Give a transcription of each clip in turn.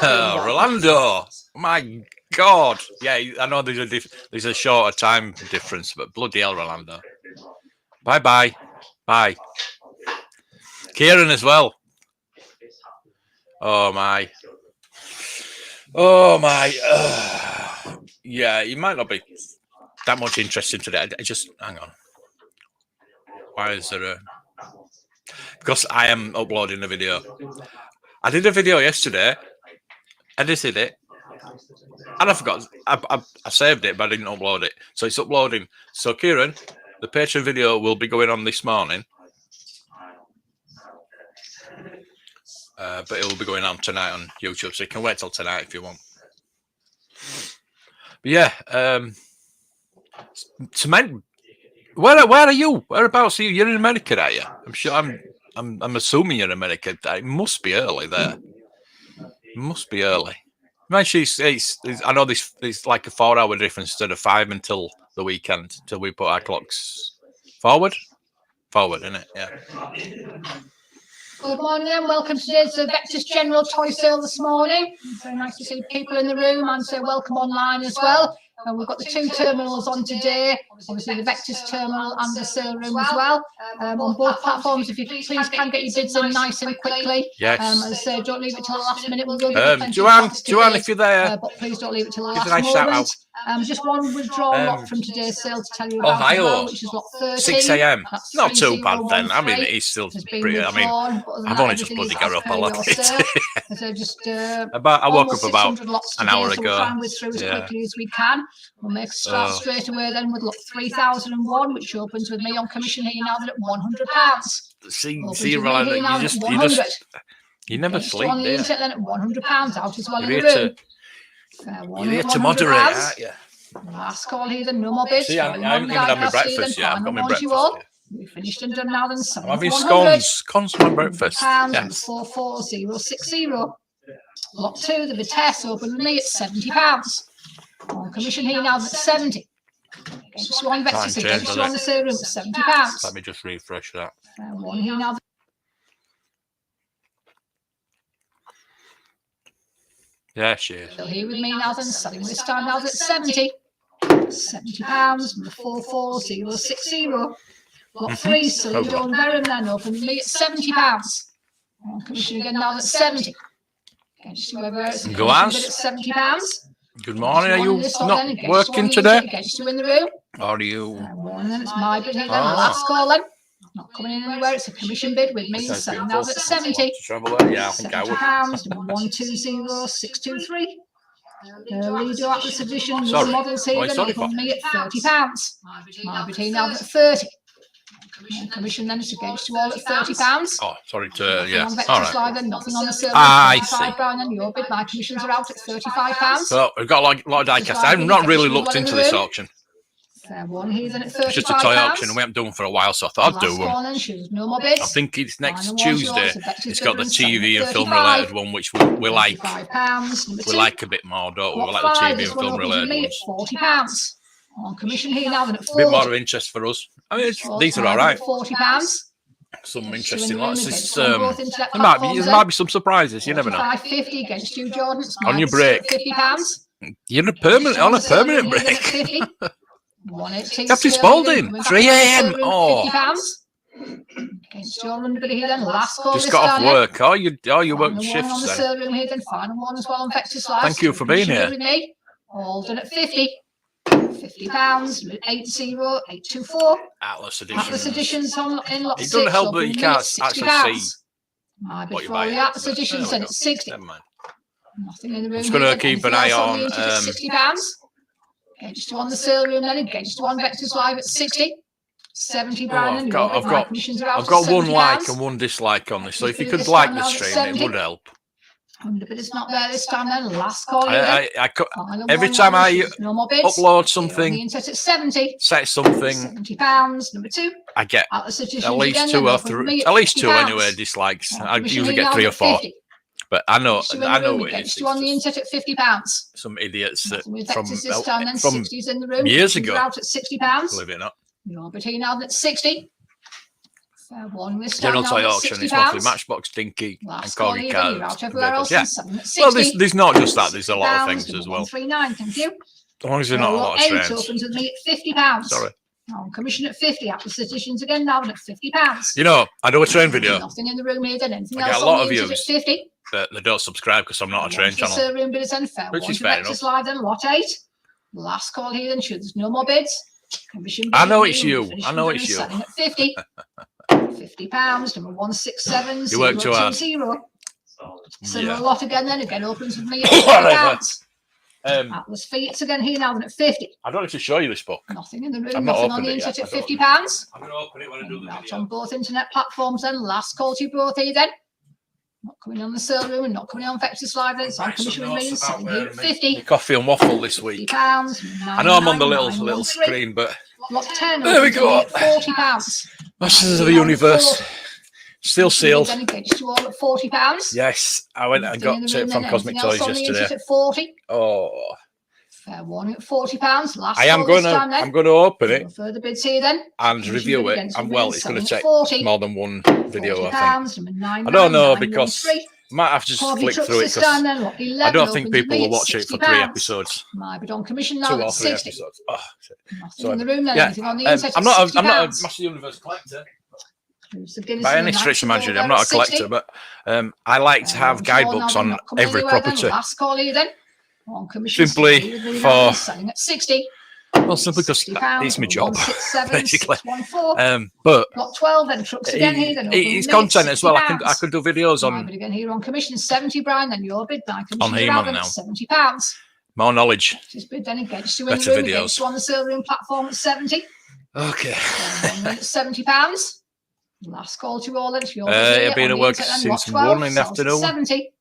Rolando, my God. Yeah, I know there's a shorter time difference, but bloody hell, Rolando. Bye. Kieran as well. Oh my. Yeah, you might not be that much interested today. I just hang on. Why is there a? Because I am uploading a video. I did a video yesterday, edited it, and I forgot. I saved it, but I didn't upload it. So it's uploading. So Kieran, the Patreon video will be going on this morning, but it will be going on tonight on YouTube. So you can wait till tonight if you want. But yeah, cement. Where are you? Whereabouts are you? You're in America, are you? I'm sure. I'm assuming you're in America. It must be early there. It must be early. Man, I know there's like a 4-hour difference instead of 5 until the weekend, till we put our clocks forward, isn't it? Yeah. Good morning and welcome to today's Vectis General Toy Sale this morning. It's very nice to see people in the room and so welcome online as well. We've got the 2 terminals on today, obviously the Vectis terminal and the sale room as well. On both platforms, if you please can get your bids in nice and quickly. Yes. As I say, don't leave it till the last minute. We will give you Joanne, if you're there, but please don't leave it till the give last moment. Just one withdrawn lot from today's sale to tell you about, Ohio, which is lot 30. 6 a.m. Not too bad then. I mean, it's still pretty. I mean, I've only just bloody got up a lot. I woke up about an hour ago. As quickly as we can. We'll make a start straight away then with lot 3001, which opens with me on commission here now at £100. See, Rolando, you never sleep, on the do you? internet then at £100 out as well in the room. You're here to moderate, aren't you? Last call here, then no more bids. See, I haven't even had my breakfast yet. I've got my breakfast. We finished and done now then. I'm having scones for my breakfast. Yes. 44060. Lot 2, the Vectis open with me at £70. On commission here now at 70. Against one Vectis against one the sale room at £70. Let me just refresh that. One here now. Yeah, she is. Still here with me now then, selling this time now at 70. £70, number 44060. Lot 3, Silly Dawn Verum then open with me at £70. On commission again now at 70. Against whoever else Go on. at £70. Good morning. Are you not working today? Against you in the room. Or are you? Then it's my bid here then. Last call then. Not coming in anywhere. It's a commission bid with me. Selling now at 70. Yeah, I think I would. £70, 120623. Lido Atlas Edition, the models here then open me at £30. My bid here now at 30. Commission then is against you all at £30. Oh, sorry to yeah. All right. Then, nothing on the sale. I see. And your bid, my commissions are out at £35. So we've got a lot of diecast. I've not really looked into this auction. One here then at £35. It's just a toy auction we haven't done for a while, so I thought I'd do one. No more bids. I think it's next Tuesday. It's got the TV and film related one, which we like. We like a bit more, don't we? We like the TV and film related ones. £40. On commission here now then at £40. A bit more of interest for us. I mean, these are all right. £40. Some interesting lots. There might be some surprises. You never know. £5.50 against you, Jordan. On your break. £50. You're on a permanent break. Captain Spaulding, 3 a.m. Oh. Against your run here then. Last call. Just got off work. Oh, you work shifts then. Here then. Final one as well on Vectis Live. Thank you for being here. All done at 50. £50, 80824. Atlas Editions. Atlas Editions in lot 6. It doesn't help that you can't actually see what you're buying. The Atlas Editions then at 60. Never mind. Nothing in the room. I'm just going to keep an eye on. £60. Against you on the sale room then. Against you on Vectis Live at 60. £70. I've got one like and one dislike on this. So if you could like the stream, it would help. But it's not there this time then. Last call. Every time I upload something, set something, £70. Number 2. I get at least 2 or 3, at least 2 anyway dislikes. I usually get 3 or 4. But I know it is. You on the internet at £50. Some idiots that from in the room. years ago. Out at £60. Believe it or not. You're between now at 60. Fair one. This time General now toy at auction is £60. mostly Matchbox, Dinky, Last and call Corgi even. You're cards. out everywhere else. Yeah. And selling at 60. Well, there's not just that. There's a lot of things as well. 139. Thank you. As long as there's not a lot of 8 trends. opens with me at £50. Sorry. On commission at 50. Acquisitions again now at £50. You know, I do a train video. Nothing in the room here. Then anything I get else a lot on of the views. at 50. But they don't subscribe because I'm not a train channel. Room bids and fair. Which is fair enough. Slide and lot 8. Last call here. Then should there's no more bids. Commission. I know it's you. I know it's you. Selling at 50. £50. Number 167. You work too hard. Similar lot again. Then again opens with me at £50. Atlas Fiat again here now. Then at 50. I don't have to show you this book. Nothing in the room. I've not Nothing on opened the it internet yet. at £50. I'm going to open it when I do the Out video. on both internet platforms. Then last call to both here. Then. Not coming on the sale room and not coming on Vectis Live. Then so I'm commission with me and selling here at 50. Coffee and waffle this week. £50. I know I'm on the little screen, but Lot 10. there we go. £40. Masters of the Universe. Still sealed. Then against you all at £40. Yes, I went and got it from Cosmic Toys yesterday. At 40. Oh, Fair warning at £40. Last I am going to. I'm going to open No it further bids here then. and review it. And well, it's going to take more than one video, I think. I don't know because I might have to just flick through it because I don't think people will watch it for 3 episodes. My bid on commission now 2 or at 3 60. episodes. Oh, Nothing in the room then. yeah, Anything on the internet I'm at not. I'm not a £60. Master Universe collector. By By any stretch of imagination, I'm not a collector, but I like to have guidebooks on every property. Last call here then. On commission Simply for selling at 60. well, simply because it's my job, basically. But Got 12 then trucks again here. Then it's content as well. I could do videos on again here on commission 70, Brian. Then your bid by commission on He-Man now. £70. More knowledge. Just bid then against you in Better the room videos. against you on the sale room platform at 70. Okay. £70. Last call to all then. I've been at work since 1 in the afternoon. 70.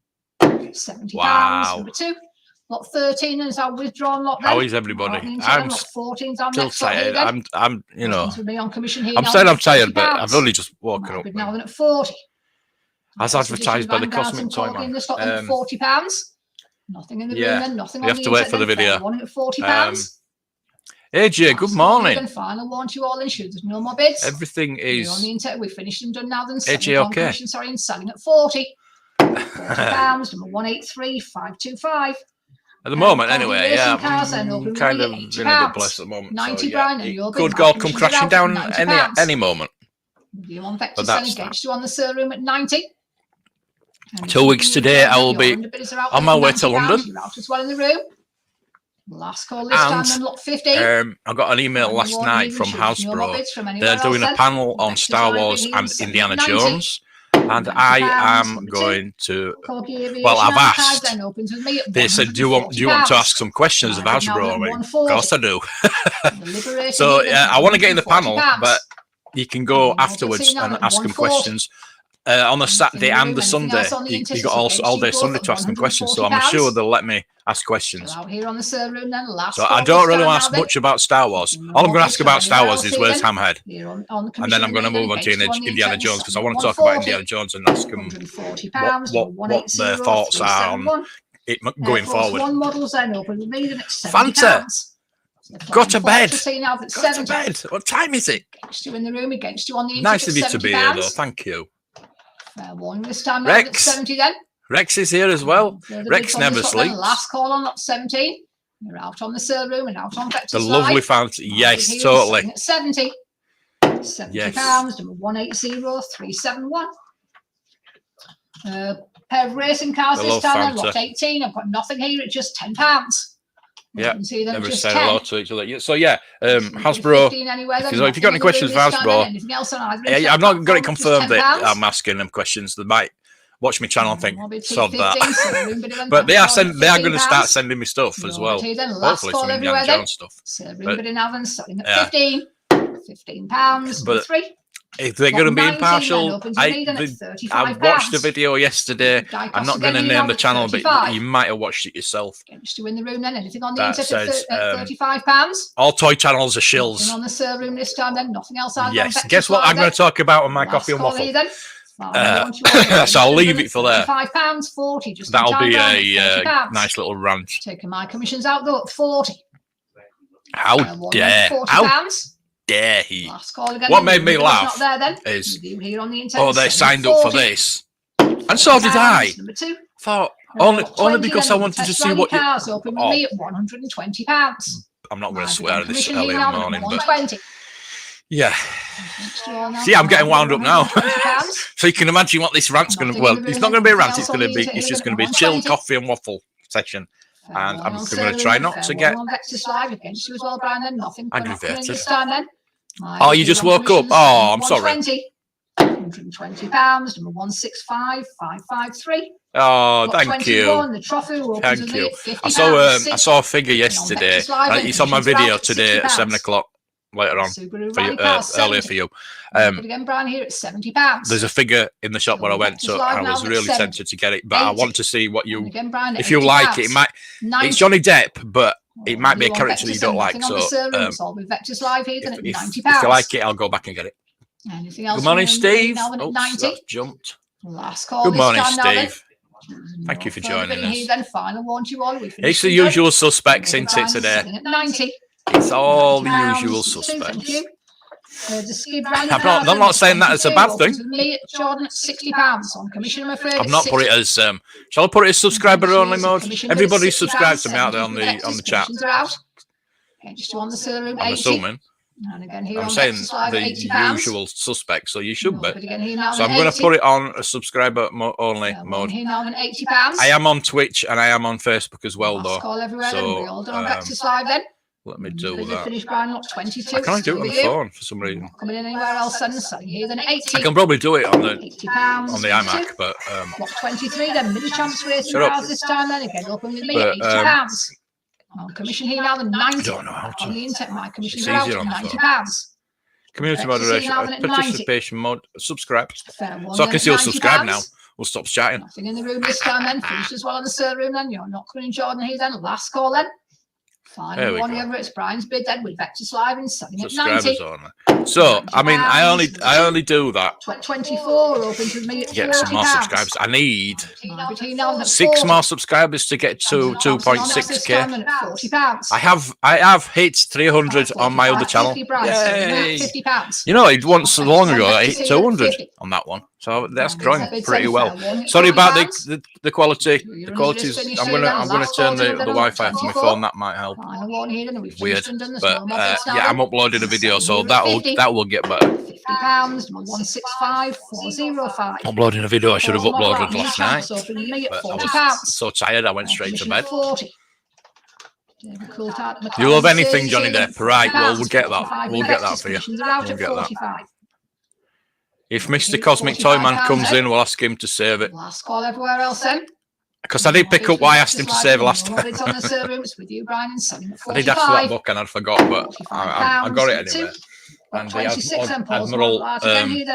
£70. Wow. Number 2. Lot 13 is our withdrawn lot. How is everybody? I'm lot 14's our still next lot tired. here, I'm, you know, with me on commission here I'm now saying I'm at tired, but £50. I've only just woken up. Now then at 40. As advertised by the Cosmic Toy In Man. this lot then £40. Nothing in the room yeah, then. Nothing you on have the to wait for the internet, video. One at £40. AJ, good morning. And final one to you all in shoes. There's no more bids. Everything We're on is. the internet. We've finished and done now. Then AJ, okay. commission, sorry, and selling at 40. £40. Number 183525. At the moment, anyway, yeah, cars then I'm open kind of in with a £80. good place at the moment. 90 So, yeah, Brian, and it your bid could by all come commission crashing out down at any moment. You on Vectis But then that's against you on the sale room at 90. And 2 weeks today, I will be on my way to London. You're out as well in the room. Last call this time then lot 50. I got an email last night from Hasbro. They're doing a panel on Star Wars and Indiana Jones. And I am going to. Well, I've asked. They said, "Do you want to ask some questions of Hasbro?" I mean, of course I do. So I want to get in the panel, but you can go afterwards and ask them questions. On the Saturday and the Sunday, you got all day Sunday to ask them questions. So I'm sure they'll let me ask questions. So I don't really want to ask much about Star Wars. All I'm going to ask about Star Wars is where's Hamhead, and then I'm going to move on to Indiana Jones because I want to talk about Indiana Jones and ask them what their thoughts are on it going forward. Fanta, go to bed. Go to bed. What time is it? Nice of you to be here, though. Thank you. Rex. 70 then. Rex is here as well. Rex never sleeps. Last call on lot 17. You're out on the sale room and out on Vectis The lovely Fanta. Yes, totally. At 70. £70. Yes. Number 180371. Pair of racing cars I this love time. Fanta. Lot 18. I've got nothing here at just £10. Yeah, see them never just say 10. hello to each other. So yeah, Hasbro. If you got any questions for Hasbro, I'm not got it confirmed that I'm asking them questions. They might watch my channel and think, sod that. But they are going to start sending me stuff as well. Hopefully some Indiana Jones stuff. But yeah. £15. But 3. if they're going to be impartial, I watched the video yesterday. I'm not going to name the channel, but you might have watched it yourself. That says £35. all toy channels are shills. On the sale room this time, then nothing else. Yes. Guess what I'm going to talk about on my coffee and waffle. So I'll leave it for there. £5.40. That'll be a nice little rant. Taking my commissions out though at 40. How dare? How dare he? Last call again. What made me laugh not there, then. is, Review here on the internet, oh, they signed up for this. And so did I. Number 2. Thought, only because I wanted to see what you... cars open with me at £120. I'm not going to swear this early in the morning, but... 120. Yeah. See, I'm getting wound up now. So you can imagine what this rant's going to... Well, it's not going to be a rant. It's just going to be a chill coffee and waffle session. And I'm going to try not to get aggravated. Oh, you just woke up? Oh, I'm sorry. £120, number 165553. Oh, thank you. Thank you. I saw a figure yesterday. It's on my video today at 7 o'clock later on. For you, earlier for you. Again, Brian here at £70. There's a figure in the shop where I went, so I was really tempted to get it. But I want to see what you, if you like it. It might. It's Johnny Depp, but it might be a character that you don't like. So if you like it, I'll go back and get it. Good morning, Steve. Oh, that's jumped. Good morning, Steve. Thank you for joining us. It's the usual suspects, isn't it, today? It's all the usual suspects. I'm not saying that as a bad thing. I've not put it as. Shall I put it as subscriber only mode? Everybody subscribes to me out there on the chat. I'm assuming. I'm saying the usual suspects, so you should be. So I'm going to put it on a subscriber only mode. I am on Twitch and I am on Facebook as well, though. So let me do that. I can't do it on the phone for some reason. I can probably do it on the iMac, but 23 then mini champs racing cars this time then again open with me at £80. Commission here now, the 90. I don't know how to. On the internet, my commission's It's out easier at on the £90. Community moderation, participation mode, subscribe. So I can still subscribe now. We'll stop chatting. Nothing in the room this time then. Finished as well in the server room then. You're not coming in Jordan here then. Last call then. Final one over. It's Brian's bid then with Vectis Live and selling at 90. Only. So I mean, I only do that. 24 open to me at get some more subscribers. I need 6 more subscribers to get to 2.6k. I have hit 300 on my other channel. Yay! You know, once so long ago I hit 200 on that one, so that's growing pretty well. Sorry about the quality. The quality is. I'm gonna turn the Wi-Fi off my phone. That might help. Weird, but yeah, I'm uploading a video, so that will get better. £50, 165405. Uploading a video I should have uploaded last night, but I was so tired I went straight to bed. You love anything, Johnny Depp, right? Well, we'll get that. We'll get that for you. We'll get that. If Mr. Cosmic Toyman comes in, we'll ask him to save it. Last call everywhere else then. Because I did pick up what I asked him to save last time. I did ask for that book and I forgot, but I got it anyway. And the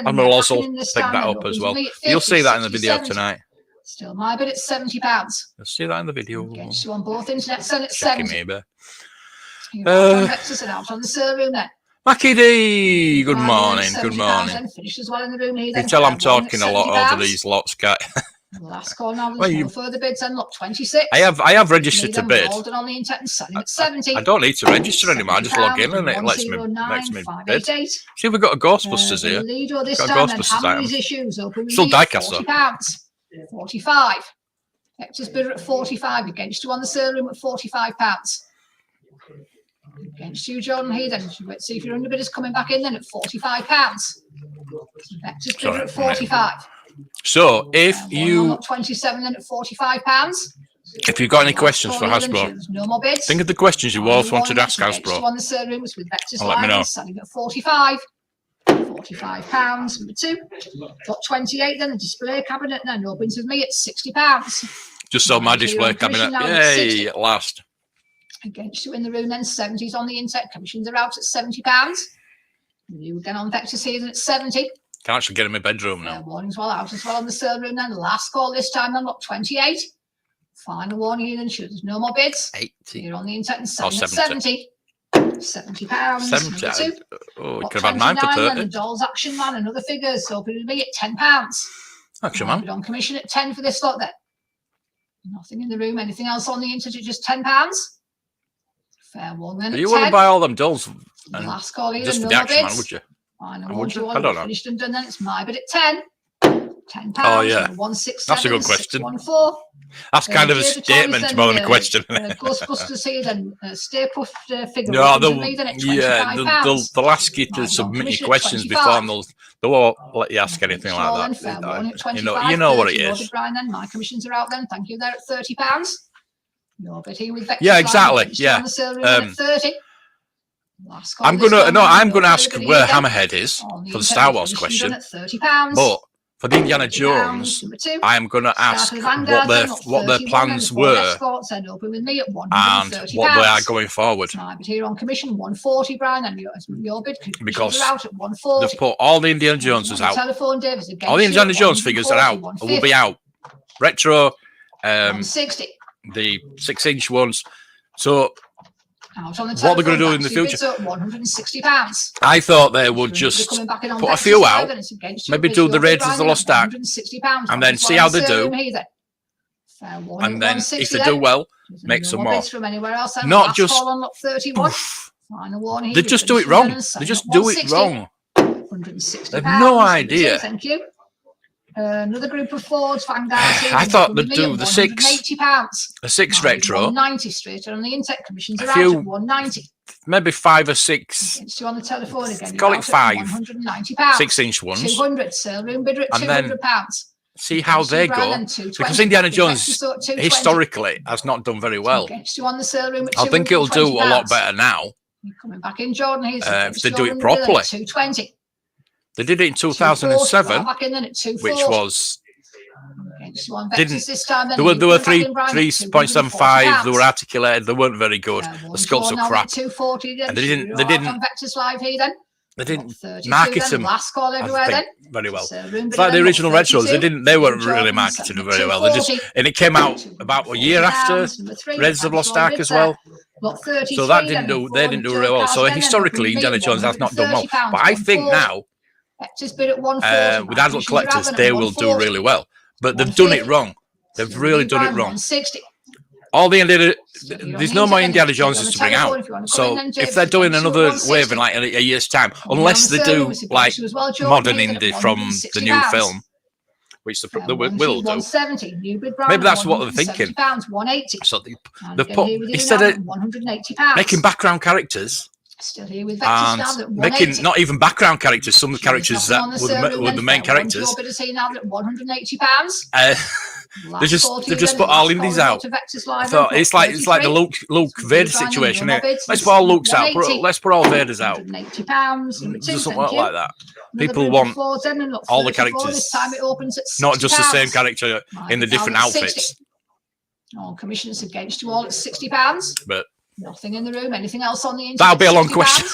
Admiral Ozzel picked that up as well. You'll see that in the video tonight. Still my bid at £70. You'll see that in the video. Gets you on both internet, sell at 70. Maybe. Out on the server room then. Mackie D, good morning, good morning. You can tell I'm talking a lot over these lots, Cat. Last call now. There's no further bids and look 26. I have registered to bid. On the internet and selling at 70. I don't need to register anymore. I just log in and it lets me bid. See if we've got a Ghostbusters here. Got a Ghostbusters item. Still diecast though. £40. 45. Vectis bidder at 45 against you on the sale room at £45. Against you, Jordan here then. Let's see if your underbid is coming back in then at £45. Vectis bidder at 45. So if you 27 then at £45. If you've got any questions for Hasbro, no more bids. Think of the questions you always wanted to ask Hasbro. On the sale room with Vectis let me know. Selling at 45. £45. Number 2. Got 28 then, the display cabinet then opens with me at £60. Just sold my display cabinet. Yay, at last. Against you in the room then, 70s on the internet. Commissions are out at £70. You again on Vectis here at 70. Can actually get in my bedroom now. Warnings well out as well on the sale room then. Last call this time then, look 28. Final warning here then, sure there's no more bids. 80. You're on the internet and selling at 70. £70. 70. Oh, you could have had mine for 30. The Dolls Action Man and other figures, so it would be at £10. Action Man. On commission at 10 for this lot then. Nothing in the room. Anything else on the internet? Just £10. Fair one then. You want to buy all them dolls And last call here, just for no the more action man, bids. would you? Final Would one, you? two, I don't know. finished and done. Then it's my bid at 10. £10. Oh, yeah. 167. That's a good question. 614. That's kind of a Jada statement Toys, more than then, a question. Ghostbusters here, then Stay Puft figure. No, Then at £25. they'll ask you to Right, submit your commission at questions 25. before, and they won't let you ask anything Small like and fair that. warning at You 25, know what 30, it your is. bid, Brian, then my commissions are out then. Thank you. There at £30. Your bid here with Vectis. Yeah, exactly. Yeah. On the sale room at 30. I'm gonna ask where Hammerhead is for the Star Wars question, at £30. but for the Indiana Jones, I'm gonna ask what their plans were and what they are going forward. My bid here on commission 140, Brian, and your bid Because are out at 140. they've put all the Indiana Joneses out. Telephone, Davis, All the Indiana Jones figures are out. Or will be out. Retro, 160. the 6-inch ones. So Out on the what they're going to do in the future? £160. I thought they would just put a few out, maybe do the Raiders of the Lost Ark, and then see how they do. And then if they do well, make some more. Not just. They just do it wrong. They just do it wrong. They've no idea. Thank you. Another group of Fords, Vanguard. I thought they'd do the 6 retro. 190 straight on the Intech commissions are out at 190. Maybe 5 or 6. Against you on the telephone again. Call it 5. 190 6-inch ones. 200 sale room bidder at £200. See how they go, because Indiana Jones historically has not done very well. I think it'll do a lot better now. Coming back in, Jordan. If they do it properly. 220. They did it in 2007, which was didn't. There were 3.75. They were articulated. They weren't very good. The sculpts were crap, and they didn't market them. I think very well. It's like the original retros. They weren't really marketed very well. And it came out about a year after Raiders of the Lost Ark as well. So that they didn't do really well. So historically, Indiana Jones has not done well. But I think now, with adult collectors, they will do really well. But they've done it wrong. They've really done it wrong. All there's no more Indiana Joneses to bring out. So if they're doing another wave in like a year's time, unless they do like modern Indy from the new film, which they will do, maybe that's what they're thinking. So they put, instead of making background characters, and making not even background characters, some of the characters that were the main characters. They've just put all indies out. I thought it's like the Luke Vader situation. Let's put all Luke's out. Let's put all Vaders out. It doesn't work like that. People want all the characters, not just the same character in the different outfits. All commissions against you all at £60. But nothing in the room. Anything else on the internet? That'll be a long question.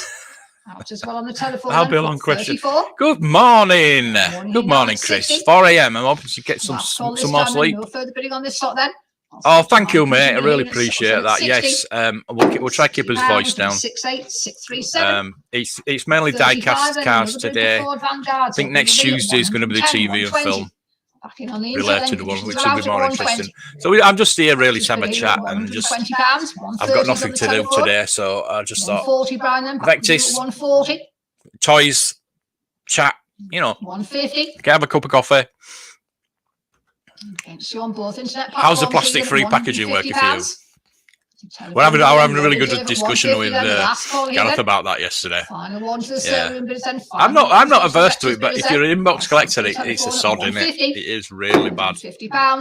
Out as well on the telephone. That'll be a long question. Good morning. Good morning, Chris. 4 a.m. I'm hoping to get some more sleep. No further bidding on this slot then. Oh, thank you, mate. I really appreciate that. Yes, we'll try to keep his voice down. 68637. It's mainly die-cast cars today. I think next Tuesday is going to be the TV and film related one, which will be more interesting. So I'm just here really to have a chat and just. I've got nothing to do today, so I just thought Vectis, toys, chat, 150. Have a cup of coffee. On both internet. How's the plastic-free packaging working for you? We're having a really good discussion with Gareth about that yesterday. Yeah. I'm not averse to it, but if you're an inbox collector, it's a sod, isn't it? It is really bad. I'm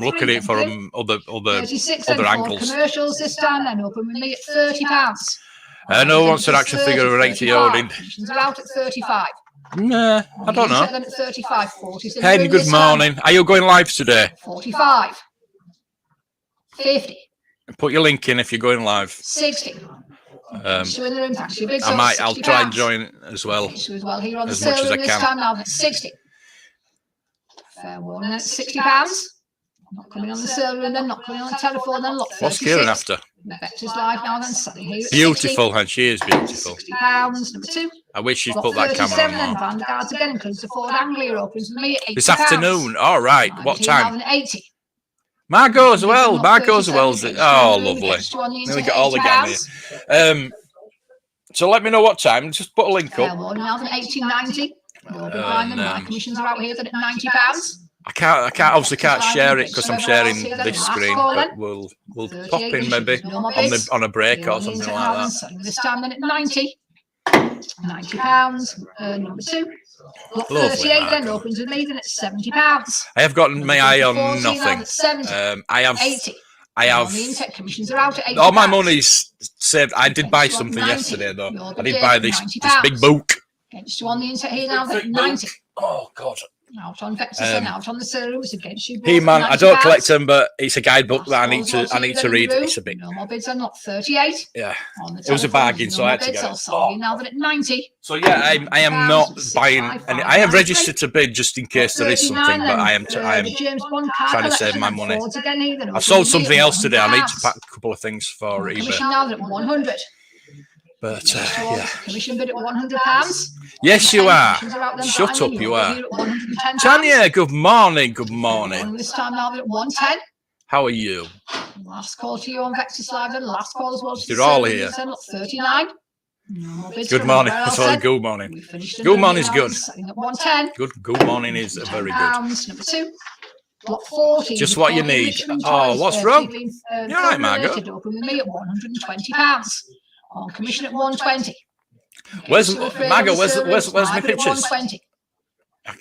looking at it from other angles. Commercials this time, then open with me at £30. No one wants an action figure of an 80-year-old. They're out at 35. Nah, I don't know. At 35, 40. Hen, good morning. Are you going live today? 45. 50. Put your link in if you're going live. 60. I'll try and join as well. As much as I can. 60. Fair warning at £60. Not coming on the sale room, then not coming on the telephone, then lot 36. What's Kieran after? Vectis live now, then selling here at beautiful, and she is beautiful. £60, number 2. I wish you'd put that camera on. Then Vanguards again includes the Ford Anglia opens with me at £80. This afternoon. All right. What time? 80. Margot as well. Margot as well. Oh, lovely. Nearly got all the gang here. So let me know what time. Just put a link Fair up. warning now, then 1890. You'll be buying them. My commissions are out here then at £90. I obviously can't share it because I'm sharing this screen, but we'll pop in maybe on a break or something like that. This time then at £90. £90. Number 2. Lot 38 then opens with me then at £70. I have got my eye on nothing. I have the Intech commissions are out at £80. all my money's saved. I did buy something yesterday though. I did buy this big book. Against you on the Intech here now at 90. Oh God. Out on Vectis and out on the serums against you. Man, I don't collect them, but it's a guidebook that I need to read. It's a bit. No more bids on lot 38. Yeah, it was a bargain, so I had to get it. Now that at 90. So yeah, I am not buying, and I have registered to bid just in case there is something, but I am trying to save my money. I sold something else today. I need to pack a couple of things for eBay. Now at 100. But yeah. Commission bid at £100. Yes, you are. Shut up, you are. Tanya, good morning. Good morning. This time now at 110. How are you? Last call to you on Vectis Live. And last call as well. You're all here. 39. Good morning. Sorry, good morning. Good morning is good. 110. Good morning is very good. Number 2. Lot 40. Just what you need. Oh, what's wrong? You're right, Margot. Open with me at £120. On commission at 120. Where's Margot? Where's my pictures? 120. I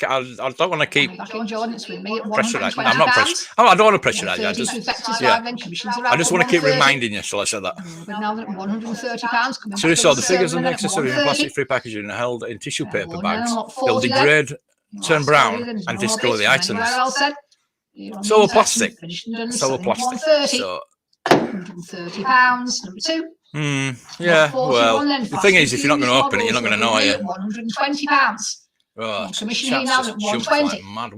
don't want to keep pressurizing. I'm not pressurizing. I don't want to pressurize. I just want to keep reminding you. So I said that. £130. So you saw the figures on the accessory in plastic-free packaging held in tissue paper bags. They'll degrade, turn brown, and discolour the items. So will plastic. So will plastic. So. £130. Number 2. Yeah, well, the thing is, if you're not going to open it, you're not going to know, are you? £120. Oh, commission here now at 120. Like mad.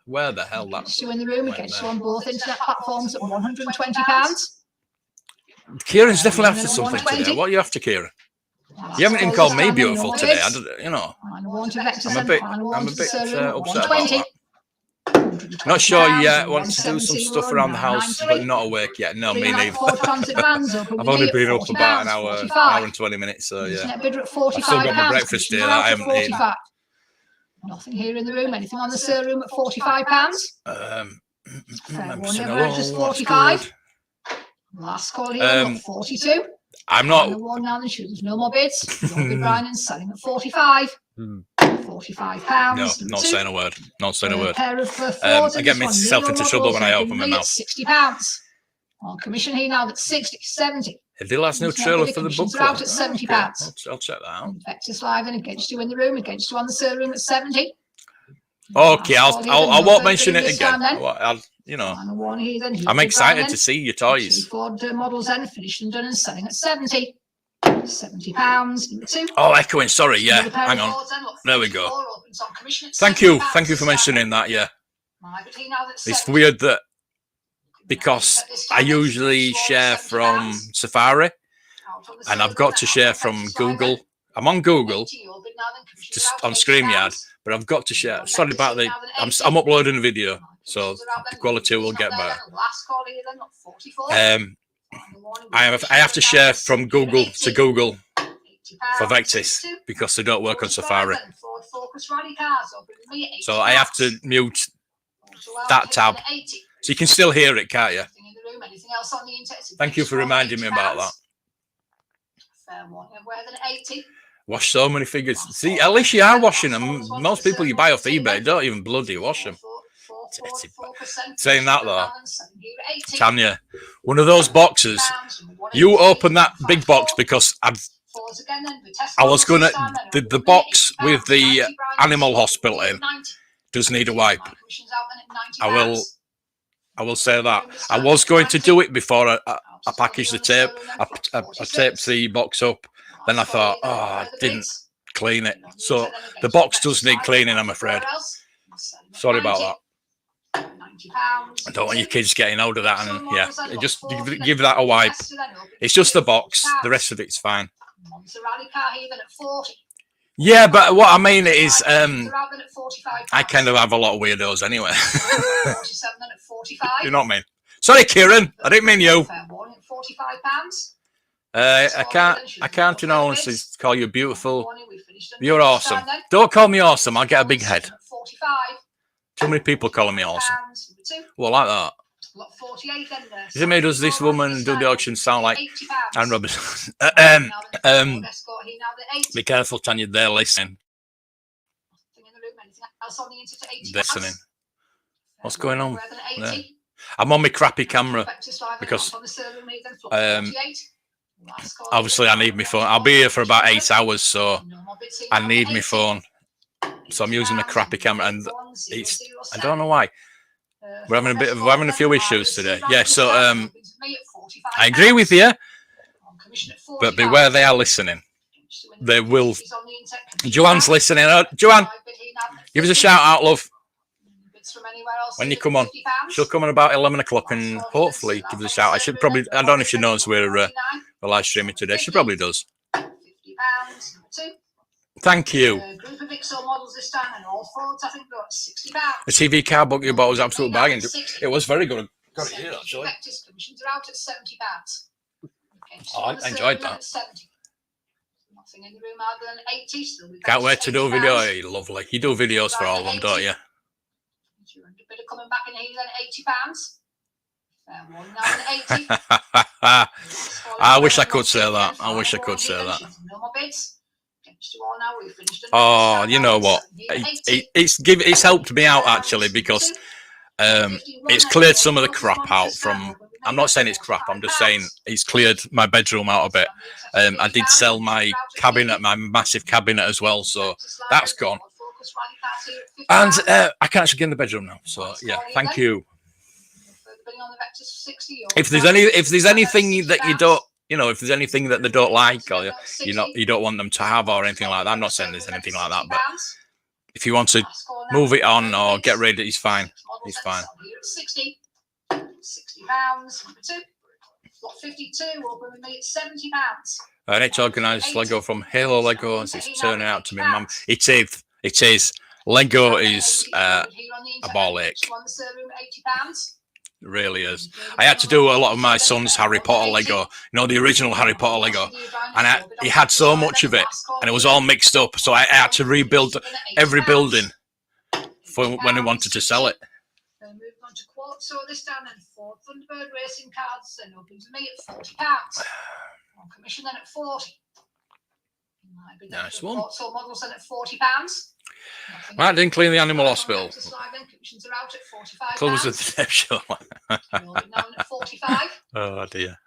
Where the hell that? You in the room against you on both internet platforms at £120. Kieran's definitely after something today. What are you after, Kieran? You haven't even called me beautiful today. I'm a bit upset about that. Not sure yet. Want to do some stuff around the house, but not awake yet. No, me neither. I've only been up about an hour and 20 minutes. So yeah, I've still got my breakfast here that I haven't eaten. Nothing here in the room. Anything on the sale room at £45? Just 45. Last call here, 42. I'm not. There's no more bids. You'll be buying and selling at 45. £45. No, not saying a word. Not saying a word. I get myself into trouble when I open my mouth. £60. On commission here now that's 60, 70. The last new trailer for the book club. Out at £70. I'll check that out. Vectis Live and against you in the room, against you on the sale room at 70. Okay, I won't mention it again. I'm excited to see your toys. Ford models then finished and done and selling at 70. £70. Oh, echoing. Sorry. Yeah. Hang on. There we go. Thank you for mentioning that. Yeah. It's weird that because I usually share from Safari and I've got to share from Google. I'm on Google, just on StreamYard, but I've got to share. Sorry about the. I'm uploading a video, so the quality will get better. I have to share from Google to Google for Vectis because they don't work on Safari. So I have to mute that tab. So you can still hear it, can't you? Thank you for reminding me about that. Wash so many figures. See, at least you are washing them. Most people you buy off eBay don't even bloody wash them. Saying that though, Tanya, one of those boxes, you open that big box because I was gonna the box with the animal hospital in does need a wipe. I will say that I was going to do it before I packaged the tape. I taped the box up. Then I thought, oh, I didn't clean it. So the box does need cleaning, I'm afraid. Sorry about that. I don't want your kids getting hold of that, and yeah, just give that a wipe. It's just the box. The rest of it's fine. Yeah, but what I mean is, I kind of have a lot of weirdos anyway. You know what I mean? Sorry, Kieran, I didn't mean you. I can't in all honesty call you beautiful. You're awesome. Don't call me awesome. I'll get a big head. Too many people calling me awesome. Well, like that. Is it me? Does this woman do the auction sound like Anne Robertson? Be careful, Tanya. They're listening. Listening. What's going on? There. I'm on my crappy camera because obviously I need my phone. I'll be here for about 8 hours, so I need my phone. So I'm using my crappy camera, and I don't know why. We're having a few issues today. Yeah, so I agree with you, but beware, they are listening. They will. Joanne's listening. Joanne, give us a shout out, love. When you come on, she'll come on about 11 o'clock and hopefully give us a shout. I don't know if she knows we're live streaming today. She probably does. Thank you. The TV car book you bought was absolute bargain. It was very good. Got it here, actually. Oh, I enjoyed that. Can't wait to do a video. You're lovely. You do videos for all of them, don't you? I wish I could say that. I wish I could say that. Oh, you know what? It's helped me out actually, because it's cleared some of the crap out from. I'm not saying it's crap. I'm just saying it's cleared my bedroom out a bit. I did sell my cabinet, my massive cabinet as well, so that's gone. And I can actually get in the bedroom now. So yeah, thank you. If there's anything that you don't, if there's anything that they don't like, or you don't want them to have or anything like that, I'm not saying there's anything like that, but if you want to move it on or get rid of it, it's fine. It's fine. £60. Number 2. Lot 52 will bring me at £70. I need to organise Lego from Halo Lego, as it's turning out to be, Mum. It is. Lego is a ball ache. It really is. I had to do a lot of my son's Harry Potter Lego, the original Harry Potter Lego, and he had so much of it, and it was all mixed up, so I had to rebuild every building for when he wanted to sell it. Moving on to Quartz, so this down and Ford Thunderbird racing cards, and open to me at £40. On commission then at 40. Nice one. So models then at £40. Right, didn't clean the animal hospital. Commissions are out at £45. Close the dev show. Oh dear.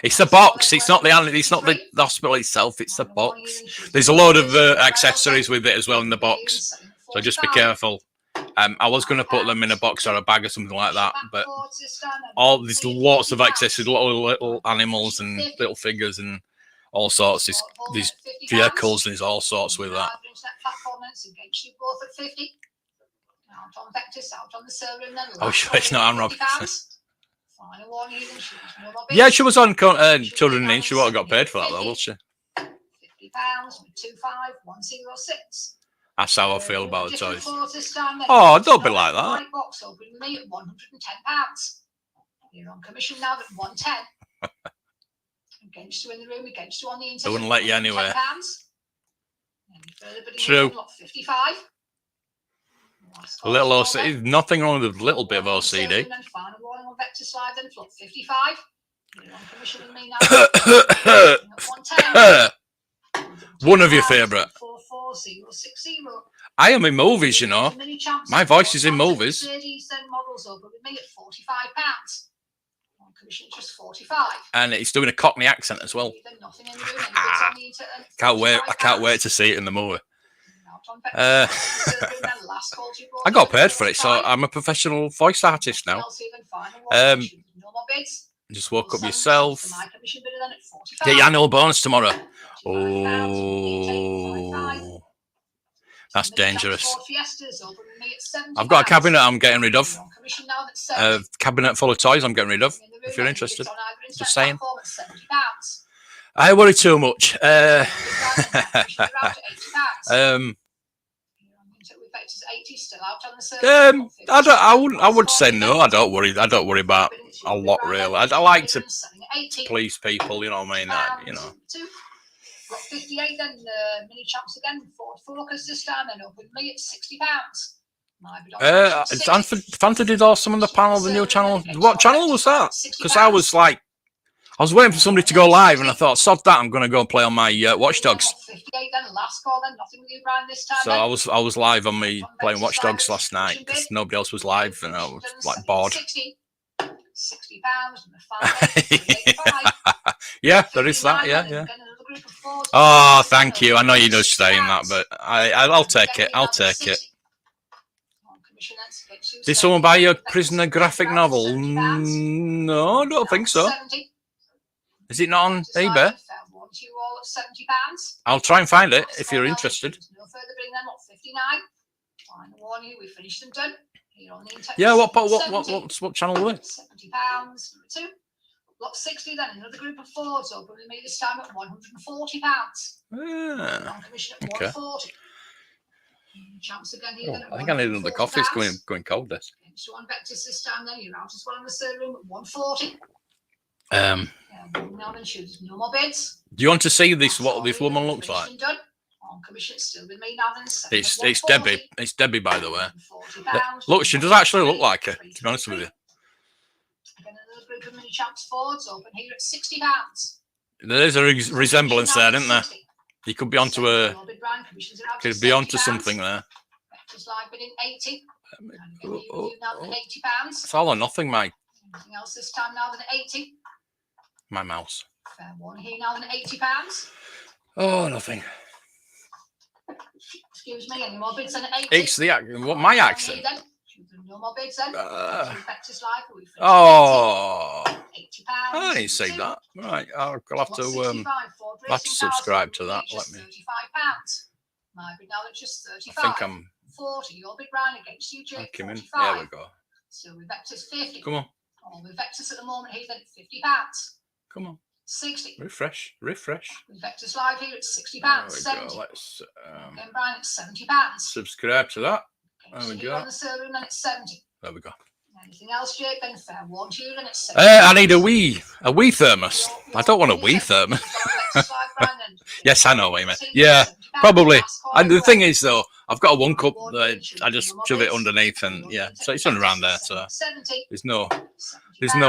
It's the box. It's not the animal. It's not the hospital itself. It's the box. There's a load of accessories with it as well in the box. So just be careful. I was going to put them in a box or a bag or something like that, but there's lots of accessories, little animals and little figures and all sorts. These vehicles and there's all sorts with that. Oh, sure, it's not Anne Robertson. Yeah, she was on Children in. She would have got paid for that, though, will she? £50 with 25106. That's how I feel about the toys. Oh, don't be like that. Box opening me at £110. You're on commission now at £110. Against you in the room, against you on the internet. They wouldn't let you anywhere. True. 55. A little OCD. Nothing wrong with a little bit of OCD. Vectis slide then flop 55. You're on commission with me now. One of your favourite. I am in movies, My voice is in movies. And it's doing a Cockney accent as well. Can't wait. I can't wait to see it in the movie. I got paid for it, so I'm a professional voice artist now. Just woke up yourself. Get your annual bonus tomorrow. Oh, that's dangerous. I've got a cabinet I'm getting rid of. A cabinet full of toys I'm getting rid of. If you're interested, just saying. I worry too much. I would say no. I don't worry about a lot really. I like to please people, you know what I mean? You know. Got 58 then, mini champs again, Ford Focus this time, then up with me at £60. Fanta did awesome on the panel, the new channel. What channel was that? Because I was like, I was waiting for somebody to go live, and I thought, sod that, I'm going to go and play on my Watch Dogs. 58 then, last call then, nothing with you, Brian, this time. So I was live on me playing Watch Dogs last night because nobody else was live, and I was like bored. £60 and Yeah, there is that. Yeah. Oh, thank you. I know you're just saying that, but I'll take it. I'll take it. Did someone buy your Prisoner graphic novel? No, I don't think so. Is it not on eBay? I'll try and find it if you're interested. Yeah, what channel were it? £70. Lot 60 then, another group of Fords open with me this time at £140. Yeah. Commission at Okay. £140. Champs again here, I think I need another coffee. It's going cold. This. So on Vectis this time then, you're out as well in the third room at £140. Now then, shoes, no more bids. Do you want to see this? What this woman looks like? On commission, it's still with me now then. It's Debbie. It's Debbie, by the way. Look, she does actually look like her. To be honest with you. Again, another group of mini champs Fords open here at £60. There is a resemblance there, isn't there? You could be onto something there. It's all or nothing, mate. Anything else this time now than 80? My mouse. Fair one here now than £80. Oh, nothing. Excuse me, any more bids than 80? It's the what my accent. No more bids then. Oh, £80. I didn't see that. Right, I'll have to subscribe to that. Let me. £35. My bid now it's just 35. I think I'm 40. Your bid round against you, Jake. There we go. So with Vectis 50. Come on. Oh, with Vectis at the moment, he's at £50. Come on. 60. Refresh. With Vectis live here, it's £60. There we 70. go. Let's Again, Brian, it's £70. subscribe to that. Okay, There we so go. on the server, and then it's 70. There we go. Anything else, Jake? Then fair one to you, then it's 70. I need a wee thermos. I don't want a wee thermos. Yes, I know what you mean. Yeah, probably. And the thing is, though, I've got a 1 cup that I just shove it underneath, and yeah, so it's around there. So there's no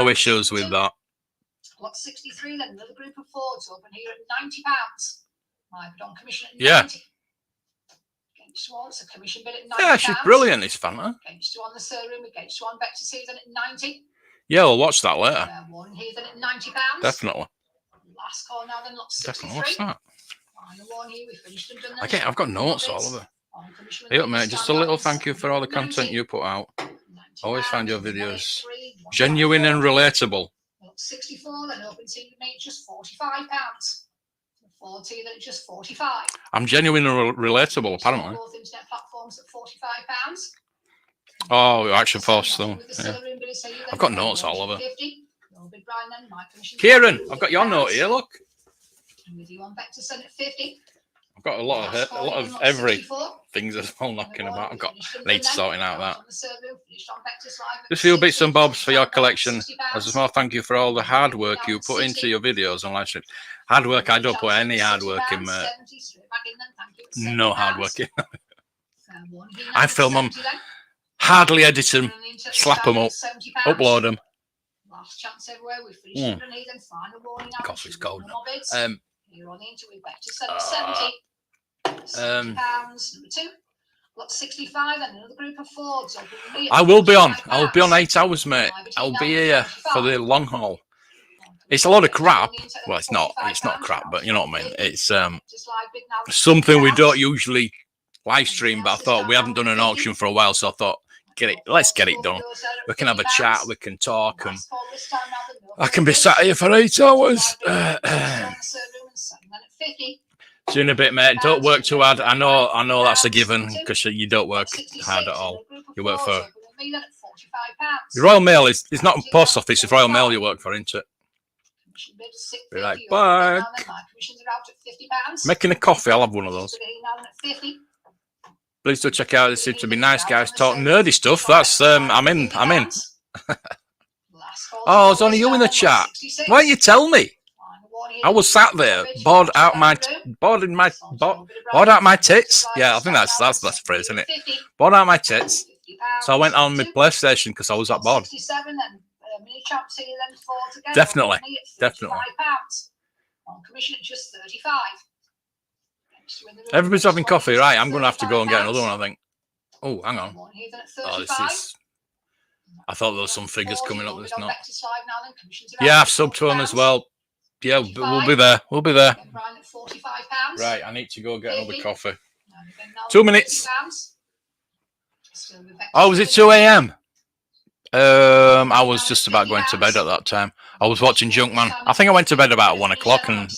issues with that. Lot 63, then another group of Fords open here at £90. My bid on commission at 90. Yeah. Against one, so commission bid at £90. Yeah, she's brilliant. It's Fanta. Against one, the server room. Against one, Vectis here then at 90. Yeah, we'll watch that later. One here then at £90. Definitely. Last call now then, lot 63. Definitely. What's that? Final one here, we finished and done then. Okay, I've got notes all over. On commission with Hey, me mate, this just a time little now, thank you for all the content 90. you put out. Always find your videos £93, genuine and relatable. 64, then open to me just £45. 40, then just 45. I'm genuine and relatable, apparently. Both internet platforms at £45. Oh, Action Force, though. Yeah. I've got notes all over. Kieran, I've got your note here. Look, I've got a lot of every things as well knocking about. I've got need sorting out that. Just a few bits and bobs for your collection. As a small thank you for all the hard work you put into your videos and live streams. Hard work, I don't put any hard work in, mate. No hard work in. I film them, hardly edit them, slap them up, upload them. Last chance everywhere. We finished underneath and final warning. Coffee's cold now. You're on the interview back to 70. £60. Number 2. Lot 65 and another group of Fords. I will be on. I will be on 8 hours, mate. I'll be here for the long haul. It's a lot of crap. Well, it's not crap, but you know what I mean. It's something we don't usually live stream, but I thought we haven't done an auction for a while, so I thought, let's get it done. We can have a chat, we can talk, and I can be sat here for 8 hours. See you in a bit, mate. Don't work too hard. I know that's a given because you don't work hard at all. You work for the Royal Mail. It's not a post office. It's Royal Mail you work for, isn't it? Be right back. Making a coffee. I'll have one of those. Please do check out. There seems to be nice guys talking nerdy stuff. That's I'm in. Oh, it's only you in the chat. Why don't you tell me? I was sat there, bored out my tits. Yeah, I think that's the phrase, isn't it? Bored out my tits. So I went on my PlayStation because I was that bored. Definitely. Everybody's having coffee, right? I'm going to have to go and get another one, I think. Oh, hang on. Oh, this is... I thought there was some figures coming up. There's not. Yeah, I've subbed to them as well. Yeah, we'll be there. We'll be there. Right, I need to go get another coffee. 2 minutes. Oh, was it 2 a.m.? I was just about going to bed at that time. I was watching Junkman. I think I went to bed about 1 o'clock and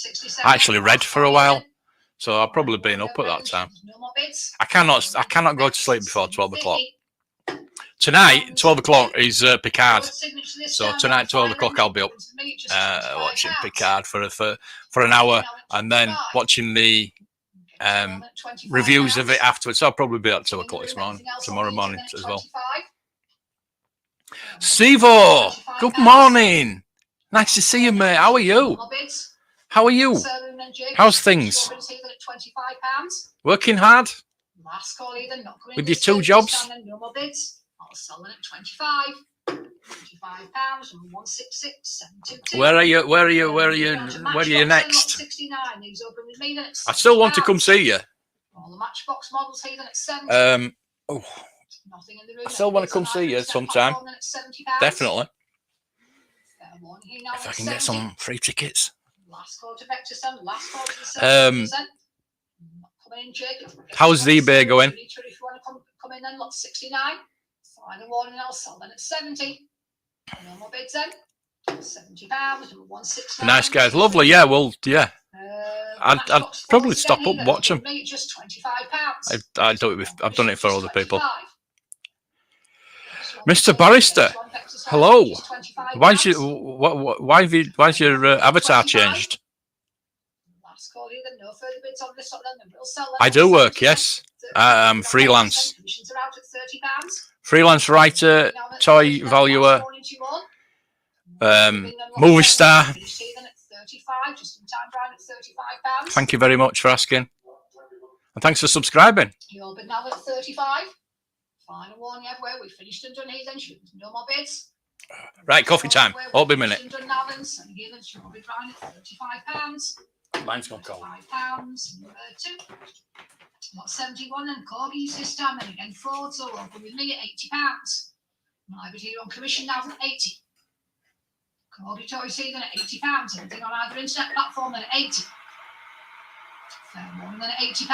I actually read for a while. So I've probably been up at that time. I cannot go to sleep before 12 o'clock. Tonight, 12 o'clock is Picard. So tonight, 12 o'clock, I'll be up watching Picard for an hour and then watching the reviews of it afterwards. So I'll probably be at 2 o'clock tomorrow morning as well. Stevo, good morning. Nice to see you, mate. How are you? How are you? How's things? Working hard? With your 2 jobs? Where are you next? I still want to come see you. I still want to come see you sometime. Definitely. If I can get some free tickets. How's the eBay going? Final warning, I'll sell them at 70. No more bids then. £70. Nice guys, lovely. Yeah, well, yeah. I'd probably stop up and watch them. I've done it for other people. Mr. Barrister, hello. Why's your avatar changed? I do work, yes. I'm freelance. Freelance writer, toy valuer, movie star. Thank you very much for asking. And thanks for subscribing. Right, coffee time. Hold me a minute. Mine's gone cold. Got 71 and Corgi system, and again Ford, so open with me at £80. My bid here on commission now at 80. Corgi toy season at £80. Anything on either internet platform then at 80. Fair warning then at £80.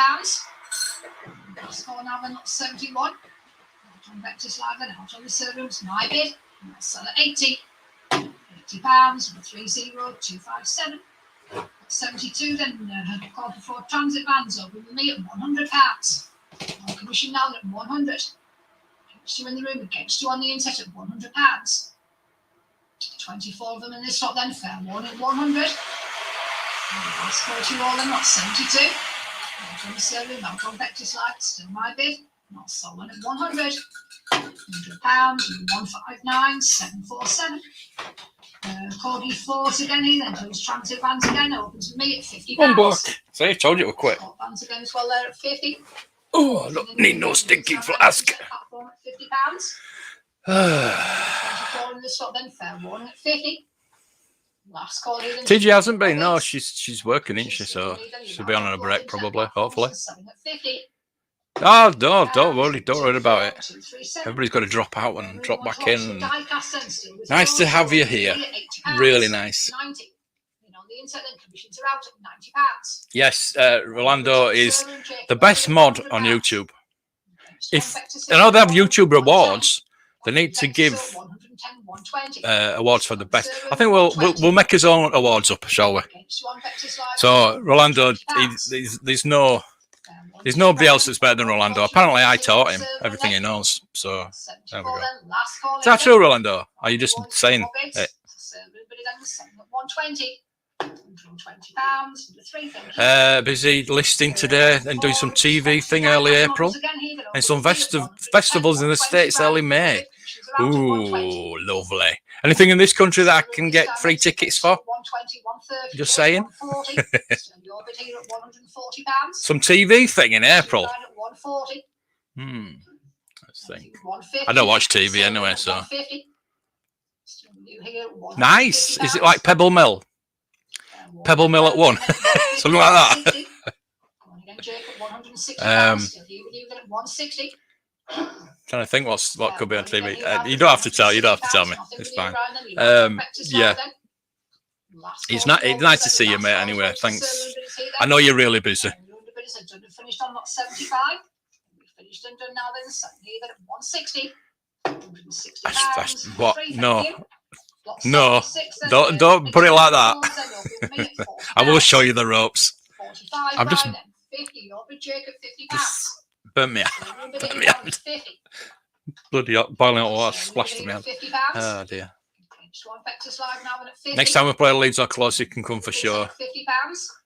Last call now then at 71. Out on Vectis live then out on the server room. It's my bid. And I'll sell at 80. £80 with 30257. 72 then called for transit vans over with me at £100. On commission now at 100. Against you in the room, against you on the internet at £100. 24 of them in this lot then, fair warning 100. Last 40 all then, not 72. Out on the server room, out on Vectis live, still my bid. Not sold at 100. £100, 159, 747. Corgi Force again here, then goes transit vans again, opens with me at £50. One block. See, I told you it would quit. Vans again as well there at 50. Oh, I don't need no stinking flask. Platform at £50. 24 in the slot then, fair warning at 50. Last call here. TG hasn't been, no, she's working, isn't she? So she'll be on a break probably, hopefully. Oh, no, don't worry about it. Everybody's got to drop out and drop back in. Nice to have you here. Really nice. Yes, Rolando is the best mod on YouTube. If I know they have YouTube rewards, they need to give awards for the best. I think we'll make his own awards up, shall we? So Rolando, there's nobody else that's better than Rolando. Apparently, I taught him everything he knows. So there we go. Is that true, Rolando? Are you just saying it? Busy listing today and doing some TV thing early April and some festivals in the States early May. Ooh, lovely. Anything in this country that I can get free tickets for? Just saying. Some TV thing in April. Let's think. I don't watch TV anyway, so. Nice. Is it like Pebble Mill? Pebble Mill at 1? Something like that. Trying to think what could be on TV. You don't have to tell. You don't have to tell me. It's fine. Yeah. It's nice to see you, mate. Anyway, thanks. I know you're really busy. Finished on 75. Finished and done now. Then leave it at 160. What? No. No. Don't put it like that. I will show you the ropes. I'm just burnt me out. Bloody hot, boiling hot water splashed me out. Oh dear. Next time we play Leeds or Close, you can come for sure.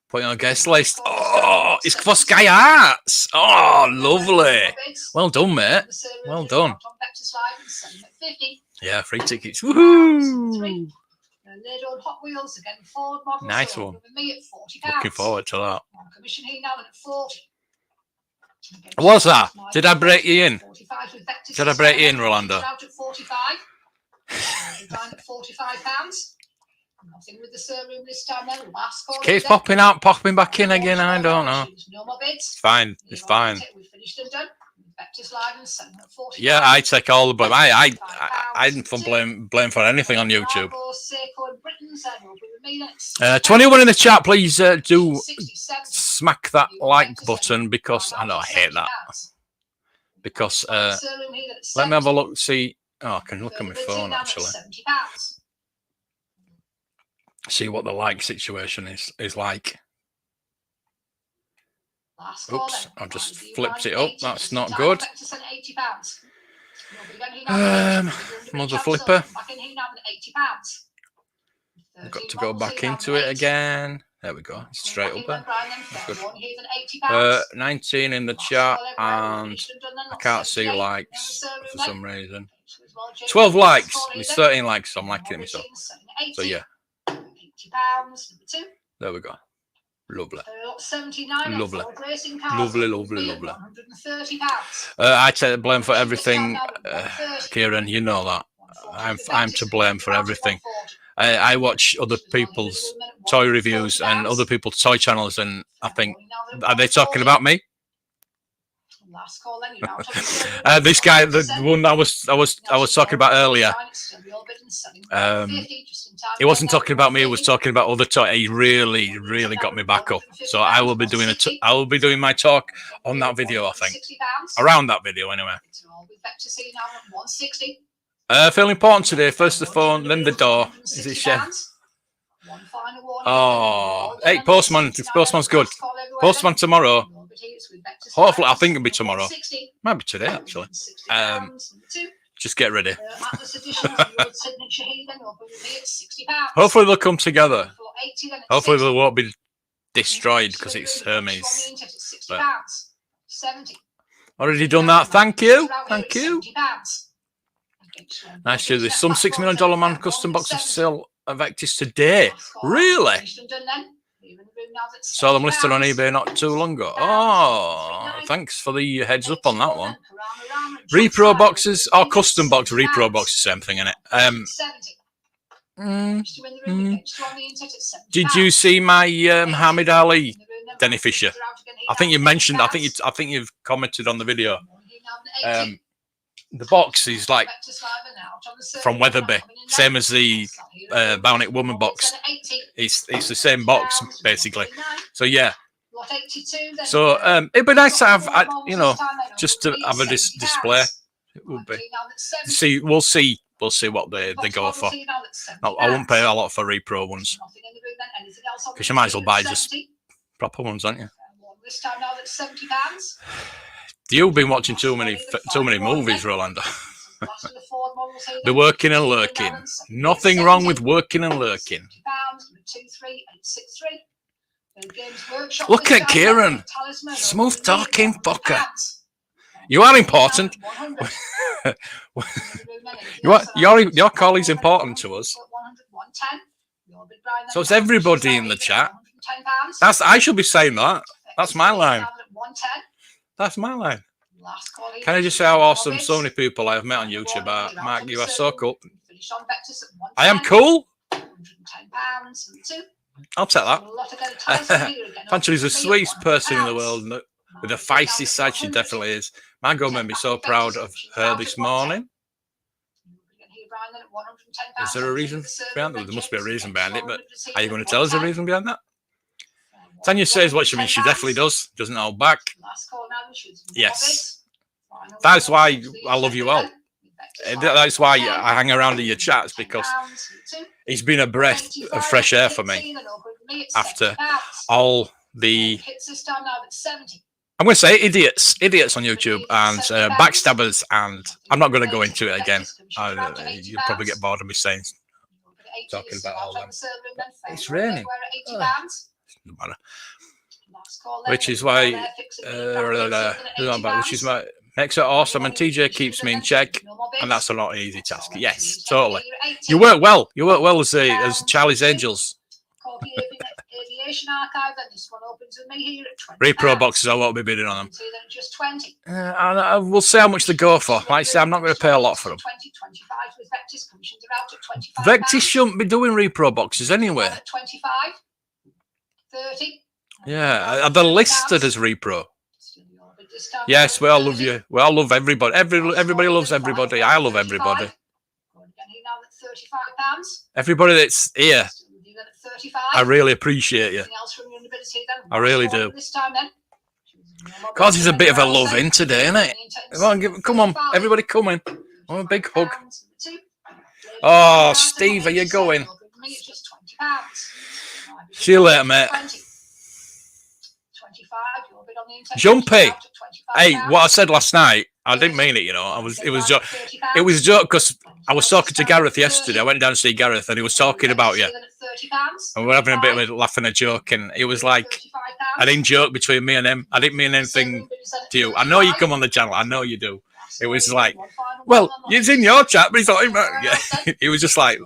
Put on guest list. Oh, it's for Sky Arts. Oh, lovely. Well done, mate. Well done. Yeah, free tickets. Woohoo! Nice one. Looking forward to that. What was that? Did I break you in? Did I break you in, Rolando? Nothing with the room this time then. Keeps popping out, popping back in again. I don't know. It's fine. It's fine. Yeah, I take all the blame. I don't blame for anything on YouTube. 21 in the chat, please do smack that like button because I know I hate that. Because let me have a look. See, oh, I can look at my phone actually. See what the like situation is like. Oops, I've just flipped it up. That's not good. Mother flipper. I've got to go back into it again. There we go. Straight up there. That's good. 19 in the chat, and I can't see likes for some reason. 12 likes. It's 13 likes, so I'm liking it myself. So yeah. There we go. Lovely. Lovely. Lovely, lovely, lovely. I take the blame for everything, Kieran. You know that. I'm to blame for everything. I watch other people's toy reviews and other people's toy channels, and I think, are they talking about me? This guy, the one I was talking about earlier, he wasn't talking about me. He was talking about other toy. He really got me back up. So I will be doing my talk on that video. I think around that video anyway. Feel important today. First the phone, then the door. Is it Chef? Oh, hey, postman. Postman's good. Postman tomorrow. Hopefully, I think it'll be tomorrow. Might be today, actually. Just get ready. Hopefully, they'll come together. Hopefully, they won't be destroyed because it's Hermes. But already done that. Thank you. Thank you. Nice to there's some $6 million man custom boxes for sale at Vectis today. Really? Saw them listed on eBay not too long ago. Oh, thanks for the heads up on that one. Repro boxes or custom box? Repro boxes, same thing, innit? Did you see my Muhammad Ali, Denny Fisher? I think you mentioned. I think you've commented on the video. The box is like from Weatherby, same as the Bionic Woman box. It's the same box basically. So yeah. So it'd be nice to have, just to have a display. It would be. See, we'll see what they go for. I won't pay a lot for repro ones because you might as well buy just proper ones, aren't you? You've been watching too many movies, Rolando. The working and lurking. Nothing wrong with working and lurking. Look at Kieran. Smooth talking fucker. You are important. Your call is important to us. So it's everybody in the chat. I should be saying that. That's my line. That's my line. Can I just say how awesome so many people I have met on YouTube are? Mark, you are so cool. I am cool. I'll take that. Panchali's the sweetest person in the world. With a feisty side, she definitely is. Margot made me so proud of her this morning. Is there a reason behind it? There must be a reason behind it, but are you going to tell us the reason behind that? Tanya says what she means. She definitely does. Doesn't hold back. Yes. That's why I love you all. That's why I hang around in your chats, because it's been a breath of fresh air for me after all the, I'm going to say idiots on YouTube and backstabbers, and I'm not going to go into it again. You'll probably get bored of me talking about all them. It's raining. Doesn't matter. Which is why, which is why makes it awesome, and TJ keeps me in check, and that's a not easy task. Yes, totally. You work well. You work well as Charlie's Angels. Repro boxes, I won't be bidding on them. We'll see how much they go for. Like I say, I'm not going to pay a lot for them. Vectis shouldn't be doing repro boxes anyway. 30. Yeah, they're listed as repro. Yes, we all love you. We all love everybody. Everybody loves everybody. I love everybody. Everybody that's here, I really appreciate you. I really do. Because it's a bit of a love in today, isn't it? Come on, everybody come in. Oh, a big hug. Oh, Steve, are you going? See you later, mate. Jumpy. Hey, what I said last night, I didn't mean it, you know. It was a joke because I was talking to Gareth yesterday. I went down to see Gareth and he was talking about you. And we were having a bit of a laugh and a joke, and it was like I didn't joke between me and him. I didn't mean anything to you. I know you come on the channel. I know you do. It was like, well, it's in your chat, but he's like, yeah. It was just like,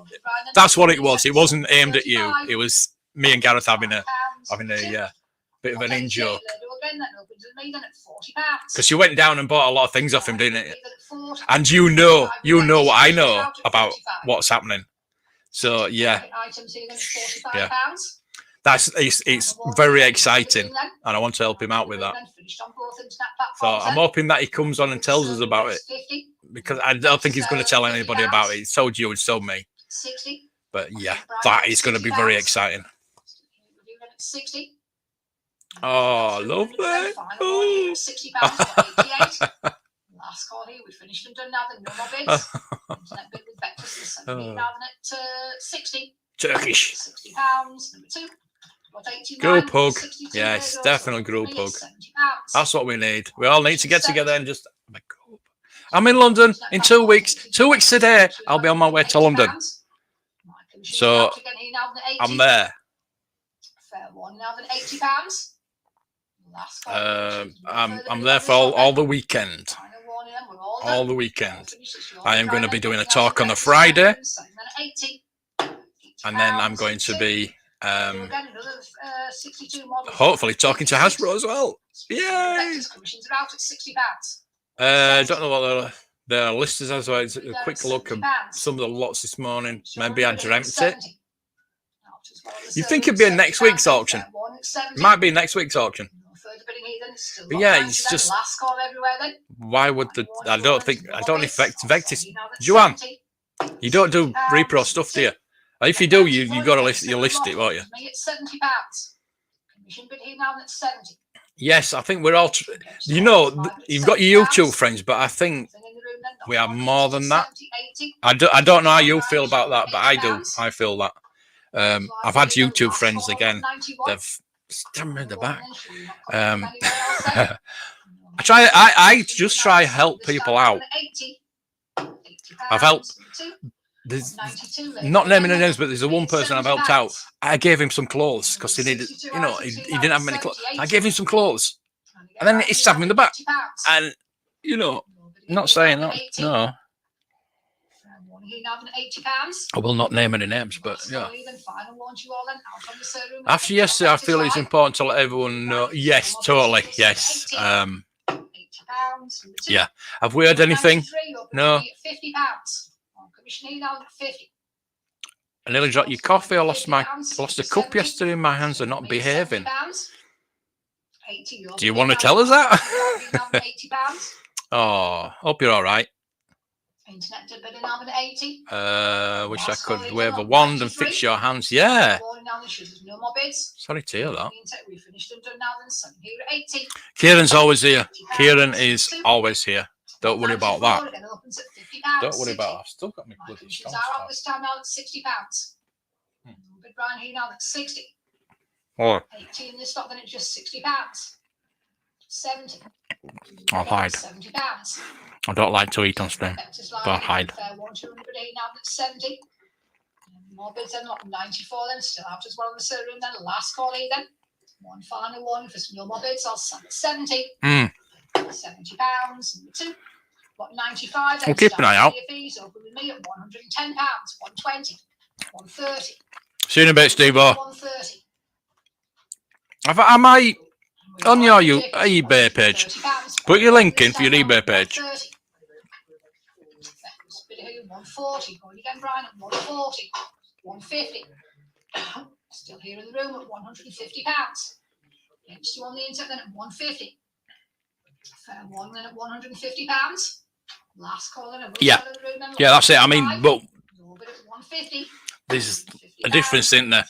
that's what it was. It wasn't aimed at you. It was me and Gareth having a bit of an in-joke. Because you went down and bought a lot of things off him, didn't you? And you know what I know about what's happening. So yeah, it's very exciting, and I want to help him out with that. So I'm hoping that he comes on and tells us about it, because I don't think he's going to tell anybody about it. He's told you and told me. But yeah, that is going to be very exciting. Oh, lovely. Oh. Last call here, we finished and done now. The no more bids. Internet bid with Vectis. Now at 60. Turkish. £60. Number 2. Group hug. Yes, definitely group hug. That's what we need. We all need to get together and just. I'm in London in 2 weeks. 2 weeks today, I'll be on my way to London. So I'm there. Fair one. Now than £80. I'm there for all the weekend. All the weekend. I am going to be doing a talk on a Friday, and then I'm going to be hopefully talking to Hasbro as well. Yay! Don't know what the list is as well. It's a quick look at some of the lots this morning. Maybe I dreamt it. You think it'd be a next week's auction? It might be next week's auction. But yeah, it's just why would I don't affect Vectis. Joanne, you don't do repro stuff, do you? If you do, you got to list it, won't you? Yes, I think we're all. You know, you've got your YouTube friends, but I think we are more than that. I don't know how you feel about that, but I do. I feel that. I've had YouTube friends again. They've stabbed me in the back. I just try to help people out. I've helped. Not naming any names, but there's a one person I've helped out. I gave him some clothes because he needed, he didn't have many clothes. I gave him some clothes, and then he stabbed me in the back. And you know, not saying that. No, One here now at £80. I will not name any names, but yeah. Even final launch you all then out on the showroom. After yesterday, I feel it's important to let everyone know. Yes, totally. Yes. £80. Yeah. Have we heard anything? No. £50. Commission here now at 50. I nearly dropped your coffee. I lost a cup yesterday in my hands. Are not behaving. Do you want to tell us that? £80. Oh, hope you're all right. Internet to bid now at 80. Wish I could wave a wand and fix your hands. Yeah. No more bids. Sorry to hear that. We finished and done now then. So here at 80. Kieran's always here. Kieran is always here. Don't worry about that. Don't worry about that. I've still got my bloody scones. Are this time now at £60. Bid round here now at 60. Oh. 80 in this stock, then it's just £60. 70. I'll hide. £70. I don't like to eat on stream, but I'll hide. Now at 70. More bids then, not 94 then, still out as well in the showroom then. Last call here then. One final one for some more bids. I'll sell at 70. £70. Number 2. What 95 then? We'll keep an eye out. Fees open with me at £110. 120. 130. See you in a bit, Steve-O. 130. Am I on your eBay page? Put your link in for your eBay page. 140. Going again, Brian, at 140. 150. Still here in the room at £150. Next you on the internet then at 150. Fair one then at £150. Last call then at yeah, that's it. I mean, but there's a difference, isn't there?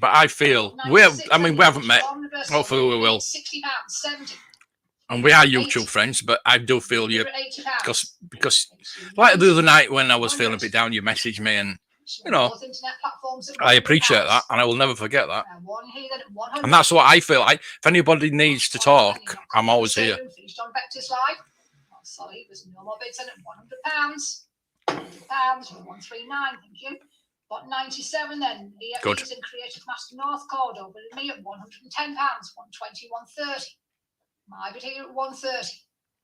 But I feel we haven't met. Hopefully we will. And we are YouTube friends, but I do feel you because like the other night when I was feeling a bit down, you messaged me, and you know I appreciate that, and I will never forget that. And that's what I feel. If anybody needs to talk, I'm always here. Sorry, it was no more bids at £100. £100, 139, thank you. What 97 then? Good. And Creative Master North code over to me at £110, 120, 130. My bid here at 130,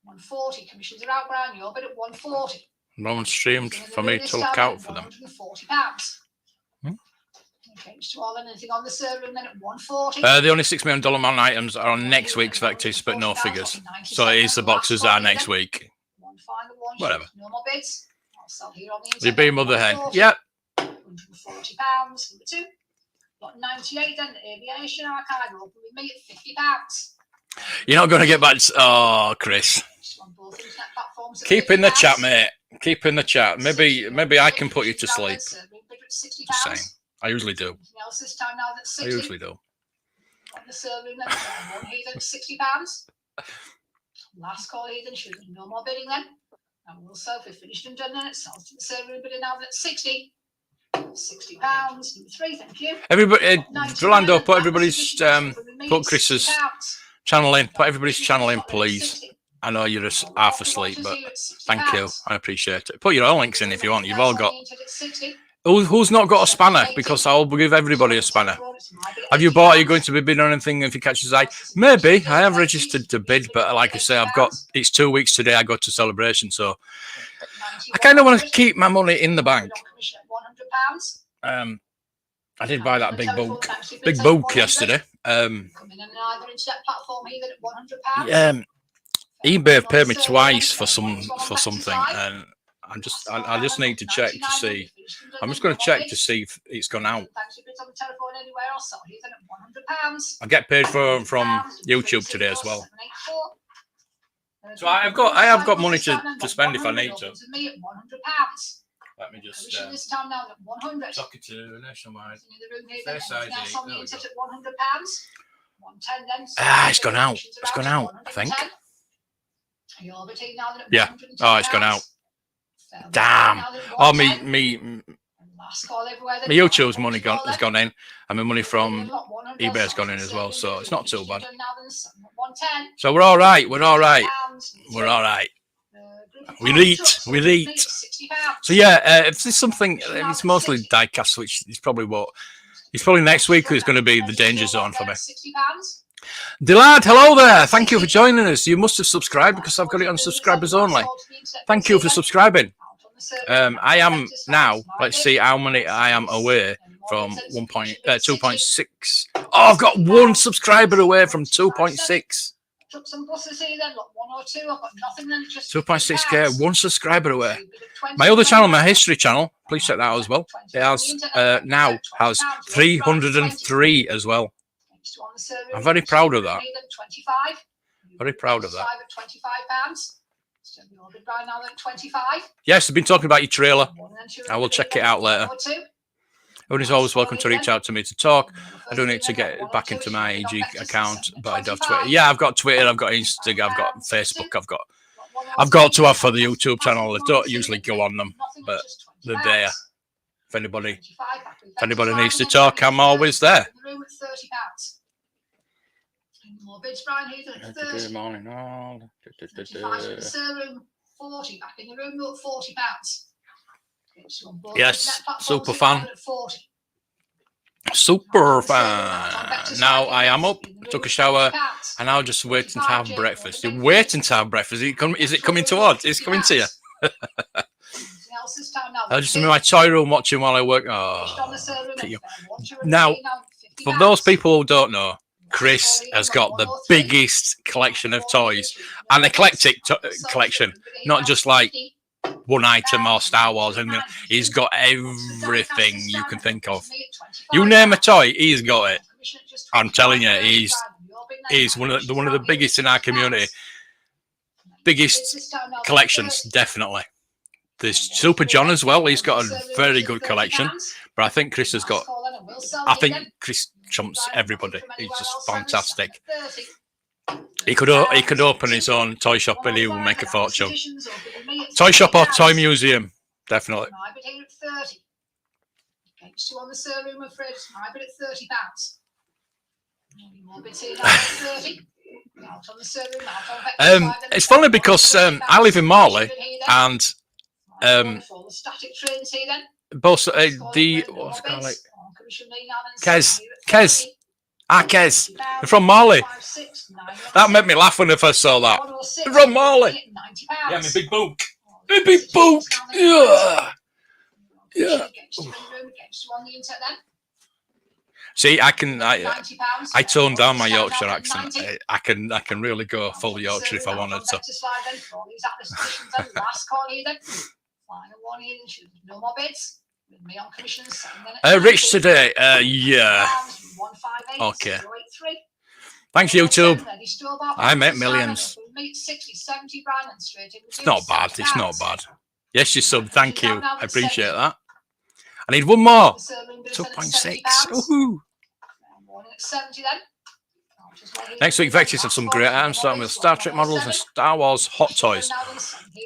140. Commissions are out, Brian. Your bid at 140. No one streamed for me to look out for them. £140. Change to all anything on the server and then at 140. The only $6 million man items are on next week's Vectis, but no figures. So it is the boxes that are next week. Whatever. No more bids. I'll sell here on the You be mother hen. Yep. £140. Number 2. Got 98 then. Aviation archive open with me at £50. You're not going to get back to... Oh, Chris. Keep in the chat, mate. Keep in the chat. Maybe I can put you to sleep. Just saying. I usually do. I usually do. On the server, one here then £60. Last call here then should be no more bidding then. And we'll sell if we finished and done then. It sells to the server bidding now at 60. £60. Number 3, thank you. Everybody, Rolando, put everybody's put Chris's channel in. Put everybody's channel in, please. I know you're just half asleep, but thank you. I appreciate it. Put your own links in if you want. You've all got. Who's not got a spanner? Because I'll give everybody a spanner. Have you bought? Are you going to be bidding on anything if you catch his eye? Maybe. I have registered to bid, but like I say, it's 2 weeks today. I go to Celebration, so I kind of want to keep my money in the bank. I did buy that big bulk yesterday. eBay paid me twice for something, and I just need to check to see. I'm just going to check to see if it's gone out. I get paid from YouTube today as well. So I have got money to spend if I need to. Let me just talk it to Nationwide. Face ID. It's gone out. It's gone out, I think. Yeah. Oh, it's gone out. Damn. Oh, me YouTube's money has gone in, and my money from eBay has gone in as well, so it's not too bad. So we're all right. We're all right. We're all right. We eat. So yeah, if there's something, it's mostly diecast, which is probably next week is going to be the danger zone for me. Delad, hello there. Thank you for joining us. You must have subscribed because I've got it on subscribers only. Thank you for subscribing. I am now, let's see how many I am away from 2.6. Oh, I've got one subscriber away from 2.6. Took some buses here then, look, 1 or 2, I've got nothing then, just 2.6k, one subscriber away. My other channel, my history channel, please check that out as well. It has now has 303 as well. I'm very proud of that. Very proud of that. Yes, I've been talking about your trailer. I will check it out later. Everyone's always welcome to reach out to me to talk. I don't need to get back into my AG account, but I do have Twitter. Yeah, I've got Twitter, I've got Instagram, I've got Facebook, I've got to have for the YouTube channel. I don't usually go on them, but they're there. If anybody needs to talk, I'm always there. More bids, Brian, Good morning. 40 back in the room, look, £40. Yes, super fan. Super fan. Now I am up, took a shower, and now just waiting to have breakfast. You're waiting to have breakfast. Is it coming towards? It's coming to you. I'm just in my toy room watching while I work. Oh, now, for those people who don't know, Chris has got the biggest collection of toys, an eclectic collection, not just like one item or Star Wars. And he's got everything you can think of. You name a toy, he's got it. I'm telling you, he's one of the biggest in our community. Biggest collections, definitely. There's Super John as well. He's got a very good collection. But I think Chris has got. I think Chris trumps everybody. He's just fantastic. He could open his own toy shop and he will make a fortune. Toy shop or toy museum, definitely. It's funny because I live in Marley and both the what's it called, like Kez. They're from Marley. That made me laugh when I first saw that. They're from Marley. Yeah, my big book. My big book. Yeah. Yeah. See, I toned down my Yorkshire accent. I can really go full Yorkshire if I wanted to. Rich today. Yeah. Okay. Thanks, YouTube. I make millions. It's not bad. It's not bad. Yes, you sub. Thank you. I appreciate that. I need one more. 2.6. Woohoo. Next week, Vectis have some great items, starting with Star Trek models and Star Wars hot toys.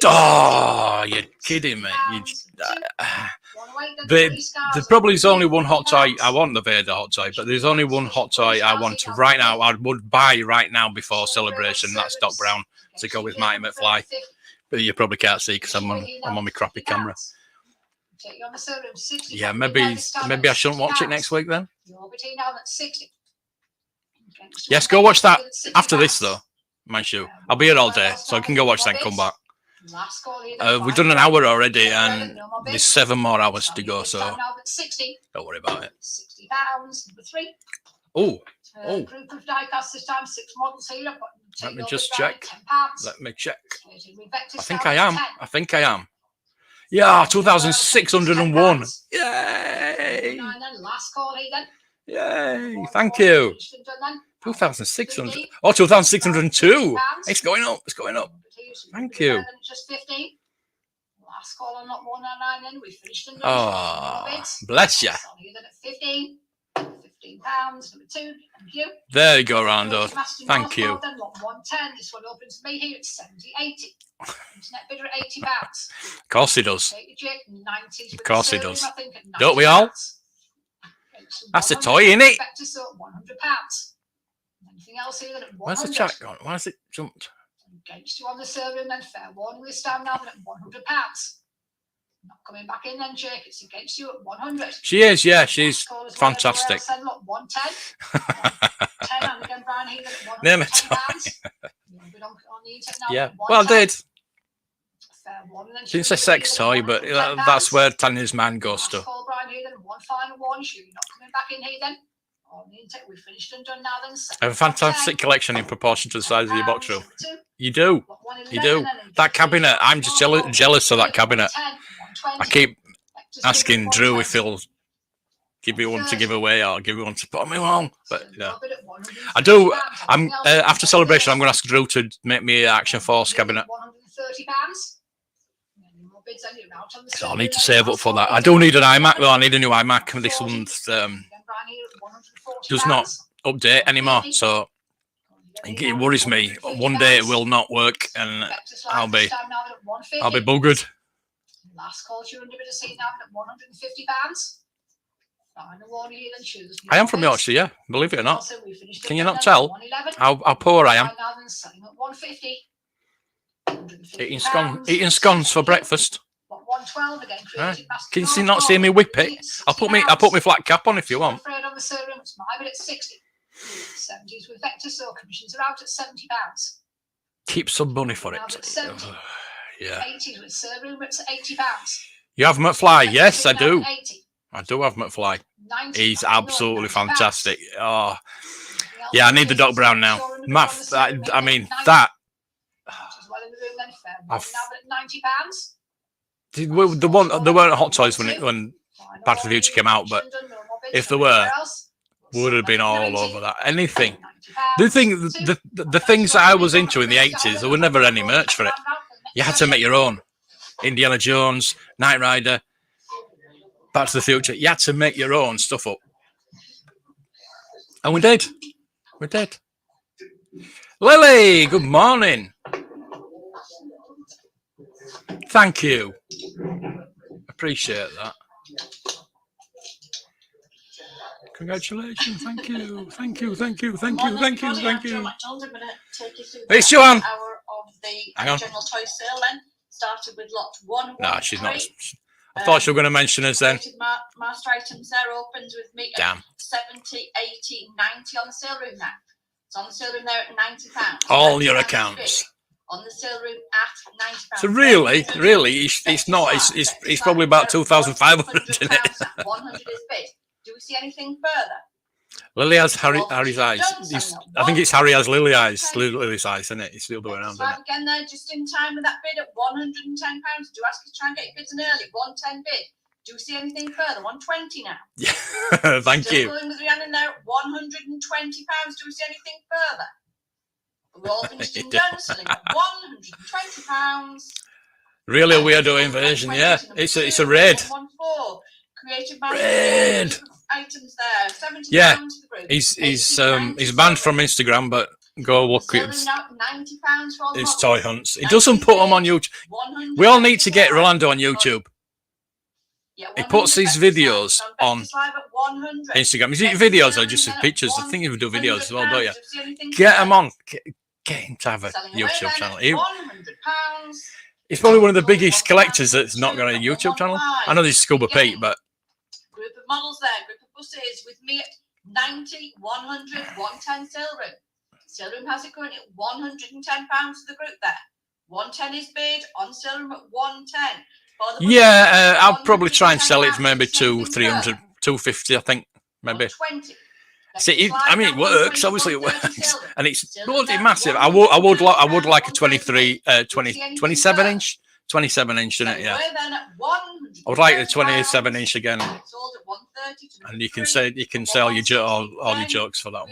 Oh, you're kidding me. There probably is only one hot toy. I want the Vader hot toy, but there's only one hot toy I want right now. I would buy right now before Celebration. That's Doc Brown to go with Mighty McFly. But you probably can't see because I'm on my crappy camera. Yeah, maybe I shouldn't watch it next week then. Yes, go watch that after this though. Mind you, I'll be here all day, so I can go watch that and come back. We've done an hour already, and there's 7 more hours to go, so don't worry about it. Oh. Let me just check. Let me check. I think I am. Yeah, 2,601. Yay! Yay! Thank you. 2,600. Oh, 2,602. It's going up. It's going up. Thank you. Oh, bless you. There you go, Rando. Thank you. Of course he does. Of course he does. Don't we all? That's a toy, isn't it? Where's the chat gone? Why has it jumped? Against you on the server and then fair warning this time now at £100. Not coming back in then, Jake. It's against you at 100. She is, yeah, she's fantastic. 110. 110 and again Name a toy. Yeah, well, I did. Didn't say sex toy, but that's where Tanya's mind goes to. I have a fantastic collection in proportion to the size of your box room. You do. You do. That cabinet, I'm just jealous of that cabinet. I keep asking Drew if he'll give me one to give away or give me one to put on my wall. But yeah, I do. I'm after celebration. I'm going to ask Drew to make me an Action Force cabinet. So I need to save up for that. I do need an iMac though. I need a new iMac. This one's does not update anymore, so it worries me. One day it will not work, and I'll be buggered. Last call to under bit of seat now at £150. I am from Yorkshire, yeah. Believe it or not. Can you not tell how poor I am? Eating scones for breakfast. Can you not see me whip it? I'll put my flat cap on if you want. 70s with Vectis, so commissions are out at £70. Keep some money for it. Yeah. 80s with Sir it's at £80. You have McFly? Yes, I do. I do have McFly. He's absolutely fantastic. Oh, yeah. I need the Doc Brown now. I mean that. There weren't Hot Toys when Back to the Future came out, but if there were, would have been all over that. Anything. The things that I was into in the 80s, there were never any merch for it. You had to make your own. Indiana Jones, Knight Rider, Back to the Future. You had to make your own stuff up. And we did. We did. Lily, good morning. Thank you. Appreciate that. Congratulations. Thank you. Thank you. Thank you. Thank you. Thank you. Thank you. It's Joanne. Hang on. General toy sale then started with lot 1. No, she's not. I thought she was going to mention us then. Master items there opens with me at 70, 80, 90 on the sale room now. It's on the sale room there at £90. All your accounts. On the sale room at £90. So really, it's not. It's probably about 2,500 in it. 100 is bid. Do we see anything further? Lily has Harry's eyes. I think it's Harry has Lily's eyes, isn't it? It's the other way around. Again, there just in time with that bid at £110. Do ask you to try and get your bids in early. 110 bid. Do we see anything further? 120 now. Yeah, thank you. Going with Rhiannon there at £120. Do we see anything further? We're all finished and done, selling at £120. Really a weirdo inversion, yeah. It's a raid. Creative raid. Items there. 70 yeah, pounds for the group. He's banned from Instagram, but go look at his toy hunts. He doesn't put them on YouTube. We all need to get Rolando on YouTube. Yeah, he puts his videos on Instagram. Is it videos or just his pictures? I think you do videos as well, don't you? Get him on. Get him to have a YouTube channel. He's probably one of the biggest collectors that's not got a YouTube channel. I know there's Scuba Pete, but group of models there, group of buses with me at 90, 100, 110 sale room. Sale room has it currently at £110 for the group there. 110 is bid on sale room at 110. Yeah, I'll probably try and sell it for maybe 300, 250, I think, maybe. See, I mean, it works. Obviously, it works, and it's bloody massive. I would like a 27 inch, 27 inch in it. Yeah, I would like the 27 inch again. And you can say all your jokes for that one.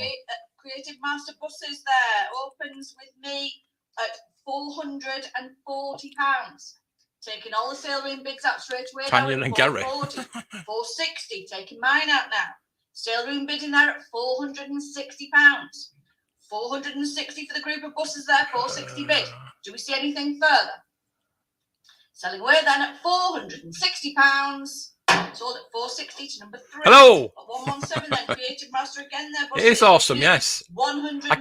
Creative Master buses there opens with me at £440. Taking all the sale room bids out straight away. Tanya and Gary. 460. Taking mine out now. Sale room bidding there at £460. 460 for the group of buses there. 460 bid. Do we see anything further? Selling away then at £460. Sold at 460 to number 3. Hello. At 117 then. Creative Master again there. It is awesome. Yes. I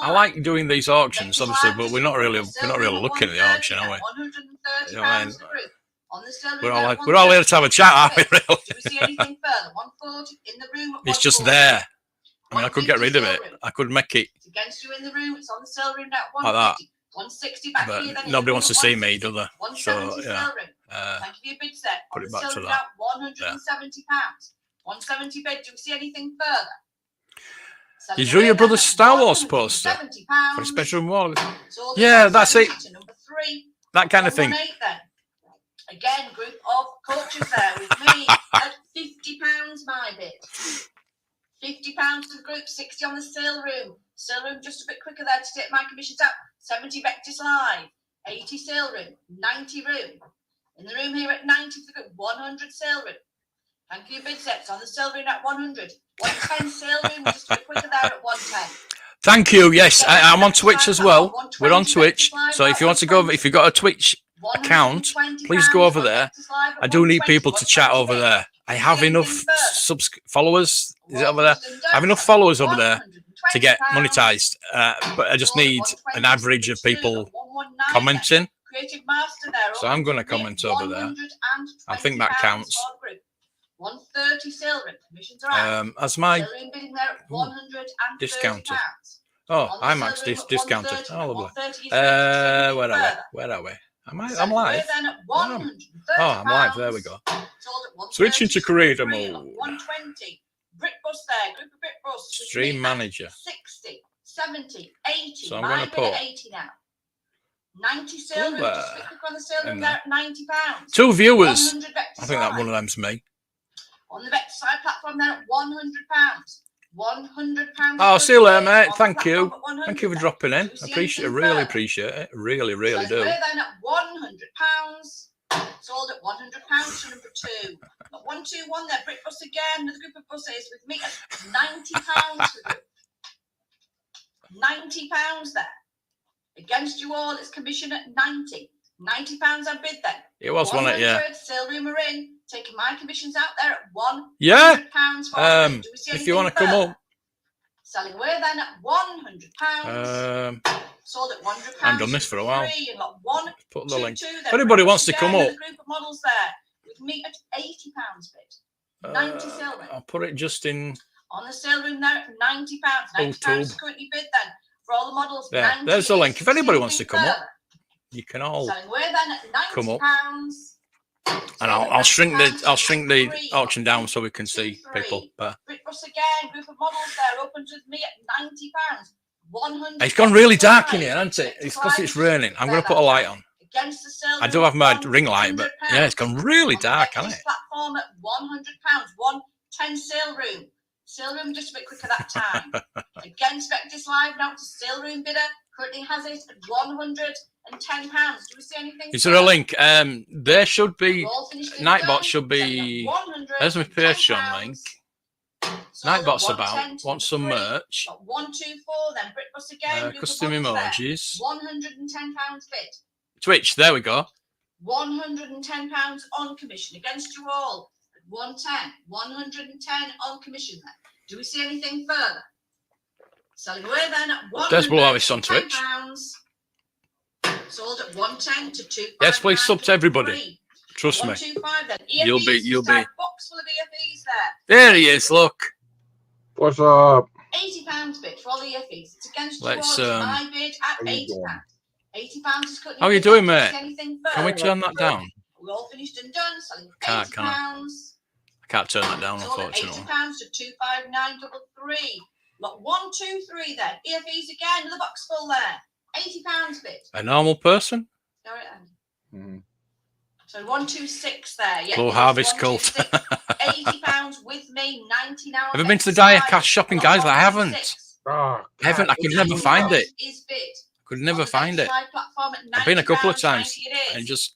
like doing these auctions, obviously, but we're not really looking at the auction, are we? You know what I mean? We're all here to have a chat, aren't we? Really? Do we see anything further? 140 in the room. It's just there. I mean, I could get rid of it. I could make it It's against you in the room. It's on the sale room now. like that. 160 back But here. Then nobody wants to see me, do they? 170 So, yeah. sale room. Thank you for your bid set. Put On it the back sale to room that. now, £170. 170 bid. Do we see anything further? Selling You drew away your then brother's at Star Wars poster £170. for a special wall. Sold Yeah, at that's it. 170 to number 3. That kind of thing. 118 then. Again, group of coaches there with me at £50 my bid. £50 to the group, 60 on the sale room. Sale room just a bit quicker there to take my commissions out. 70 Vectis live, 80 sale room, 90 room. In the room here at 90 for the group, 100 sale room. Thank you, bid sets on the sale room at 100. 110 sale room, just a bit quicker there at 110. Thank you. Yes, I'm on Twitch as well. We're on Twitch. So if you want to go, if you've got a Twitch account, please go over there. I do need people to chat over there. I have enough followers. Is it over there? I have enough followers over there to get monetized, but I just need an average of people commenting. So I'm going to comment over there. I think that counts. 130 sale room commissions are out. As my Sale room bidding there at £130. discounted. Oh, I'm actually discounted. Oh, lovely. Where are we? I'm live. Oh, I'm live. There we go. Switching to creator mode. 120. Brick bus there. Group of brick bus. Stream manager. 60, 70, 80. So I'm going to put 80 now. 90 sale room. Just a bit quicker on the sale room there at £90. 2 viewers. I think that one of them's me. On the Vectis side platform there at £100. £100. Oh, see you later, mate. Thank you. Thank you for dropping in. I really appreciate it. Really do. We're then at £100. Sold at £100 to number 2. Got 121 there. Brick bus again. Another group of buses with me at £90 for £90 there. Against you all, it's commission at 90. £90 I bid then. It was one at, yeah. Sale room are in. Taking my commissions out there at £100. Yeah. Do we see if you want to come up. Selling away then at £100. Sold at £100. I haven't done this for a while. Put the link. If anybody wants to come up. Group of models there with me at £80 bid. 90 sale room. I'll put it just in. On the sale room there at £90. £90 currently bid then for all the models. Yeah, there's the link. If anybody wants to come up, you can all come up. And I'll shrink the auction down so we can see people. But Brick bus again, group of models there opens with me at £90. 100. It's gone really dark in here, hasn't it? It's because it's raining. I'm going to put a light on. Against the sale I do have my ring light, but yeah, it's gone really dark, hasn't it? Platform at £100. 110 sale room. Sale room just a bit quicker that time. Against Vectis Live now to sale room bidder. Currently has it at £110. Do we see anything? Is there a link? There should be. Nightbot should be. There's my Patreon link. Nightbot's about. Want some merch? 124 then. Brick bus again. Custom emojis. £110 bid. Twitch. There we go. £110 on commission against you all. 110. 110 on commission then. Do we see anything further? Selling away then at There's Blue Harvest on Twitch. Sold at 110 to 2. Yes, please sub to everybody. Trust me. 125 then. You'll be. Box full of EFEs there. There he is. Look. What's up? £80 bid for all the EFEs. It's against Let's, you all. My bid at £80. £80 is cut. How are you doing, mate? Can we turn that down? We're all finished and done. Selling Can't, £80. can I can't turn that down, Sold at unfortunately. £80 to 25933. Lot 123 then. EFEs again. Another box full there. £80 bid. A normal person? Go right then. So 126 there. Yeah, Blue Harvest Cult. £80 with me. 90 now. Have you been to the Diacast shopping, guys? I haven't. Oh, I haven't. I could never find it. Is bid. Could never find it. I've been a couple of times. And just.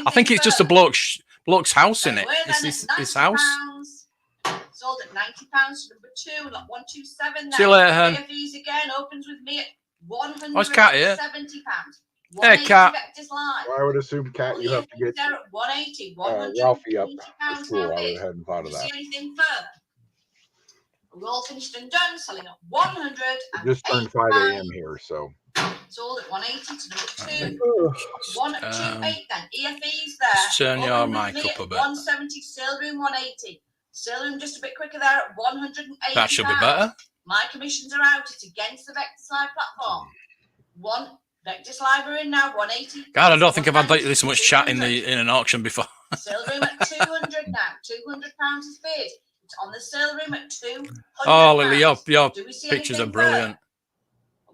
I think it's just a bloke's house in it. It's his house. Sold at £90 to number 2. Lot 127 there. See you later, Hen. These again opens with me at £170. Oh, it's Cat here. Hey, Cat. I would assume, Cat, you have to get there at 180. Ralphie up to school. I hadn't thought of that. See anything further? We're all finished and done. Selling at 100. It just turned 5 a.m. here, so. Sold at 180 to number 2. 128 then. EFEs there. Just turn your mic up a bit. 170. Sale room 180. Sale room just a bit quicker there at 180. That should be better. My commissions are out. It's against the Vectis Live platform. One Vectis Live are in now, 180. God, I don't think I've had this much chat in an auction before. Sale room at 200 now. £200 is bid. It's on the sale room at 200. Oh, Lily, your Do we see pictures are anything brilliant. Are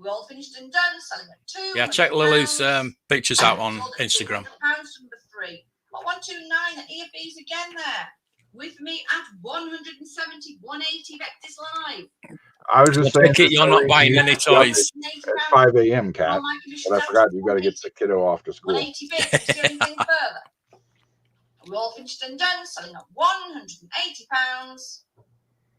we all finished and done? Selling at 200. Yeah, check Lily's pictures out on Instagram. £200 number 3. Got 129 at EFBs again there. With me at 170, 180 Vectis Live. I was just saying, You're not buying any toys. At 5 a.m., Cat. But I forgot you got to get the kiddo off to school. 180 bids. Do we see anything further? We're all finished and done. Selling at £180.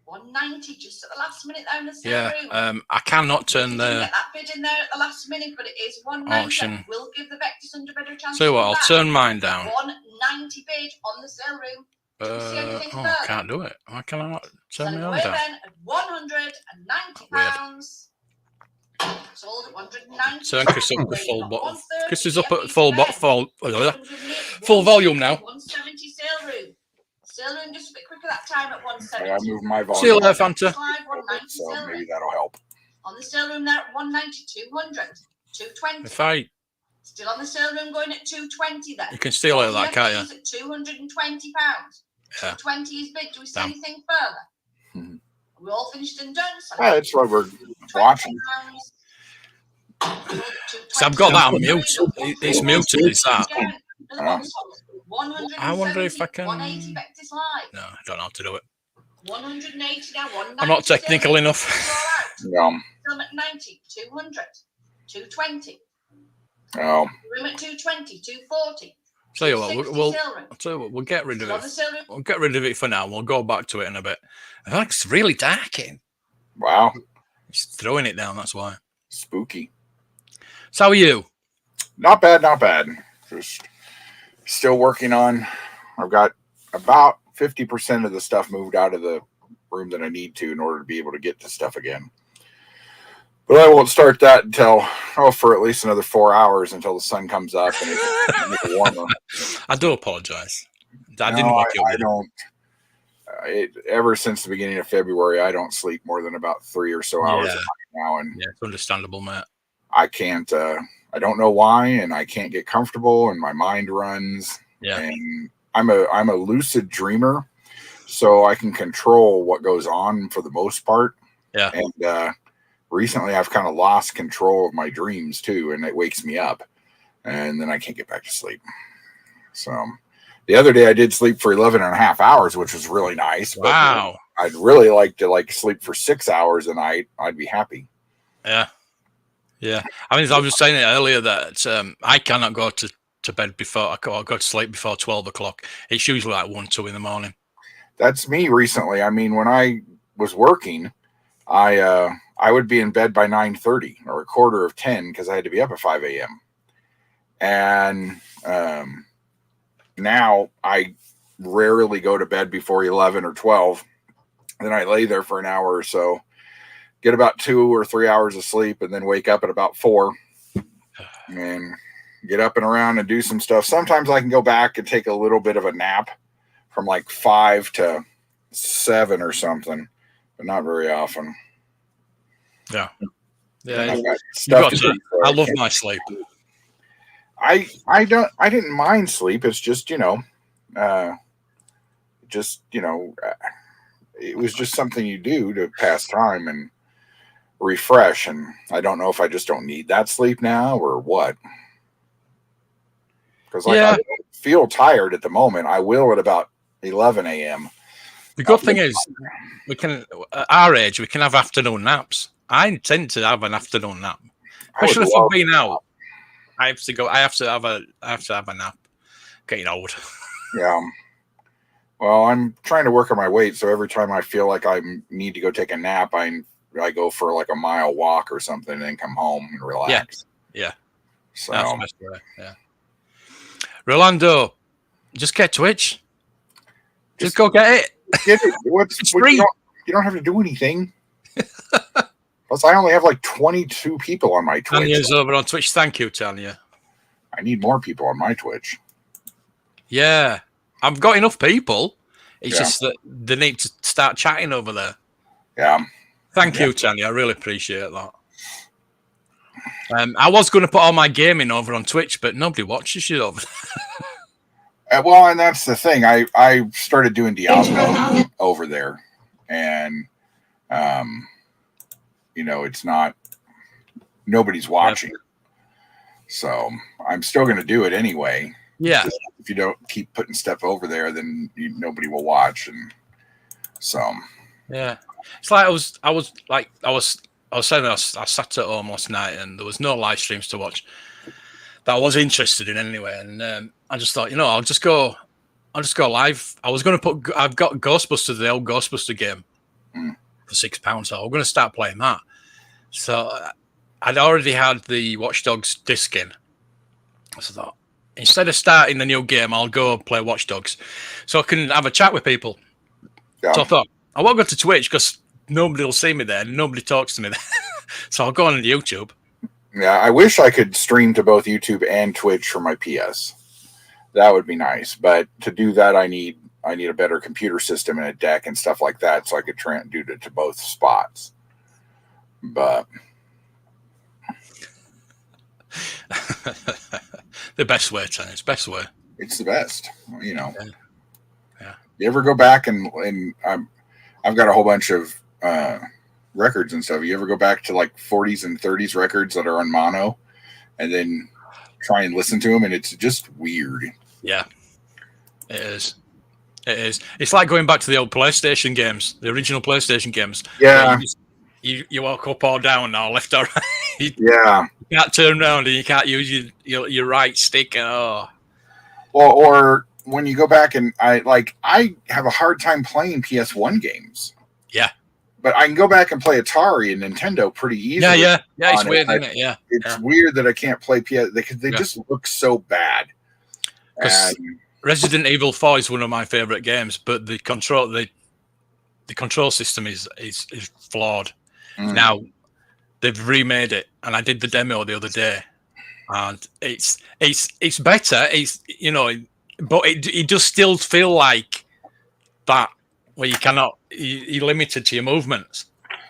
190 just at the last minute there in the sale room. I cannot turn the get that bid in there at the last minute, but it is 190. auction. We'll give the Vectis underbidder a chance. So what? I'll turn mine down. 190 bid on the sale room. I can't do it. Why can I not turn my own down? Then at £190. Sold at 190. Turn Chris up to full bottom. Chris is up at full volume now. 170 sale room. Sale room just a bit quicker that time at 170. I moved my volume. See you later, Fanta. So maybe that'll help. On the sale room there at 190, 200, 220. If I Still on the sale room going at 220 there. You can steal it like that, can't you? At £220. Yeah. 220 is bid. Do we see anything further? We're all finished and done. So That's what we're watching. So I've got that on mute. It's muted, is that? I wonder if I can. No, I don't know how to do it. 180 now. I'm not technical enough. No. Some at 90, 200, 220. No. Room at 220, 240. Tell you what, we'll get rid of it. We'll get rid of it for now. We'll go back to it in a bit. I think it's really dark in. Wow. Just throwing it down, that's why. Spooky. So how are you? Not bad, not bad. Just still working on. I've got about 50% of the stuff moved out of the room that I need to in order to be able to get to stuff again. But I won't start that until, for at least another 4 hours until the sun comes up and it's warmer. I do apologize. I don't. Ever since the beginning of February, I don't sleep more than about 3 or so hours a night now. And yeah, it's understandable, Matt. I can't, I don't know why, and I can't get comfortable, and my mind runs. Yeah. And I'm a lucid dreamer, so I can control what goes on for the most part. Yeah. And recently I've kind of lost control of my dreams too, and it wakes me up, and then I can't get back to sleep. So the other day I did sleep for 11 and a half hours, which was really nice. Wow. But I'd really like to sleep for 6 hours a night. I'd be happy. Yeah. Yeah. I mean, I was saying it earlier that I cannot go to bed before I go to sleep before 12 o'clock. It's usually like 1, 2 in the morning. That's me recently. I mean, when I was working, I would be in bed by 9:30 or 9:45 because I had to be up at 5 a.m. And now I rarely go to bed before 11 or 12. Then I lay there for an hour or so, get about 2 or 3 hours of sleep, and then wake up at about 4 and get up and around and do some stuff. Sometimes I can go back and take a little bit of a nap from like 5 to 7 or something, but not very often. Yeah. Yeah. I love my sleep. I didn't mind sleep. It's just, it was just something you do to pass time and refresh. And I don't know if I just don't need that sleep now or what. Because I don't feel tired at the moment. I will at about 11 a.m. The good thing is, we can, at our age, we can have afternoon naps. I intend to have an afternoon nap, especially if I've been out. I have to have a nap. Getting old. Yeah. Well, I'm trying to work on my weight, so every time I feel like I need to go take a nap, I go for like a mile walk or something, and then come home and relax. Yeah. So that's the best way. Yeah. Rolando, just get Twitch. Just go get it. Get it. It's free. You don't have to do anything. Plus, I only have like 22 people on my Twitch. Tanya's over on Twitch. Thank you, Tanya. I need more people on my Twitch. Yeah. I've got enough people. It's just that they need to start chatting over there. Yeah. Thank you, Tanya. I really appreciate that. I was going to put all my gaming over on Twitch, but nobody watches you over. Well, and that's the thing. I started doing Diablo over there, and it's not nobody's watching, so I'm still going to do it anyway. Yeah. Just if you don't keep putting stuff over there, then nobody will watch, and so yeah, it's like I was saying I sat at home last night and there was no live streams to watch that I was interested in anyway, and I just thought, I'll just go live. I was going to I've got Ghostbusters, the old Ghostbuster game for £6, so I'm going to start playing that. So I'd already had the Watch Dogs disc in, so I thought instead of starting the new game, I'll go play Watch Dogs, so I can have a chat with people. yeah. So I thought I won't go to Twitch because nobody will see me there. Nobody talks to me there, so I'll go on YouTube. Yeah, I wish I could stream to both YouTube and Twitch from my PS. That would be nice, but to do that, I need a better computer system and a deck and stuff like that, so I could do it to both spots. But the best way, Tony. It's best way. It's the best, Yeah. You ever go back and I've got a whole bunch of records and stuff. You ever go back to like 40s and 30s records that are on mono, and then try and listen to them, and it's just weird. Yeah, it is. It is. It's like going back to the old PlayStation games, the original PlayStation games. Yeah. You walk up or down or left or right. Yeah. You can't turn around and you can't use your right stick. Well, or when you go back and I have a hard time playing PS1 games. Yeah. But I can go back and play Atari and Nintendo pretty easily. Yeah. It's weird, isn't it? Yeah. It's weird that I can't play PS because they just look so bad. Resident Evil 4 is one of my favorite games, but the control system is flawed. Now they've remade it, and I did the demo the other day, and it's better. But it does still feel like that where you're limited to your movements.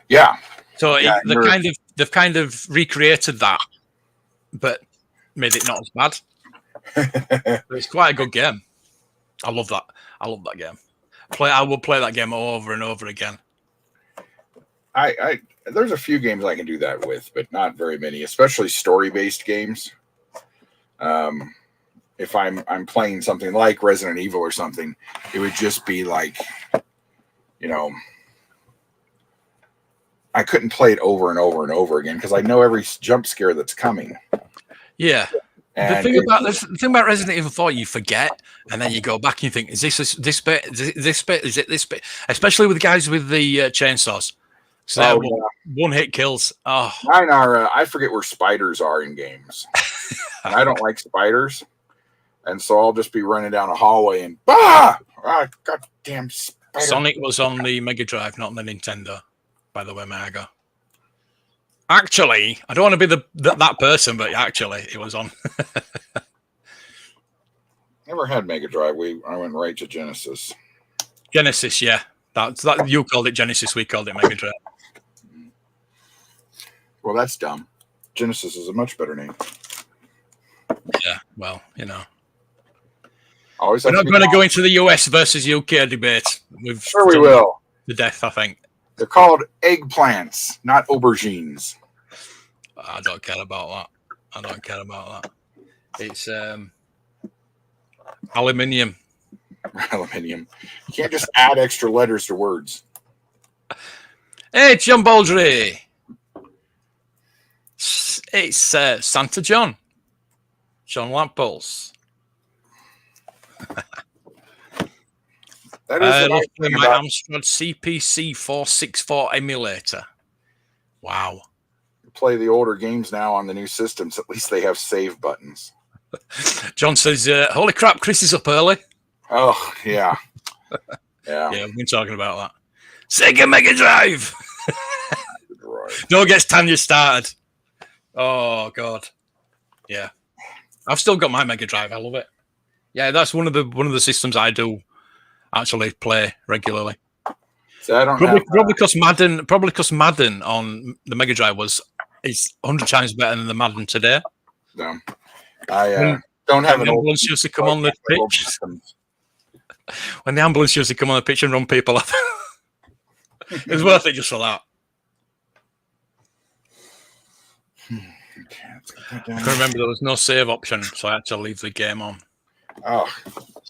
Yeah. So they've kind of recreated that, but made it not as bad. But it's quite a good game. I love that. I love that game. I will play that game over and over again. There's a few games I can do that with, but not very many, especially story-based games. If I'm playing something like Resident Evil or something, it would just be like, I couldn't play it over and over and over again because I know every jump scare that's coming. Yeah. The thing about Resident Evil 4, you forget, and then you go back and you think, is this bit? Is it this bit? Especially with the guys with the chainsaws. So one hit kills. Oh, mine are. I forget where spiders are in games, and I don't like spiders, and so I'll just be running down a hallway and goddamn spider. Sonic was on the Mega Drive, not the Nintendo. By the way, Maga. Actually, I don't want to be that person, but actually, it was on. Never had Mega Drive. I went right to Genesis. Genesis, yeah. That you called it Genesis, we called it Mega Drive. Well, that's dumb. Genesis is a much better name. Yeah, well, Always. We're not going to go into the US versus UK debate. Sure, we will. The death, I think. They're called eggplants, not aubergines. I don't care about that. It's aluminium. Aluminium. You can't just add extra letters to words. Hey, John Baldry. It's Santa John Lamples. That is my Amstrad CPC 464 emulator. Wow. Play the older games now on the new systems. At least they have save buttons. John says, holy crap, Chris is up early. Oh, yeah. Yeah. Yeah, we've been talking about that. Sega Mega Drive. Don't get Tanya started. Oh, God. Yeah. I've still got my Mega Drive. I love it. Yeah, that's one of the systems I do actually play regularly. So I don't Probably, have. probably because Madden on the Mega Drive is 100 times better than the Madden today. No, I When- don't have when an the old. ambulance used to come on the old pitch. systems. When the ambulance used to come on the pitch and run people off, it was worth it just for that. Okay, let's get that I down. can remember there was no save option, so I had to leave the game on. Oh,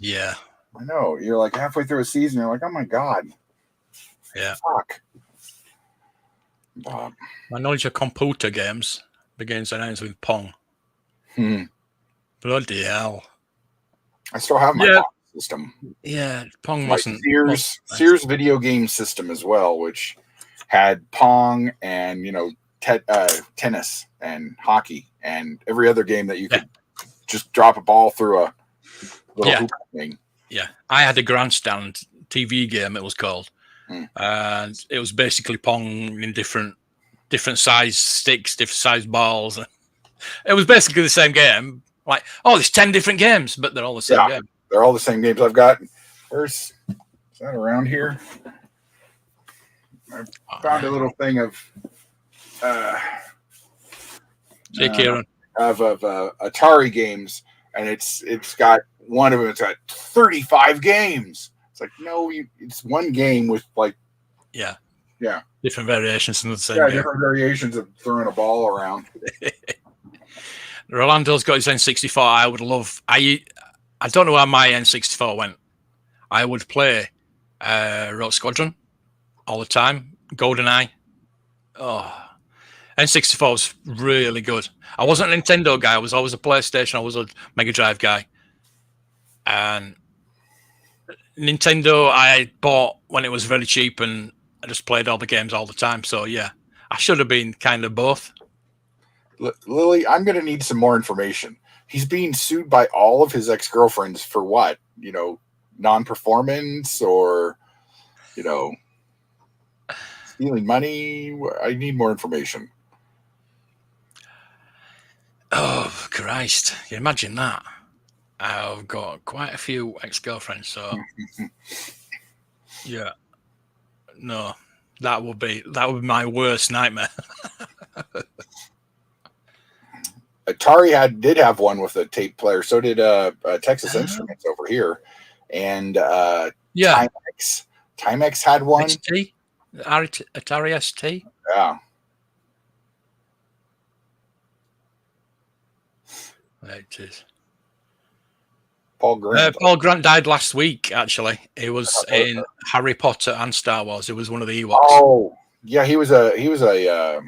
Yeah, I know. You're like halfway through a season. You're like, oh my god. yeah. Fuck. Bob. My knowledge of computer games begins and ends with Pong. Hmm. Bloody hell. I still have my Yeah. Pong system. Yeah, Pong My wasn't. Sears video game system as well, which had Pong and tennis and hockey and every other game that you could just drop a ball through a little hoop thing. Yeah, I had a grandstand TV game. It was called, and it was basically Pong in different size sticks, different size balls. It was basically the same game. Like, there's 10 different games, but they're all the same game. They're all the same games. I've got. Is that around here? I found a little thing of. Kieran. Of Atari games, and it's got one of them. It's got 35 games. It's like no, it's one game with like different variations in the same game. different variations of throwing a ball around. Rolando's got his N64. I would love. I don't know where my N64 went. I would play Rogue Squadron all the time. GoldenEye. Oh. N64 was really good. I wasn't a Nintendo guy. I was always a PlayStation. I was a Mega Drive guy. And Nintendo I bought when it was very cheap, and I just played all the games all the time. So, yeah, I should have been kind of both. Lily, I'm going to need some more information. He's being sued by all of his ex-girlfriends for what? Non-performance or, stealing money? I need more information. Oh, Christ. You imagine that. I've got quite a few ex-girlfriends, so yeah. No, that would be my worst nightmare. Atari did have one with a tape player. So did Texas Instruments over here. And Timex had one. ST? Atari ST? Yeah. There it is. Paul Grant. Paul Grant died last week, actually. He was in Harry Potter and Star Wars. He was one of the Ewoks. Oh, yeah, he was a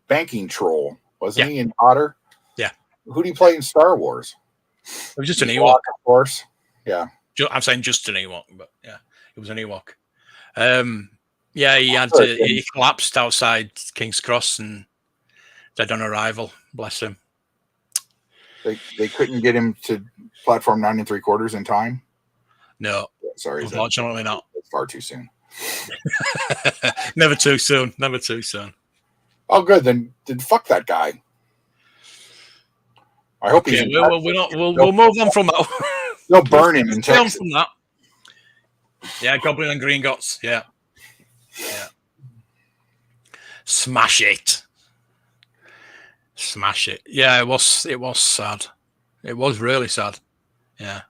banking troll, wasn't he, in Potter? Yeah. Who did he play in Star Wars? It was just an Ewok. Of course. Yeah. I'm saying just an Ewok, but yeah, it was an Ewok. He collapsed outside King's Cross and died on arrival. Bless him. They couldn't get him to platform 9 3/4 in time? No. Sorry. Unfortunately not. It's far too soon. Never too soon. Never too soon. Oh, good. Then fuck that guy. I hope he's. We'll move on from that. They'll burn him in Texas. From that. Yeah, Goblin and Green Gots. Yeah. Yeah. Smash it. Yeah, it was sad. It was really sad. Yeah.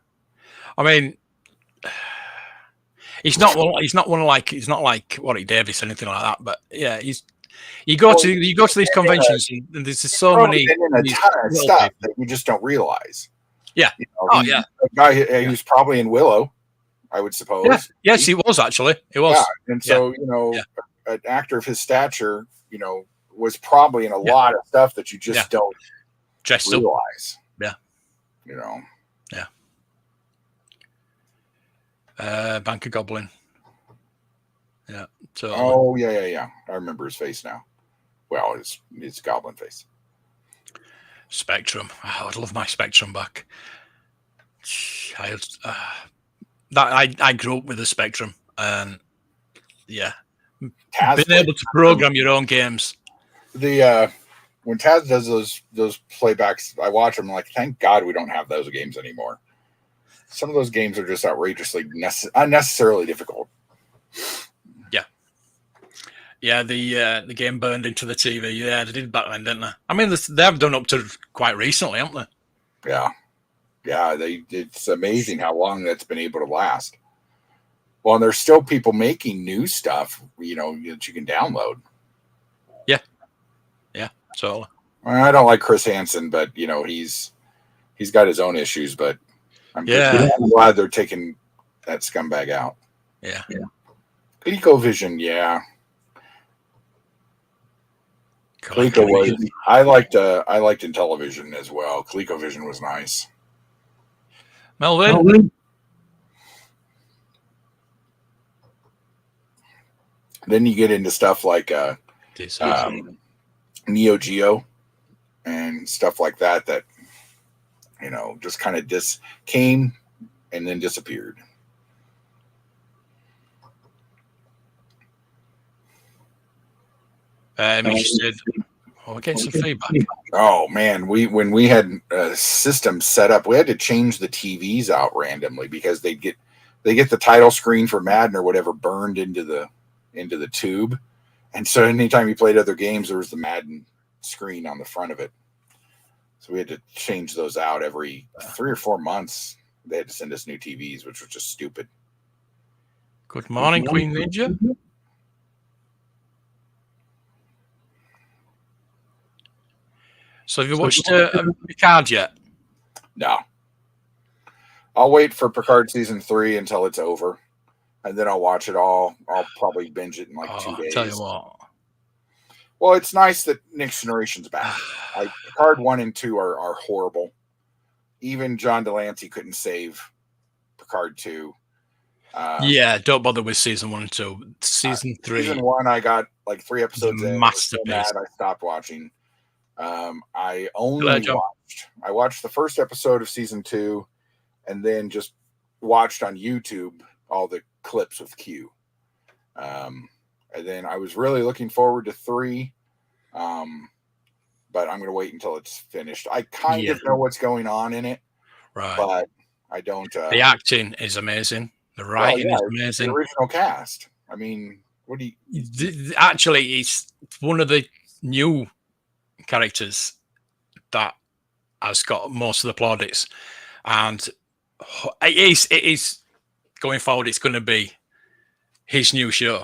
I mean, he's not like Warwick Davis or anything like that, but yeah, you go to these conventions and there's so many a ton of stuff that you just don't realize. Yeah. A guy who's probably in Willow, I would suppose. Yeah. Yes, he was actually. He was. Yeah. And so, an actor of his stature, was probably in a lot of stuff that you just don't realize. Yeah. Yeah. Banker Goblin. Yeah. So. Oh, yeah. I remember his face now. Well, it's Goblin face. Spectrum. Oh, I'd love my Spectrum back. I grew up with the Spectrum, and yeah, being able to program your own games. When Taz does those playbacks, I watch them like, thank God we don't have those games anymore. some of those games are just outrageously unnecessarily difficult. Yeah, the game burned into the TV. Yeah, they did back then, didn't they? I mean, they have done up to quite recently, haven't they? Yeah. It's amazing how long that's been able to last. Well, and there's still people making new stuff, that you can download. Yeah. So I don't like Chris Hansen, but he's got his own issues. But I'm glad they're taking that scumbag out. Yeah. ColecoVision, yeah. Coleco was. I liked Intellivision as well. ColecoVision was nice. Melvin. Then you get into stuff like Neo Geo and stuff like that just kind of came and then disappeared. Interested. Oh, we're getting some feedback. Oh man, when we had a system set up, we had to change the TVs out randomly because they get the title screen for Madden or whatever burned into the tube, and so anytime you played other games, there was the Madden screen on the front of it. So we had to change those out every 3 or 4 months. They had to send us new TVs, which was just stupid. Good morning, Queen Ninja. So have you watched Picard yet? No. I'll wait for Picard season 3 until it's over, and then I'll watch it all. I'll probably binge it in 2 days. Tell you what. Well, it's nice that Next Generation's back. Picard 1 and 2 are horrible. Even John Delancey couldn't save Picard 2. Don't bother with season 1 and 2. Season 3. Season 1, I got 3 episodes in. Masterpiece. So I stopped watching. I watched the first episode of season 2, and then just watched on YouTube all the clips with Q. And then I was really looking forward to 3, but I'm going to wait until it's finished. I kind of know what's going on in it, right? But I don't. The acting is amazing. The writing is amazing. The original cast. I mean, what do you? Actually, it's one of the new characters that has got most of the plaudits, and it is going forward. It's going to be his new show.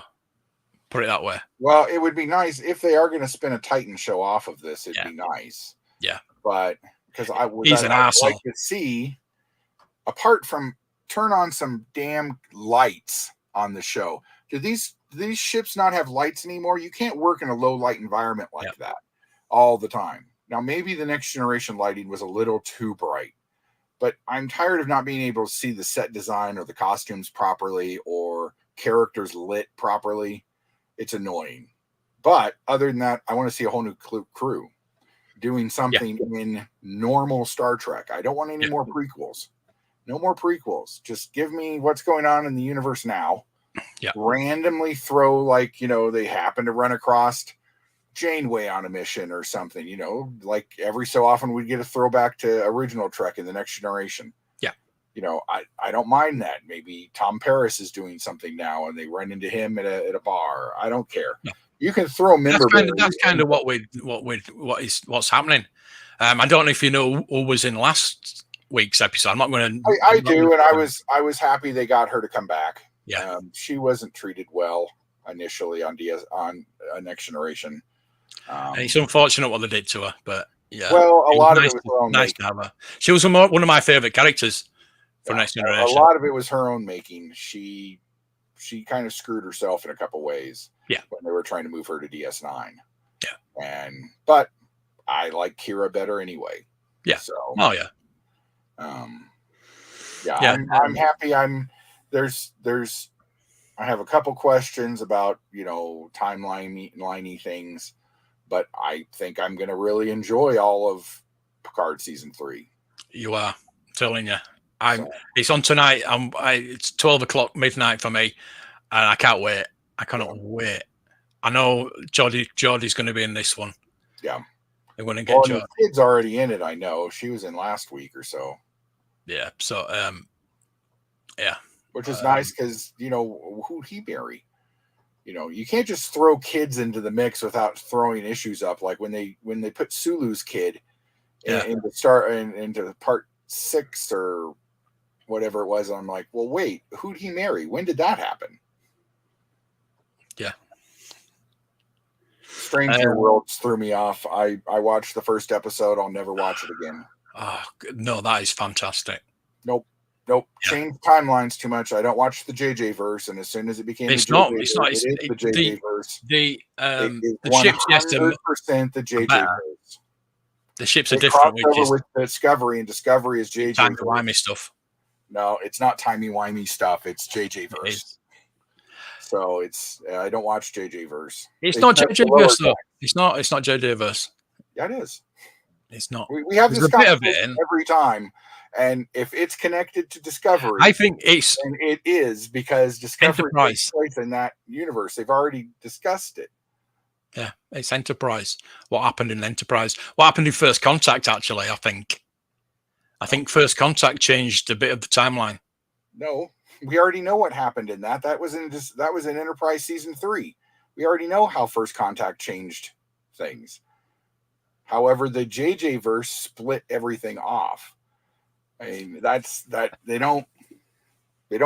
Put it that way. Well, it would be nice if they are going to spin a Titan show off of this. It'd be nice. Yeah, but because I'd asshole. like to see, apart from turn on some damn lights on the show. Do these ships not have lights anymore? You can't work in a low light environment like that all the time. Now, maybe the Next Generation lighting was a little too bright, but I'm tired of not being able to see the set design or the costumes properly or characters lit properly. It's annoying. But other than that, I want to see a whole new crew doing something in normal Star Trek. I don't want any more prequels. No more prequels. Just give me what's going on in the universe now. Yeah. Randomly throw, they happen to run across Janeway on a mission or something, like every so often we'd get a throwback to original Trek in the Next Generation. Yeah. I don't mind that. Maybe Tom Paris is doing something now and they run into him at a bar. I don't care. No. You can throw member. That's kind of what's happening. I don't know if you know who was in last week's episode. I'm not going to. I do, and I was happy they got her to come back. Yeah. She wasn't treated well initially on Next Generation. And it's unfortunate what they did to her, but yeah. Well, a lot of it was her own making. To have her. She was one of my favorite characters for Next Generation. A lot of it was her own making. She kind of screwed herself in a couple ways. Yeah. When they were trying to move her to DS9. Yeah. But I like Kira better anyway. Yeah. So. Oh yeah. I'm happy. I have a couple questions about, timeline-liney things, but I think I'm going to really enjoy all of Picard season 3. You are, I'm telling you. It's on tonight. It's 12 o'clock midnight for me, and I can't wait. I cannot wait. I know Geordie's going to be in this one. Yeah. They're going to get Geordie. The kid's already in it, I know. She was in last week or so. Yeah. So, Yeah. Which is nice because, you know, who'd he marry? You know, you can't just throw kids into the mix without throwing issues up. Like when they put Sulu's kid into part 6 or whatever it was, I'm like, well, wait, who'd he marry? When did that happen? Yeah. Strange New Worlds threw me off. I watched the first episode. I'll never watch it again. Oh no, that is fantastic. Nope. Yeah. Changed timelines too much. I don't watch the JJ verse, and as soon as it became It's the not. JJ It's verse, not. it is the JJ verse. The It ships, yes, is 100% the JJ better. verse. The ships are They different, crossed which over is with Discovery, and Discovery is JJ time verse. wimey stuff. No, it's not timey-wimey stuff. It's JJ It verse. is. So it's I don't watch JJ verse. It's They not cut JJ the lower verse though. deck. It's not JJ verse. Yeah, it is. It's not. We have There's this a bit of conversation it. every time, and if it's connected to Discovery, I think it's and it is because Discovery Enterprise. takes place in that universe. They've already discussed it. Yeah, it's Enterprise. What happened in Enterprise? What happened in First Contact? Actually, I think First Contact changed a bit of the timeline. No, we already know what happened in that. That was in Enterprise season 3. We already know how First Contact changed things. However, the JJ verse split everything off. I mean, that's that they don't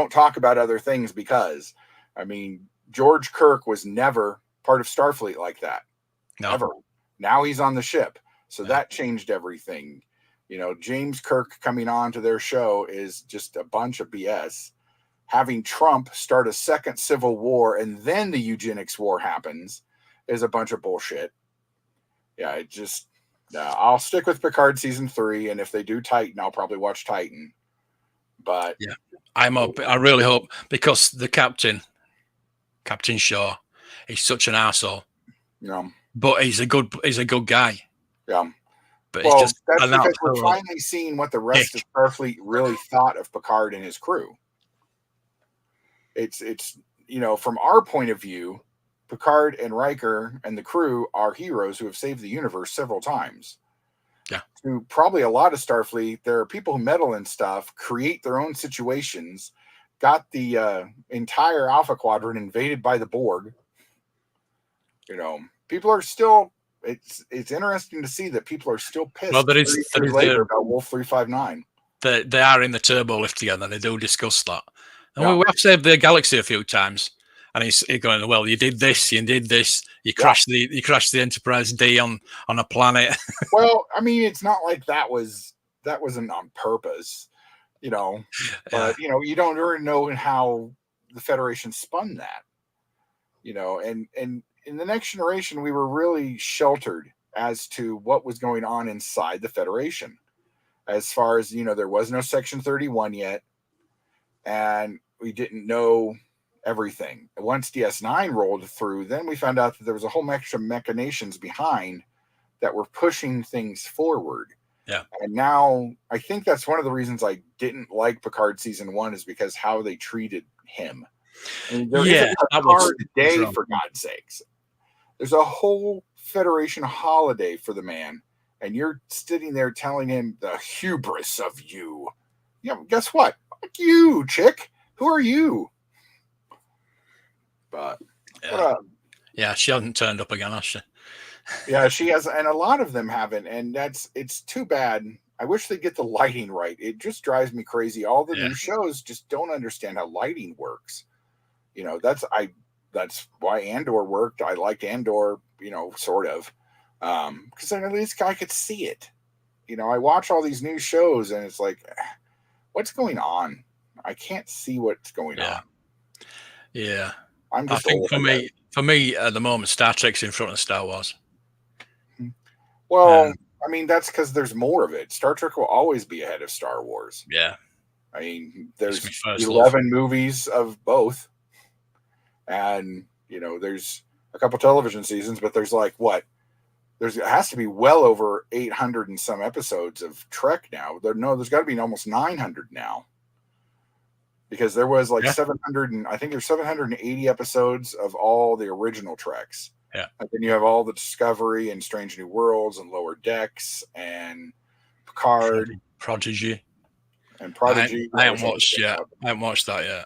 talk about other things because, I mean, George Kirk was never part of Starfleet like that. No. Ever. Now he's on the ship. So Yeah. that changed everything. You know, James Kirk coming on to their show is just a bunch of BS. Having Trump start a second civil war and then the eugenics war happens is a bunch of bullshit. Yeah, it just I'll stick with Picard season 3, and if they do Titan, I'll probably watch Titan. But yeah, I really hope, because the Captain Shaw, he's such an arsehole. Yeah. But he's a good guy. Yeah. But Well, it's just that's because we're finally seeing what the rest of Starfleet really thought of Picard and his crew. It's you know, from our point of view, Picard and Riker and the crew are heroes who have saved the universe several times. Yeah. To probably a lot of Starfleet, there are people who meddle in stuff, create their own situations, got the entire Alpha Quadrant invaded by the Borg. You know, people are still. It's interesting to see that people are still pissed. Well, there is later about Wolf 359. They are in the turbo lift together. They do discuss that, and Yeah. we have saved the galaxy a few times. And he's going, well, you did this, you crashed the Enterprise D on a planet. Well, I mean, it's not like that wasn't on purpose, you know. But you know, you don't really know how the Federation spun that, you know. And in the Next Generation, we were really sheltered as to what was going on inside the Federation. As far as, you know, there was no Section 31 yet, and we didn't know everything. Once DS9 rolled through, then we found out that there was a whole bunch of machinations behind that were pushing things forward. Yeah. And now I think that's one of the reasons I didn't like Picard season 1 is because how they treated him. I mean, there is a Picard day, for God's sakes. There's a whole Federation holiday for the man, and you're sitting there telling him the hubris of you. Yeah, guess what? Fuck you, chick. Who are you? But yeah, she hasn't turned up again, has she? Yeah, she has, and a lot of them haven't, and it's too bad. I wish they'd get the lighting right. It just drives me crazy. All the new shows just don't understand how lighting works. You know, that's why Andor worked. I liked Andor, you know, sort of, because at least I could see it. You know, I watch all these new shows, and it's like, what's going on? I can't see what's going on. Yeah. I'm just I think for me at the moment, Star Trek's in front of Star Wars. Well, I mean, that's because there's more of it. Star Trek will always be ahead of Star Wars. Yeah. I mean, there's first 11 movies of both. And, you know, there's a couple television seasons, but there's like what? It has to be well over 800 and some episodes of Trek now. There's got to be almost 900 now. Because there was like 700, and I think there's 780 episodes of all the original Treks. Yeah. And then you have all the Discovery and Strange New Worlds and Lower Decks and Picard. Prodigy. and Prodigy. I haven't watched yet. I haven't watched that yet.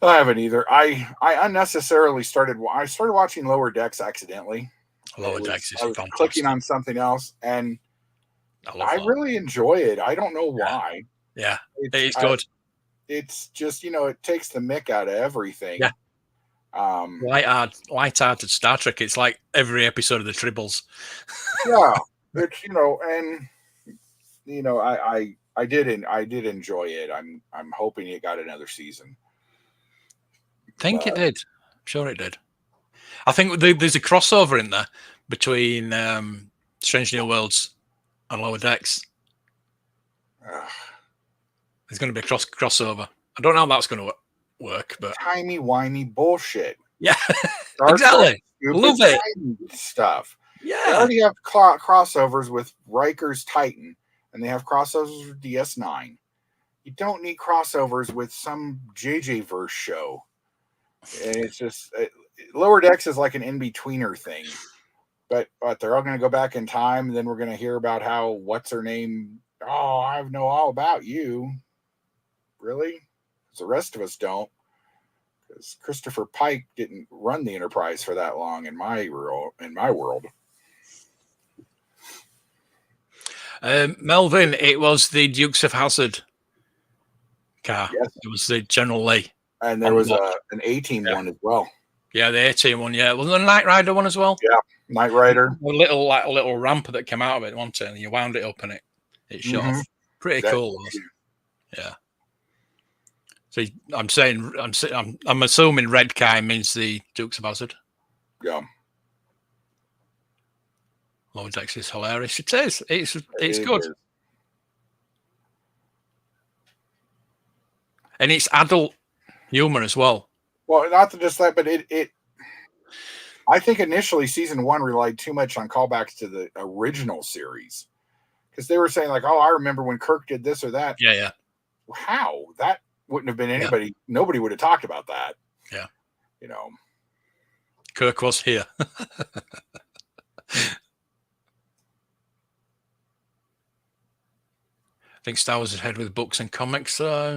I haven't either. I unnecessarily started watching Lower Decks accidentally. Lower Decks is I was fantastic. clicking on something else, and I that. really enjoy it. I don't know why. Yeah, it's good. It's just, it takes the mick out of everything. Yeah. Light-hearted Star Trek. It's like every episode of the Tribbles. Yeah, it's I did enjoy it. I'm hoping it got another season. I think it did. I'm sure it did. I think there's a crossover in there between Strange New Worlds and Lower Decks. There's going to be a crossover. I don't know how that's going to work, but timey-wimey bullshit. Yeah, exactly. Love it. Stuff. Yeah. They already have crossovers with Riker's Titan, and they have crossovers with DS9. You don't need crossovers with some JJ verse show. And it's just Lower Decks is like an in-betweener thing. But they're all going to go back in time, and then we're going to hear about how what's her name? Oh, I know all about you. Really? Because the rest of us don't. Because Christopher Pike didn't run the Enterprise for that long in my world. Melvin, it was the Dukes of Hazzard car. Yes. It was the General Lee. And there was an A-Team one as well. Yeah, the A-Team one, yeah. Wasn't there a Knight Rider one as well? Yeah, Knight Rider. A little ramp that came out of it, wasn't it? And you wound it up and it shot off. Pretty cool. Yeah. So I'm assuming Red Kai means the Dukes of Hazzard. Yeah. Lower Decks is hilarious. It is. It's good. Is. And it's adult humor as well. Well, not just that, but it I think initially season 1 relied too much on callbacks to the original series. Because they were saying like, oh, I remember when Kirk did this or that. Yeah. How? That wouldn't have been anybody. Yeah. Nobody would have talked about that. Yeah. Kirk was here. I think Star Wars is ahead with books and comics. I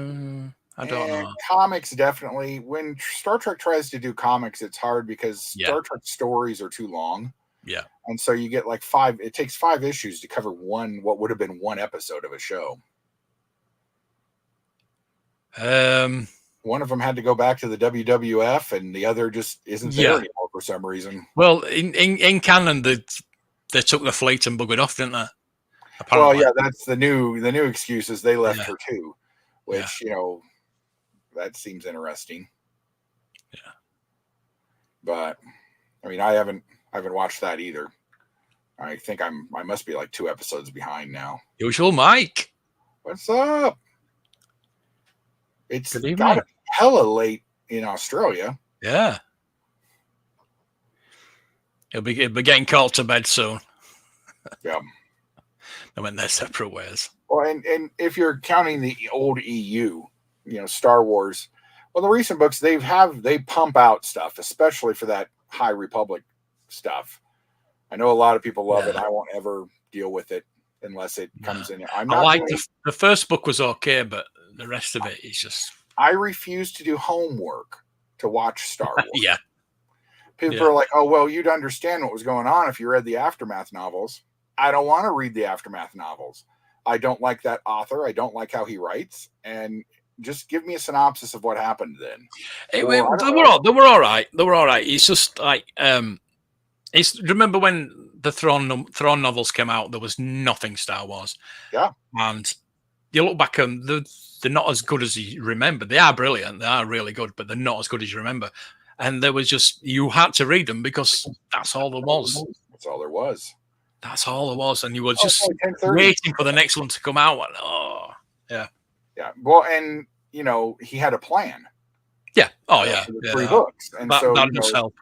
don't know. Comics, definitely. When Star Trek tries to do comics, it's hard because Star Trek stories are too long. Yeah. And so you get like it takes 5 issues to cover what would have been one episode of a show. One of them had to go back to the WWF, and the other just isn't there anymore for some reason. Well, in canon, they took the fleet and buggered off, didn't they? Apparently. Well, yeah, that's the new excuses. They left her too, which that seems interesting. Yeah, but I mean, I haven't watched that either. I think I must be like 2 episodes behind now. Usual Mike, what's up? It's got to be hella late in Australia. Yeah, he'll be getting called to bed soon. Yeah. I went their separate ways. Well, and if you're counting the old EU, Star Wars, well, the recent books they pump out stuff, especially for that High Republic stuff. I know a lot of people love it. I won't ever deal with it unless it comes in. I like the first book was okay, but the rest of it is just. I refuse to do homework to watch Star Wars. Yeah. People are like, oh, well, you'd understand what was going on if you read the Aftermath novels. I don't want to read the Aftermath novels. I don't like that author. I don't like how he writes. And just give me a synopsis of what happened then. They were all right. They were all right. It's just like, remember when the Thrawn novels came out, there was nothing Star Wars. Yeah. And you look back and they're not as good as you remember. They are brilliant. They are really good, but they're not as good as you remember. And there was you had to read them because that's all there was. That's all there was. That's all it was, and you were just waiting for the next one to come out. Yeah. Well, and he had a plan. Yeah. Oh, yeah. 3 books, and that does help.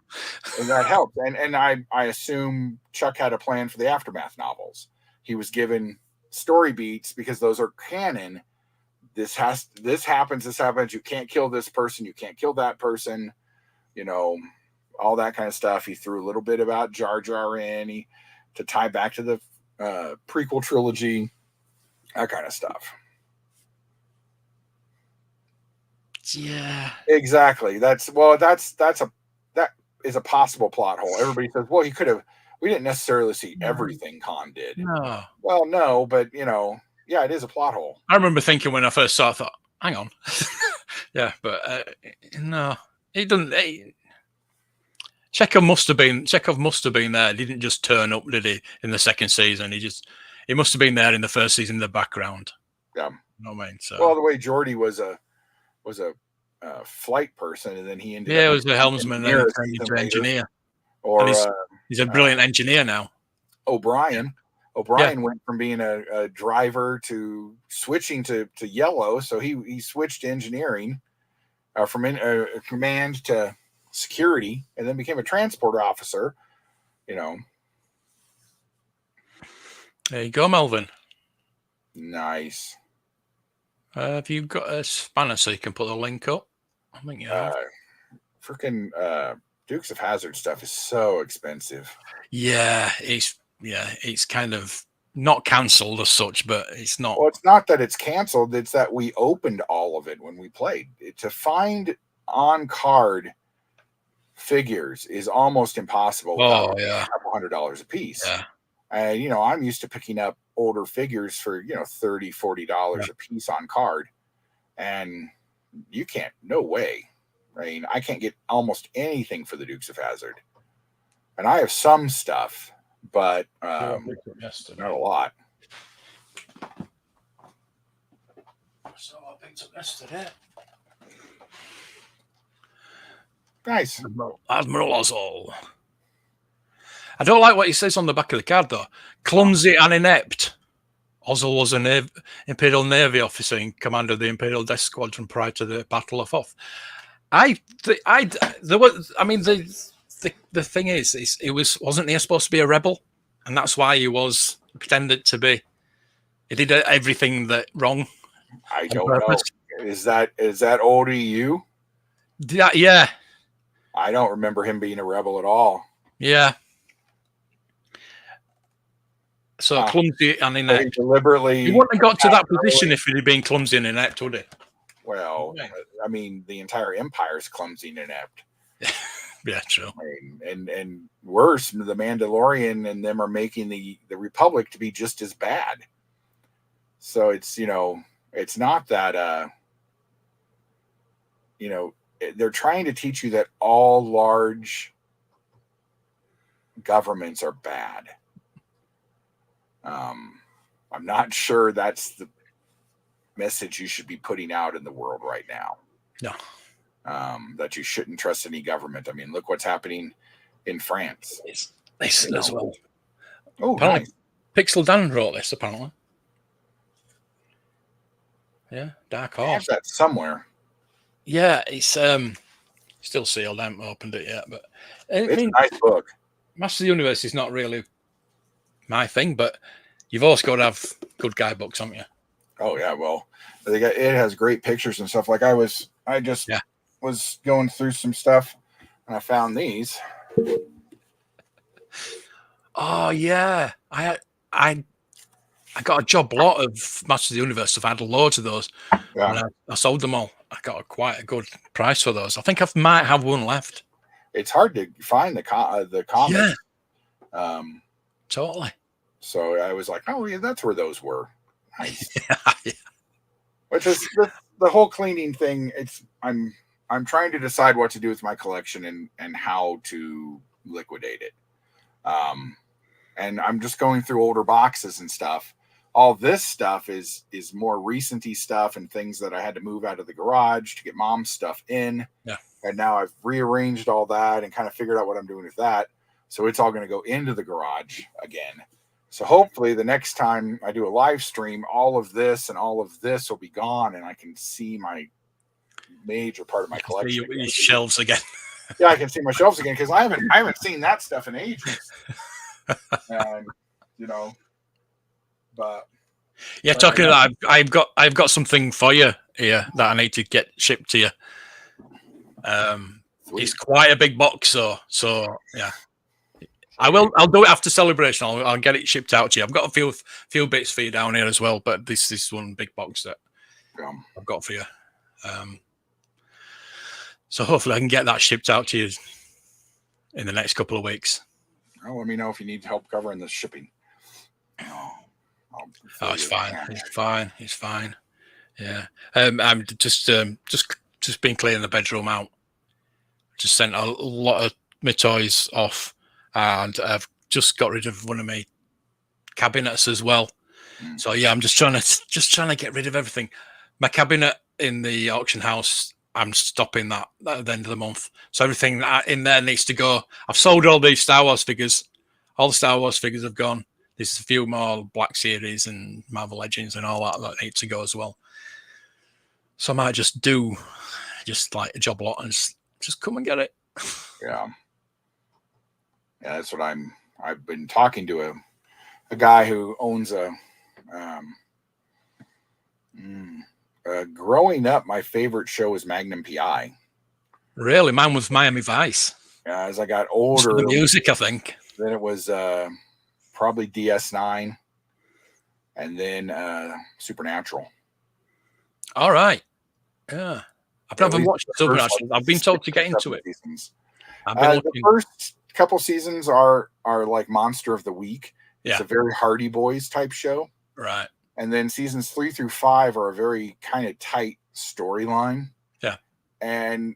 And that helped. And I assume Chuck had a plan for the Aftermath novels. He was given story beats because those are canon. This happens. You can't kill this person. You can't kill that person. All that kind of stuff. He threw a little bit about Jar Jar in. To tie back to the prequel trilogy, that kind of stuff. Yeah. Exactly. That is a possible plot hole. Everybody says, well, we didn't necessarily see everything Khan did. No. Well, no, but yeah, it is a plot hole. I remember thinking when I first saw it, I thought, hang on. Yeah, but no, it doesn't. Chekhov must have been there. He didn't just turn up, did he, in the second season? He must have been there in the first season in the background. Yeah. You know what I mean? So, well, the way Geordi was a flight person, and then he ended he up was a helmsman and then he turned into engineer. Or he's a brilliant engineer now. O'Brien went from being a driver to switching to yellow, so he switched to engineering from command to security, and then became a transport officer. There you go, Melvin. Nice. Have you got a spanner so you can put the link up? I think you have. Freaking Dukes of Hazzard stuff is so expensive. Yeah, it's kind of not cancelled as such, but it's not. Well, it's not that it's canceled; it's that we opened all of it when we played. To find on card figures is almost impossible. Oh yeah, a couple $100 a piece. Yeah, and I'm used to picking up older figures for $30-$40 a piece on card, and you can't. No way. I mean, I can't get almost anything for the Dukes of Hazzard, and I have some stuff, but not a lot. So I picked up yesterday. Nice. Admiral Ozzel. I don't like what he says on the back of the card, though. Clumsy and inept. Ozzel was an Imperial Navy officer in command of the Imperial Death Squadron prior to the Battle of Hoth. The thing is wasn't he supposed to be a rebel, and that's why he was pretended to be. He did everything that wrong. I don't know. Is that old EU? Yeah. I don't remember him being a rebel at all. Yeah. So clumsy and inept. He wouldn't have got to that position if he'd been clumsy and inept, would he? Well, I mean, the entire empire's clumsy and inept. Yeah, true. And worse, the Mandalorian and them are making the Republic to be just as bad. So it's it's not that they're trying to teach you that all large governments are bad. I'm not sure that's the message you should be putting out in the world right now. No. That you shouldn't trust any government. I mean, look what's happening in France. This as well. Oh, nice. Pixel Dan wrote this, apparently. Yeah, Dark Horse. I have that somewhere. Yeah, it's still sealed. I haven't opened it yet, but it's a nice book. Master of the Universe is not really my thing, but you've also got to have good guidebooks, haven't you? Oh yeah, well, it has great pictures and stuff. Like I was going through some stuff, and I found these. Oh yeah, I got a job lot of Masters of the Universe stuff. I had loads of those. Yeah. And I sold them all. I got quite a good price for those. I think I might have one left. It's hard to find the comics. Yeah. Totally. So I was like, oh yeah, that's where those were. Nice. Yeah. Which is the whole cleaning thing. I'm trying to decide what to do with my collection and how to liquidate it. And I'm just going through older boxes and stuff. All this stuff is more recenty stuff and things that I had to move out of the garage to get mom's stuff in. Yeah. And now I've rearranged all that and kind of figured out what I'm doing with that. So it's all going to go into the garage again. So hopefully the next time I do a live stream, all of this and all of this will be gone and I can see my major part of my collection. Your shelves again. Yeah, I can see my shelves again because I haven't seen that stuff in ages. And but yeah, talking about I've got something for you here that I need to get shipped to you. It's quite a big box, so yeah. I'll do it after celebration. I'll get it shipped out to you. I've got a few bits for you down here as well, but this is one big box that I've got for you. So hopefully I can get that shipped out to you in the next couple of weeks. Oh, let me know if you need help covering the shipping. Oh, it's fine. It's fine. It's fine. Yeah. I'm just been clearing the bedroom out. Just sent a lot of my toys off, and I've just got rid of one of my cabinets as well. So yeah, I'm just trying to get rid of everything. My cabinet in the auction house, I'm stopping that at the end of the month. So everything in there needs to go. I've sold all these Star Wars figures. All the Star Wars figures have gone. There's a few more Black Series and Marvel Legends and all that need to go as well. So I might just do like a job lot and just come and get it. Yeah. Yeah, that's what I've been talking to a guy who owns growing up, my favorite show was Magnum PI. Really? Mine was Miami Vice. As I got older, the music, I think. Then it was probably DS9 and then Supernatural. All right. Yeah. I've never watched Supernatural. I've been told to get into it. The first couple seasons are like Monster of the Week. Yeah. It's a very Hardy Boys type show. Right. And then seasons 3 through 5 are a very kind of tight storyline. Yeah. And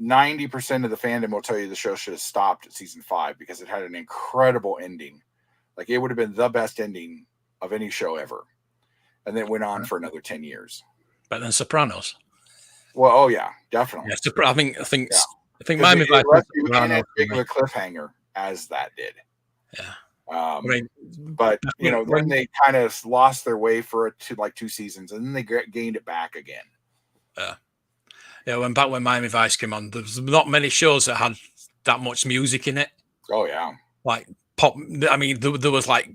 90% of the fandom will tell you the show should have stopped at season 5 because it had an incredible ending. Like it would have been the best ending of any show ever. And then it went on for another 10 years. Better than Sopranos. Well, oh yeah, definitely. Yeah, I think Miami Vice left you in as big of a cliffhanger as that did. Yeah. But you know, then they kind of lost their way for like 2 seasons, and then they gained it back again. Yeah. Yeah, when Miami Vice came on, there's not many shows that had that much music in it. Oh yeah, like pop. I mean, there was like,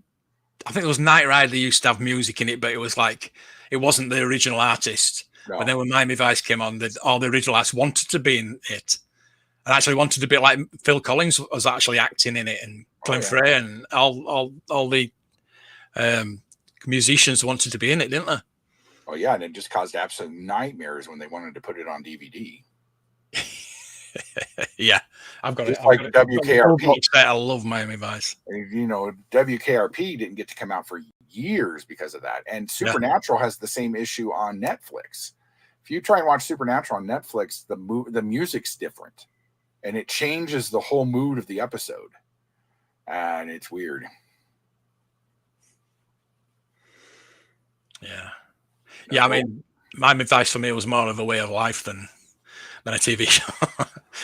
I think there was Knight Rider used to have music in it, but it was like it wasn't the original artist. No. But then when Miami Vice came on, all the original artists wanted to be in it, and actually wanted to be like Phil Collins was actually acting in it, and Clint Frey and all the musicians wanted to be in it, didn't they? Oh yeah, and it just caused absolute nightmares when they wanted to put it on DVD. Yeah, I've got just it. Like WKRP. I love Miami Vice. You know, WKRP didn't get to come out for years because of that. And Supernatural has the same issue on Netflix. If you try and watch Supernatural on Netflix, the music's different, and it changes the whole mood of the episode, and it's weird. Yeah. Yeah, I mean, Miami Vice for me was more of a way of life than a TV show.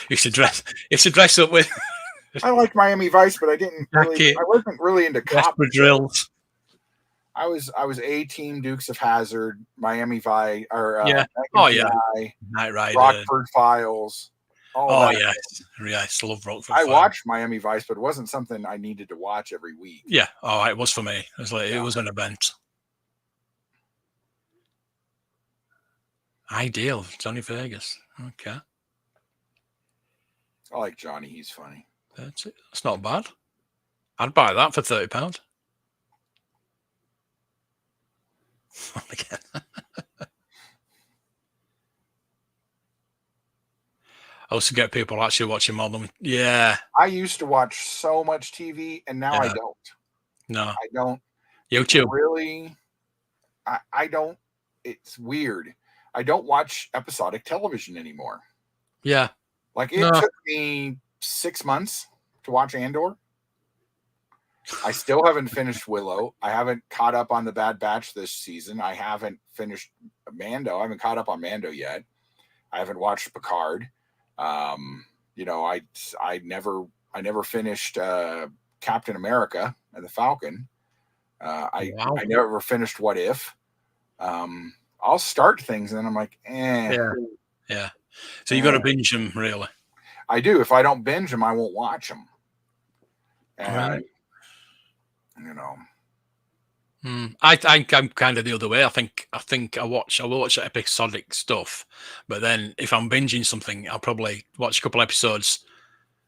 used to dress up with. I liked Miami Vice, but I wasn't really into cop drills. I was A-Team, Dukes of Hazzard, Miami Vice, or Knight Rider, Rockford Files. Yes, love Rockford. I watched Miami Vice, but it wasn't something I needed to watch every week. Yeah, it was for me. It was like it was an event. Ideal, Johnny Vegas. Okay. I like Johnny. He's funny. That's it. That's not bad. I'd buy that for £30. Again. I also get people actually watching more than I used to watch so much TV, and now I don't. No, I don't. YouTube. Really, I don't. It's weird. I don't watch episodic television anymore. Yeah. Like it took me 6 months to watch Andor. I still haven't finished Willow. I haven't caught up on the Bad Batch this season. I haven't finished Mando. I haven't caught up on Mando yet. I haven't watched Picard. You know, I never finished Captain America and the Falcon. I never finished What If. I'll start things and then I'm like, Yeah. So you got to binge them, really. I do. If I don't binge them, I won't watch them. And, you know. I'm kind of the other way. I think I will watch episodic stuff, but then if I'm binging something, I'll probably watch a couple episodes,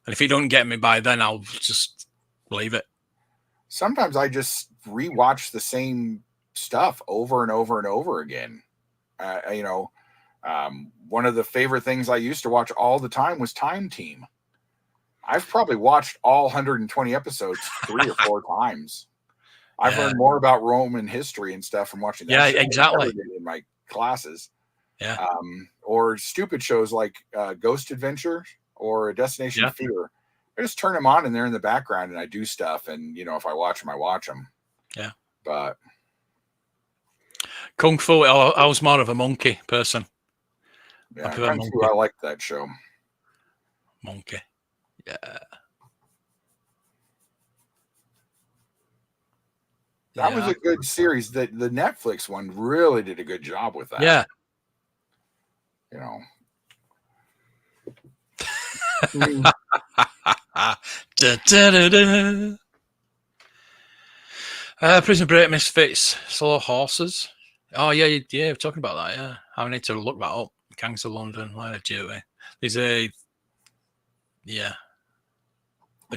and if it don't get me by then, I'll just leave it. Sometimes I just rewatch the same stuff over and over and over again. You know, One of the favorite things I used to watch all the time was Time Team. I've probably watched all 120 episodes 3 or 4 times. I've learned more about Roman history and stuff from watching that. Yeah, show exactly. than I ever did in my classes. Yeah. Or stupid shows like Ghost Adventure or Destination Fear. I just turn them on and they're in the background and I do stuff. And, you know, if I watch them, I watch them. Yeah. But Kung Fu, I was more of a monkey person. yeah, Kung Fu, I liked that show. Monkey. Yeah. That was a good series. The Netflix one really did a good job with that. Yeah. You know. Prison Break, Misfits, Slow Horses. Oh yeah, we're talking about that. Yeah, I need to look that up. Gangs of London, Line of Duty. There's the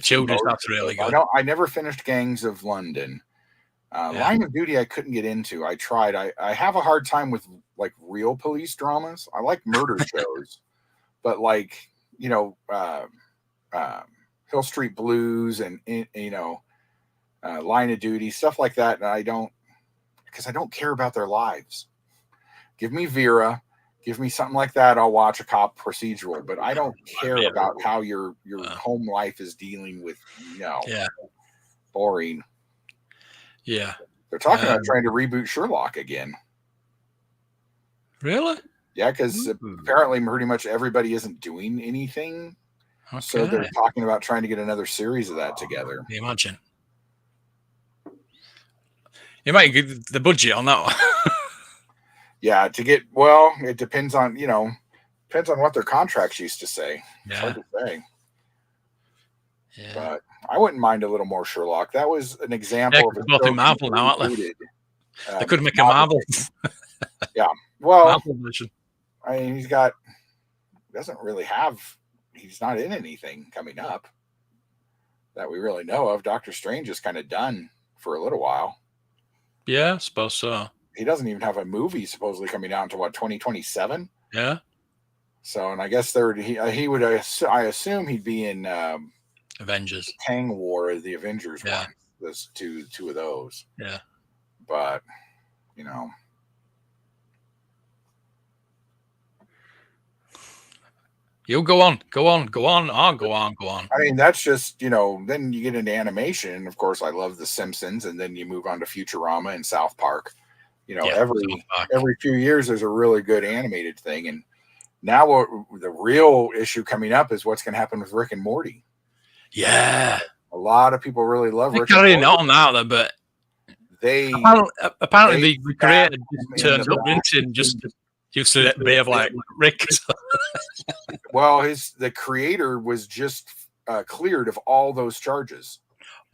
children's. That's really good. I never finished Gangs of London. Line of Duty, I couldn't get into. I tried. I have a hard time with like real police dramas. I like murder shows, but like, you know, Hill Street Blues and, you know, Line of Duty, stuff like that. And because I don't care about their lives. Give me Vera, give me something like that. I'll watch a cop procedural, but I don't care about how your home life is dealing with, you know, boring. Yeah. They're talking about trying to reboot Sherlock again. Really? Yeah, because apparently pretty much everybody isn't doing anything. Okay. So they're talking about trying to get another series of that together. Can you imagine? You might get the budget on that one. Yeah, it depends on, you know, what their contracts used to say. Yeah. It's hard to say. Yeah. But I wouldn't mind a little more Sherlock. That was an example of both in Marvel now, aren't they? They could make a Marvel. Yeah. Well, Marvel version. I mean, he's not in anything coming up that we really know of. Doctor Strange is kind of done for a little while. Yeah, I suppose so. He doesn't even have a movie supposedly coming out until 2027. Yeah. So, and I guess he would. I assume he'd be in Avengers, Kang War, the Avengers Yeah. one. Those two of those. Yeah. But, you know. You go on. I'll go on. I mean, that's just, you know, then you get into animation. Of course, I love The Simpsons, and then you move on to Futurama and South Park. You know, every few years there's a really good animated thing. And now the real issue coming up is what's going to happen with Rick and Morty. Yeah. A lot of people really love Rick and Morty. Not on that, though, but apparently the creator just turned up and just used to behave like Rick. Well, the creator was just cleared of all those charges.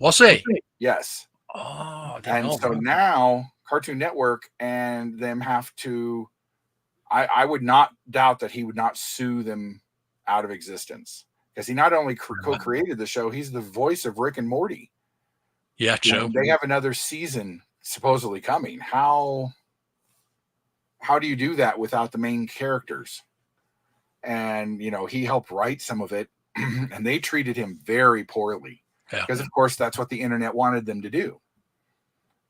Was he? Yes. Oh, and so now Cartoon Network and them have to. I would not doubt that he would not sue them out of existence, because he not only co-created the show, he's the voice of Rick and Morty. Yeah, true. They have another season supposedly coming. How do you do that without the main characters? And, you know, he helped write some of it, and they treated him very poorly. Because, of course, that's what the internet wanted them to do.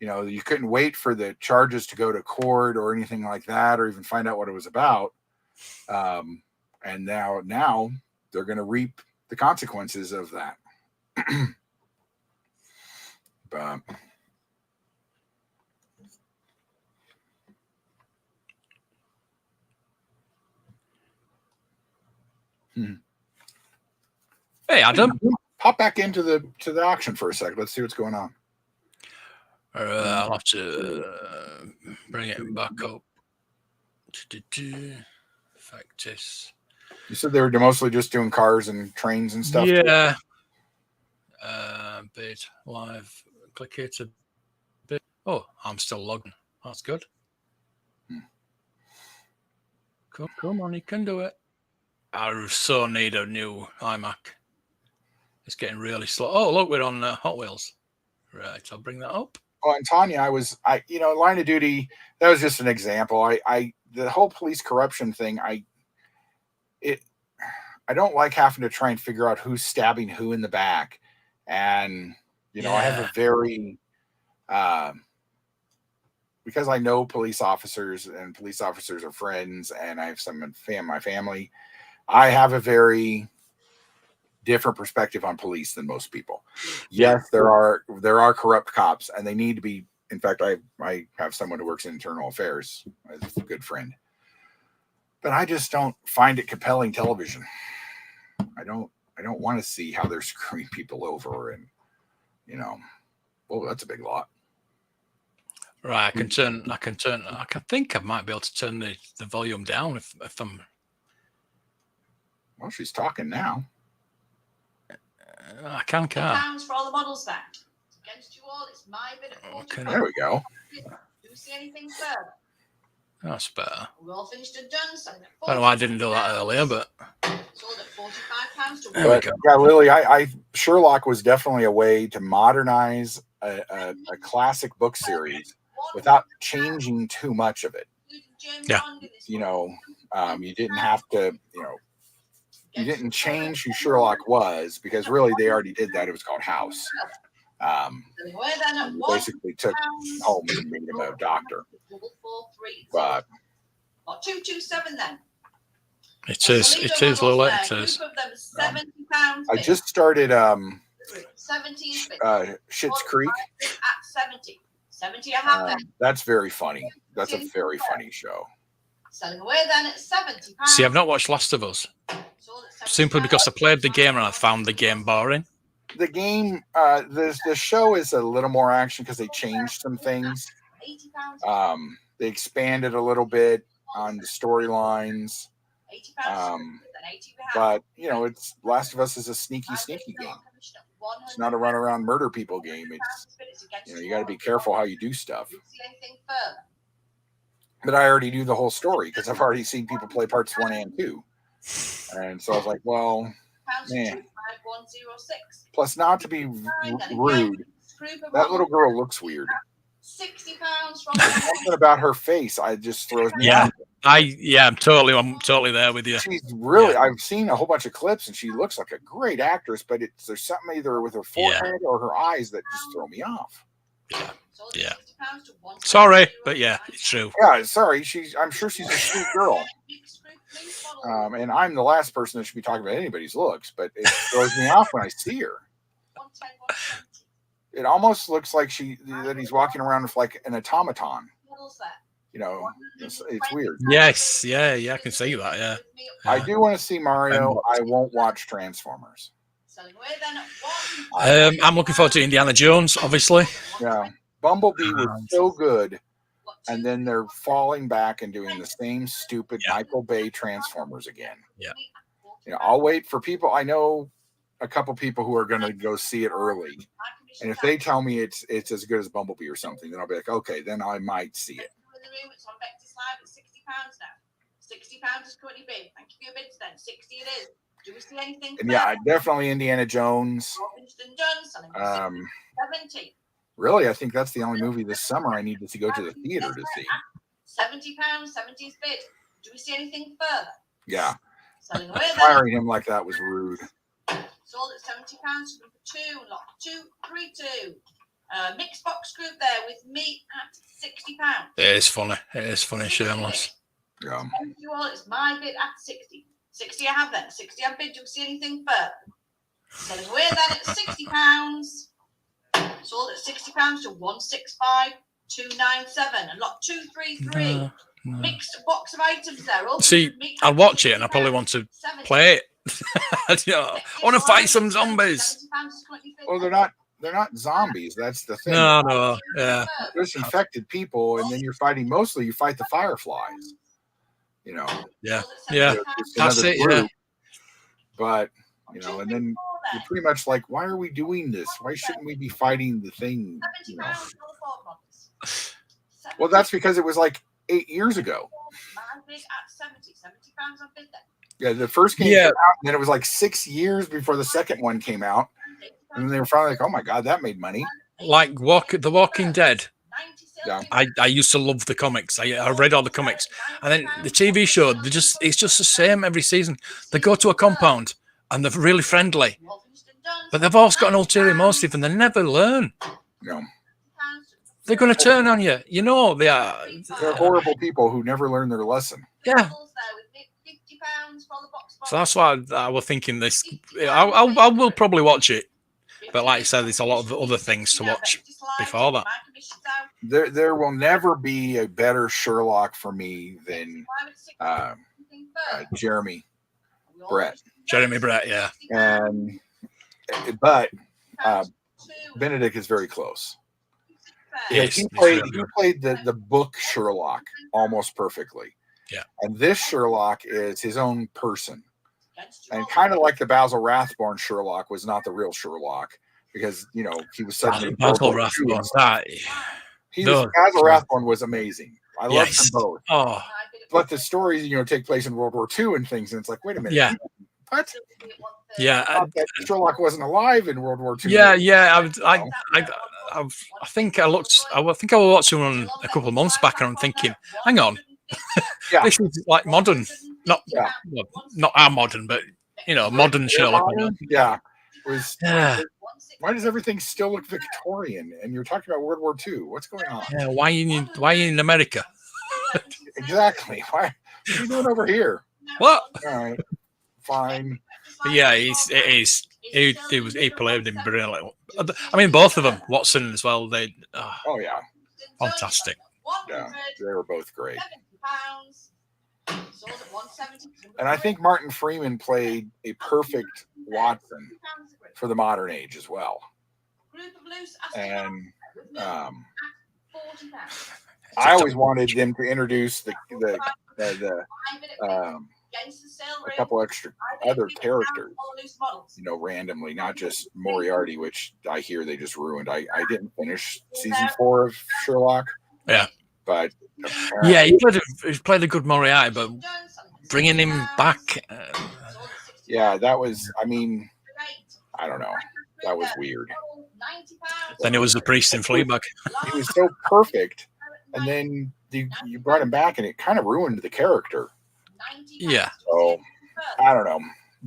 You know, you couldn't wait for the charges to go to court or anything like that, or even find out what it was about. And now they're going to reap the consequences of that. But hey, Adam, pop back into the auction for a second. Let's see what's going on. I'll have to bring it back up. Vectis. You said they were mostly just doing cars and trains and stuff. Yeah. Bit live. Click here to bit. Oh, I'm still logging. That's good. Come on, you can do it. I so need a new iMac. It's getting really slow. Oh, look, we're on Hot Wheels. Right, I'll bring that up. Oh, and Tanya, Line of Duty, that was just an example. the whole police corruption thing, I don't like having to try and figure out who's stabbing who in the back. And, you know, I have a very, because I know police officers and police officers are friends, and I have some in my family, I have a very different perspective on police than most people. Yes, there are corrupt cops, and they need to be. In fact, I have someone who works in internal affairs, a good friend, but I just don't find it compelling television. I don't want to see how they're screwing people over, and you know, oh, that's a big lot. Right, I think I might be able to turn the volume down if I'm. Well, she's talking now. I can't. £50 for all the models there. Against you all, it's my bid at 45. There we go. Do you see anything further? That's better. We're all finished and done. Selling at I don't know why I didn't do that earlier, but sold at £45 to There we go. Yeah, Lily, I Sherlock was definitely a way to modernize a classic book series without changing too much of it. Yeah. You know, you didn't have to, you know, you didn't change who Sherlock was, because really they already did that. It was called House. You basically took Holmes and made him a doctor. But 227 then. it is, Lola. It is. Group of them, £70. I just started 70 is bid. Schitt's Creek. At 70. 70 I have then. That's very funny. That's a very funny show. Selling away then at £70. See, I've not watched Last of Us Sold at simply because I played the game and I found the game boring. The game, the show is a little more action because they changed some things. £80. They expanded a little bit on the storylines. £80. But you know, it's Last of Us is a sneaky game. It's not a run around murder people game. It's, you know, you got to be careful how you do stuff. But I already knew the whole story because I've already seen people play parts 1 and 2, and so I was like, well, man. Plus, not to be rude, that little girl looks weird. £60 There's from something about her face I just throws me Yeah. off. I'm totally there with you. She's really, I've seen a whole bunch of clips and she looks like a great actress, but there's something either with her forehead or her eyes that just throw me off. Yeah. Sorry, but yeah, it's true. Yeah, sorry. I'm sure she's a sweet girl. And I'm the last person that should be talking about anybody's looks, but it throws me off when I see her. It almost looks like that he's walking around with like an automaton. You know, it's weird. Yes, yeah, I can see that. Yeah, I do want to see Mario. I won't watch Transformers. I'm looking forward to Indiana Jones, obviously. Yeah, Bumblebee was so good, and then they're falling back and doing the same stupid Michael Bay Transformers again. Yeah. You know, I'll wait for people. I know a couple people who are going to go see it early, and if they tell me it's as good as Bumblebee or something, then I'll be like, okay, then I might see it. It's on Vectis Live at £60 now. £60 is currently bid. Thank you for your bids then. 60 it is. Do we see anything? And yeah, definitely Indiana Jones. 70. Really, I think that's the only movie this summer I need to go to the theater to see. £70. 70 is bid. Do we see anything further? Yeah. Selling away then. Firing him like that was rude. Sold at £70 for 2, lot 232. Mixed box group there with me at £60. It is funny, shameless. Yeah. Thank you all. It's my bid at 60. 60 I have then. 60 I bid. Do you see anything further? Selling away then at £60. Sold at £60 to 165 297 and lot 233. No. Mixed box of items there. All See, I'll watch it and I probably want to play it. You know, I want to fight some zombies. Well, they're not zombies. That's the thing. No, yeah. There's infected people, and then you fight the fireflies. You know. Yeah. It's That's another it. group. But you know, and then you're pretty much like, why are we doing this? Why shouldn't we be fighting the thing? You know? Well, that's because it was like 8 years ago. Yeah, the first game came out, and then it was like 6 years before the second one came out. And then they were finally like, oh my God, that made money. Like The Walking Dead. Yeah. I used to love the comics. I read all the comics, and then the TV show. It's just the same every season. They go to a compound and they're really friendly, but they've also got an ulterior motive, and they never learn. No. They're going to turn on you. You know they are. They're horrible people who never learn their lesson. Yeah. So that's why I was thinking this. I will probably watch it, but like I said, there's a lot of other things to watch before that. There will never be a better Sherlock for me than Jeremy Brett. Jeremy Brett, yeah. But Benedict is very close. Yes, he really played the book Sherlock almost perfectly. Yeah. And this Sherlock is his own person. And kind of like the Basil Rathbone Sherlock was not the real Sherlock because, you know, he was suddenly Basil Rathbone. Basil Rathbone was amazing. I loved them both. Oh. But the stories, you know, take place in World War II and things, and it's like, wait a minute. Yeah. What? Yeah. Sherlock wasn't alive in World War II. Yeah. I think I was watching one a couple of months back, and I'm thinking, hang on, this is like modern, not our modern, but you know, modern Sherlock. Yeah. Why does everything still look Victorian? And you're talking about World War II. What's going on? Yeah. Why are you in America? Exactly. What are you doing over here? What? All right. Fine. But yeah, he played him brilliantly. I mean, both of them, Watson as well. Oh yeah, fantastic. Yeah, they were both great. And I think Martin Freeman played a perfect Watson for the modern age as well. And I always wanted them to introduce a couple extra other characters, you know, randomly, not just Moriarty, which I hear they just ruined. I didn't finish season 4 of Sherlock. Yeah. But yeah, he played a good Moriarty, but bringing him back. Yeah, that was, I mean, I don't know. That was weird. Then it was the priest in Fleabag. He was so perfect. And then you brought him back and it kind of ruined the character. Yeah. So, I don't know.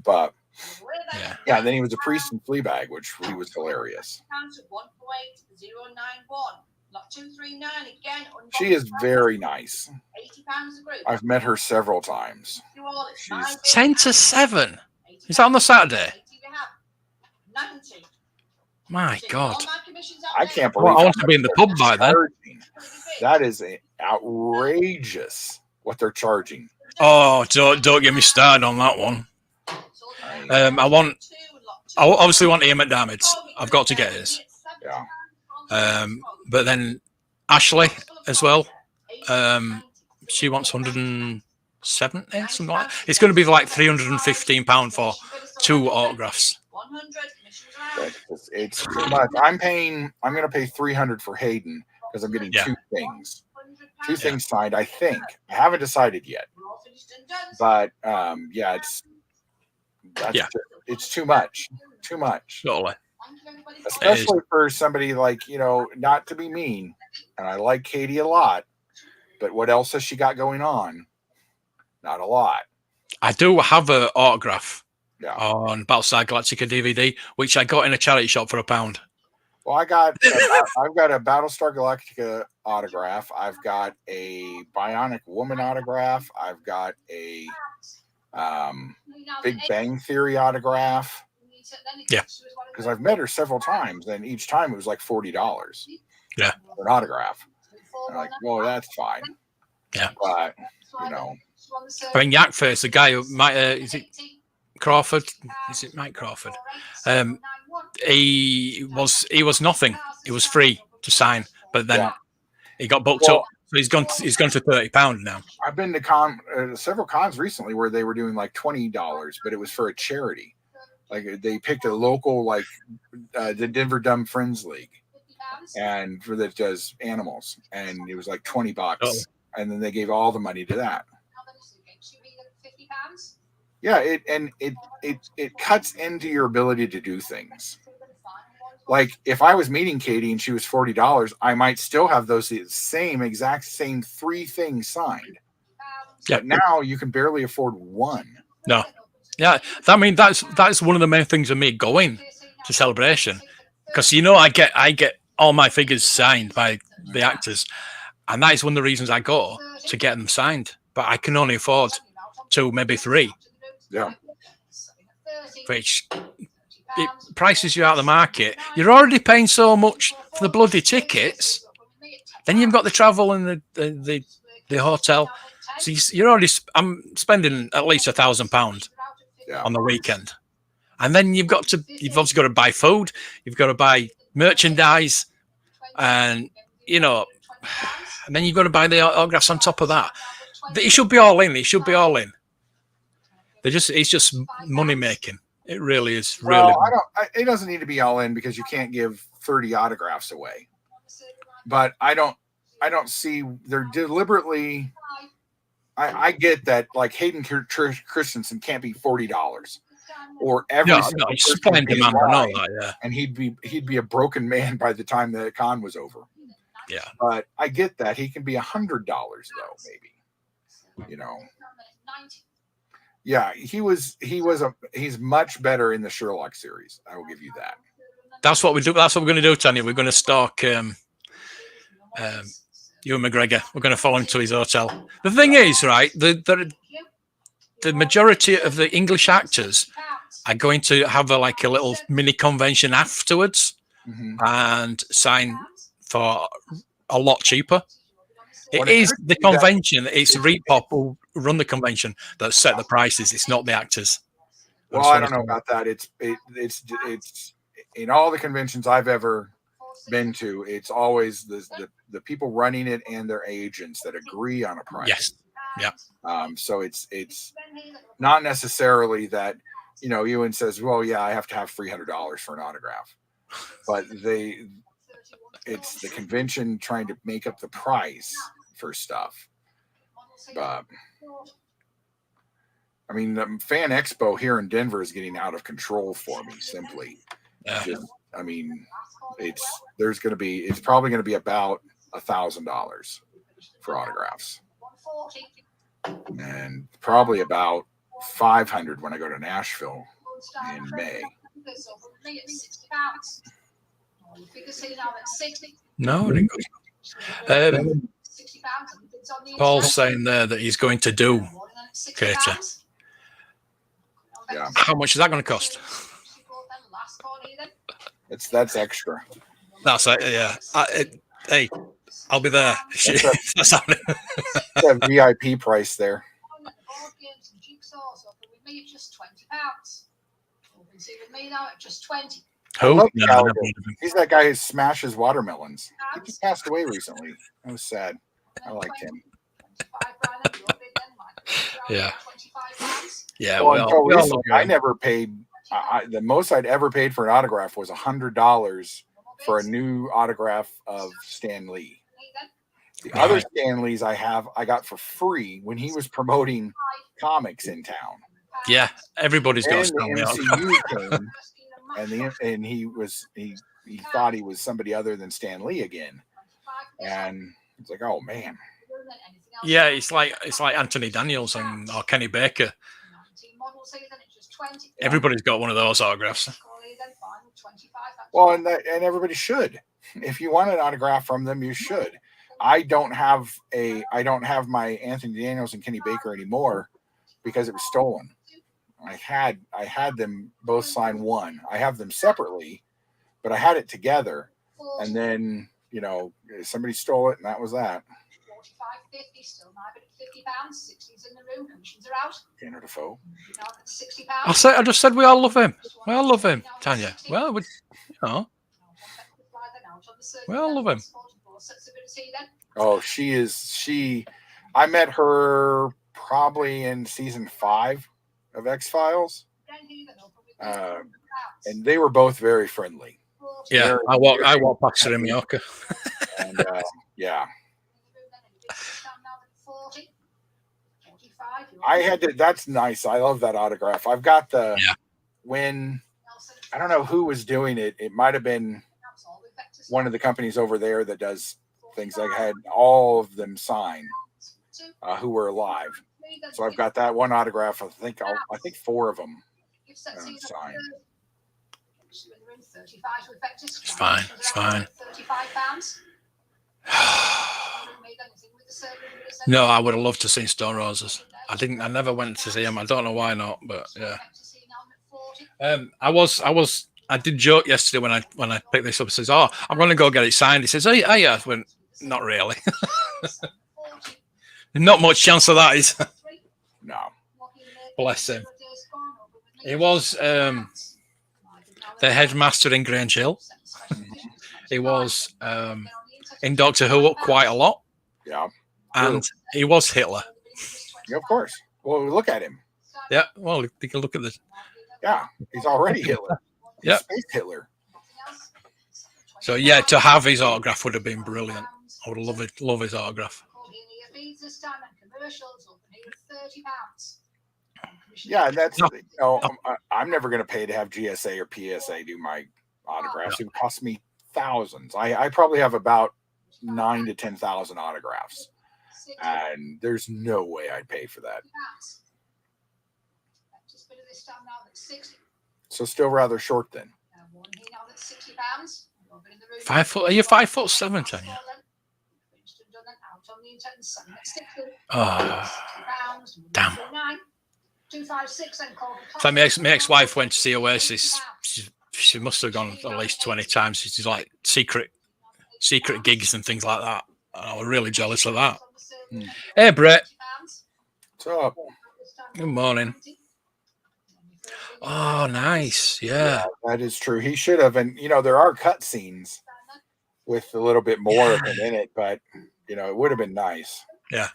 But, yeah, then he was a priest in Fleabag, which he was hilarious. She is very nice. I've met her several times. She's 10 to 7. Is that on the Saturday? My God. I can't believe I want to be in the pub by then. That is outrageous what they're charging. Oh, don't get me started on that one. I obviously want Ian McDiarmid's. I've got to get his. Yeah. But then Ashley as well. She wants 170, something like that. It's going to be like £315 for 2 autographs. It's too much. I'm going to pay $300 for Hayden because I'm getting 2 things. 2 things signed, I think. I haven't decided yet. But it's too much. Too much. Totally. Especially for somebody like, you know, not to be mean, and I like Katie a lot, but what else has she got going on? Not a lot. I do have an autograph on Battlestar Galactica DVD, which I got in a charity shop for £1. Well, I've got a Battlestar Galactica autograph. I've got a Bionic Woman autograph. I've got a Big Bang Theory autograph. Yeah. Because I've met her several times, and each time it was like $40. Yeah. For an autograph. And I'm like, well, that's fine. Yeah. But, you know. I mean, Yakface, the guy who might, is it Crawford? Is it Mike Crawford? He was nothing. It was free to sign, but then he got booked up. So he's gone to £30 now. I've been to several cons recently where they were doing like $20, but it was for a charity. Like they picked a local, like the Denver Dumb Friends League, and that does animals, and it was like $20, and then they gave all the money to that. Yeah, it cuts into your ability to do things. like if I was meeting Katie and she was $40, I might still have those exact same 3 things signed. Yeah. But now you can barely afford one. No. Yeah. I mean, that's one of the main things of me going to Celebration, because I get all my figures signed by the actors, and that is one of the reasons I go to get them signed. But I can only afford 2, maybe 3. Yeah. Which it prices you out of the market. You're already paying so much for the bloody tickets. Then you've got the travel and the hotel. So you're already. I'm spending at least £1,000 on the weekend, and then you've obviously got to buy food. You've got to buy merchandise, and and then you've got to buy the autographs on top of that. It should be all in. It should be all in. It's just money making. It really is. Really. Well, it doesn't need to be all in because you can't give 30 autographs away. But I don't see they're deliberately. I get that, like Hayden Christensen can't be $40, or every single person supply and demand. I know that, yeah. And he'd be a broken man by the time the con was over. Yeah, but I get that he can be $100 though, maybe. Yeah, he's much better in the Sherlock series. I will give you that. That's what we do. That's what we're going to do, Tanya. We're going to stalk Ewan McGregor. We're going to follow him to his hotel. The thing is, right, the majority of the English actors are going to have a little mini convention afterwards and sign for a lot cheaper. It is the convention. It's Repop who run the convention that set the prices. It's not the actors. Well, I don't know about that. It's in all the conventions I've ever been to. It's always the people running it and their agents that agree on a price. Yes. Yeah. So it's not necessarily that Ewan says, well, yeah, I have to have $300 for an autograph, but it's the convention trying to make up the price for stuff. But I mean, the Fan Expo here in Denver is getting out of control for me. Simply, it's probably going to be about $1,000 for autographs, and probably about $500 when I go to Nashville in May. No, it goes. Paul's saying there that he's going to do cater. Yeah. How much is that going to cost? That's extra. That's it. Yeah. Hey, I'll be there. That's a VIP price there. Who? He's that guy who smashes watermelons. He just passed away recently. That was sad. I liked him. Yeah. Yeah. Well, recently, I never paid. The most I'd ever paid for an autograph was $100 for a new autograph of Stan Lee. The other Stan Lees I got for free when he was promoting comics in town. Yeah, everybody's got a Stan Lee autograph. And he thought he was somebody other than Stan Lee again, and it's like, oh man. Yeah, it's like Anthony Daniels or Kenny Baker. Everybody's got one of those autographs. Well, and everybody should. If you want an autograph from them, you should. I don't have my Anthony Daniels and Kenny Baker anymore because it was stolen. I had them both sign one. I have them separately, but I had it together, and then somebody stole it, and that was that. £45.50 still £50. 60's in the room. Commissions are out. Canada Defoe. I just said we all love him. We all love him, Tanya. Well, we all love him. Oh, I met her probably in season 5 of X-Files, and they were both very friendly. Yeah, I walk past her in Mallorca. And yeah, I had to. That's nice. I love that autograph. I've got when I don't know who was doing it. It might have been one of the companies over there that does things. I had all of them sign who were alive. So I've got that one autograph. I think 4 of them signed. It's fine. It's fine. No, I would have loved to see Stone Roses. I never went to see them. I don't know why not, but yeah. I did joke yesterday when I picked this up. Says, "Oh, I'm going to go get it signed." He says, "Oh yeah." I went, "Not really." Not much chance of that is. No. Bless him. He was the headmaster in Grange Hill. He was in Doctor Who quite a lot. Yeah. And he was Hitler. Yeah, of course. Well, look at him. Yeah. Well, you can look at this. Yeah, he's already Hitler. Yeah. Space Hitler. So yeah, to have his autograph would have been brilliant. I would love his autograph. Yeah, that's I'm never going to pay to have GSA or PSA do my autographs. It would cost me thousands. I probably have about 9,000 to 10,000 autographs, and there's no way I'd pay for that. So still rather short then. 5 foot? Are you 5'7", Tanya? Oh, damn. So my ex-wife went to see Oasis. She must have gone at least 20 times. She's like secret gigs and things like that. And I was really jealous of that. Hey, Brett. What's up? Good morning. Oh, nice. Yeah, that is true. He should have. And, there are cut scenes with a little bit more of him in it, but, it would have been nice. Yeah.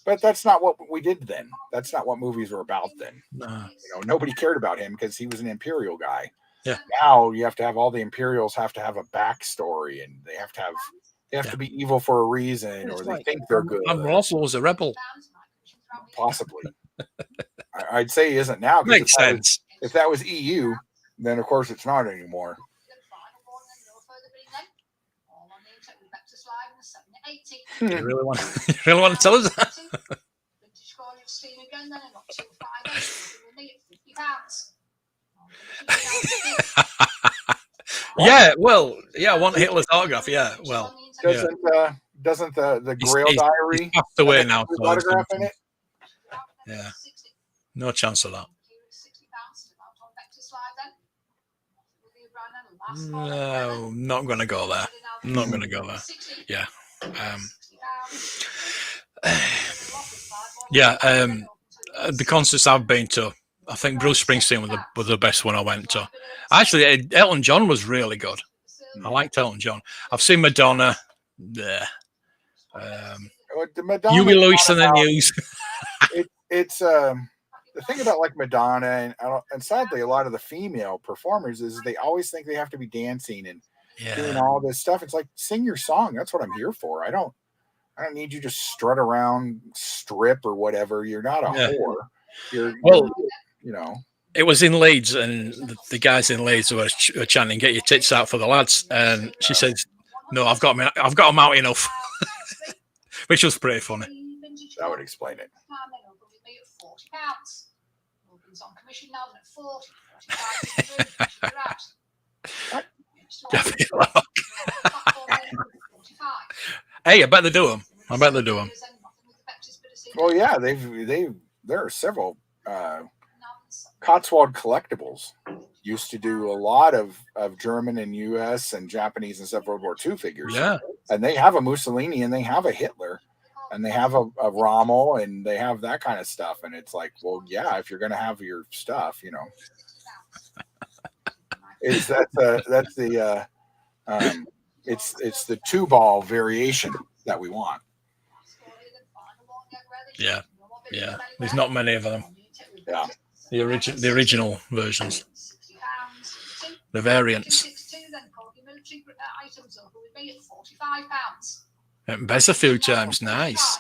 But that's not what we did then. That's not what movies were about then. No. Nobody cared about him because he was an Imperial guy. Yeah. Now you have to have all the Imperials have to have a backstory, and they have to be evil for a reason, or they think they're good. And Roswell was a rebel. Possibly. I'd say he isn't now. Makes sense. If that was EU, then of course it's not anymore. You really want to tell us that? Yeah, well, yeah, I want Hitler's autograph. Yeah, well, doesn't the Grail Diary passed away now? Autograph in it? Yeah, no chance of that. No, not going to go there. Not going to go there. Yeah. The concerts I've been to, I think Bruce Springsteen was the best one I went to. Actually, Elton John was really good. I liked Elton John. I've seen Madonna. Yeah. Huey Lewis and the News. It's the thing about like Madonna and sadly a lot of the female performers is they always think they have to be dancing and doing all this stuff. It's like, sing your song. That's what I'm here for. I don't need you to strut around, strip or whatever. You're not a whore. You're It was in Leeds, and the guys in Leeds were chanting, "Get your tits out for the lads." And she said, "No, I've got them out enough," which was pretty funny. That would explain it. Hey, I bet they do them. Well, yeah, there are several. Cotswold Collectibles used to do a lot of German and U.S. and Japanese and stuff World War II figures. Yeah, and they have a Mussolini and they have a Hitler. And they have a Rommel and they have that kind of stuff. And it's like, well, yeah, if you're going to have your stuff, it's the 2-ball variation that we want. Yeah. There's not many of them. Yeah. The original versions. The variants. Best a few times, nice.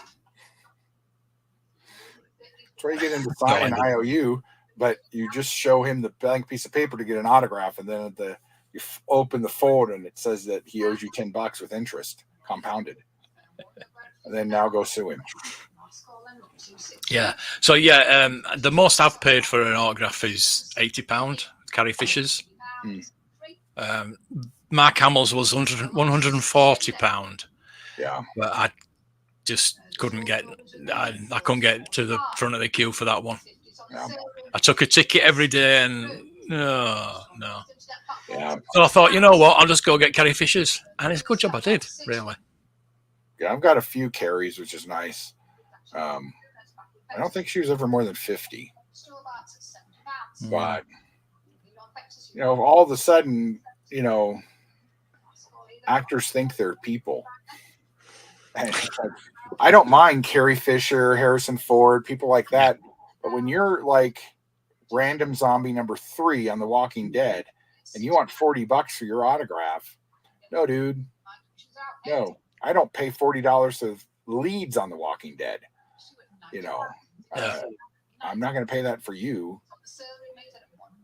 That's where you get into signing IOU. but you just show him the blank piece of paper to get an autograph, and then you open the fold and it says that he owes you $10 with interest compounded. And then now go sue him. Yeah. So yeah, the most I've paid for an autograph is £80. Carrie Fisher's. Mark Hamill's was £140. Yeah. But I just couldn't get. I couldn't get to the front of the queue for that one. Yeah. I took a ticket every day, and no. Yeah. So I thought, you know what? I'll just go get Carrie Fisher's, and it's a good job I did, really. Yeah, I've got a few Carries, which is nice. I don't think she was ever more than 50. But all of a sudden, actors think they're people. And I don't mind Carrie Fisher, Harrison Ford, people like that. But when you're like random zombie number 3 on The Walking Dead, and you want $40 for your autograph, no, dude, no, I don't pay $40 to leads on The Walking Dead. I'm not going to pay that for you.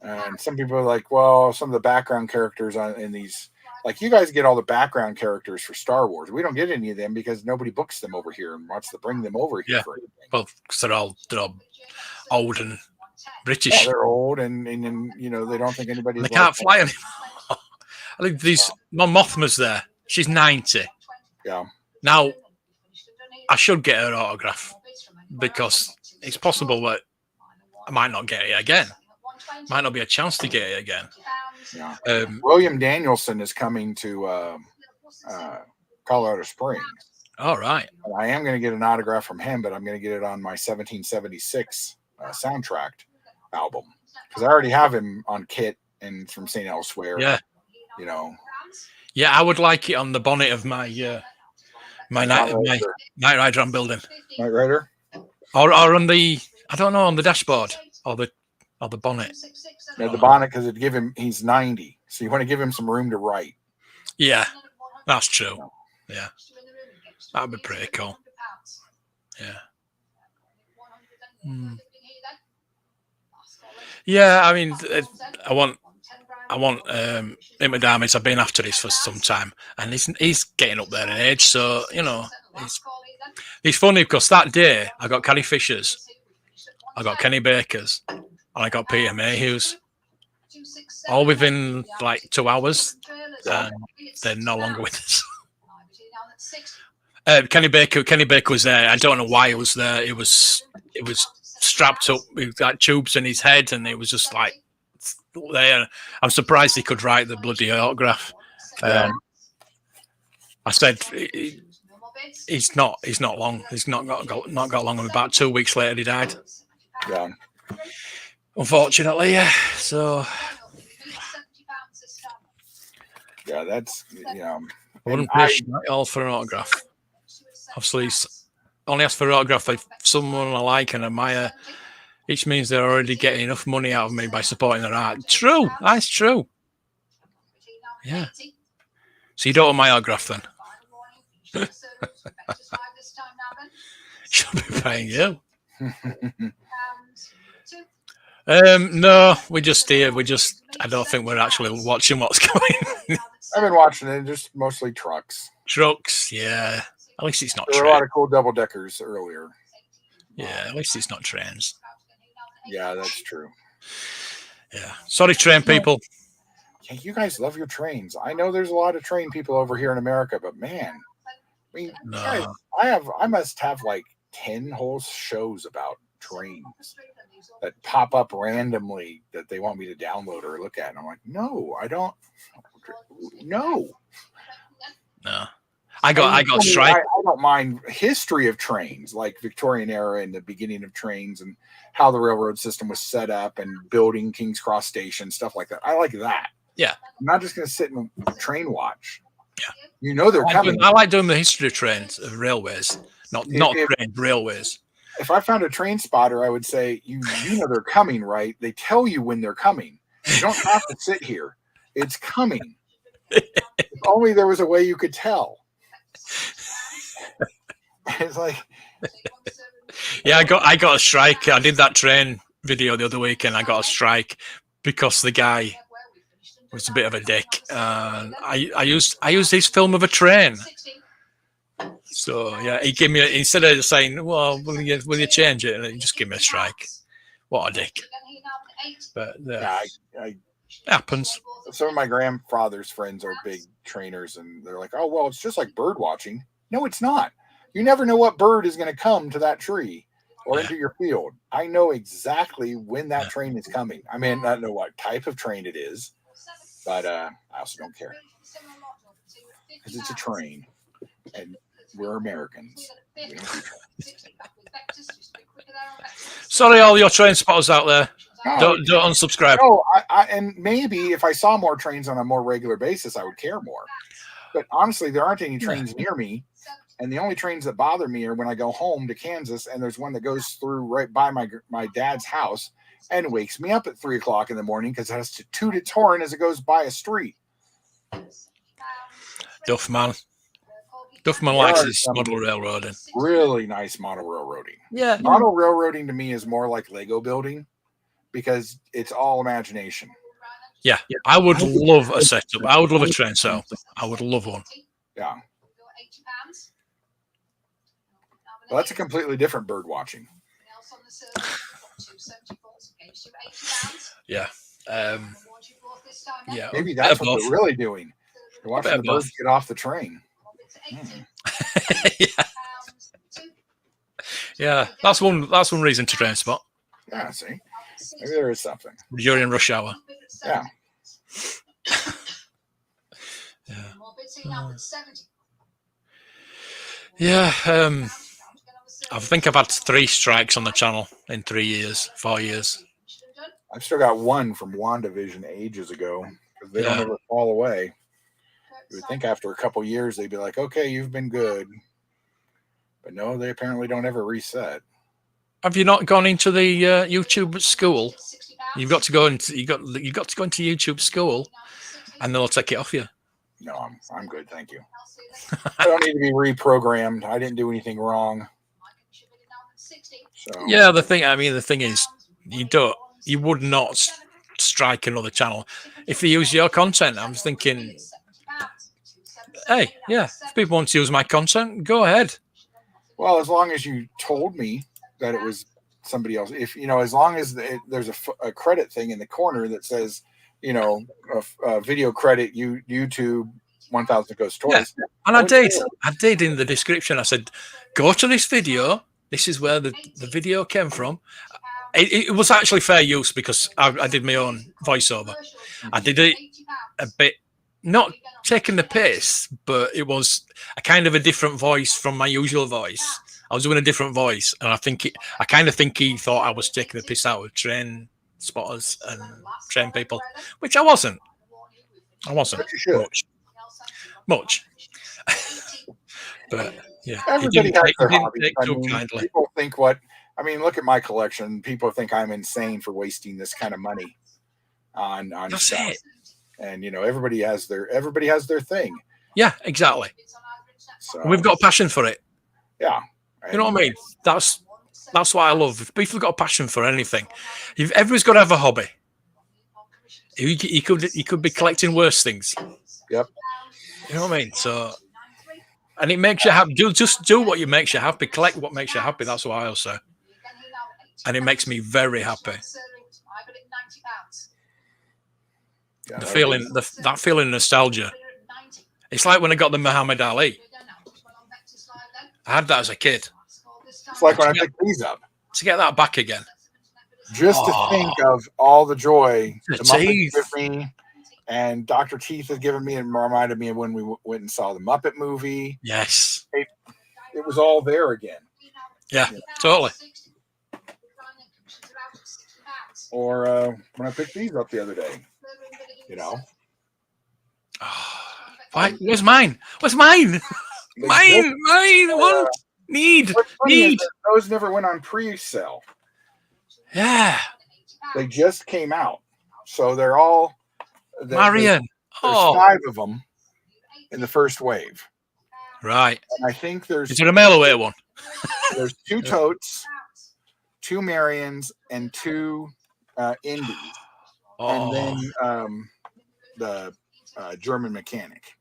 And some people are like, well, some of the background characters in these, like you guys get all the background characters for Star Wars. We don't get any of them because nobody books them over here and wants to bring them over here. Yeah. For anything. Well, because they're all old and British. Yeah, they're old and they don't think anybody. They can't fly anymore. I think my Mothma's there. She's 90. Yeah. Now, I should get her autograph because it's possible that I might not get it again. Might not be a chance to get it again. Yeah. William Danielson is coming to Colorado Springs. All right. And I am going to get an autograph from him, but I'm going to get it on my 1776 soundtrack album because I already have him on kit and from St. Elsewhere. Yeah. Yeah, I would like it on the bonnet of my Night Rider I'm building. Night Rider? Or on the on the dashboard or the bonnet. Yeah, the bonnet because it'd give him. He's 90, so you want to give him some room to write. Yeah, that's true. Yeah, that'd be pretty cool. Yeah. Yeah, I mean, I want Imadamis. I've been after this for some time, and he's getting up there in age, so it's funny because that day I got Carrie Fisher's, I got Kenny Baker's, and I got Peter Mayhew's, all within like 2 hours, and they're no longer with us. Kenny Baker was there. I don't know why he was there. It was strapped up with like tubes in his head, and it was just like there. I'm surprised he could write the bloody autograph. I said he's not long. He's not got long. About 2 weeks later, he died. Yeah. Unfortunately, yeah. So yeah, that's I wouldn't pay at all for an autograph. Obviously, only ask for an autograph if someone I like and admire, which means they're already getting enough money out of me by supporting their art. True, that's true. Yeah. So you don't want my autograph then? Should be paying you. No, we just here. I don't think we're actually watching what's going. I've been watching it, just mostly trucks. Trucks, yeah. At least it's not There were a lot of cool double deckers earlier. Yeah, at least it's not trains. Yeah, that's true. Yeah. Sorry, train people. Yeah, you guys love your trains. I know there's a lot of train people over here in America, but man, I mean, No. guys, I must have like 10 whole shows about trains that pop up randomly that they want me to download or look at. And I'm like, no, I don't. No. I got strike. I don't mind history of trains, like Victorian era and the beginning of trains and how the railroad system was set up and building King's Cross Station, stuff like that. I like that. Yeah. I'm not just going to sit and train watch. Yeah. They're coming. I like doing the history of trains, of railways, not trains, railways. If I found a train spotter, I would say, you know they're coming, right? They tell you when they're coming. You don't have to sit here. It's coming. If only there was a way you could tell. It's like, yeah, I got a strike. I did that train video the other week, and I got a strike because the guy was a bit of a dick. I used his film of a train. So yeah, he gave me instead of saying, "Well, will you change it?" And he just give me a strike. What a dick! But Yeah, it happens. some of my grandfather's friends are big trainers, and they're like, "Oh, well, it's just like bird watching." No, it's not. You never know what bird is going to come to that tree or into your field. I know exactly when that train is coming. I mean, I don't know what type of train it is, but I also don't care because it's a train, and we're Americans. We don't do trains. Sorry, all your train spotters out there. No, Don't unsubscribe. no, and maybe if I saw more trains on a more regular basis, I would care more. But honestly, there aren't any trains near me, and the only trains that bother me are when I go home to Kansas, and there's one that goes through right by my dad's house and wakes me up at 3 o'clock in the morning because it has to toot its horn as it goes by a street. Duffman likes his model railroading. Really nice model railroading. Yeah, Model railroading to me is more like Lego building because it's all imagination. yeah. I would love a setup. I would love a train setup. I would love one. Yeah. Well, that's a completely different bird watching. Yeah. Yeah. Maybe that's what they're really doing. They're watching the birds get off the train. Yeah. That's one reason to train spot. Yeah, see? Maybe there is something. During rush hour. Yeah. Yeah. I think I've had 3 strikes on the channel in 4 years. I've still got one from WandaVision ages ago because they don't ever fall away. You would think after a couple years they'd be like, "Okay, you've been good," but no, they apparently don't ever reset. Have you not gone into the YouTube school? You've got to go into you got to go into YouTube school, and they'll take it off you. No, I'm good, thank you. I don't need to be reprogrammed. I didn't do anything wrong. So. Yeah, the thing is, you would not strike another channel if they use your content. I'm thinking, hey, yeah, if people want to use my content, go ahead. Well, as long as you told me that it was somebody else, if as long as there's a credit thing in the corner that says, video credit, YouTube 1,000 goes towards. Yeah. And I did in the description. I said, go to this video. This is where the video came from. It was actually fair use because I did my own voiceover. I did it a bit, not taking the piss, but it was a kind of a different voice from my usual voice. I was doing a different voice, and I kind of think he thought I was taking the piss out of train spotters and train people, which I wasn't. Much. But yeah, everybody has their hobbies. People think look at my collection. People think I'm insane for wasting this kind of money on That's stuff. it. And everybody has their thing. Yeah, exactly. So we've got a passion for it. Yeah. You know what I mean? That's what I love. If people have got a passion for anything, everybody's got to have a hobby. You could be collecting worse things. Yep. You know what I mean? So, and it makes you happy. Just do what makes you happy. Collect what makes you happy. That's what I'll say. And it makes me very happy. Yeah, that feeling of nostalgia. It's like when I got the Muhammad Ali. I had that as a kid. It's like when I picked these up. To get that back again. Just to think of all the joy The the Muppets teeth. give me, and Dr. Teeth has given me, and reminded me of when we went and saw the Muppet movie. Yes. It was all there again. Yeah, totally. Or when I picked these up the other day. Why? Where's mine? Where's mine? Mine. Want. Need. Those never went on pre-sale. Yeah. They just came out. So they're all... Marion. There's 5 of them in the first wave. Right. And I think Is it a mail away one? There's 2 totes, 2 Marions, and 2 Indies, and then the German mechanic.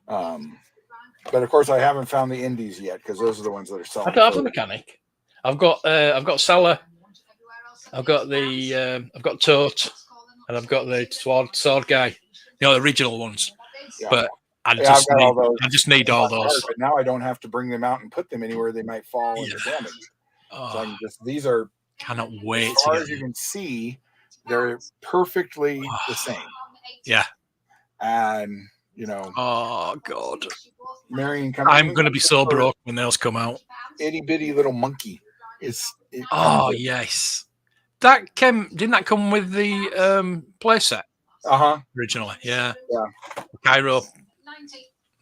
But of course, I haven't found the Indies yet because those are the ones that are selling. I don't have the mechanic. I've got Salah. I've got Tote, and I've got the sword guy. You know, the original ones. Yeah. But I Yeah, I've got all need, those. I just need all those. But now I don't have to bring them out and put them anywhere they might fall into damage. Oh, So I can just, these are, cannot wait as far as you can see, they're perfectly the same. Yeah. And, you know, Oh God. Marion I'm going to be so broke when those come out. Itty bitty little monkey. Oh yes. Didn't that come with the playset originally? Yeah. Yeah. Cairo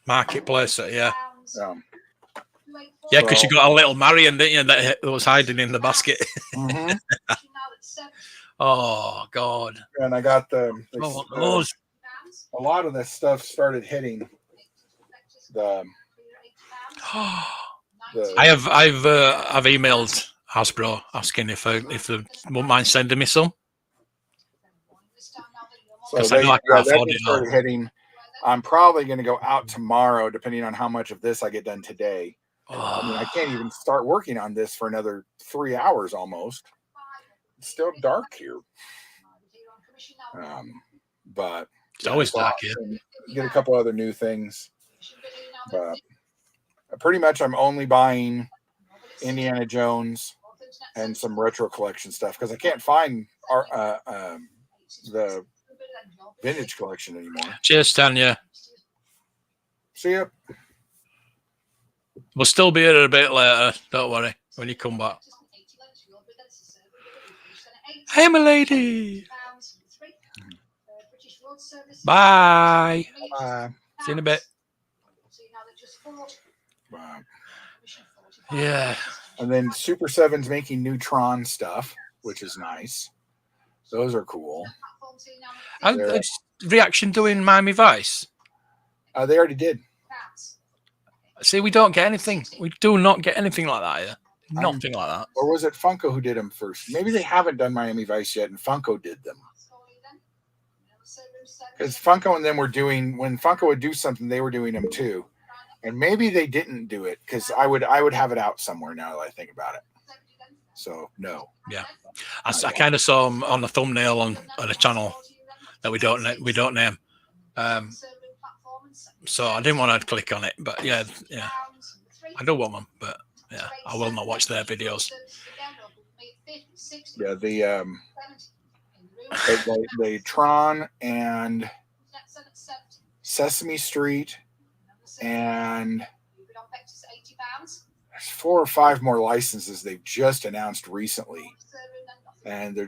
market playset. Yeah. Yeah. Yeah, because you got a little Marion, didn't you, that was hiding in the basket. Mm-hmm. Oh God. And I got a lot of this stuff started hitting the I've emailed Hasbro asking if they won't mind sending me some. So they started hitting. I'm probably going to go out tomorrow, depending on how much of this I get done today. I mean, I can't even start working on this for another 3 hours almost. It's still dark here. But it's always dark here. Get a couple other new things. But pretty much I'm only buying Indiana Jones and some retro collection stuff because I can't find the vintage collection anymore. Cheers, Tanya. See ya. We'll still be here a bit later. Don't worry when you come back. Hey, my lady. Bye. Bye. See you in a bit. Bye. Yeah. And then Super 7's making new Tron stuff, which is nice. Those are cool. And Reaction doing Miami Vice? They already did. See, we don't get anything. We do not get anything like that here. Nothing like that. Or was it Funko who did them first? Maybe they haven't done Miami Vice yet, and Funko did them. Because Funko and them were doing, when Funko would do something, they were doing them too. And maybe they didn't do it because I would have it out somewhere now that I think about it. So no. Yeah, I kind of saw them on the thumbnail on a channel that we don't name. So I didn't want to click on it, but yeah, I do want them, but yeah, I will not watch their videos. Yeah, the Tron and Sesame Street, and there's 4 or 5 more licenses they've just announced recently, and they're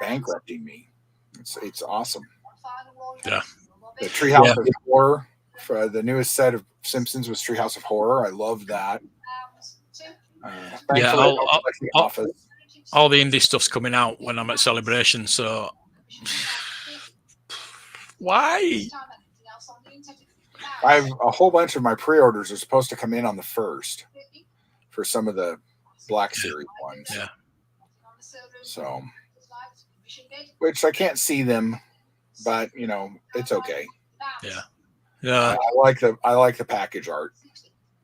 bankrupting me. It's awesome. Yeah, the Treehouse of Horror. For the newest set of Simpsons was Treehouse of Horror. I love that. All the indie stuff's coming out when I'm at Celebration, so why? I have a whole bunch of my pre-orders are supposed to come in on the 1st for some of the Black Series ones. Yeah. So, which I can't see them, but you know, it's okay. Yeah. Yeah. I like the package art.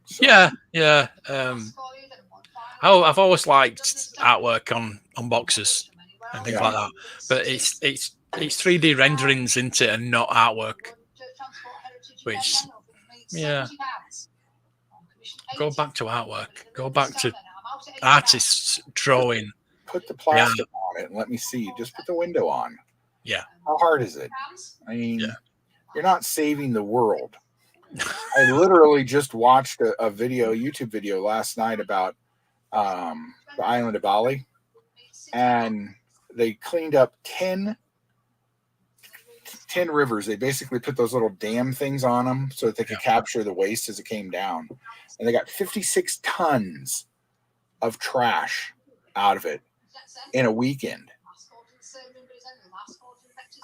So. Yeah. I've always liked artwork on boxes and things like that, but it's 3D renderings into it and not artwork. Which, go back to artwork. Go back to artists drawing. Put the plastic on it and let me see. Just put the window on. Yeah. How hard is it? I mean, you're not saving the world. I literally just watched a YouTube video last night about the island of Bali, and they cleaned up 10 rivers. They basically put those little dam things on them so that they could capture the waste as it came down, and they got 56 tons of trash out of it in a weekend.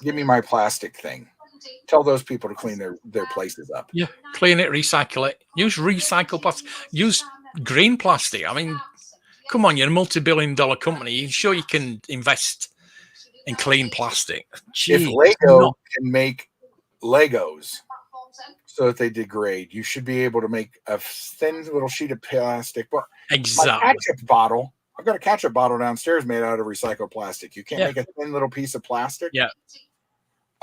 Give me my plastic thing. Tell those people to clean their places up. Yeah, clean it, recycle it. Use recycled plastic. Use green plastic. I mean, come on, you're a multi-billion-dollar company. You sure you can invest in clean plastic? Gee, If Lego not- can make Legos so that they degrade, you should be able to make a thin little sheet of plastic. Well, my exactly. ketchup bottle, I've got a ketchup bottle downstairs made out of recycled plastic. You can't Yeah. make a thin little piece of plastic. Yeah.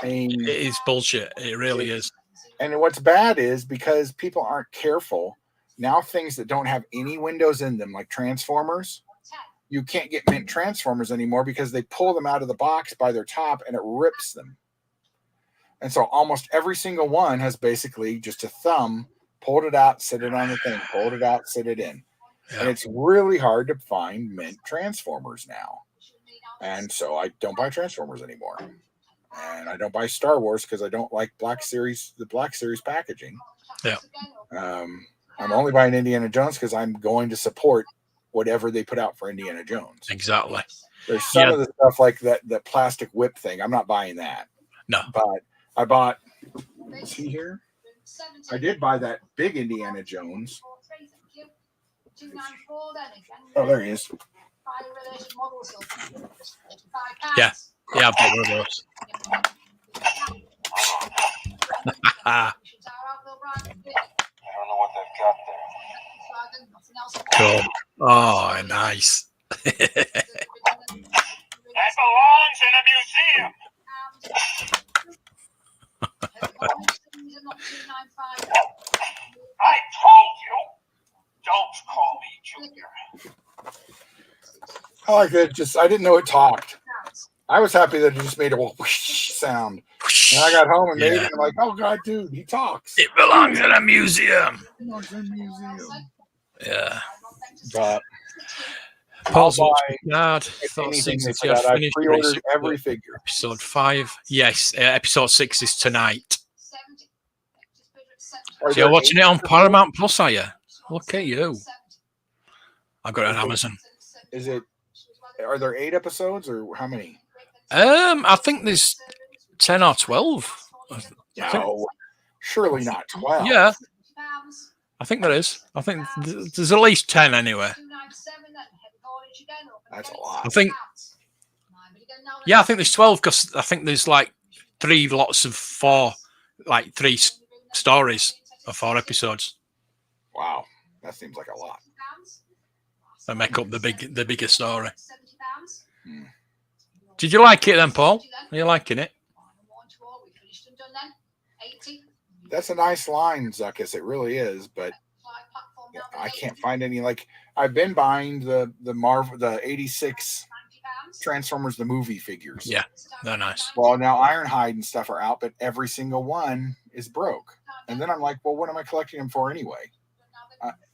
I mean, It is bullshit. It really is. and what's bad is because people aren't careful, now things that don't have any windows in them, like Transformers, you can't get mint Transformers anymore because they pull them out of the box by their top and it rips them. And so almost every single one has basically just a thumb, pulled it out, sit it on the thing, pulled it out, sit it in. Yeah. And it's really hard to find mint Transformers now. And so I don't buy Transformers anymore. And I don't buy Star Wars because I don't like the Black Series packaging. Yeah. I'm only buying Indiana Jones because I'm going to support whatever they put out for Indiana Jones. Exactly. There's some Yeah. of the stuff like the plastic whip thing. I'm not buying that. No. But I bought, is he here? I did buy that big Indiana Jones. Oh, there he is. Yeah. Yeah, I've got one of those. I don't know what they've got there. Cool. Oh, nice. That belongs in a museum. I told you, don't call me Junior. I like that. I didn't know it talked. I was happy that it just made a whoosh sound. And I got home and made it. And I'm like, oh God, dude, he talks. It belongs in a museum. Yeah. But Paul's I'll watching buy card. Thought anything they since put you had out. I finished pre-ordered recently. every figure. Episode 5. Yes, episode 6 is tonight. Are So you're there watching 8 it on episodes? Paramount Plus, are you? Look at you. I've got it on Amazon. Are there 8 episodes or how many? I think there's 10 or 12. I think- No, surely not 12. Yeah, I think there is. I think there's at least 10 anyway. That's a lot. I think, yeah, I think there's 12 because I think there's like 3 lots of 4, like 3 stories or 4 episodes Wow, that seems like a lot. that make up the bigger story. Hmm. Did you like it then, Paul? Are you liking it? That's a nice line, Zuckus. It really is, but I can't find any. Like I've been buying the Marvel, the 86 Transformers the movie figures. Yeah, they're nice. Well, now Ironhide and stuff are out, but every single one is broke. And then I'm like, well, what am I collecting them for anyway?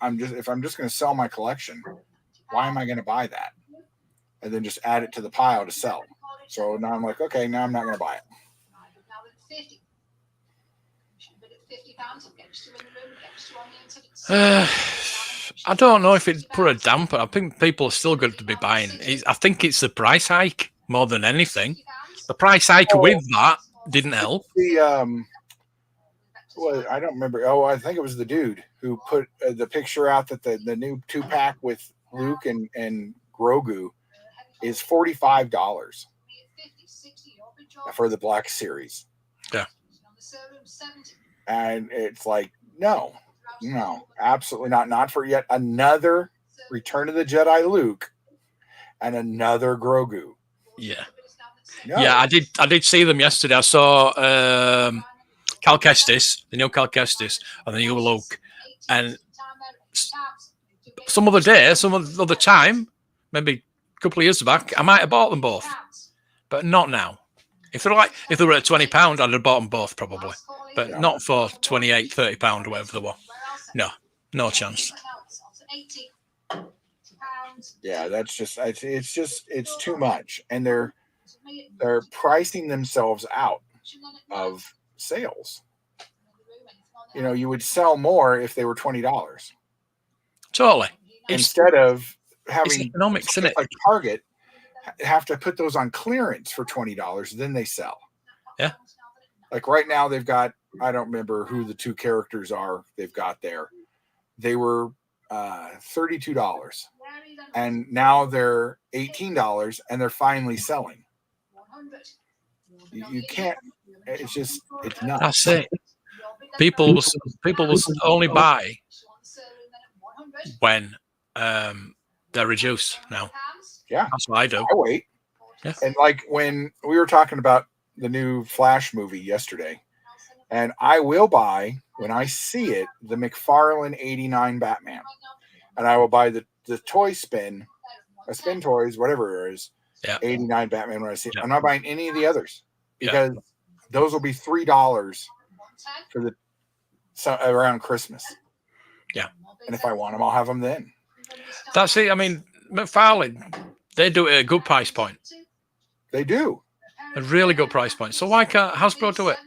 If I'm just going to sell my collection, why am I going to buy that? And then just add it to the pile to sell. So now I'm like, okay, now I'm not going to buy it. I don't know if it put a damper. I think people are still going to be buying. I think it's the price hike more than anything. The price hike with that didn't help. Well, I don't remember. Oh, I think it was the dude who put the picture out that the new 2-pack with Luke and Grogu is $45 for the Black Series. Yeah. And it's like, no, absolutely not. Not for yet another Return of the Jedi Luke and another Grogu. Yeah. No. Yeah, I did see them yesterday. I saw Cal Kestis, the new Cal Kestis, and the new Luke. And some other day, some other time, maybe a couple of years back, I might have bought them both, but not now. If they were at £20, I'd have bought them both probably, but not for £28, £30 or whatever they were. No chance. Yeah, that's just it's too much, and they're pricing themselves out of sales. You know, you would sell more if they were $20 Totally. instead of It's having economics, isn't it? like Target have to put those on clearance for $20, then they sell. Yeah. Like right now they've got, I don't remember who the 2 characters are they've got there. They were $32. and now they're $18, and they're finally selling. You can't. It's just it's nuts. That's it. People will only buy when they're reduced now. Yeah, That's what I do. I wait. Yeah. And like when we were talking about the new Flash movie yesterday, and I will buy when I see it the McFarlane '89 Batman, and I will buy the toy spin toys, whatever it is, Yeah. '89 Batman when I see it. Yeah. I'm not buying any of the others because those will be $3 for around Christmas. Yeah. And if I want them, I'll have them then. That's it. I mean, McFarlane, they do it at a good price point. They do. A really good price point. So why can't Hasbro do it?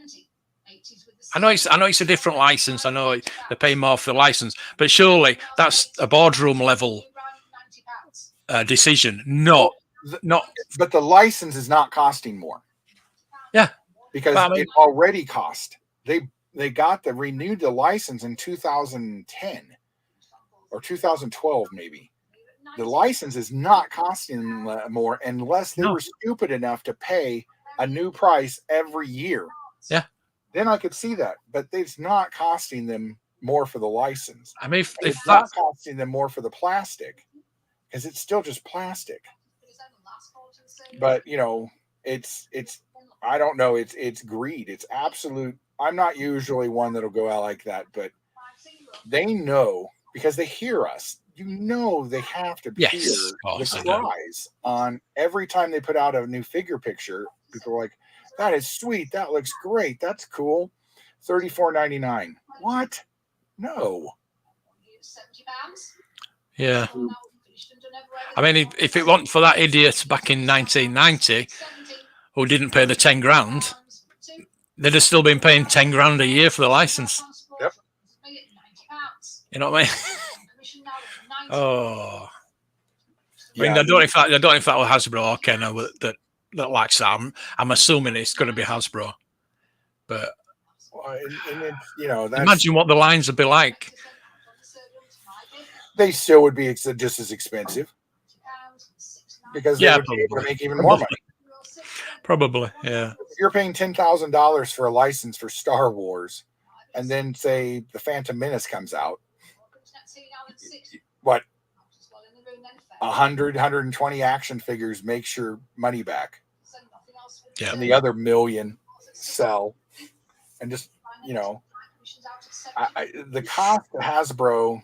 I know it's a different license. I know they pay more for the license, but surely that's a boardroom level decision. Not. But the license is not costing more. Yeah, because it already cost. They renewed the license in 2010 or 2012 maybe. The license is not costing more unless they were stupid enough to pay a new price every year. Yeah. Then I could see that, but it's not costing them more for the license. I mean, if it's not costing them more for the plastic because it's still just plastic. But it's I don't know. It's greed. It's absolute. I'm not usually one that'll go out like that, but they know because they hear us. They have to hear the cries on every time they put out a new figure picture. People are like, "That is sweet. That looks great. That's cool." $34.99. What? No. Yeah. I mean, if it wasn't for that idiot back in 1990 who didn't pay the 10 grand, they'd have still been paying 10 grand a year for the license. Yep. You know what I mean? Oh. I mean, I don't know if that was Hasbro or Kenner that likes that. I'm assuming it's going to be Hasbro. But and it's, imagine what the lines would be like. They still would be just as expensive because they would be able to make even more money. Probably, yeah. If you're paying $10,000 for a license for Star Wars, and then say the Phantom Menace comes out, what? 120 action figures makes your money back. Yeah. And the other million sell, and just the cost of Hasbro.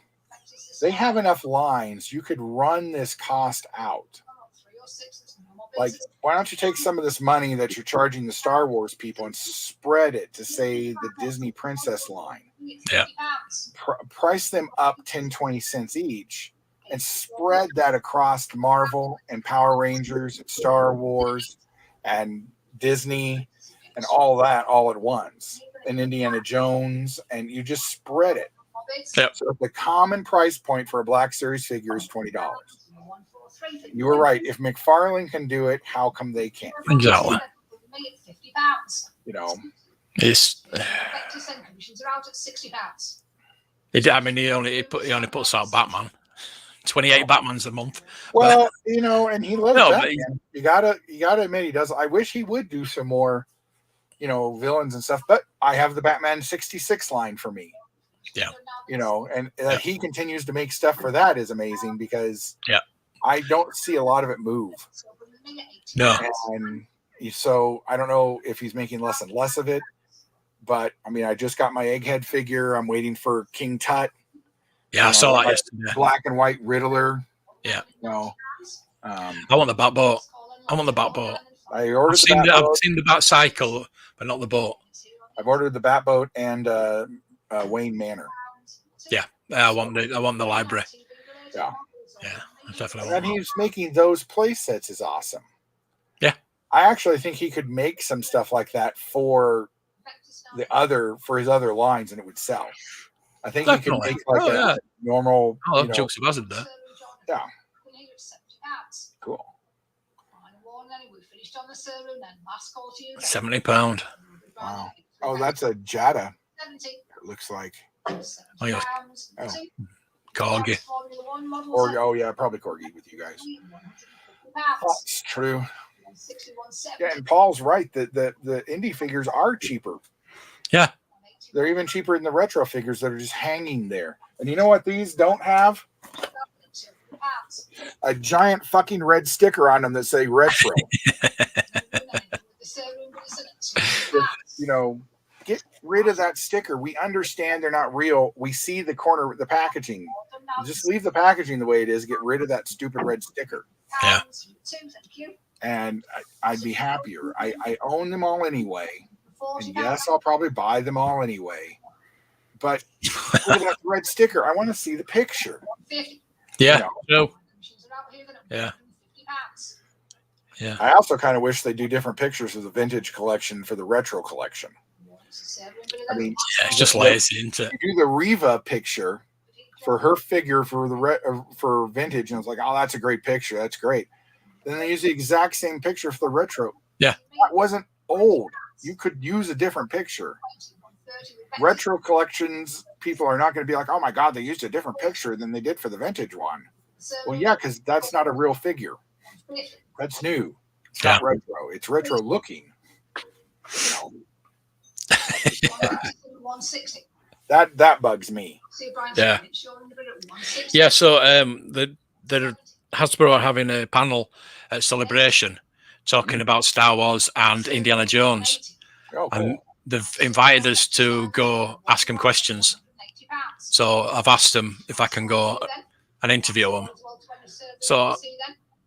They have enough lines. You could run this cost out. Like, why don't you take some of this money that you're charging the Star Wars people and spread it to, say, the Disney Princess line? Yeah. Price them up 10, 20 cents each and spread that across Marvel and Power Rangers and Star Wars and Disney and all that all at once. And Indiana Jones. And you just spread it. Yep. So the common price point for a Black Series figure is $20. You were right. If McFarlane can do it, how come they can't? Exactly. It's. I mean, he only puts out Batman. 28 Batmans a month. Well, and he loves Batman. You gotta admit he does. I wish he would do some more, villains and stuff. But I have the Batman 66 line for me. Yeah. And that he continues to make stuff for that is amazing because I don't see a lot of it move. No. And so I don't know if he's making less and less of it, but I mean, I just got my Egghead figure. I'm waiting for King Tut. Yeah, I saw that yesterday. Black and white Riddler. Yeah. I want the Batboat. I ordered I've seen the Bat Cycle, but not the boat. I've ordered the Batboat and Wayne Manor. Yeah, I want the library. Yeah, definitely. And he's making those play sets is awesome. Yeah, I actually think he could make some stuff like that for his other lines, and it would sell. I think definitely. He can make a normal. Jokes about it there. Yeah. Cool. £70. Wow. Oh, that's a Jada. It looks like. Oh, Corgi. Or oh yeah, probably Corgi with you guys. That's true. Yeah, and Paul's right that the indie figures are cheaper. Yeah. They're even cheaper than the retro figures that are just hanging there. And you know what these don't have? A giant fucking red sticker on them that say retro. You know, get rid of that sticker. We understand they're not real. We see the corner, the packaging. Just leave the packaging the way it is. Get rid of that stupid red sticker. Yeah. And I'd be happier. I own them all anyway. And yes, I'll probably buy them all anyway. But look at that red sticker. I want to see the picture. Yeah. You know. No. Yeah. Yeah. I also kind of wish they do different pictures of the vintage collection for the retro collection. I mean, Yeah, it's just lazy, isn't it? you do the Riva picture for her figure for the for vintage, and it's like, oh, that's a great picture. That's great. Then they use the exact same picture for the retro. Yeah. That wasn't old. You could use a different picture. Retro collections, people are not going to be like, oh my God, they used a different picture than they did for the vintage one. Well, yeah, because that's not a real figure. That's new. It's not retro. It's retro looking. You know. That bugs me. Yeah. Yeah. So the Hasbro are having a panel at Celebration talking about Star Wars and Indiana Jones. Oh, cool. And they've invited us to go ask them questions. So I've asked them if I can go and interview them. So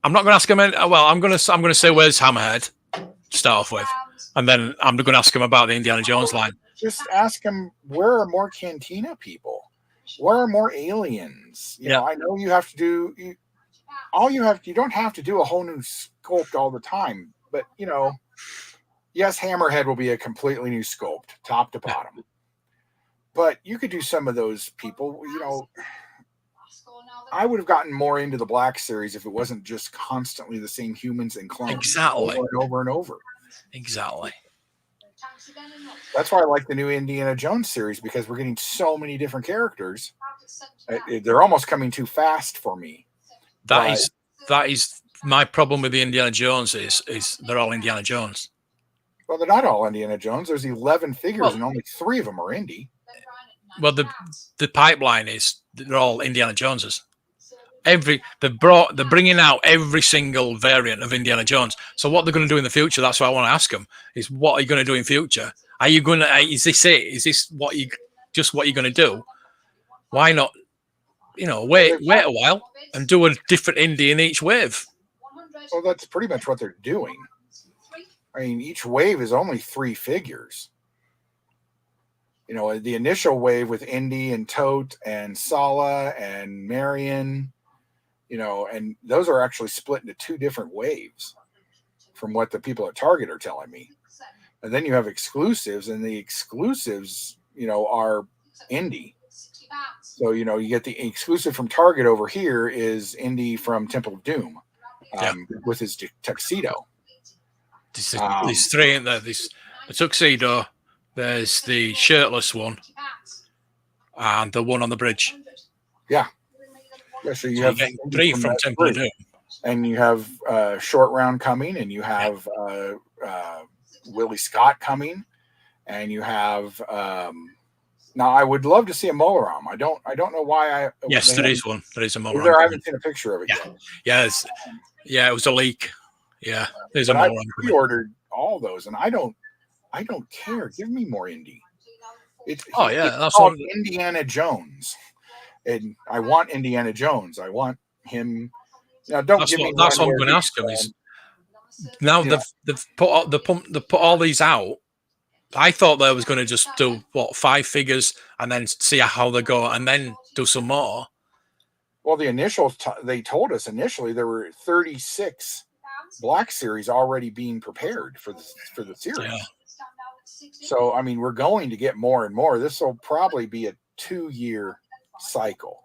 I'm not going to ask them. Well, I'm going to say where's Hammerhead to start off with, and then I'm going to ask them about the Indiana Jones line. Just ask them, where are more Cantina people? Where are more aliens? You know, I know you have to do you don't have to do a whole new sculpt all the time, but you know, yes, Hammerhead will be a completely new sculpt, top to bottom. But you could do some of those people, you know. I would have gotten more into the Black Series if it wasn't just constantly the same humans and clones. Exactly. Over and over and over. Exactly. That's why I like the new Indiana Jones series, because we're getting so many different characters. They're almost coming too fast for me. That is my problem with the Indiana Jones is they're all Indiana Jones. Well, they're not all Indiana Jones. There's 11 figures and only 3 of them are indie. Well, the pipeline is they're all Indiana Joneses. They're bringing out every single variant of Indiana Jones. So what they're going to do in the future, that's what I want to ask them, is what are you going to do in future? Are you going to, is this it? Is this what you're going to do? Why not, you know, wait a while and do a different indie in each wave? Well, that's pretty much what they're doing. I mean, each wave is only 3 figures. You know, the initial wave with Indy and Tote and Sala and Marion, you know, and those are actually split into 2 different waves from what the people at Target are telling me. And then you have exclusives, and the exclusives, you know, are Indy. So, you know, you get the exclusive from Target over here is Indy from Temple of Doom with his tuxedo. There's 3 in there. There's the tuxedo, there's the shirtless one, and the one on the bridge. Yeah. Yeah, so you have 3 from Temple of Doom. And you have Short Round coming, and you have Willie Scott coming, and you have now I would love to see a Molaram. I don't know why Yes, there is one. There is a Molaram. There, I haven't seen a picture of it yet. Yeah, it was a leak. Yeah, there's a I Molaram. pre-ordered all those, and I don't care. Give me more indie. It's that's called Indiana Jones, and I want Indiana Jones. I want him. Now, That's what I'm going to ask him. Is now they've put all these out. I thought they was going to just do 5 figures and then see how they go, and then do some more. Well, the initial they told us initially there were 36 Black Series already being prepared for the series. Yeah. So I mean, we're going to get more and more. This will probably be a 2-year cycle.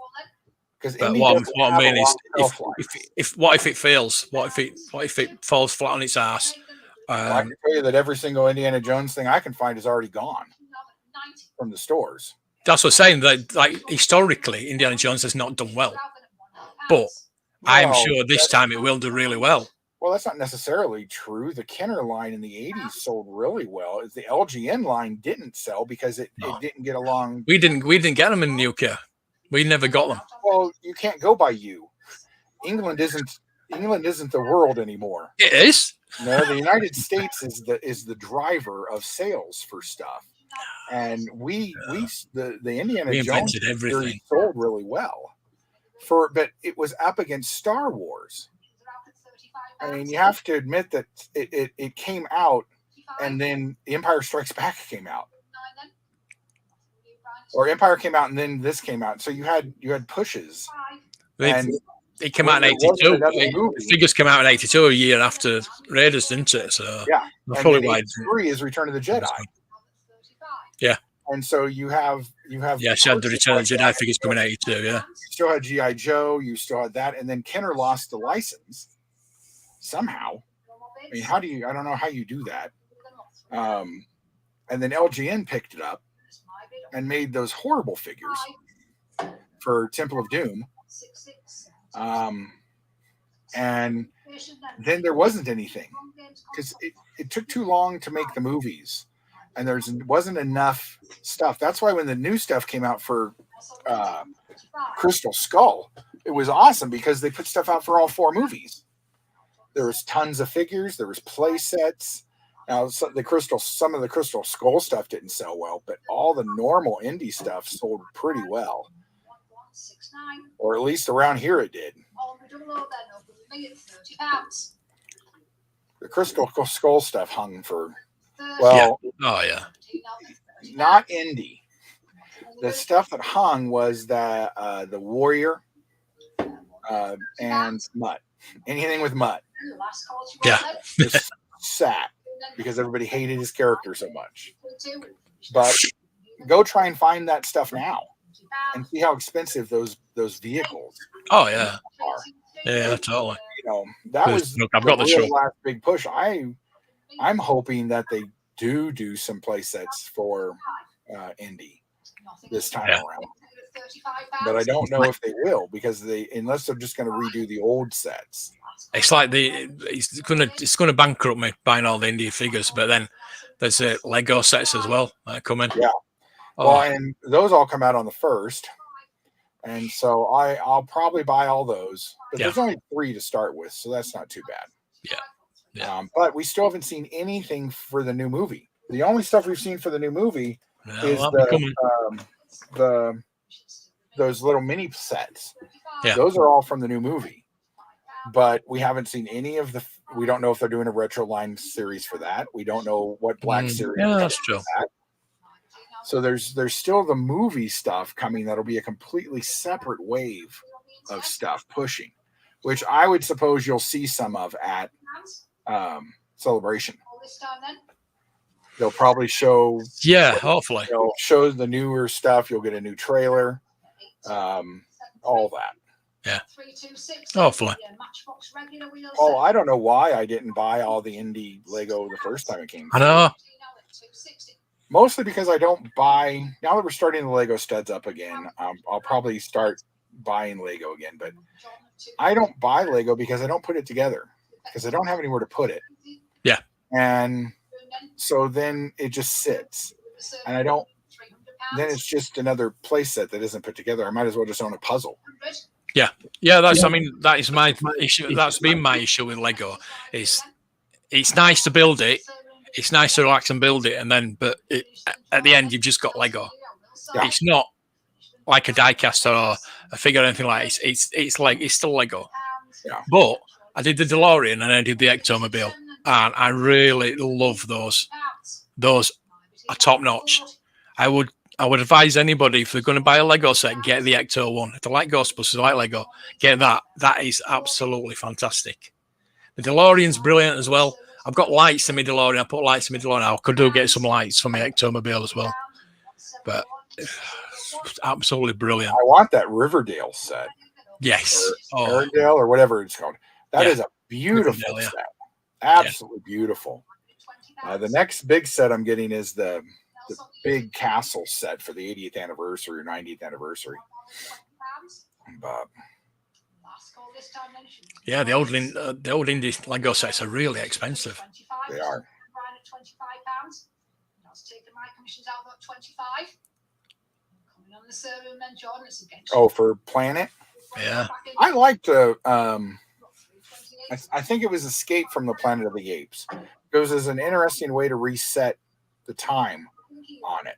Because what I mean is, if it fails? What if it falls flat on its ass? I can tell you that every single Indiana Jones thing I can find is already gone from the stores. That's what I'm saying. That like historically, Indiana Jones has not done well, but I'm Well, sure this time it will do really well. Well, that's not necessarily true. The Kenner line in the 80s sold really well. The LGN line didn't sell because it didn't get along. We didn't get them in the UK. We never got them. Well, you can't go by you. England isn't the world anymore. It is. No, the United States is the driver of sales for stuff. And the Indiana We Jones invented everything. series sold really well. But it was up against Star Wars. I mean, you have to admit that it came out, and then The Empire Strikes Back came out, or Empire came out, and then this came out. So you had pushes. And it came out in '82. Figures came out in '82, a year after Raiders, didn't it? So yeah, that's probably why. '83 is Return of the Jedi. Yeah. And so you have. Yeah, she had the Return of the Jedi figures coming in '82. Yeah. You still had G.I. Joe. You still had that, and then Kenner lost the license somehow. I mean, I don't know how you do that. And then LGN picked it up and made those horrible figures for Temple of Doom. And then there wasn't anything because it took too long to make the movies, and there wasn't enough stuff. That's why when the new stuff came out for Crystal Skull, it was awesome because they put stuff out for all 4 movies. There was tons of figures. There was play sets. Now, some of the Crystal Skull stuff didn't sell well, but all the normal indie stuff sold pretty well, or at least around here it did. The Crystal Skull stuff hung for Oh yeah, not indie. The stuff that hung was the Warrior and Mutt. Anything with Mutt. Yeah. Just sat because everybody hated his character so much. But go try and find that stuff now and see how expensive those vehicles Oh yeah. are. Yeah, totally. You know, that was Look, I've got the show. last big push. I'm hoping that they do some play sets for indie this time around. But I don't know if they will because unless they're just going to redo the old sets. It's like it's gonna bankrupt me buying all the indie figures, but then there's Lego sets as well that are coming. Yeah. Oh. Well, and those all come out on the 1st, and so I'll probably buy all those. But there's only 3 to start with, so that's not too bad. Yeah. But we still haven't seen anything for the new movie. The only stuff we've seen for the new movie is those little mini sets. Yeah. Those are all from the new movie. But we haven't seen any of we don't know if they're doing a retro line series for that. We don't know what Black series. Yeah, that's true. So there's still the movie stuff coming that'll be a completely separate wave of stuff pushing, which I would suppose you'll see some of at Celebration. They'll probably show. Yeah, hopefully. They'll show the newer stuff. You'll get a new trailer. All that. Yeah. Hopefully. Oh, I don't know why I didn't buy all the indie Lego the first time it came. I know. Mostly because I don't buy. Now that we're starting the Lego studs up again, I'll probably start buying Lego again. But I don't buy Lego because I don't put it together because I don't have anywhere to put it. Yeah. And so then it just sits, and I don't. Then it's just another play set that isn't put together. I might as well just own a puzzle. Yeah, I mean, that is my issue. That's been my issue with Lego. It's nice to build it. It's nice to relax and build it, but at the end, you've just got Lego. Yeah. It's not like a diecast or a figure or anything like that. It's still Lego. Yeah. But I did the DeLorean and I did the Ectomobile, and I really love those. Those are top notch. I would advise anybody, if they're going to buy a Lego set, get the Ecto one. If they like Ghostbusters, they like Lego, get that. That is absolutely fantastic. The DeLorean's brilliant as well. I've got lights in my DeLorean. I put lights in my DeLorean. I could get some lights for my Ectomobile as well. But absolutely brilliant. I want that Riverdale set. Yes. Or Arendelle or whatever it's called. That is a beautiful set. Absolutely beautiful. The next big set I'm getting is the big castle set for the 80th anniversary or 90th anniversary. But Yeah, the old indie Lego sets are really expensive. they are. Oh, for Planet? Yeah. I liked I think it was Escape from the Planet of the Apes. It was as an interesting way to reset the time on it.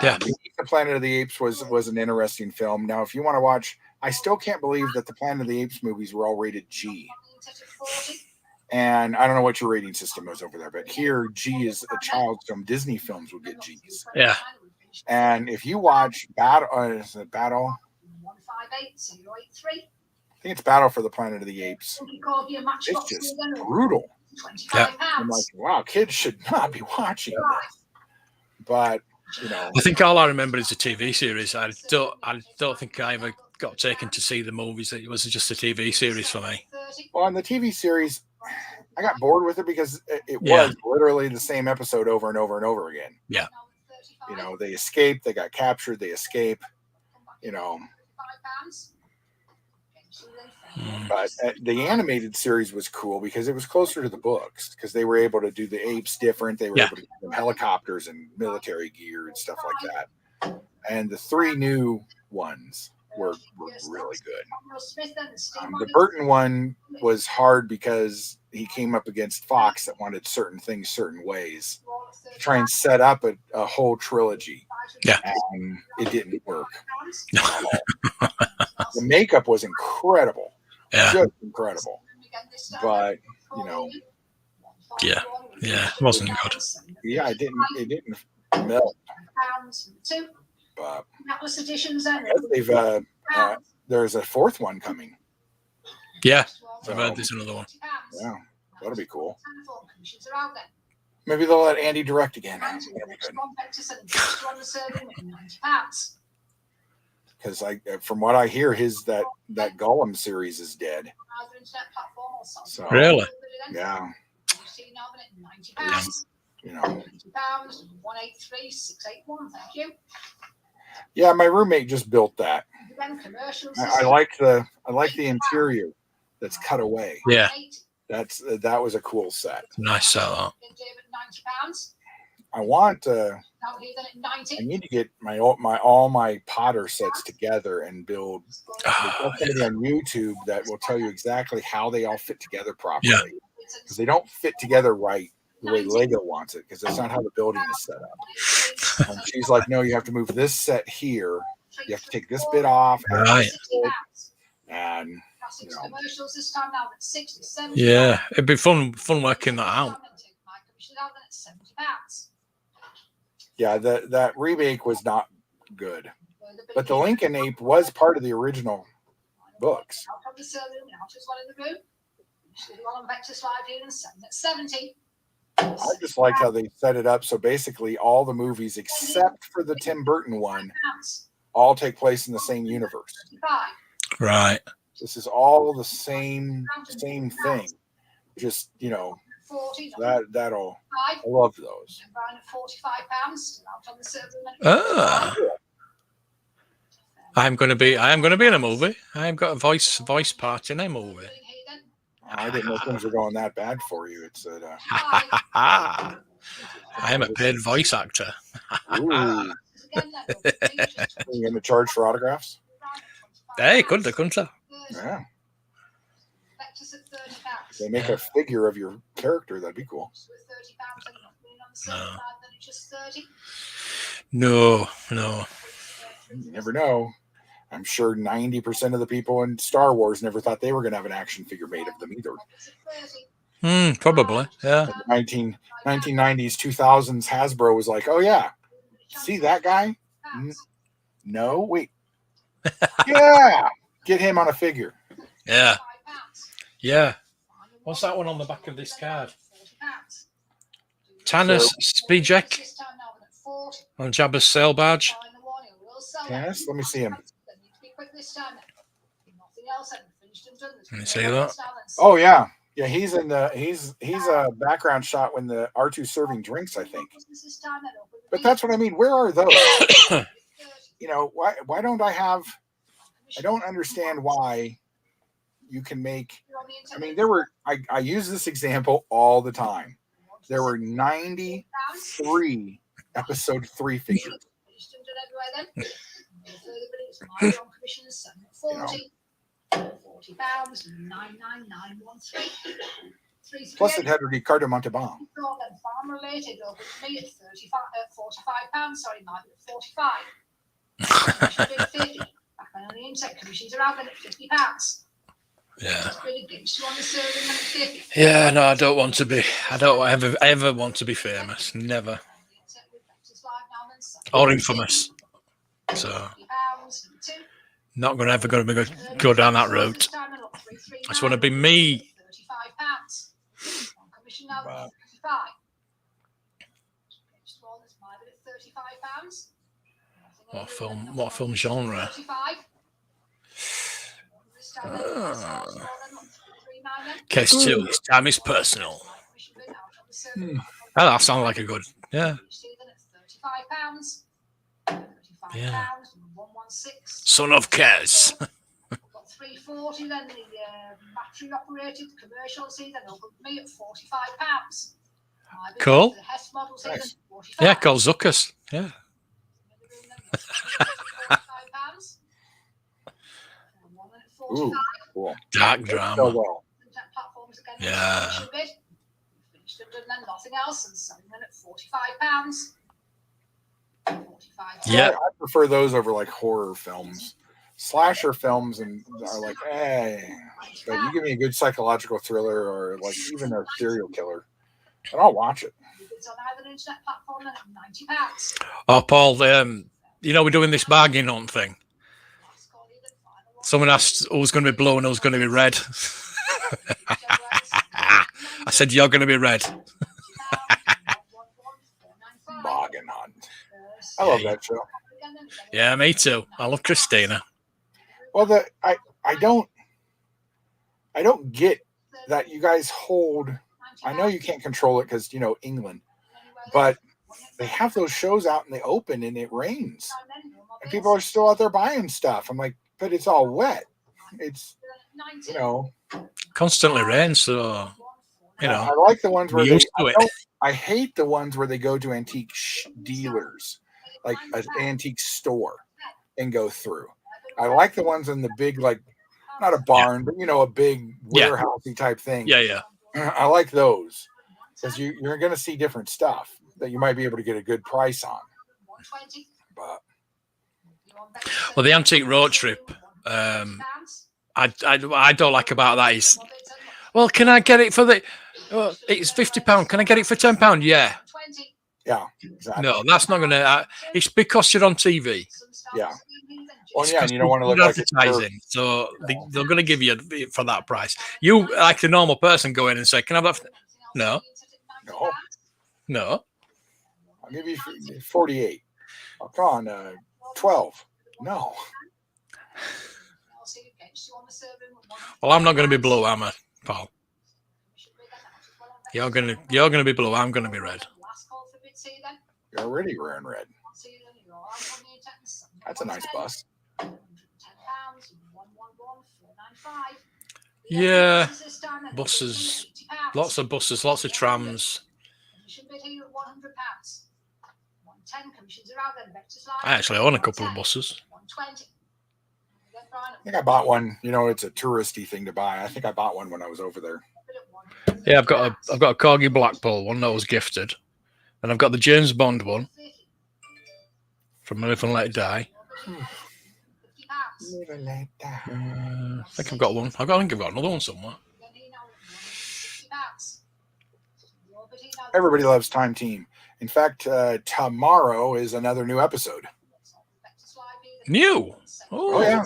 Yeah. The Planet of the Apes was an interesting film. Now, if you want to watch, I still can't believe that the Planet of the Apes movies were all rated G. And I don't know what your rating system is over there, but here G is a child film. Disney films would get G's. Yeah. And if you watch Battle, is it Battle? I think it's Battle for the Planet of the Apes. It's just brutal. Yeah. I'm like, wow, kids should not be watching this. But you know, I think all I remember is the TV series. I don't think I ever got taken to see the movies. It was just a TV series for me. well, on the TV series, I got bored with it because it Yeah. was literally the same episode over and over and over again. Yeah. You know, they escape, they got captured, they escape. You know, but the animated series was cool because it was closer to the books because they were able to do the apes different. They were able to give them helicopters and military gear and stuff like that. And the 3 new ones were really good. The Burton one was hard because he came up against Fox that wanted certain things certain ways to try and set up a whole trilogy. Yeah. And it didn't work. The makeup was incredible. Yeah. Just incredible. But, you know. Yeah. Yeah. It wasn't good. Yeah, it didn't melt. But they've there's a 4th one coming. Yeah. So, I've heard there's another one. yeah, that'll be cool. Maybe they'll let Andy direct again. Because from what I hear, that Gollum series is dead. So Really? yeah, you know. Yeah, my roommate just built that. I like the interior that's cut away. Yeah. That was a cool set. Nice set. I want I need to get all my Potter sets together and build. There's somebody on YouTube that will tell you exactly how they all fit together properly. Yeah. Because they don't fit together right the way Lego wants it, because that's not how the building is set up. And she's like, no, you have to move this set here. You have to take this bit off. Right. And you know, Yeah. It'd be fun working that out. yeah, that remake was not good. But the Lincoln Ape was part of the original books. I just liked how they set it up. So basically, all the movies except for the Tim Burton one all take place in the same universe. Right. This is all the same thing. Just, you know, that'll. I love those. Ah. I am going to be in a movie. I've got a voice part in a movie. I didn't know things were going that bad for you. It's I am a paid voice actor. ooh. You going to charge for autographs? Hey, couldn't I? Yeah. They make a figure of your character. That'd be cool. No. You never know. I'm sure 90% of the people in Star Wars never thought they were going to have an action figure made of them either. Probably. Yeah. In the 1990s, 2000s, Hasbro was like, oh, yeah. See that guy? No, wait. Yeah. Get him on a figure. Yeah. Yeah. What's that one on the back of this card? Tannis Speedjack on Jabba's sail barge. Yes, let me see him. Can you see that? Oh, yeah. Yeah, he's in the he's a background shot when the R2 serving drinks, I think. But that's what I mean. Where are those? You know, why don't I don't understand why you can make. I mean, I use this example all the time. There were 93 episode 3 figures. You know? Plus, it had Ricardo Montalban. Farm related over to me at 35, £45. Sorry, Margaret, 45. Back on the insect commissions are out at £50. Yeah. You want to serve them at 50? Yeah, no, I don't want to be. I don't ever want to be famous. Never. Or infamous. So not gonna ever gonna go down that route. I just want to be me. Wow. What film genre? Case 2. This time is personal. Oh, that sounds like a good. Yeah. Yeah. Son of Kez. 340 then the battery operated commercial season over me at £45. Cool. The Hess model season, Nice. 45. Yeah, called Zuckers. Yeah. Ooh, cool. Dark So drama. well. Yeah. Finished and then nothing else and selling them at £45. 45. Yeah. I prefer those over like horror films. Slasher films and are like, hey, but you give me a good psychological thriller or like even a serial killer, and I'll watch it. It's on either internet platform and at £90. Oh, Paul, you know we're doing this bargain on thing. Someone asked who's going to be blue and who's going to be red. I said you're going to be red. Bargain Hunt. I love that show. Yeah, me too. I love Christina. Well, I don't get that you guys hold. I know you can't control it because you know England, but they have those shows out in the open and it rains, and people are still out there buying stuff. I'm like, but it's all wet. It's you know. Constantly rains, so you know. I like the ones where We're used to it. I hate the ones where they go to antique dealers, like an antique store, and go through. I like the ones in the big, like not a barn, but you know, a big warehousey type thing. Yeah, yeah. I like those because you're going to see different stuff that you might be able to get a good price on. But Well, the antique road trip, I don't like about that is, well, can I get it for the? Oh, it's £50. Can I get it for £10? Yeah. yeah, exactly. No, that's not gonna. It's because you're on TV. Yeah. Well, It's yeah, and 'cause you don't want to look you're like it's advertising, so they're going to give you it for that price. You, like the normal person, go in and say, "Can I have that?" No, No, no. I'll give you 48. Oh, come on, 12. No. Well, I'm not going to be blue, am I, Paul? You're gonna be blue. I'm going to be red. You're already wearing red. That's a nice bus. Yeah, buses, lots of buses, lots of trams. I actually own a couple of buses. I think I bought one. You know, it's a touristy thing to buy. I think I bought one when I was over there. Yeah, I've got a Corgi Blackpool one that was gifted, and I've got the James Bond one from Live and Let Die. I think I've got one. I think I've got another one somewhere. Everybody loves Time Team. In fact, tomorrow is another new episode. New? Oh yeah.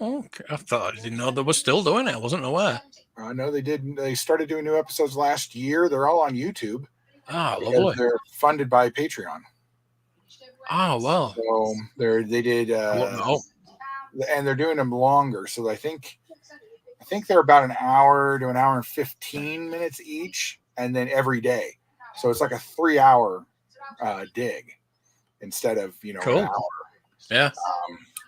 Okay. I thought I didn't know they were still doing it. I wasn't aware. I know they did. They started doing new episodes last year. They're all on YouTube. Ah, because lovely. they're funded by Patreon. Oh, well. So they did, I wouldn't know. and they're doing them longer. So I think think they're about an hour to an hour and 15 minutes each, and then every day. So it's like a 3-hour dig instead of, an Cool. hour. Yeah.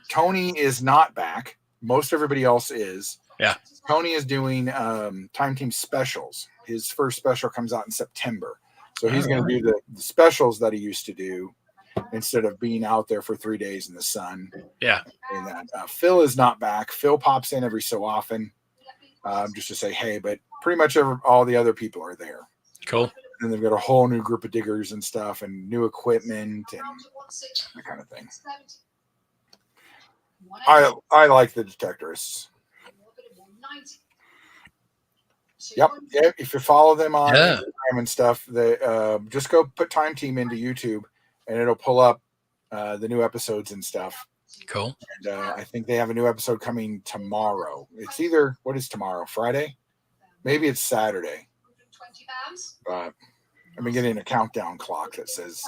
Tony is not back. Most everybody else is. Yeah. Tony is doing Time Team specials. His first special comes out in September. So he's going to do the specials that he used to do instead of being out there for 3 days in the sun. Yeah. And that Phil is not back. Phil pops in every so often just to say hey, but pretty much all the other people are there. Cool. And they've got a whole new group of diggers and stuff and new equipment and that kind of thing. I like the detectorists. Yep. Yeah, if you follow them on Instagram and stuff, they just go put Time Team into YouTube and it'll pull up the new episodes and stuff. Cool. And I think they have a new episode coming tomorrow. It's either, what is tomorrow? Friday? Maybe it's Saturday. But I've been getting a countdown clock that says,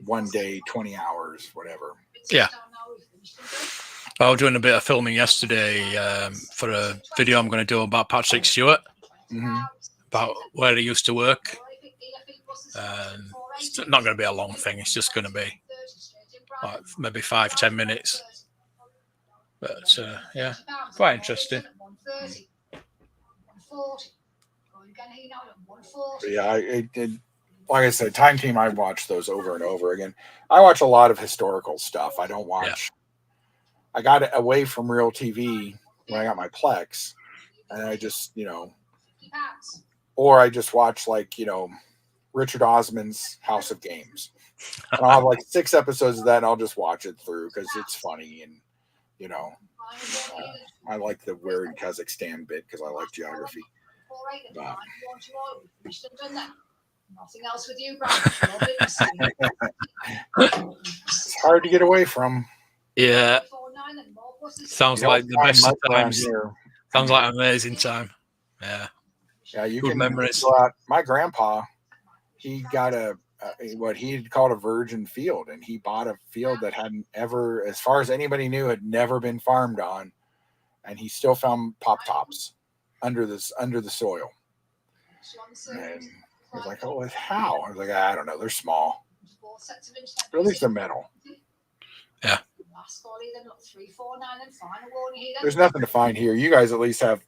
1 day, 20 hours, whatever. Yeah. I was doing a bit of filming yesterday for a video I'm going to do about Patrick Stewart, about where he used to work. It's not going to be a long thing. It's just going to be maybe 5-10 minutes. But yeah, quite interesting. But yeah, like I said, Time Team, I watch those over and over again. I watch a lot of historical stuff. I don't watch. I got away from real TV when I got my Plex, and I just, or I just watch Richard Osman's House of Games. And I'll have 6 episodes of that, and I'll just watch it through because it's funny and I like the where in Kazakhstan bit because I like geography. But, Nothing else with you, it's hard to get away from. Yeah. Sounds like the best times. Sounds like an amazing time. Yeah. Yeah, you Good can memories. go out. My grandpa, he got what he called a virgin field, and he bought a field that hadn't ever, as far as anybody knew, had never been farmed on, and he still found pop tops under the soil. And I was like, "Oh, how?" I was like, "I don't know. They're small, but at least they're metal." Yeah. There's nothing to find here. You guys at least have,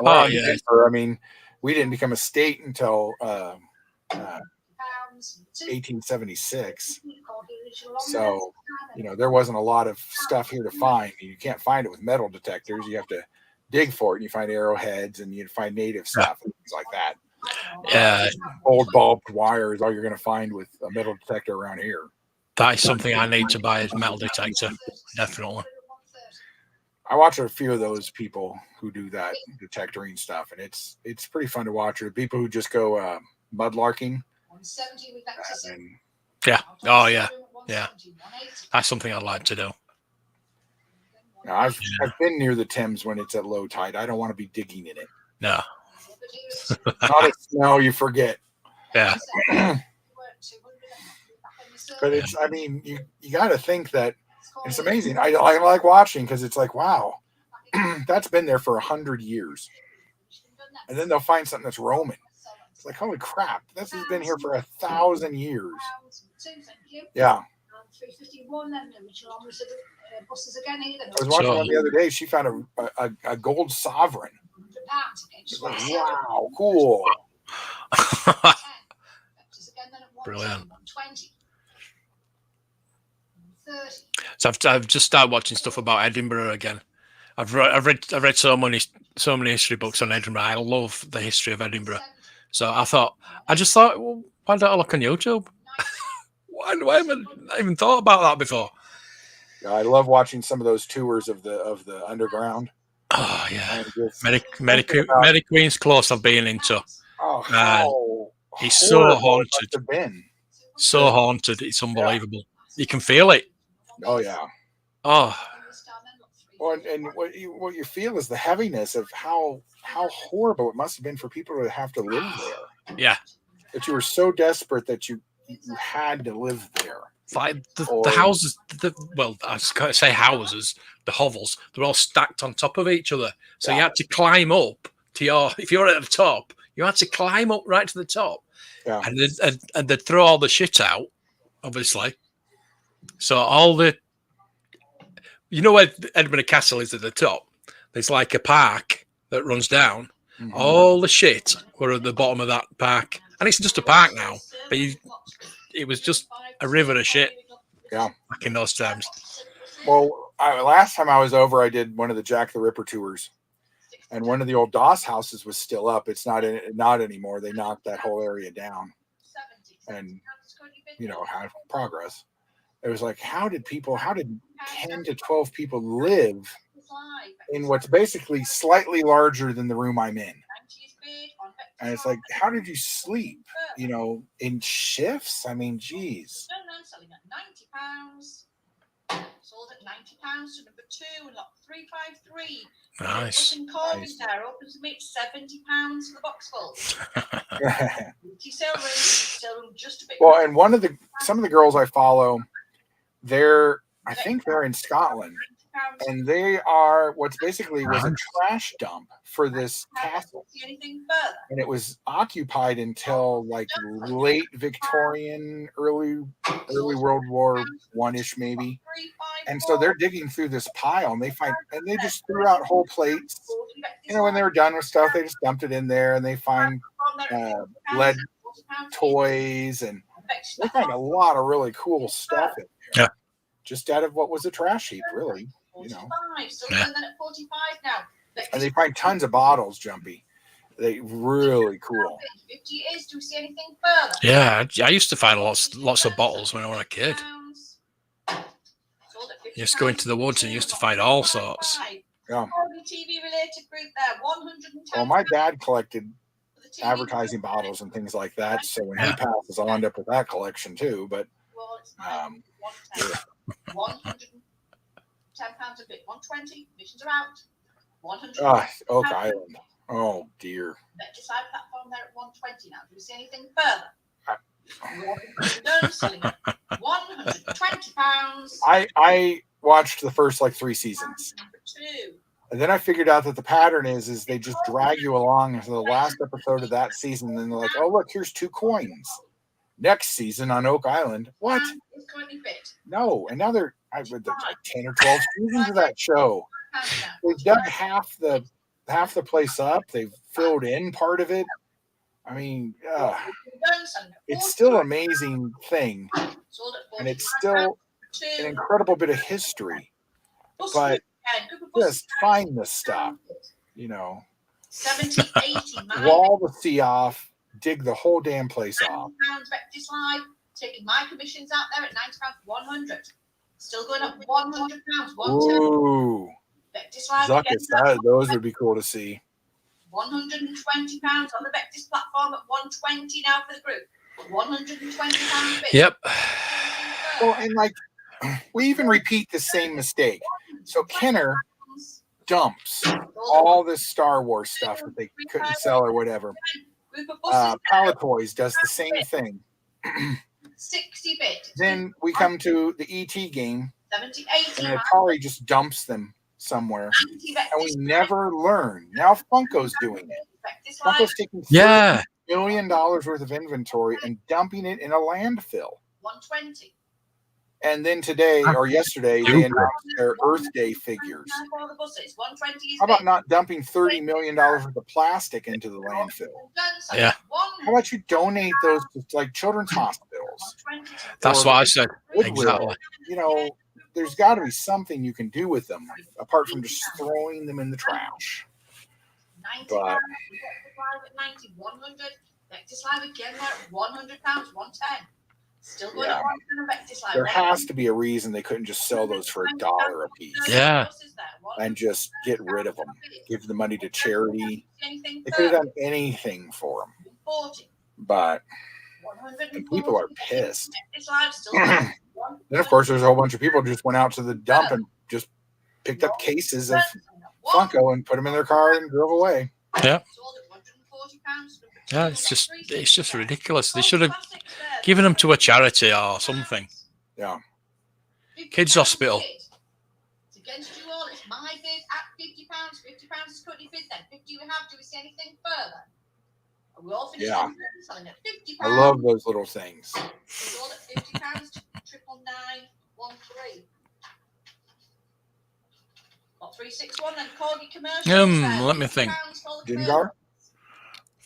Oh yeah. I mean, we didn't become a state until 1876. So, there wasn't a lot of stuff here to find. You can't find it with metal detectors. You have to dig for it. And you find arrowheads and you find native stuff and things like that. Yeah. Old bulbed wire is all you're going to find with a metal detector around here. That is something I need to buy as a metal detector. Definitely. I watch a few of those people who do that detectoring stuff, and it's pretty fun to watch. Or people who just go mudlarking. Yeah. Oh yeah. Yeah. That's something I'd like to do. I've been near the Thames when it's at low tide. I don't want to be digging in it. No. Not at snow, you forget. Yeah. But you got to think that it's amazing. I like watching because it's like, wow, that's been there for 100 years. And then they'll find something that's Roman. It's like, holy crap, this has been here for 1,000 years. Yeah. I was watching one the other day. She found a gold sovereign. Like, wow, cool. Brilliant. So I've just started watching stuff about Edinburgh again. I've read so many history books on Edinburgh. I love the history of Edinburgh. So I just thought, well, why don't I look on YouTube? Why haven't I even thought about that before? Yeah, I love watching some of those tours of the underground. Oh yeah, Mary Queen's Close I've been into. Oh, it's so haunted. So haunted, it's unbelievable. You can feel it. Oh yeah. Oh. Well, and what you feel is the heaviness of how horrible it must have been for people to have to live there. Yeah. That you were so desperate that you you had to live there. Like the Or- houses, I was going to say houses, the hovels, they're all stacked on top of each other. So you Yeah. had to climb up to if you're at the top, you had to climb up right to the top. Yeah. And they'd throw all the shit out, obviously. So all the, where Edinburgh Castle is at the top, there's like a park that runs down. Mhm. All the shit were at the bottom of that park. And it's just a park now, but it was just a river of shit. Yeah. Back in those times. Well, last time I was over, I did one of the Jack the Ripper tours, and one of the old Doss houses was still up. It's not anymore. They knocked that whole area down, and had progress. It was like, how did 10 to 12 people live in what's basically slightly larger than the room I'm in? And it's like, how did you sleep? In shifts? I mean, geez. Selling at £90. Sold at £90 to number 2 and lot 353. Nice. Corby's there, open to make £70 for the box full. Sale room just a bit. Well, and some of the girls I follow, I think they're in Scotland, and they are was a trash dump for this castle, and it was occupied until like late Victorian, early World War I-ish maybe. And so they're digging through this pile, and they just threw out whole plates. When they were done with stuff, they just dumped it in there, and they find lead toys, and they find a lot of really cool stuff in there. Yeah. Just out of what was a trash heap, really. 45, still Yeah. selling at 45 now. And they find tons of bottles, Jumpy. They really cool. 50 is. Do we see anything further? Yeah, I used to find lots of bottles when I was a kid. You just go into the woods and you used to find all sorts. Yeah. TV related group there, 110. Well, my dad collected for the TV. advertising bottles and things like that. So when he passes, I'll end up with that collection too. But Well, it's um, 110 £110 a bit, 120. Missions are out. 100. Oak Island. Oh dear. Decide platform there at 120 now. Do we see anything further? Selling at £120. I watched the first 3 seasons. Number 2. And then I figured out that the pattern is they just drag you along until the last episode of that season. And then they're like, oh, look, here's 2 coins. Next season on Oak Island. What? It's currently fit. No. And now there's like 10 or 12 seasons of that show. They've dug half the place up. They've filled in part of it. I mean, it's still an amazing thing. And it's still an incredible bit of history. But just find the stuff, 70, 80, wall the sea off, dig the whole damn place off. Vectis Live, taking my commissions out there at £90, 100. Still going up £100, 110. Ooh, Vectis Live Zuckus, those would be cool to see. £120 on the Vectis platform at 120 now for the group. £120 bid. Yep. Well, and we even repeat the same mistake. So Kenner dumps all this Star Wars stuff that they couldn't sell or whatever. Palatoys does the same thing. 60 bid. Then we come to the ET game, 70, 80. and Atari just dumps them somewhere, and we never learn. Now Funko's doing it. Funko's taking $30 million worth of inventory and dumping it in a landfill. 120. And then today or yesterday, they announced their Earth Day figures. How about not dumping $30 million worth of plastic into the landfill? Yeah. How about you donate those to children's hospitals? That's what I said. Goodwill? Exactly. There's got to be something you can do with them apart from just throwing them in the trash. 90 But- pounds. 100. Vectis Live again there at £100, 110. Still going Yeah. at 110 Vectis Live. There has to be a reason they couldn't just sell those for $1 a piece Yeah. and just get rid of them. Give the money to charity. Anything They could have further? done anything for them, 40. but 140. and people are pissed. Vectis Live still Then, of course, there's a whole bunch of people who just went out to the dump and just picked up cases of Funko and put them in their car and drove away. Yeah. Sold at £140. Number Yeah, it's just ridiculous. They should have given them to a charity or something. Yeah. Kids hospital. It's against you all. It's my bid at £50. £50 is currently bid then. 50 we have. Do we see anything further? Are we all finished? Yeah. Selling at £50. I love those little things. It's all at £50. 99913. What 361 then? Corgi commercial. Let me think. Dingar?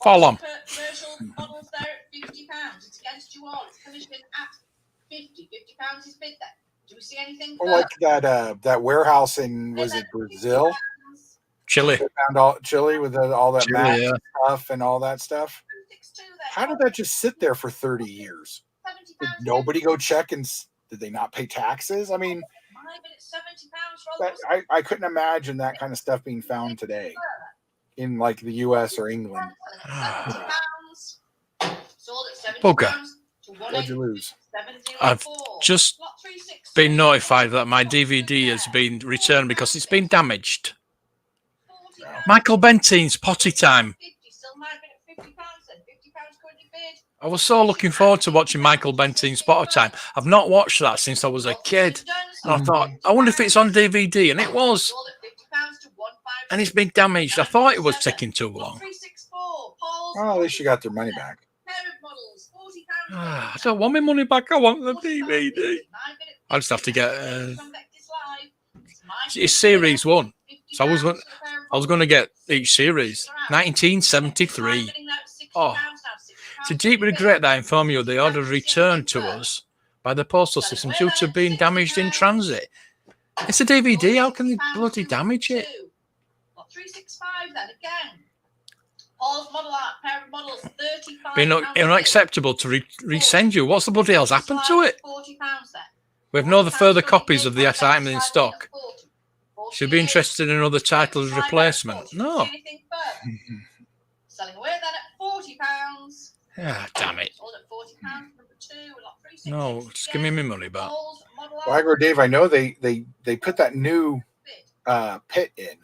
Fall on. Commercial models there at £50. It's against you all. It's commission at £50. £50 is bid there. Do we see anything Oh, further? like that warehouse in, was it Brazil? Chile. They found all Chile with all that Chile, math yeah. stuff and all that stuff. How did that just sit there for 30 years? Did nobody go check and did they not pay taxes? I mean, I couldn't imagine that kind of stuff being found today in like the US or England. Bugger. What'd you lose? I've just been notified that my DVD has been returned because it's been damaged. Michael Bentine's Potty Time. I was so looking forward to watching Michael Bentine's Potty Time. I've not watched that since I was a kid. And I thought, I wonder if it's on DVD. And it was. And it's been damaged. I thought it was taking too long. Oh, at least you got their money back. I don't want my money back. I want the DVD. I just have to get it's series 1. So I was going to get each series. 1973. Oh, it's a deep regret that I inform you the order returned to us by the postal system due to being damaged in transit. It's a DVD. How can they bloody damage it? 365 then again. Paul's model art, pair of models, 35. Been unacceptable to resend you. What's the bloody hell's happened to it? £40 there. We have no further copies of the item in stock. Should be interested in another title replacement. No. Selling away then at £40. Ah, damn it. Sold at £40, number 2, lot 366. No, just give me my money back. Well, Agro Dave, I know they put that new pit in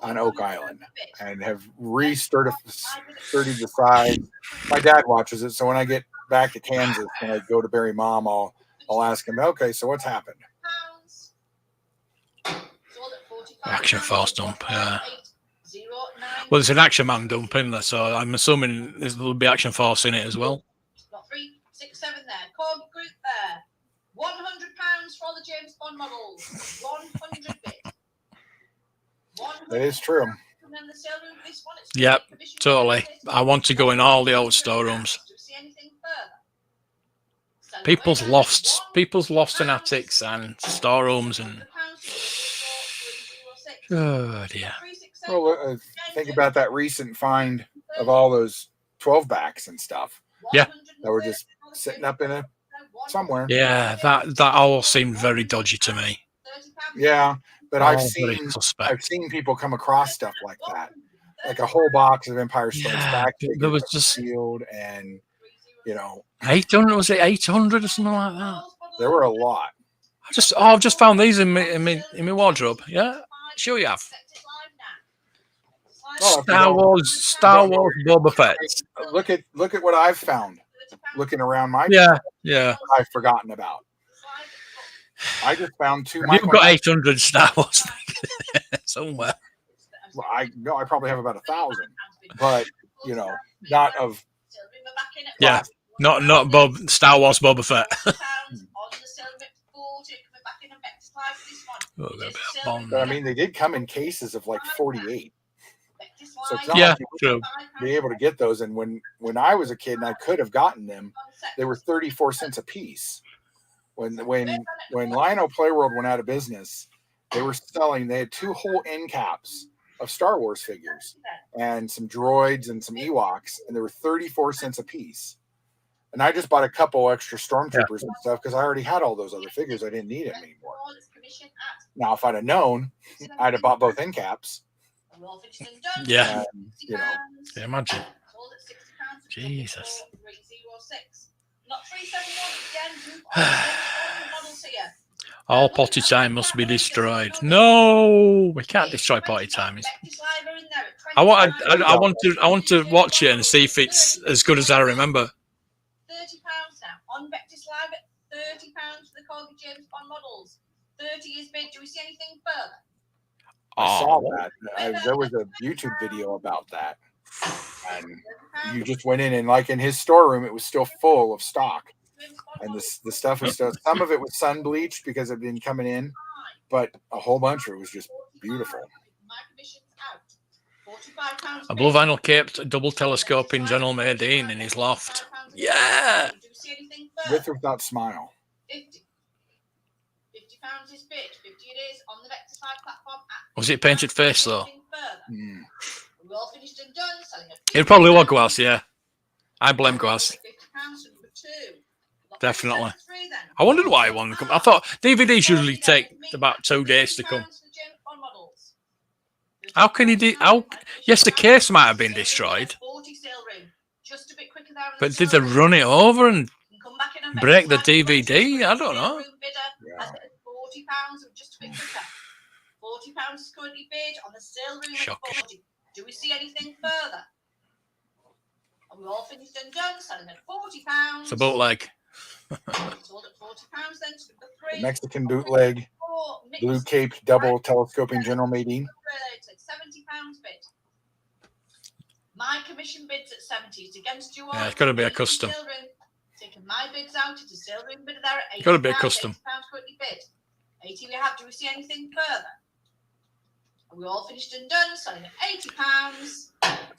on Oak Island and have sturdied the sides. My dad watches it, so when I get back to Kansas and I go to bury Mom, I'll ask him, okay, so what's happened? Action Force dump, yeah. Well, it's an Action Man dump, isn't there? So I'm assuming there'll be Action Force in it as well. Got 367 there. Corgi group there. £100 for all the James Bond models. 100 bit. That is true. Yep, totally. I want to go in all the old storerooms. People's lost in attics and storerooms and oh dear. Well, think about that recent find of all those 12 backs and stuff. Yeah, that were just sitting up in somewhere. Yeah, that all seemed very dodgy to me. Yeah, but I've seen people come across stuff like that, like a whole box of Empire Strikes Back. There was just sealed, and 800. Was it 800 or something like that? There were a lot. I've just found these in my wardrobe. Yeah, sure you have. Oh, Star Wars Boba Fett. Look at what I've found. Looking around my yeah. I've forgotten about. I just found 2. You've got 800 Star Wars somewhere. Well, I probably have about 1,000, but not of. Yeah, not Star Wars Boba Fett. But I mean, they did come in cases of like 48. So it's not yeah, like you would be able to get those. And when I was a kid and I could have gotten them, they were 34 cents a piece. When Lionel Playworld went out of business, they had 2 whole end caps of Star Wars figures and some droids and some Ewoks, and they were 34 cents a piece. And I just bought a couple extra Stormtroopers and stuff because I already had all those other figures. I didn't need them anymore. Now, if I'd have known, I'd have bought both end caps. Yeah. Imagine. Jesus. All potty time must be destroyed. No, we can't destroy potty time. I want to watch it and see if it's as good as I remember. £30 now on Vectis Live at £30 for the Corgi James Bond models. 30 is bid. Do we see anything further? I saw Oh, that. There was a YouTube video about that. And you just went in and like in his storeroom, it was still full of stock. And the stuff was still, some of it was sun bleached because it had been coming in, but a whole bunch of it was just beautiful. £45 a blue vinyl caped double telescoping General Maydean in his loft. Yeah. Do you see anything further? With or without smile. 50. £50 is bid. 50 it is on the Vectis Live platform. Was it painted face though? Mm. We're all finished and done. Selling at It probably was Guas, yeah. I blame Guas. £50 for number 2. Definitely. I wondered why it wanted to come. I thought DVDs usually take about 2 days to come. How can you do? How? Yes, the case might have been destroyed, but did they run it over and break the DVD? I don't know. Yeah. £40 just a bit quicker. £40 is currently bid on the sale room. Shocking. 40. Do we see anything further? Are we all finished and done? Selling at £40. It's a bootleg. Sold at £40 then to number 3. Mexican bootleg, blue caped double telescoping General Maydean. £70 bid. My commission bids at 70. It's against you all. Yeah, it's got to be a custom. Sale room. Taking my bids out. It's a sale room bidder there at £80. Got to be a custom. £80 currently bid. 80 we have. Do we see anything further? Are we all finished and done? Selling at £80.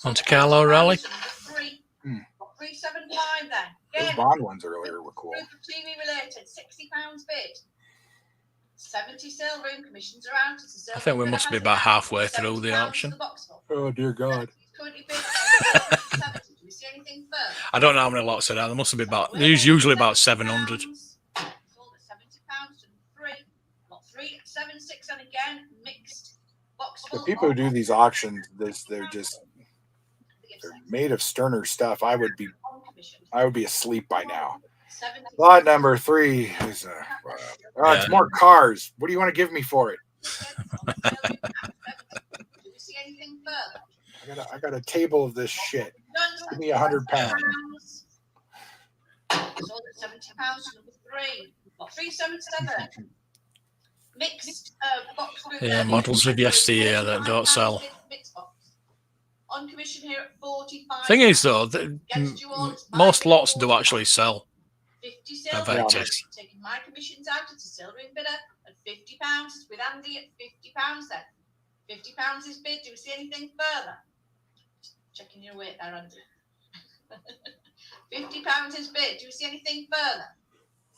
Monte Carlo Rally. 375 then. Those Again, Bond ones earlier were cool. group of TV related, £60 bid. 70 sale room commissions are out. It's a sale I think we room must bidder be has about it halfway at through the £70 auction. for the box full. Oh dear God. It's currently bid at 70. Do we see anything further? I don't know how many lots there are. There must be about. There's usually about 700. Sold at £70 to 3. Got 3, 7, 6, and again mixed box The full. people who do these auctions, they're made of sterner stuff. I would be asleep by now. Lot number 3 is it's more cars. What do you want to give me for it? I got a table of this shit. Give me £100. Sold at £70 to number 3. Got 377. Mixed box group. Yeah, models of yesteryear that don't sell. Mixed box. On commission here at 45. Thing is, though, most lots do actually sell 50 sale at room. Vectis. Taking my commissions out, it's a sale room bidder at £50. It's with Andy at £50 then. £50 is bid. Do we see anything further? Checking your weight there, Andy. £50 is bid. Do we see anything further?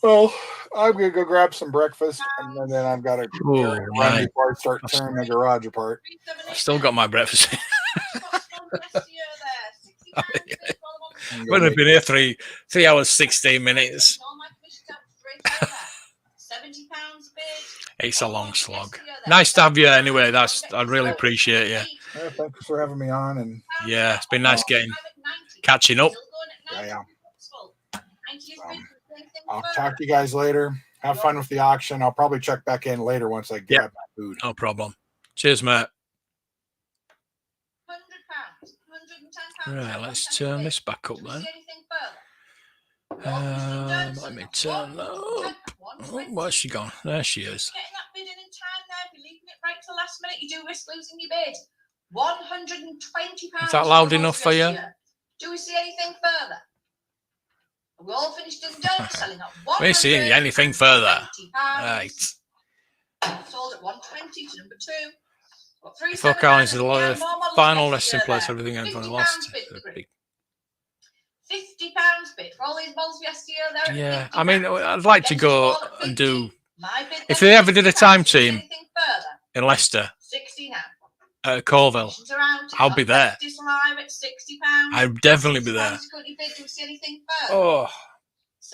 Well, I'm gonna go grab some breakfast, and then I've got to run right. before I start tearing the garage apart. I've still got my breakfast. We've been here 3 hours 16 minutes. £70 bid. It's a long slog. Nice to have you anyway. I really appreciate you. Yeah, thanks for having me on, and Yeah, it's been nice catching up. yeah. I'll talk to you guys later. Have fun with the auction. I'll probably check back in later once I grab my food. No problem. Cheers, mate. £100. Right, let's turn this back up then. Let me turn that up. Oh, where's she gone? There she is. Getting that bid in time there. If you're leaving it right to the last minute, you do risk losing your bid. £120. Is that loud enough for you? Do we see anything further? Are we all finished and done? Selling at We ain't seeing anything further. Right. Sold at 120 to number 2. Fuck Collins, the final resting place, everything everyone lost. £50 bid for all these balls yesteryear. There. Yeah, I mean, I'd like to go and do. If they ever did a time team in Leicester, 60 now. at Colville, I'll be there. I'd definitely be there. Oh,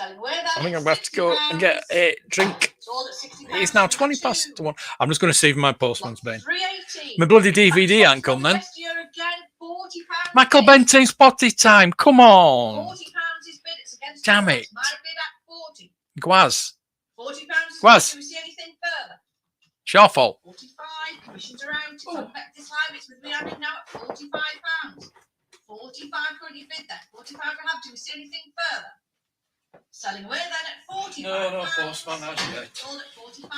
I think I'm about to go and get a drink. It's now 1:20. I'm just going to save my postman's bane. My bloody DVD ain't come then. Michael Bentine's potty time. Come on. Damn it. Guaz. £40. Guaz. Do we see anything It's your fault. 45. Commissions are out. It's on Vectis Live. It's with me now at £45. 45 currently bid then. 45 we have. Do we see anything further? Selling away then at £45. No, postman has yet. Sold at £45.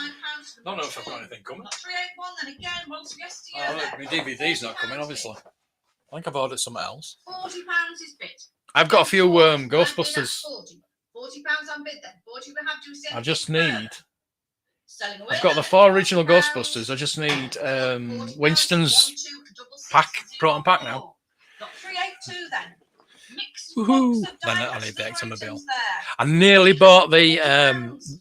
Don't know if I've got anything coming. Not 381 then again. Once yesterday. Oh, look, my DVD's not coming, obviously. I think I've ordered something else. £40 is bid. I've got a few Ghostbusters. £40 on bid then. 40 we have. Do we see I anything just further? need. Selling away I've got then the at 4 original £40. Ghostbusters. I just need Winston's pack, proton pack now. Got 382 then. Mixed Woohoo! box of Then I diamonds, need the silver Examobile. items there. I nearly bought the £40.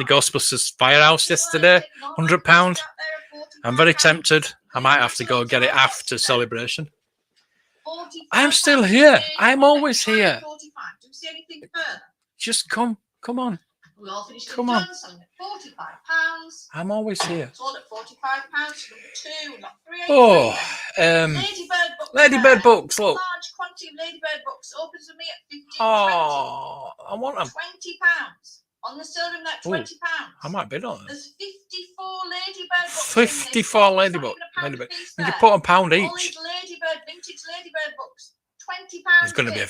Ghostbusters Firehouse yesterday. £100. I'm very tempted. I might have to go get it after celebration. I'm still here. I'm always here. 45. Do you see anything further? Just come on. We all finished Come and on. done, selling at £45. I'm always here. Sold at £45. Number 2, not 3. Oh, Ladybird books. Ladybird there. books. Look. Large quantity of Ladybird books. Opens with me at 15. Oh, I want them. £20. On the silver room there, £20. I might bid on them. There's 54 Ladybird books. 54 Ladybird. You can put a £1 All each. these Ladybird, vintage Ladybird books. £20. There's going to be a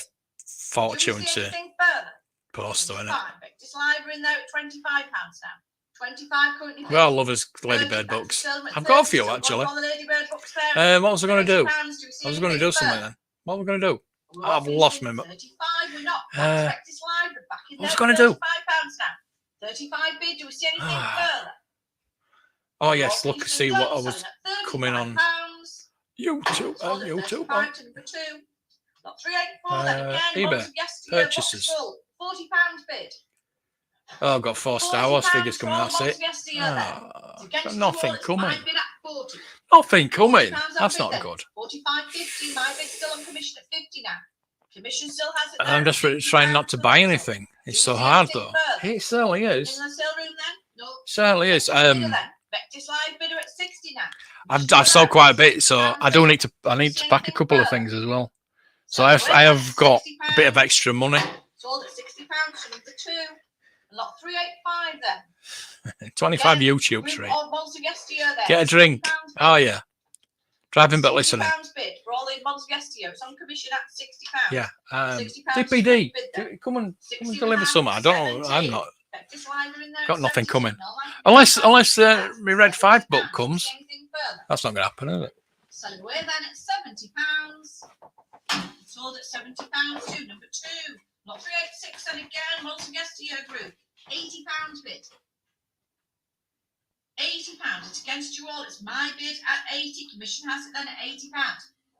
fortune Do we see to anything further? post, though, innit? Vectis Live are in there at £25 now. 25 currently. We all love us Ladybird books. I've got a few, actually. What was I going to do? I was going to do something then. What were we going to do? I've lost my. What What was I going to do? 35 bid. Do we see anything further? Oh yes, look, see what I was coming on YouTube. YouTube. Not 384 then again. eBay. Purchases. £40 bid. Oh, I've got 4 Star Wars figures coming. That's it. Got nothing coming. Nothing coming. That's not good. 45.50. My bid's still on commission at 50 now. Commission still has it. I'm just trying not to buy anything. It's so hard though. It certainly In is. the sale room then? No. Certainly is. Vectis Live bidder at 60 now. I've sold quite a bit, so I do need to. I need to pack a couple of things as well. So I have got a bit of extra money. Sold at £60 for number 2. Lot 385 then. 25 YouTube street. Get Get a drink. Oh yeah. Driving but listening. £60 bid for all the Mons Gestio. It's on commission at £60. Yeah. £60 DPD. bid then. Come and £60 deliver some. I don't know. I'm 70. not. Vectis Live are in there Got at nothing 70. coming. No, man. Unless my Red 5 book comes. Anything further? That's not going to happen, is it? Selling away then at £70. Sold at £70 too. Number 2. Not 386 and again. Mons Gestio group. £80 bid. £80. It's against you all. It's my bid at 80. Commission has it then at £80.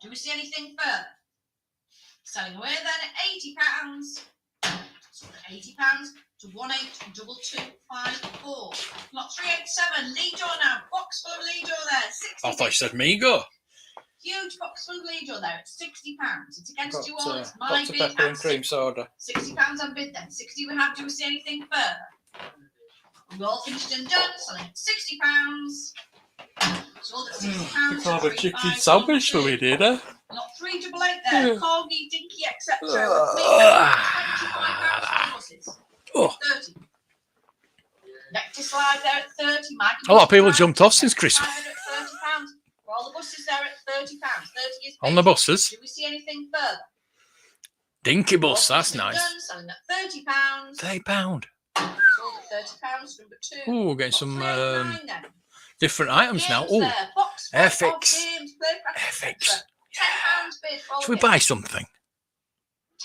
Do we see anything further? Selling away then at £80. Sold at £80 to 182254. Lot 387. Lido now. Box full of Lido there. 60. I thought you said Migo. Huge box full of Lido there at £60. It's against you all. Got It's my Dr bid Pepper at and cream soda. £60 on bid then. 60 we have. Do we see anything further? We're all finished and done. Selling at £60. Sold at £60. We can't have a chicken sandwich for me, did I? Not 388 there. Corgi, Dinky, etc. Oh. 30. Vectis Live there at 30. A lot of people jumped off since Christmas. £30. For all the buses there at £30. 30 is On the buses. Do we see anything further? Dinky bus, that's Done, nice. selling at £30. £30. Sold at £30. Number 2. Ooh, getting some 389 then. different items now. Games Oh, there. Box full of Airfix. games, playcraft, Airfix. etc. £10 bid for all Should we games. buy something?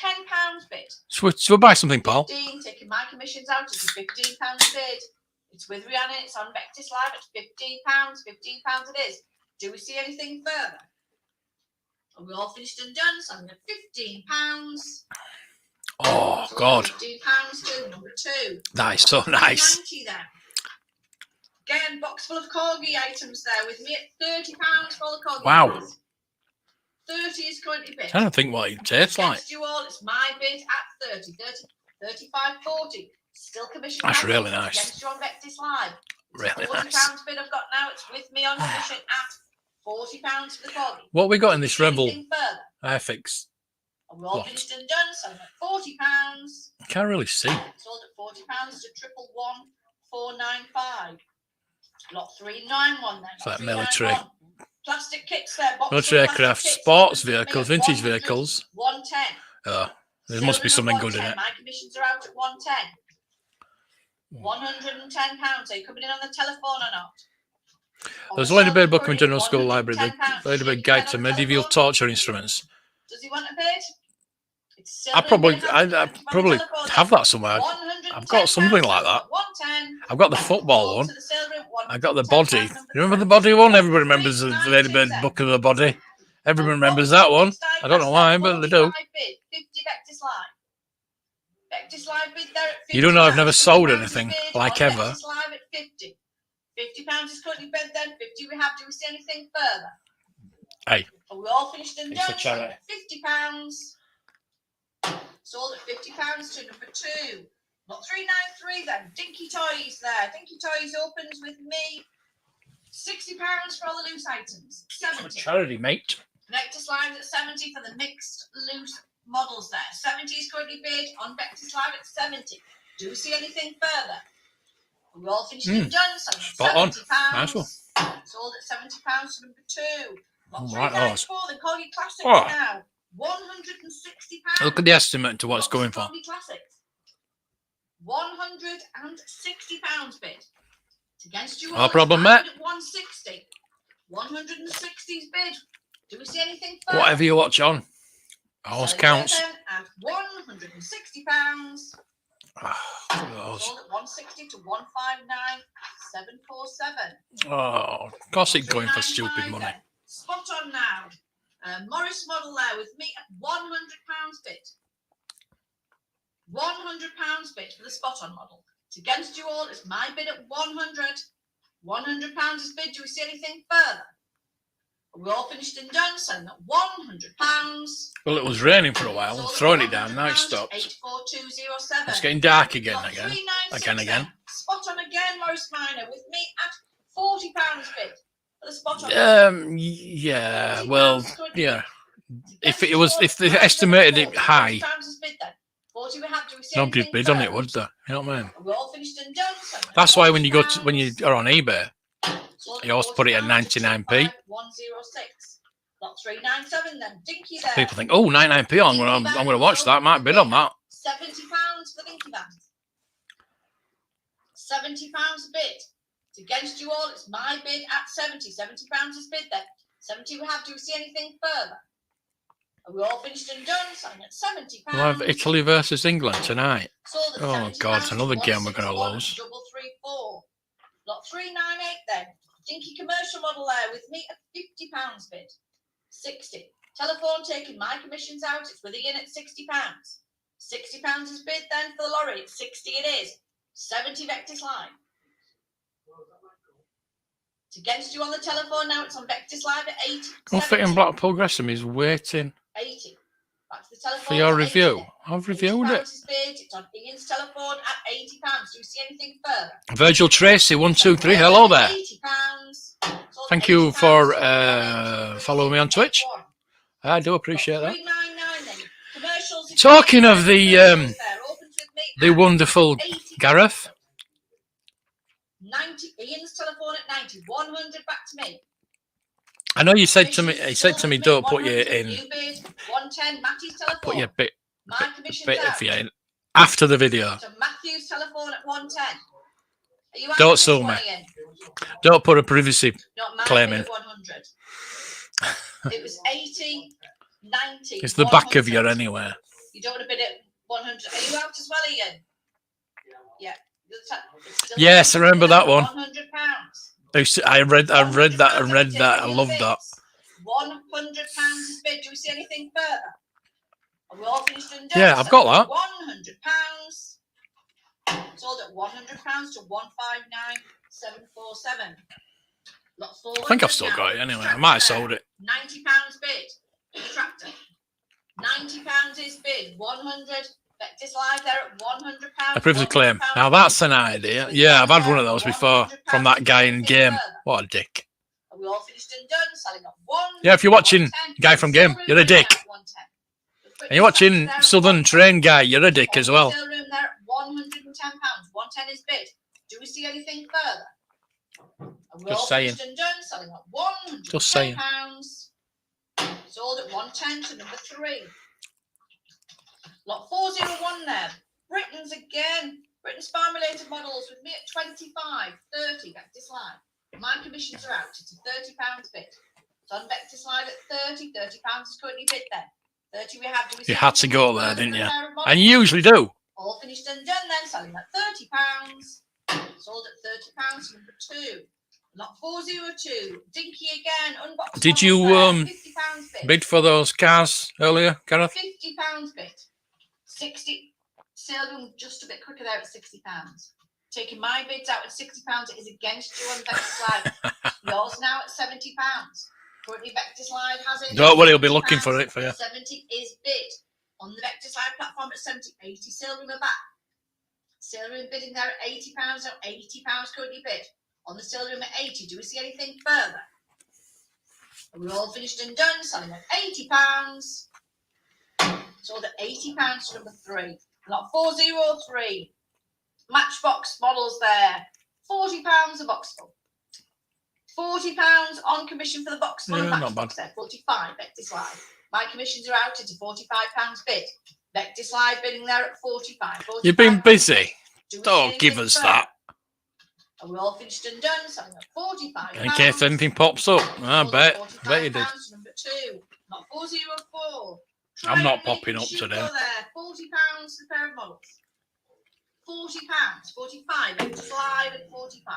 £10 bid. Should we buy something, Paul? 15, taking my commissions out, it's a £15 bid. It's with Rihanna, it's on Vectis Live at £15. £15 it is. Do we see anything further? Are we all finished and done? So I'm at £15. Oh, So God. £15 to number 2. That is so nice. 90 then. Again, box full of corgi items there with me at £30 for all the corgi. Wow. items. 30 is currently bid. I don't think what it tastes like. Against you all, it's my bid at 30, 35, 40. Still commission. That's package. really nice. Against you on Vectis Live. It's Really £40 nice. bid I've got now. It's with me on commission at £40 for the corgi. What we got in this Rebel Anything further? Airfix? And we're all What? finished and done. So I'm at £40. I can't really see. Sold at £40 to 111,495. Lot 391 then. It's like 391. military. Plastic kits there. boxes Military of plastic aircraft, kits, sports opens with me vehicles, at vintage 100, vehicles. 110. Oh, there must be Silver something at good in 110. it. My commissions are out at 110. £110. Are you coming in on the telephone or not? There's a Ladybird Buckingham General School Library, the Ladybird Guide to Medieval Torture Instruments. Does he want a bid? It's I probably have that somewhere. I've got something like that. 110. I've got the football one. I've got the body. You remember the body one? Everybody remembers the Ladybird Book of the Body. Everyone remembers that one. I don't know why, but they do. 50 Vectis Live. Vectis Live bid there at 50. You don't know I've never sold anything like ever. Vectis Live at 50. £50 is currently bid then. 50 we have. Do we see anything further? Hey. Are we all finished and It's for done? charity. £50. Sold at £50 to number 2. Not 393 then. Dinky Toys there. Dinky Toys opens with me. £60 for all the loose items. It's for 70. charity, mate. Vectis Live at 70 for the mixed loose models there. 70 is currently bid on Vectis Live at 70. Do we see anything further? We're all finished and done. So Spot on. £70. Nice one. Sold at £70 to number 2. Not Right, 394, then call you classics Oh. now. £160. Look at the estimate to what it's going for. Call me classics. £160 bid. It's against you. No all. problem, It's mate. at 160. 160's bid. Do we see anything further? Whatever you watch on. Always So counts. then at £160. Look at those. Sold at 160 to 159 747. Oh, of course it's going for stupid money. Spot on now. Morris model there with me at £100 bid. £100 bid for the spot on model. It's against you all. It's my bid at 100. £100 is bid. Do we see anything further? We're all finished and done. So at £100. Well, it was raining for a while. I'm throwing it down. Now it stopped. 84207. It's getting dark again. Got 396 Again. then. Spot on again, Morris Minor with me at £40 bid. For the spot on. Yeah. £40 Well, currently yeah. bid. If they estimated it high, £40 is bid then. 40 we have. Do we see nobody'd anything bid on it, further? would they? You know what I mean? We're all finished and done. So That's why when you £40. are on eBay, Sold you always put it at £40 to 99p. 106. Lot 397 then. Dinky there. People think, oh, 99p. I'm gonna watch that. Might bid on that. £70 for the Dinky Band. £70 a bid. It's against you all. It's my bid at 70. £70 is bid then. 70 we have. Do we see anything further? Are we all finished and done? Sign at £70. We'll have Italy versus England tonight. Sold at Oh, £70, God, it's another game we're gonna 161, lose. 334. Lot 398 then. Dinky commercial model there with me at £50 bid. 60. Telephone taking my commissions out. It's with Ian at £60. £60 is bid then for the lorry. It's 60 it is. 70 Vectis Live. It's against you on the telephone now. It's on Vectis Live at 80. Go fit in Blackpool Gresham is waiting 80. Back to the telephone. for your at 80 review. then. I've reviewed it. £80 is bid. It's on Ian's telephone at £80. Do you see anything further? Virgil Tracy, 123. Hello there. £80. Sold Thank you £80 for to following me on Twitch. I do appreciate that. 399 then. Commercials. Talking of the Opens with me at wonderful 80. Gareth, 90. Ian's telephone at 90. 100 back to me. I know you said to me. He said to me, "Don't put you 100, in. you bid. 110. Matthew's telephone. Put your bit My commission's of out. you in after the video. So Matthew's telephone at 110. Are you Don't happy sue with me. 20 in? Don't put a privacy Not mine claiming. at 100. It was 80, 90. It's the back of you 100. anyway." You don't want to bid at 100. Are you out as well, Ian? Yeah. It's still Yes, I remember that one. £100. I read that. I love that. £100 is bid. Do we see anything further? Are we all finished and done? Yeah, I've got that. £100. Sold at £100 to 159 747. Lot 400 I think I've still now. got it anyway. I might have sold it. £90 bid. Tractor. £90 is bid. 100. Vectis Live there at £100. A privacy claim. Now that's an idea. Yeah, I've had one of those before from that guy in Game. What a dick. Are we all finished and done? Selling at 1. Yeah, if you're watching Guy from Game, you're a dick. And you're watching Southern Train Guy, you're a dick as well. Room there at £110. 110 is bid. Do we see anything further? And we're Just all saying. finished and done, selling at £110. Just saying. Sold at 110 to number 3. Lot 401 there. Britain's again. Britain's farm-related models with me at 25, 30. Vectis Live. My commissions are out. It's a £30 bid. It's on Vectis Live at 30. £30 is currently bid then. 30 we have. You had to go there, didn't you? And you usually do. All finished and done then, selling at £30. Sold at £30 number 2. Lot 402. Dinky again. Unboxed. Did you £50 bid for those cars earlier, Gareth? £50 bid. 60. Sale room just a bit quicker there at £60. Taking my bids out at £60, it is against you on Vectis Live. Yours now at £70. Currently, Vectis Live has it. Don't worry, he'll be looking for it for you. 70 is bid on the Vectis Live platform at 70. 80 sale room are back. Sale room bidding there at £80. Now £80 currently bid on the sale room at 80. Do we see anything further? We're all finished and done. Selling at £80. Sold at £80 to number 3. Lot 403. Matchbox models there. £40 a box full. £40 on commission for the box full. Yeah, not bad. There. 45 Vectis Live. My commissions are out at a £45 bid. Vectis Live bidding there at 45. You've been busy. Do we see Don't give anything us further? that. And we're all finished and done. Selling at £45. In case anything pops up. I bet you did. Number 2. Not 404. I'm not Try and popping make up you today. go there. £40 for the pair of models. £40. 45. Vectis Live at 45.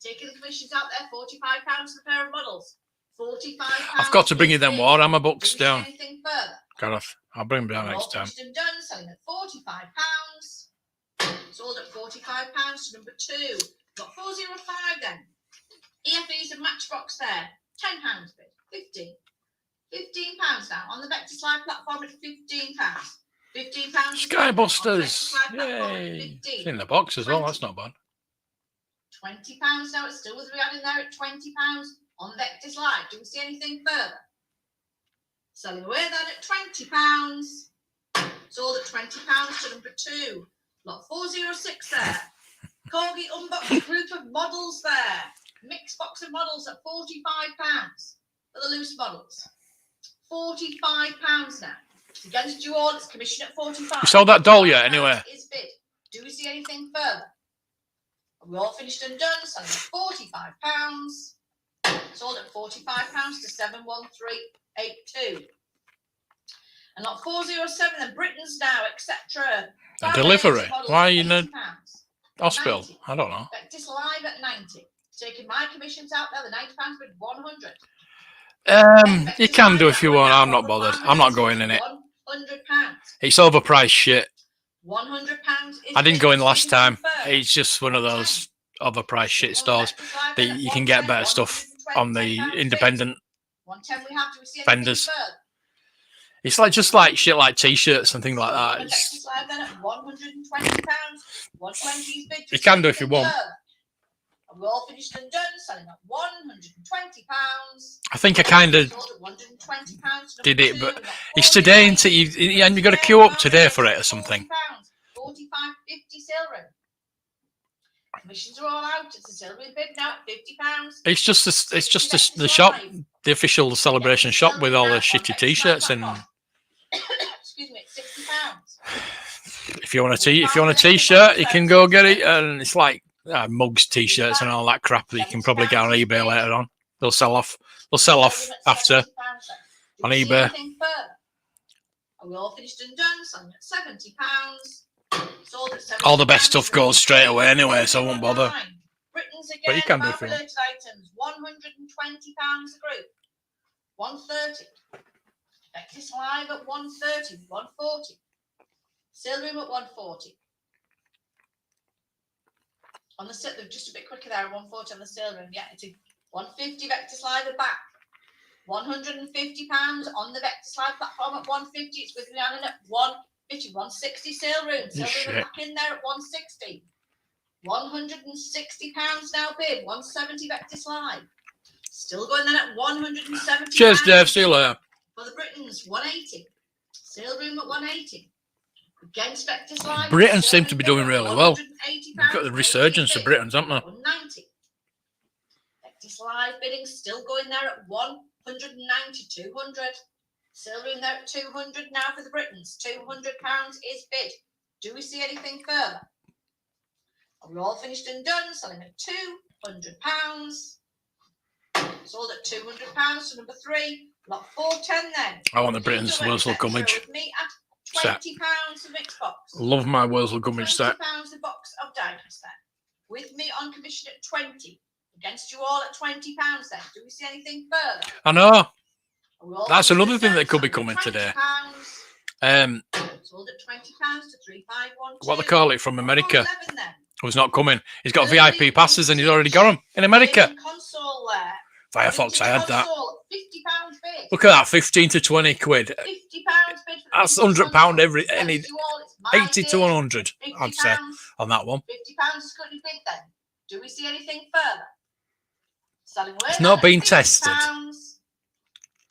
Taking the commissions out there. £45 for the pair of models. £45. I've got to bring you them Warhammer Do books we see down, anything further? Gareth. I'll bring them down We're all next time. finished and done. Selling at £45. Sold at £45 to number 2. Got 405 then. EFE's a matchbox there. £10 bid. 15. £15 now on the Vectis Live platform at £15. £15. Skybusters. Yay. It's in the box as well. That's not bad. £20 now. It's still with Rihanna in there at £20 on Vectis Live. Do we see anything further? Selling away then at £20. Sold at £20 to number 2. Lot 406 there. Corgi unboxed group of models there. Mixed box of models at £45 for the loose models. £45 now. It's against you all. It's commission at 45. You sold that doll yet, anyway? Is bid. Do we see anything further? We're all finished and done. Selling at £45. Sold at £45 to 71382. And not 407. Then Britain's now, etc. A delivery? Why are you in a £80. hospital? 90. I don't know. Vectis Live at 90. Taking my commissions out there, the £90 bid 100. You can do if you want. I'm not bothered. I'm not going in it. £100. It's overpriced shit. £100. I didn't go in last time. It's just one of those overpriced shit stores that you can get better stuff on the independent 110 we have to see vendors. It's like just like shit like t-shirts and things like that. Vectis Live then at £120. 120 is bid. You can do if you want. And we're all finished and done, selling at £120. I think I kind of Sold at £120 did it, but it's today, and you got to queue up today for it or something. £45.50 sale room. Commissions are all out. It's a sale room bid now at £50. It's just the shop, the official celebration shop with all the shitty t-shirts and. Excuse me, it's £60. If you want a t-shirt, you can go get it, and it's like mugs, t-shirts, and all that crap that you can probably get on eBay later on. They'll sell off after on eBay. Are we all finished and done? Selling at £70. Sold at £70. All the best stuff goes straight away anyway, so I won't bother. Britain's again. But you can do if you want. Related items, £120 a group. 130. Vectis Live at 130, 140. Sale room at 140. On the sale, they're just a bit quicker there at 140 on the sale room. Yeah, it's a 150 Vectis Live at back. £150 on the Vectis Live platform at 150. It's with Rhiannon at 150, 160 sale room. Sale room back in there at 160. £160 now bid. 170 Vectis Live. Still going then at 170. Cheers, Dave. See you later. For the Britons, 180. Sale room at 180. Against Vectis Live. Britain seem to be doing really well. £180. We've got the resurgence of Britons, haven't they? 190. Vectis Live bidding still going there at 190, 200. Silver in there at 200 now for the Britons. £200 is bid. Do we see anything further? We're all finished and done, selling at £200. Sold at £200 to number 3. Lot 410 then. I want the Britain's Wurzel Gummidge. With me at £20 of mixed box. Love my Wurzel Gummidge set. £20 a box of Dynast then. With me on commission at 20. Against you all at £20 then. Do we see anything further? I know. That's another thing that could be coming today. Sold at £20 to 3512. What they call it from America. Who's not coming. He's got VIP passes and he's already got them in America. Console there. Firefox, I had that. £50 bid. Look at that, 15 to 20 quid. £50 bid. That's £100 every, any, Against you all, it's my 80 bid. to 100, I'd say, £50 on that one. is good to bid then. Do we see anything further? Selling away It's not then been at tested.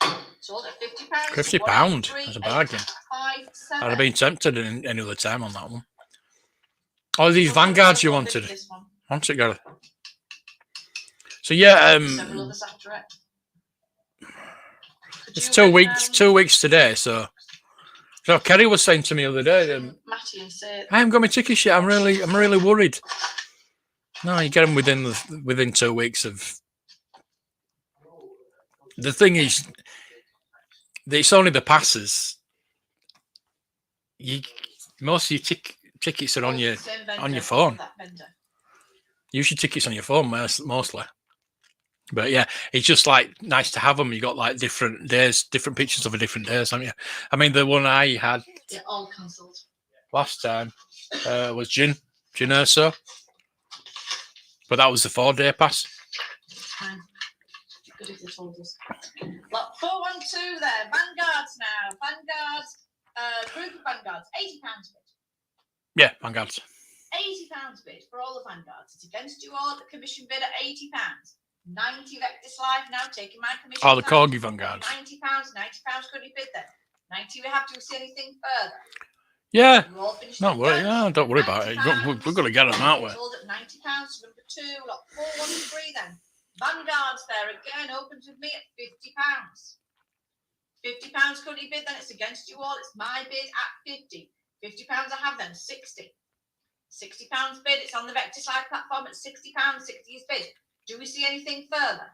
£50. Sold at £50. £50, that's a bargain. I'd have been tempted any other time on that one. Oh, these Vanguards you wanted. Want it, Gareth? So yeah, Several others after it. it's 2 weeks. 2 weeks today. So Kerry was saying to me the other day, Matty and say, I haven't got my tickets yet. I'm really worried. No, you get them within 2 weeks of. The thing is, it's only the passes. Most of your tickets are on your phone. Use your tickets on your phone mostly. But yeah, it's just like nice to have them. You got like different days, different pictures of the different days, haven't you? I mean, the one I had all cancelled. last time was Gin Urso, but that was the 4-day pass. Good if they told us. Lot 412 there. Vanguards now. Vanguards. Group of Vanguards. £80 bid. Yeah, Vanguards. £80 bid for all the Vanguards. It's against you all. The commission bid at £80. 90 Vectis Live now taking my commission. Oh, the Corgi Vanguards. £90. £90 could he bid then? 90 we have to see anything further. Yeah. Don't worry. No, don't worry about it. We're going to get them, aren't we? Sold at £90 number 2. Lot 413 then. Vanguards there again opens with me at £50. £50 could he bid then? It's against you all. It's my bid at 50. £50 I have then 60. £60 bid. It's on the Vectis Live platform at £60. 60 is bid. Do we see anything further?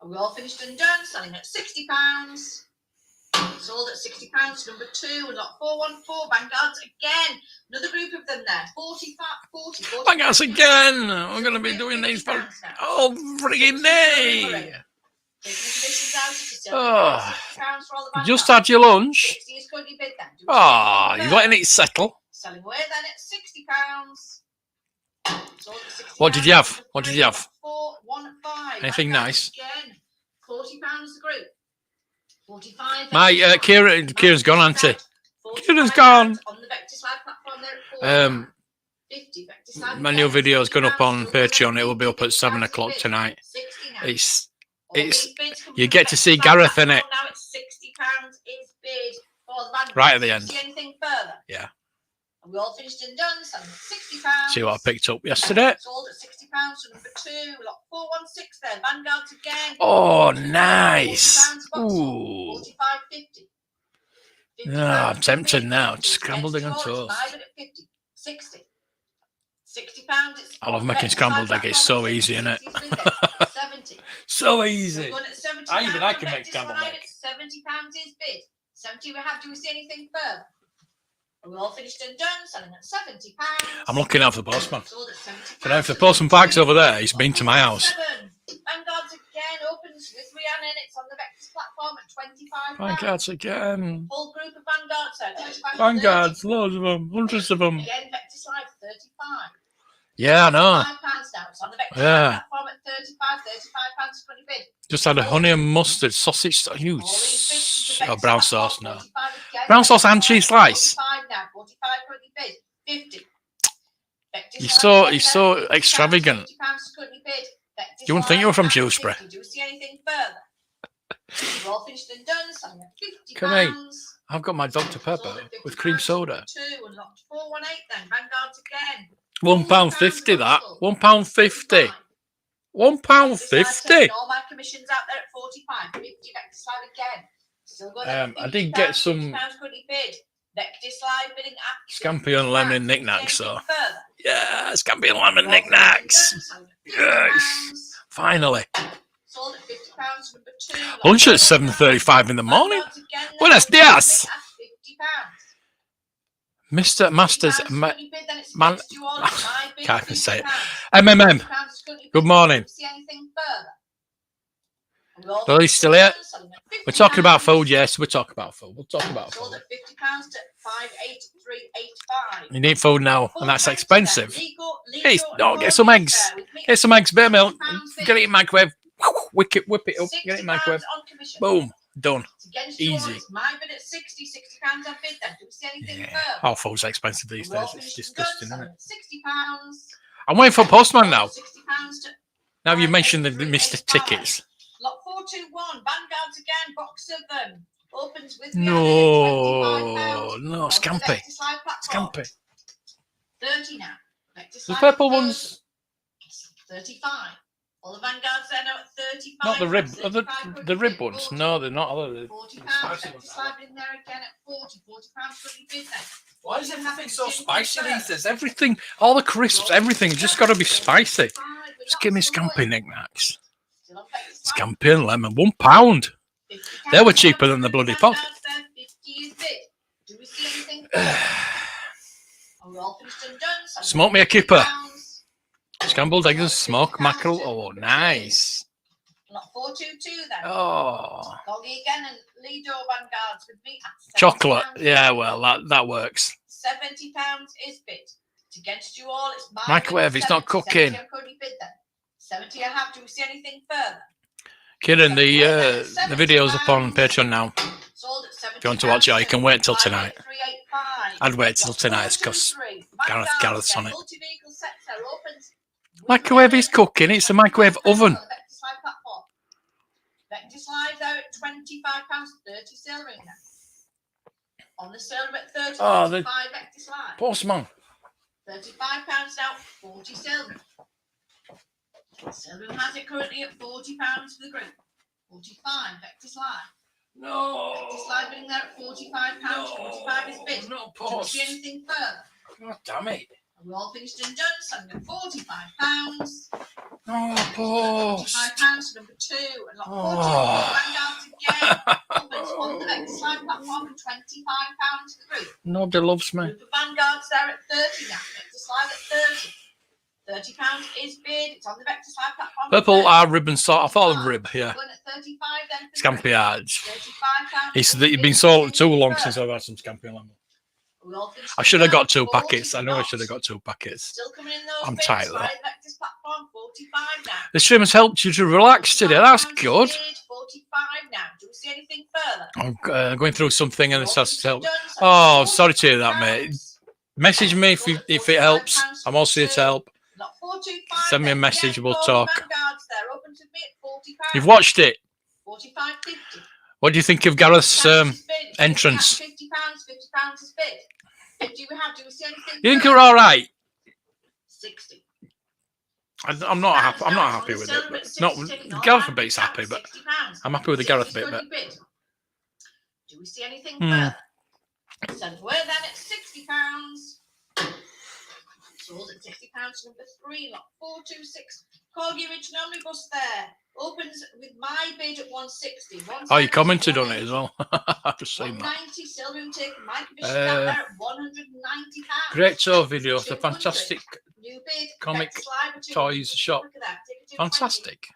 Are we all finished and done? Selling at £60. Sold at £60 to number 2 and lot 414. Vanguards again. Another group of them there. 40. Vanguards again. We're going to be doing these for frigging day. Oh, just had your lunch. Oh, you're letting it settle. Selling away then at £60. What did you have? What did you have? 415. Anything nice? Again, £40 the group. 45. My Kieran's gone, auntie. Kieran's gone. On the Vectis Live platform there at 50. Vectis Live My new video has gone up on Patreon. It will be up at 7 o'clock tonight. It's you get to see Gareth in it. Now it's £60 is bid for the Vanguard. Right at the end. See anything further? Yeah. We all finished and done. Selling at £60. See what I picked up yesterday. Sold at £60 to number 2. Lot 416 there. Vanguards again. Oh, nice. Ooh. 45.50. I'm tempted now. Scrambled egg on toast. 60. £60. I love making scrambled egg. It's so easy, isn't it? 70. So easy. I can make Vectis scrambled Live egg. at £70 is bid. 70 we have. Do we see anything further? We're all finished and done. Selling at £70. I'm looking out for the postman. Sold at £70. But if the postman parks over there, he's been to my house. 7. Vanguards again opens with Rhiannon. It's on the Vectis platform at £25. Vanguards again. Full group of Vanguards there. Vanguards, loads of them, hundreds of them. Again, Vectis Live 35. Yeah, I know. £5 now. It's on the Vectis Yeah. platform at £35. £35 20 bid. Just had a honey and mustard sausage. Huge. All these bids to Oh, Vectis brown platform, sauce now. 45 again. Brown sauce and cheese slice. 45 now. 45 20 bid. 50. Vectis You're Live so again, £50, extravagant. £50 20 bid. Vectis You wouldn't think you were Live from at Dewsbury. 50. Do you see anything further? We've all finished and done. Selling at £50. Can I? I've got my Dr. Pepper with cream soda. 2 and lot 418 then. Vanguards again. £1.50 that. £1.50. £1.50. All my commissions out there at 45, 50 Vectis Live again. Still going at I did get some £50 currently bid. Vectis Live bidding at Scampi and lemon knickknacks, so further. yeah, Scampi and lemon knickknacks. Yes, finally. Sold at £50 number 2. Lunch at 7:35 in the morning. Buenos dias. Mr. Masters, man, can't even say it. MMM. Good morning. Are you still here? We're talking about food, yes. We're talking about food. We'll talk about food. Sold at £50 to 58385. You need food now, and that's expensive. Hey, no, get some eggs. Get some eggs, buttermilk. Get it in microwave. Whip it up. Get it in microwave. Boom. Done. Easy. My bid at £60 I bid then. Do we see anything further? All food's expensive these days. It's disgusting, isn't it? £60. I'm waiting for postman now. £60 to Now you mentioned the Mr. Tickets. Lot 421, Vanguards again, box of them. Opens with No, Scampi. Scampi. 30 now. The purple ones. 35. All the Vanguards there now at 35. Not the rib. Are 35 the rib quid, ones. 40. No, they're not. Are they? £40. Spicy ones. Slide in there again at 40. £40 for the bid then. Why is everything so spicy these days? Everything, all the crisps, everything just got to be spicy. Just give me Scampi knickknacks. Scampi and lemon, £1. They were cheaper than the bloody pot. Smoke me a kipper. Scrambled eggs, smoked mackerel. Oh, nice. Lot 422 then. Oh, Doggy again and Lido Vanguards with me at chocolate. £70. Yeah, well, that works. £70 is bid. It's against you all. It's my Microwave, bid, it's not 70. cooking. 70 I'm currently bid then. 70 I have. Do we see anything further? Kieran, the video's up on Patreon now. Sold at 70. If you want to watch it, or you can wait till tonight. I'd wait till tonight because Gareth's on it. Microwave is cooking. It's a microwave oven. Vectis Live there at £25, 30 sale ring now. On the sale room at 30, Oh, 5 the Vectis Live. postman. £35 now, 40 sale room. Sale room has it currently at £40 for the group. 45 Vectis Live. No. Vectis Live bidding there at £45, 45 is bid. Not Do you see anything further? God damn it. We're all finished and done, selling at £45. No post. £45 number 2 and lot 40 Oh. Vanguards again. Opens on the Vectis Live platform and £25 for the group. Nobody loves me. Group of Vanguards there at 30 now. Vectis Live at 30. £30 is bid. It's on the Vectis Live platform. Purple are rib and salt. I thought of rib, yeah. Going at 35 then. Scampi arch. £35. It's been sold too long since I've had some Scampi and lemon. I should have got 2 packets. I know I should have got 2 packets. Still coming in those I'm bids. tight though. Slide Vectis platform 45 now. The stream has helped you to relax today. That's good. 45 now. Do we see anything further? I'm going through something and this has helped. Oh, sorry to hear that, mate. Message me if it helps. I'm also here to help. Send me a message. We'll talk. You've watched it. 45.50. What do you think of Gareth's entrance? £50 is bid. Do we see anything? You think you're all right? 60. I'm not happy. I'm not happy with it. But not Gareth bit's happy, but I'm happy with the Gareth bit. But do we see anything further? So we're then at £60. Sold at £60. Number 3, lot 426. Corgi Original Omnibus there. Opens with my bid at 160. Oh, you commented on it as well. I've just seen that. 190. Sale room taken. My commission down there at £190. Great tour video. It's a fantastic New bid. comic Vectis Live at toys shop. Look at that. Take a 220. Fantastic.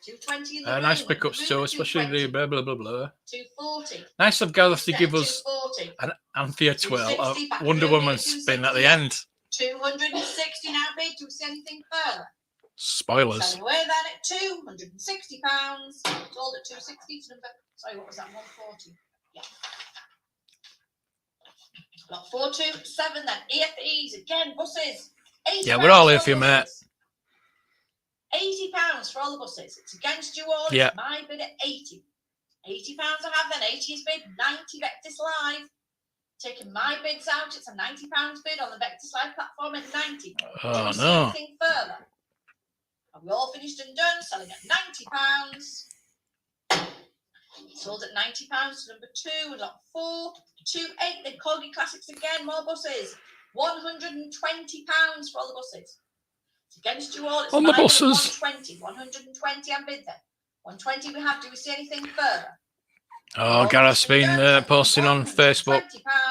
220 in the Nice room. pickups too, especially the blah blah blah blah. 240. Nice of Gareth to give us 240. an Anthea 12, 260, a back Wonder in Woman there, spin at the end. 260 now bid. Do we see anything further? Spoilers. So we're then at £260. Sold at 260 number. Sorry, what was that? 140. Yeah. Got 427 then. EFEs again. Buses. Yeah, we're all here for you, mate. £80 for all the buses. It's against you all. Yeah. It's my bid at 80. £80 I have then. 80 is bid. 90 Vectis Live. Taking my bids out. It's a £90 bid on the Vectis Live platform at 90. Oh Do we see no. anything further? We all finished and done, selling at £90. Sold at £90 to number 2, lot 4, 2, 8. Then Corgi Classics again, more buses. £120 for all the buses. It's against you all. It's On the my bid at buses. 120 and bid then. 120 we have. Do we see anything further? Oh, Gareth's been posting on Facebook.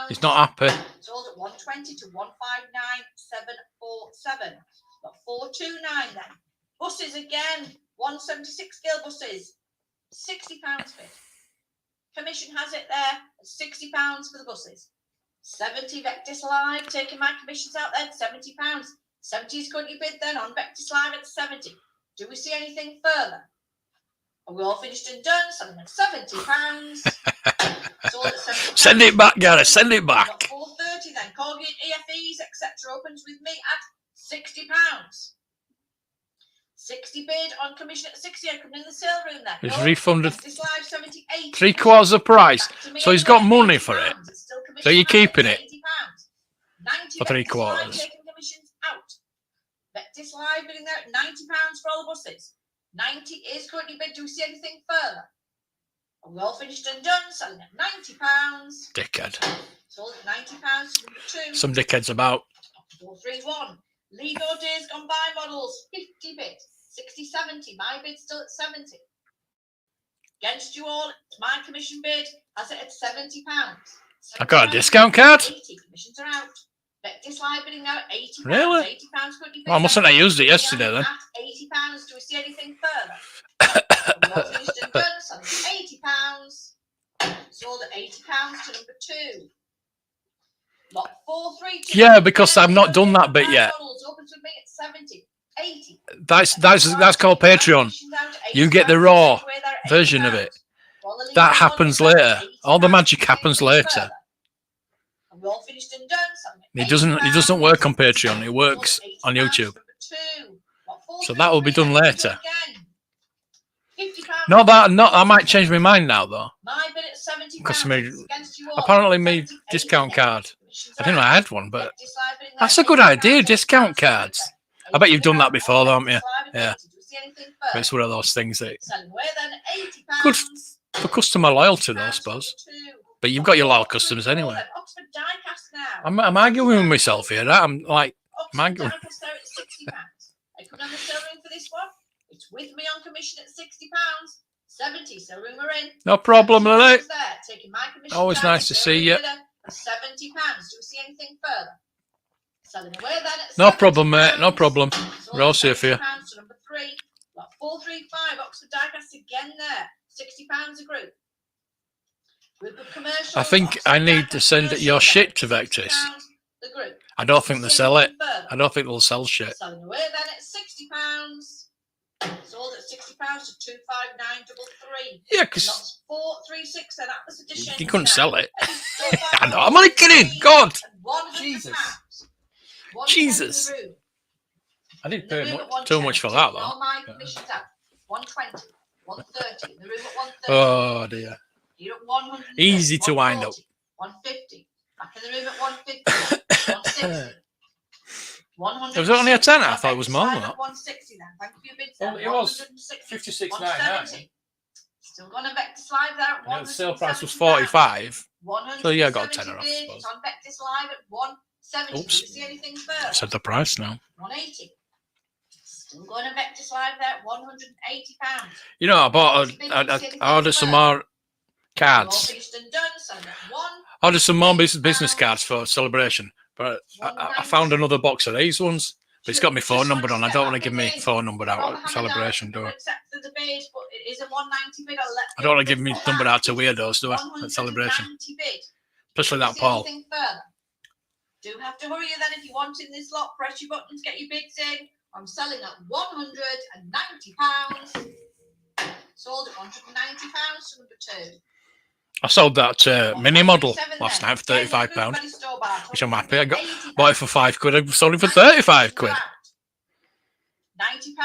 He's not happy. Sold at 120 to 159,747. Got 429 then. Buses again, 176 scale buses, £60 bid. Commission has it there at £60 for the buses. 70 Vectis Live, taking my commissions out there at £70. 70 is currently bid then on Vectis Live at 70. Do we see anything further? Are we all finished and done? Selling at £70. Sold at £70. Send it back, Gareth. Send it back. Got 430 then. Corgi and EFEs, etc. opens with me at £60. 60 bid on commission at 60. I come in the sale room then. He's refunded Vectis Live 70, 80. 3/4 the price. Back to me So he's anyway, got money £80. for it. It's still So you're commission keeping out it at £80. 90 for Vectis 3/4. Live taking commissions out. Vectis Live bidding there at £90 for all the buses. 90 is currently bid. Do we see anything further? And we all finished and done, selling at £90. Dickhead. Sold at £90 to number 2. Some dickheads about. 431. Lego Days Gone By models, 50 bid. 60, 70. My bid still at 70. Against you all, it's my commission bid. Has it at £70. I got a discount card. 80 commissions are out. Vectis Live bidding now at £80. Really? £80 currently bid. Well, mustn't have used it yesterday then. At £80. Do we see anything further? We all finished and done, selling at £80. Sold at £80 to number 2. Lot 432. Yeah, because I've not done that bit yet. Models opens with me at 70. 80. That's called Patreon. You get the raw version of it. That happens later. All the magic happens later. We all finished and done. It doesn't work on Patreon. It works on YouTube. So that will be done later. Not that. I might change my mind now though. Because apparently my discount card. I didn't know I had one, but that's a good idea. Discount cards. I bet you've done that before, haven't you? Yeah. But it's one of those things that good for customer loyalty, though, I suppose. But you've got your loyal customers anyway. I'm arguing with myself here. I'm like, I'm arguing. I come down the sale room for this one. It's with me on commission at £60. 70, so room we're in. No problem, Lily. Taking my commission Always down, nice to see you. £70. Do we see anything further? Selling away then at No problem, mate. No £70. problem. Sold We're all at safe here. £70 to number 3. Lot 435, Oxford Diecast again there. £60 a group. Group of commercials. I think I need to send your shit to Vectis. The group. I don't think they sell it. Further. I don't think they'll sell shit. Selling away then at £60. Sold at £60 to 25933. Yeah, because Lots 436 then at this edition. you couldn't sell it. I I know. I'm only kidding. God. Jesus. Jesus. I didn't pay too much for that, though. All my commissions out. 120, 130. The room at 130. Oh, dear. You're at 100. Easy to wind up. 150. Back in the room at 150. 160. 100. It was only a tenner. I thought it was more than that. 160 then. Thank you for your bid. Well, it was 160. 56.99. 170. Still going to Vectis Live there at The sale price was 170. 45. 170 So, yeah, I got a tenner off, I bid. suppose. It's on Vectis Live at 170. Oops. Do you see anything further? I said the price now. 180. Still going to Vectis Live there at £180. You know, I ordered some more cards. Finished and done, so I ordered some more business cards for celebration. But I found another box of these ones. But it's got my phone number on. I don't want to give my phone number out at celebration, do I? I don't want to give my number out to weirdos, do I? At celebration. Especially that Paul. Do have to hurry then if you want in this lot. Press your buttons, get your bids in. I'm selling at £190. Sold at £190 to number 2. I sold that mini model last night for £35, which I'm happy. I bought it for £5. I sold it for £35.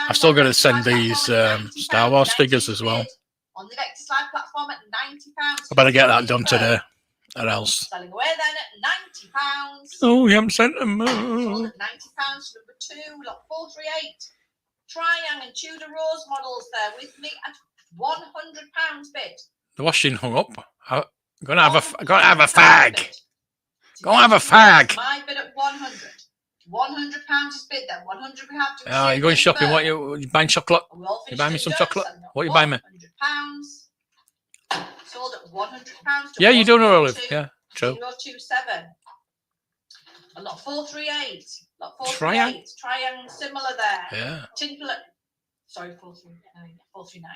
I've still got to send these Star Wars figures as well. On the Vectis Live platform at £90. I better get that done today, or else. Selling away then at £90. Oh, you haven't sent them. Sold at £90 to number 2, lot 438. Triang and Tudor Rose models there with me at £100 bid. The washing hung up. I'm gonna have a fag. £100 Go and have a fag. My bid at 100. £100 is bid then. 100 we have to. Oh, you're going shopping. What you buying chocolate? You buying me some chocolate? What you buying me? £100. Sold at £100. Yeah, you don't know, Olive. Yeah, true. 027. A lot 438. Lot Triang? 438. Triang similar there. Yeah. Tinkle. Sorry, 439. 439.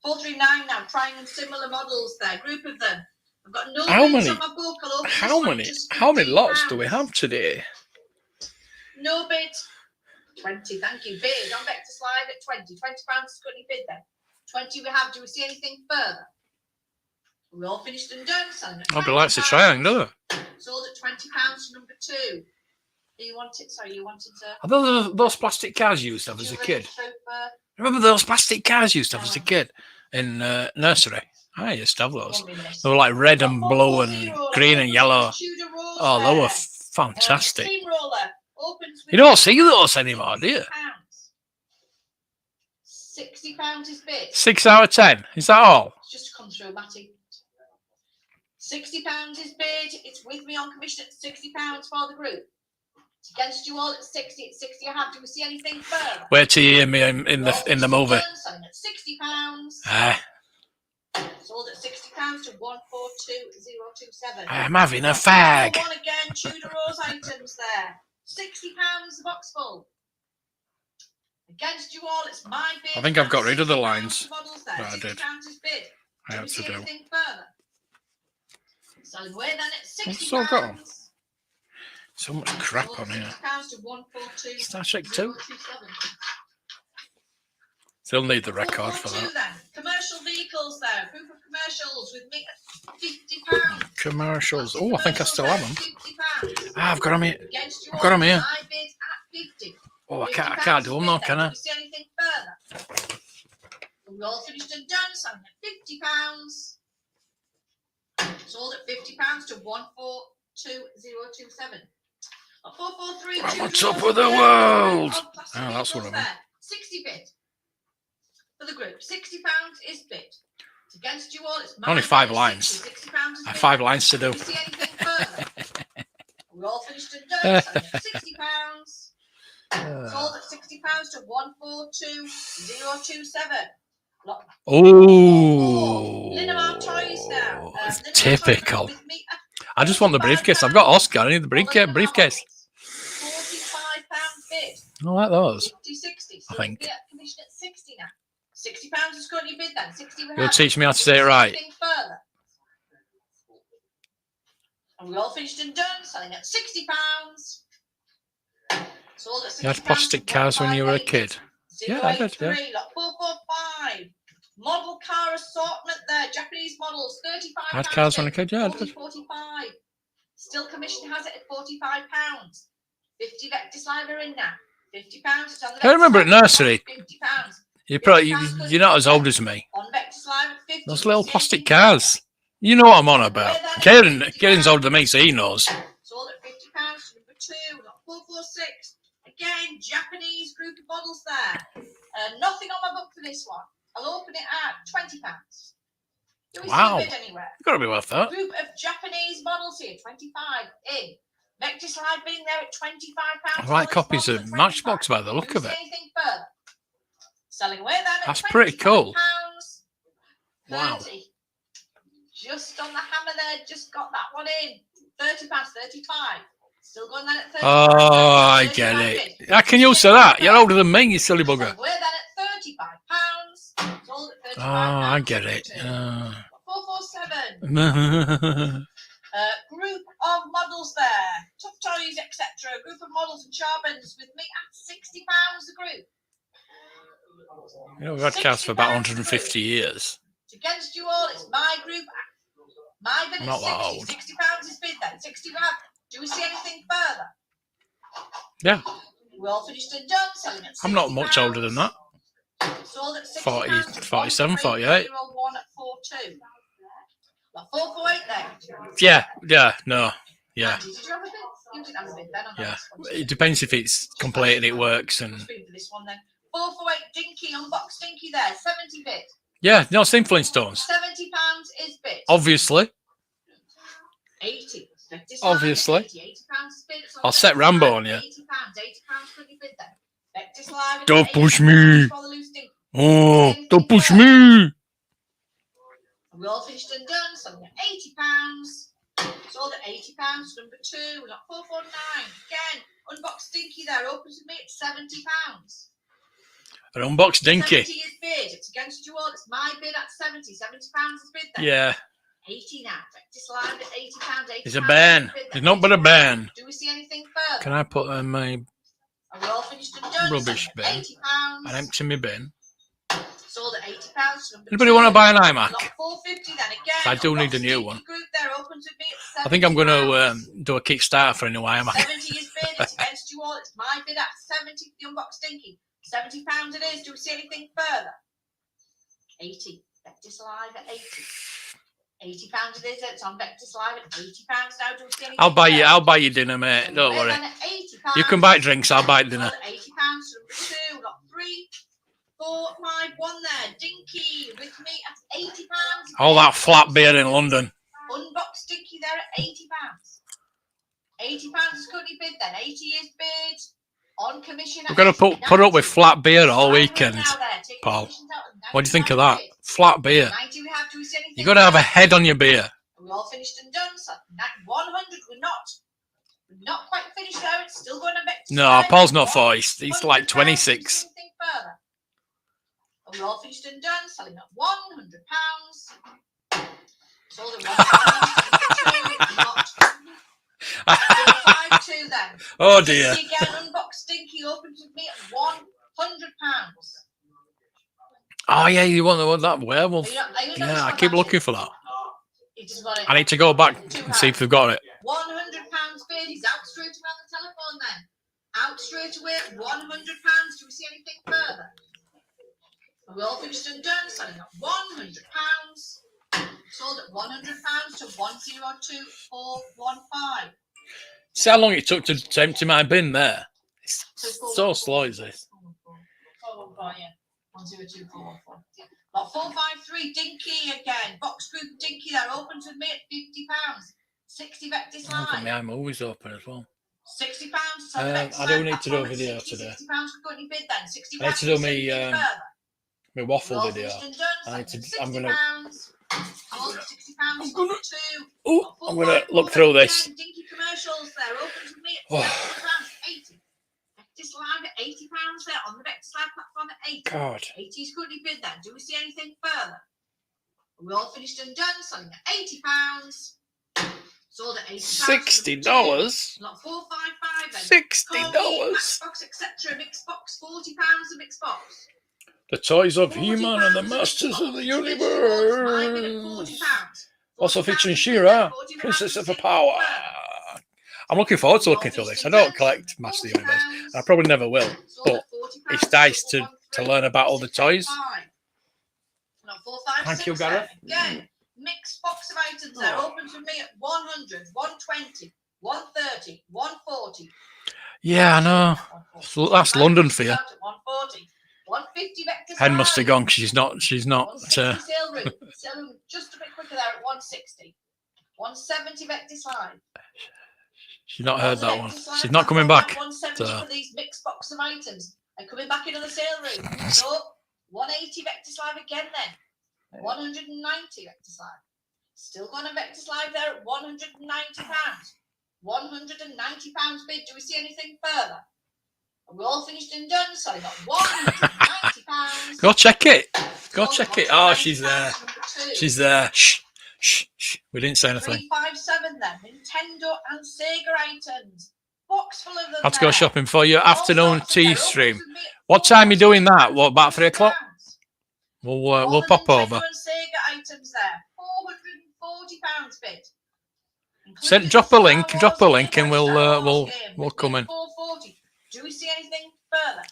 439 now. Triang similar models there. Group of them. I've got no How bids many? on my book. I'll open How this one, many? just How many lots £15. do we have today? No bid. 20. Thank you. Bid on Vectis Live at 20. £20 is good bid then. 20 we have. Do we see anything further? We're all finished and done. Selling at Nobody likes the £20. triangle, do they? Sold at £20 for number 2. You wanted, sorry, you wanted to. Are those plastic cars you used to have as a kid? Chauffeur. Remember those plastic cars you used to have as a kid in nursery? I used to have those. One minute. They were like red and blue and green and yellow. Tudor Rose Oh, they were there. fantastic. Steamroller opens with You don't see those anymore, do you? £60 is bid. 6 out of 10. Is that all? It's just come through, Matty. £60 is bid. It's with me on commission at £60 for the group. It's against you all at 60. At 60 I have. Do we see anything further? Wait till you hear me in the movie. Selling at £60. Ah, Sold at £60 to 142027. I'm having a fag. One again, Tudor Rose items there. £60 the box full. Against you all, it's my bid. I think I've got rid of the £60 lines models there. that I did. £60 is bid. I Do had we to see do. anything further? Selling away then at £60. I've still got 'em. So much crap Sold on at here. £60 to 142. Star Trek 2. 027. Still need the record for 442 that. then. Commercial vehicles there. Proof of commercials with me at £50. Commercials. Oh, I think I still have them. £50. Ah, I've got them here. Against you I've got 'em all, here. my bid at 50. Oh, I can't do them now, can I? Do you see anything further? We're all finished and done. Selling at £50. Sold at £50 to 142027. 443. I'm on top of the world. Oh, that's what I mean. 60 bid for the group. £60 is bid. It's against you all. It's my Only bid 5 at lines. 60. £60 is I have bid. 5 lines to Do do. you see anything further? We're all finished and done. Selling at £60. Sold at £60 to 142027. Oh, Linamar toys now. it's Linamar typical. toys with me at I just want the briefcase. I've got Oscar. I need the briefcase. £45 bid. I like those. 50-60. I think. Be at commission at 60 now. £60 is currently bid then. 60 we You'll have. teach me how to say it right. Anything further? And we're all finished and done. Selling at £60. Sold at £60. You had plastic cars when you were a kid. Yeah, I did, yeah. 083, lot 445. Model car assortment there. Japanese models, £35. I had cars when I was a kid, yeah, I did. 45. Still commission has it at £45. 50 Vectis Live are in now. £50. It's on the I remember at Vectis Live. nursery. £50. You're not as old as me. On Vectis Live at 50. Those little plastic cars. You know what I'm on about. Kieran's older than me, so he knows. Sold at £50 to number 2. Lot 446. Again, Japanese group of models there. Nothing on my book for this one. I'll open it at £20. Do we Wow. see a bid anywhere? Got to be worth that. Group of Japanese models here, 25 in. Vectis Live being there at £25. I like copies of Matchbox by the look of it. Anything further? Selling away then at That's pretty cool. Wow. 30. Just on the hammer there, just got that one in. £30, 35. Still going then at 30. Oh, I get it. How can you say that? You're older than me, you silly bugger. We're then at £35. Sold at £35. Oh, I get it. 447. Group of models there. Tough Toys, etc. Group of models and Charbons with me at £60 a group. You know, we've had cars for about 150 years. It's against you all. It's my group. My bid I'm at not that 60. old. £60 is bid then. 60 we have. Do we see anything further? Yeah, We're all finished and done. Selling at £60. I'm not much older than that. Sold at £60. 40, 47, 48. 1 at 42. Well, 448 there. Yeah, no, yeah, Andy, did you have a bid? You didn't have a bid then. On yeah. this one. It depends if it's complete and it works. And Just bid for this one then. 448 dinky, unboxed dinky there, 70 bid. Yeah, no, same Flintstones. £70 is bid. Obviously. 80. Vectis Obviously. Live, 80 £80 is bid. It's on I'll the set Vectis Rambo Live, on you. £80. £80 could you bid then? Vectis Live. at Don't push me. £80 for the loose dinky. Oh, Anything don't push further? me. We all finished and done, so we're at £80. Sold at £80. Number 2, we're at 449. Again, unboxed dinky there, opens with me at £70. An unboxed 70 dinky. is bid. It's against you all. It's my bid at 70. £70 is bid then. Yeah, 80 now. Vectis Live at £80. £80 it's a ban. It's not but a ban. Do we see anything further? Can I put in my Are we all finished and done? rubbish So bin £80. and empty my bin? Sold at £80. Number Anybody 2, want to buy an iMac? lot 450 then again. I do need a unboxed new dinky one. Group there opens with me at I think I'm going £70. to do a Kickstarter for a new iMac. 70 is bid. It's against you all. It's my bid at 70 for the unboxed dinky. £70 it is. Do we see anything further? 80. Vectis Live at 80. £80 it is. It's on Vectis Live at £80 now. Do we see anything I'll further? buy you dinner, mate. Don't We're worry. then at £80. You can buy drinks. I'll buy dinner. Sold at £80. Number 2, not 3, 4, 5, 1 there. Dinky with me at £80. All that flat beer in London. Unboxed dinky there at £80. £80 is currently bid then. 80 is bid. On commission. We're going to put up with flat beer all weekend, Paul. What do you think of that? Flat beer. 90 we have. Do we see anything? You got to have a head on your beer. We're all finished and done. So 100 we're not quite finished there. It's still going to be. No, Paul's not 40. He's like 26. Anything further? We're all finished and done. Selling at £100. Sold at £100. 452 then. Oh dear. Dinky again, unboxed dinky opens with me at £100. Oh yeah, you want that werewolf? Are you not Yeah, I sure keep about looking it? for that. He just got it. I need to go back and see if they've got it. £100 bid. He's out straight away on the telephone then. Out straight away at £100. Do we see anything further? We're all finished and done. Selling at £100. Sold at £100 to 102415. See how long it took to empty my bin there? It's so slow, is this? 414, yeah. 102414. Lot 453 dinky again. Box group dinky there opens with me at £50. 60 Vectis I've got Live. my iMovies open as well. £60. I do need to do a video today. £60 for going bid then. 60 I need to do Vectis, my my waffle Well, video. finished and done, I need to. so I'm gonna. £60. £60 for two. Oh, I'm gonna look through this. Dinky commercials there. Opens with me Oh. at £70. 80. Vectis Live at £80 there on the Vectis Live platform at 80. God. 80 is currently bid then. Do we see anything further? We're all finished and done. Selling at £80. Sold at £80. $60. Not 455 then. $60. Matchbox, etc. Mixed box, £40 a mixed box. The toys of £40 He-Man and the Masters of the Mine bid at Universe. £40. Also featuring £40 She-Ra, £40 Princess of further. Power. I'm looking forward to looking through this. I don't collect Masters of the Universe. And I probably never will. But it's nice to learn about all the toys. Thank you, Gareth. Again, mixed box of items there. Opens with me at 100, 120, 130, 140. Yeah, I know. That's London for you. 140. 150 Vectis Hen must have Live. gone because she's not. 160 sale room. Sale room just a bit quicker there at 160. 170 Vectis Live. She's not heard that one. Vectis Live She's not coming platform back. at 170 So- for these mixed box of items. And coming back into the sale room. No, 180 Vectis Live again then. 190 Vectis Live. Still going to Vectis Live there at £190. £190 bid. Do we see anything further? We're all finished and done, so I got £190. Go check it. Go check it. Oh, she's there. Number 2. She's there. Shh, shh, shh. We didn't say anything. 357 then. Nintendo and Sega items. Box full of them. Have to go there. shopping for your All afternoon sorts of tea there. stream. Opens with me at What time are you doing that? What, about 3 o'clock? £460. We'll All the pop Nintendo over. and Sega items there. £440 bid. Send, drop a link, and we'll come in. 440. Do we see anything further?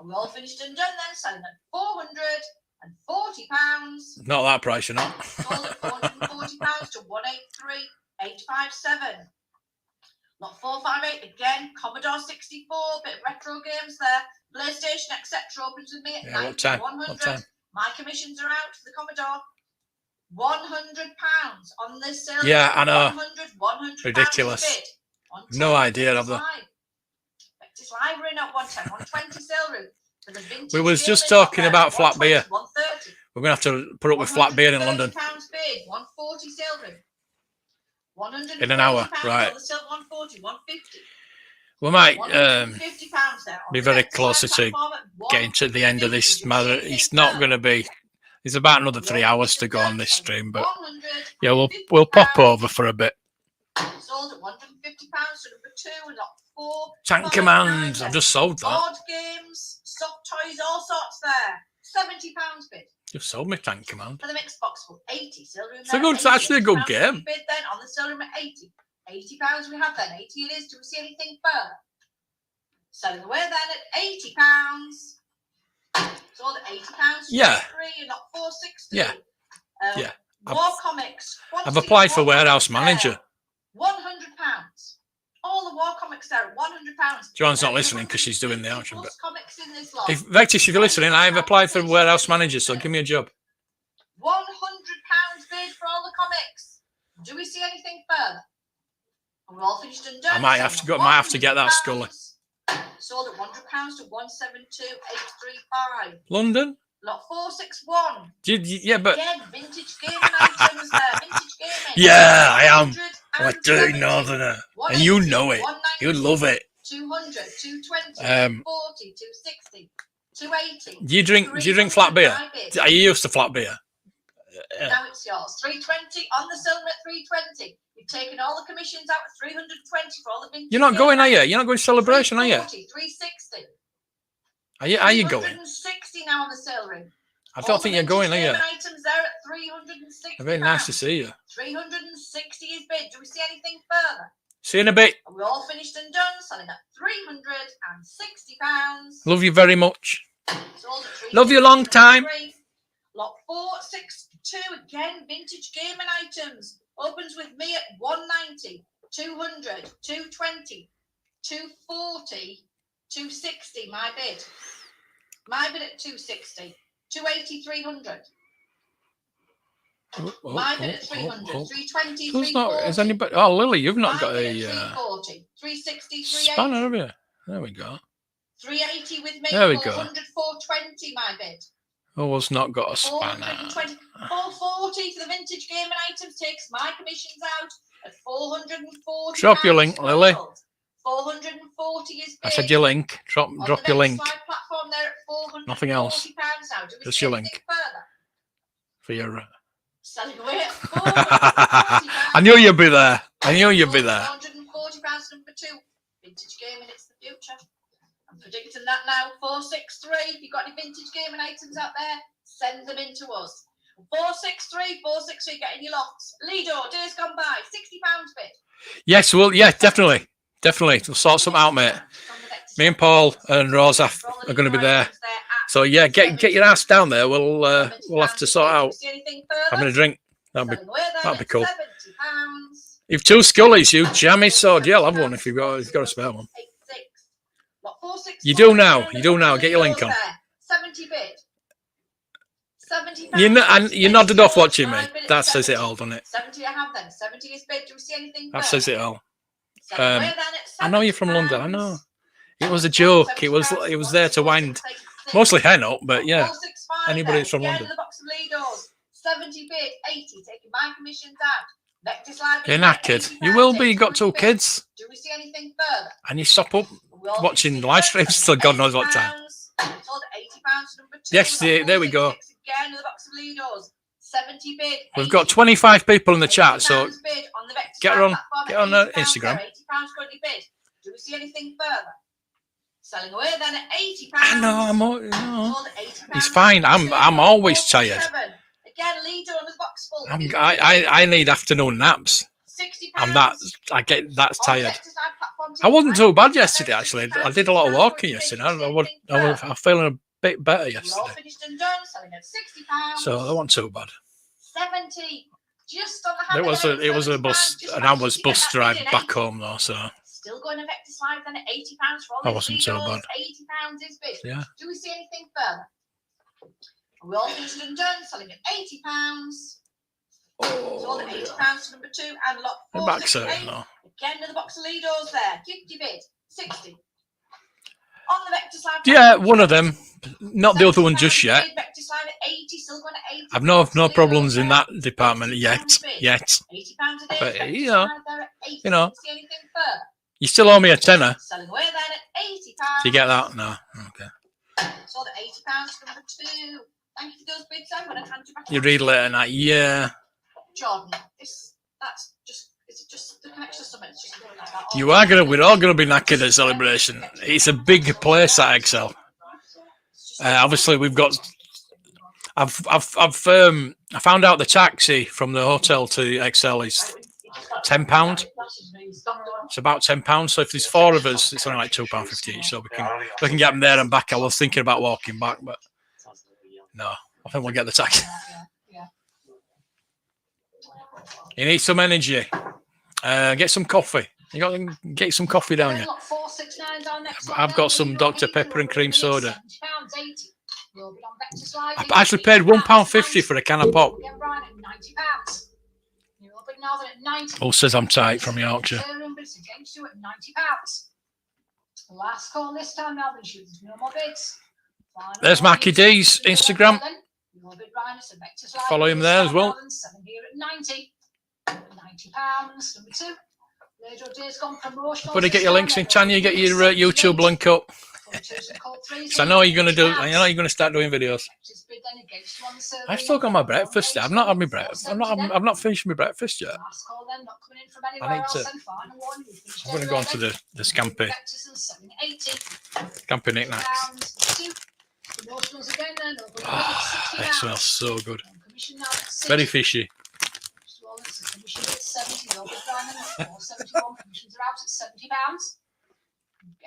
We're all finished and done then, selling at £440. Not that price, you're not. Sold at £440 to 183,857. Lot 458 again. Commodore 64, bit of retro games there. PlayStation, etc. Opens with me at Yeah, what time? 100. What time? My commissions are out for the Commodore. £100 on this sale. Yeah, I know. 100 Ridiculous. bid. No idea of them. Vectis Live are in at 110, 120 sale route. For the vintage We was game just in up talking there, about flat 120, beer. 130. We're going to have to put up with flat beer in London. £130 bid, 140 sale route. 140 In an hour, pounds right. on the sale, 140, 150. We might £150 there on be the very Vectis closer Live to platform at getting to the end of this 150. matter. It's not going to be. It's about another 3 hours to go on this stream, but yeah, we'll pop over for a bit. Sold at £150 to number 2 and lot 4. Tank Command. I've just sold that. Board games, soft toys, all sorts there. £70 bid. You've sold me Tank Command. For the mixed box for 80. Sale room It's a good. It's actually a good game. Bid then on the sale room at 80. £80 we have then. 80 it is. Do we see anything further? Selling away then at £80. Sold at £80. Yeah. 3 and not 460. Yeah. Yeah. War comics. I've applied for warehouse manager. £100. All the war comics there at £100. Joan's not listening because she's doing the auction. But Comics in this lot. if Vectis, if you're listening, I've applied for warehouse manager, so give me a job. £100 bid for all the comics. Do we see anything further? We're all finished and done. I might have to go. Might have to get that Scully. Sold at £100 to 172,835. London. Lot 461. Yeah, but Again, vintage gaming items there. Vintage gaming. yeah, I am. 100 I'm a and dirty 70. northerner, and 180, you know it. 190, You love it. 200, 220, 240, 260, 280. Do you drink flat beer? Are you used to flat beer? Now it's yours. 320 on the cylinder at 320. You've taken all the commissions out at 320 for all the vintage. You're not going, are you? You're not going to celebration, are you? 360. Are you going? 360 now on the sale room. I don't think you're going, are you? Items there at 360. Very nice to see you. 360 is bid. Do we see anything further? See you in a bit. We're all finished and done. Selling at £360. Love you very much. Sold at Love you long time. Lot 462 again. Vintage gaming items. Opens with me at 190, 200, 220, 240, 260. My bid. My bid at 260. 280, 300. My bid at 300. 320, Who's 340. not? Is anybody? Oh, Lily, you've not got a 340, 360, 380. spanner, have you? There we go. 380 with me. There we go. 400, 420. My bid. Oh, has not got a spanner. 420, 440 for the vintage gaming items takes my commissions out at 440. Drop your link, Lily. 440 is big. I said your link. Drop your link. Platform there at 440 Nothing else. now. Do we Just see your anything link. Further? For your. Selling away at 440 I knew you'd be there. I knew you'd be there. £440 number 2. Vintage gaming, it's the future. I'm predicting that now. 463. If you've got any vintage gaming items out there, send them in to us. 463, getting your lots. Lido, days gone by, £60 bid. Yes, well, yeah, definitely. Definitely. We'll sort something out, mate. Me and Paul and Rosa are going to be there. So yeah, get your ass down there. We'll have to sort out having a drink. That'd be cool. You've 2 Scullies, you jammy sword. Yeah, I'll have one if you've got a spare one. You do now. Get your link on. 70 bid. £70. You nodded off watching me. That says it all, doesn't it? 70 I have then. 70 is bid. Do we see anything? That says it all. I know you're from London. I know. It was a joke. It was there to wind mostly hen up, but yeah. Anybody that's from London. 70 bid, 80 taking my commissions out. Vectis Live. You're knackered. You will be. You got 2 kids. Do we see anything further? And you stop up watching live streams till God knows what time. Sold at £80 number 2. Yes, there we go. Again, with a box of Lidos. 70 bid. We've got 25 people in the chat, so get on Instagram. £80 currently bid. Do we see anything further? Selling away then at £80. I know. It's fine. I'm always tired. Again, Lido on the box full. I need afternoon naps. £60. That's tired. I wasn't too bad yesterday, actually. I did a lot of walking yesterday. I'm feeling a bit better yesterday. Finished and done, selling at £60. So that wasn't too bad. 70. Just on the It was a bus, an hour's bus drive back home though. So Still going to Vectis Live then at £80 for all That these wasn't so Lidos. bad. £80 is bid. Yeah. Do we see anything further? We all finished and done, selling at £80. Sold at £80 to number 2 and lot The back 468. side, no. Again, another box of Lidos there. 50 bid, 60. On the Vectis Live. Yeah, one of them. Not the other one just yet. Vectis Live at 80, still going at 80. I've no problems in that department yet. £80 a day. But, Vectis you know, Live there at 80. you know. See anything further? You still owe me a tenner. Selling away then at £80. Do you get that? No. Okay. Sold at £80 number 2. Thank you for those bids. I'm going to hand you back. You read later night. Yeah. Jordan, that's just, is it just the connection summit? It's just like that. We're all gonna be knackered at celebration. It's a big place at Excel. Obviously we've got I found out the taxi from the hotel to Excel is £10. It's about £10. So if there's 4 of us, it's only like £2.50 each. So we can get them there and back. I was thinking about walking back, but no, I think we'll get the taxi. You need some energy. Get some coffee. You got to get some coffee down here. I've got some Dr. Pepper and cream soda. I've actually paid £1.50 for a can of pop. Who says I'm tight from Yorkshire? Last call this time, Melbourne shooters. No more bids. There's Mackie D's Instagram. Follow him there as well. £90. Number 2. Later days gone promotional. Better get your links in, Tanya. Get your YouTube link up. So I know you're gonna do. I know you're gonna start doing videos. I've still got my breakfast. I've not had my breakfast. I've not finished my breakfast yet. I need to. I'm gonna go on to the Scampi knickknacks. It smells so good. Very fishy.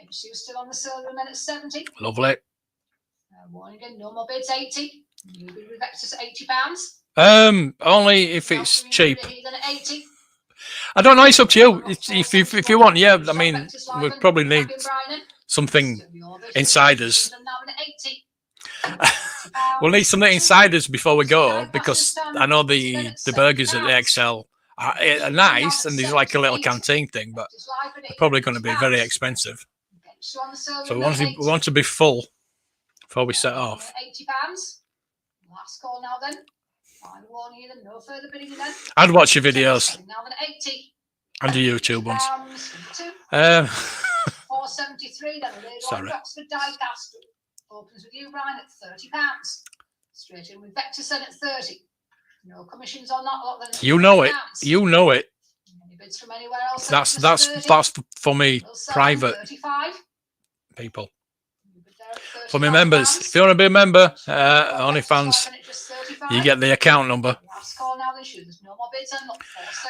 Still on the silver men at 70. Lovely. Warning again, no more bids 80. New bid with Vectis at £80. Only if it's cheap. I don't know. It's up to you. If you want, yeah. I mean, we probably need something inside us. We'll need something inside us before we go, because I know the burgers at the XL are nice, and there's like a little canteen thing, but they're probably going to be very expensive. So we want to be full before we set off. £80. Last call now then. Final warning you then, no further bidding then. I'd watch your videos Now then 80. and your YouTube ones. 473 then. Sorry. Oxford Diecast opens with you, Brian, at £30. Straight in with Vectis then at 30. No commissions on that lot then. You know it. You know it. Any bids from anywhere else? That's for me, private 35. people. For my members, if you want to be a member, OnlyFans, you get the account number.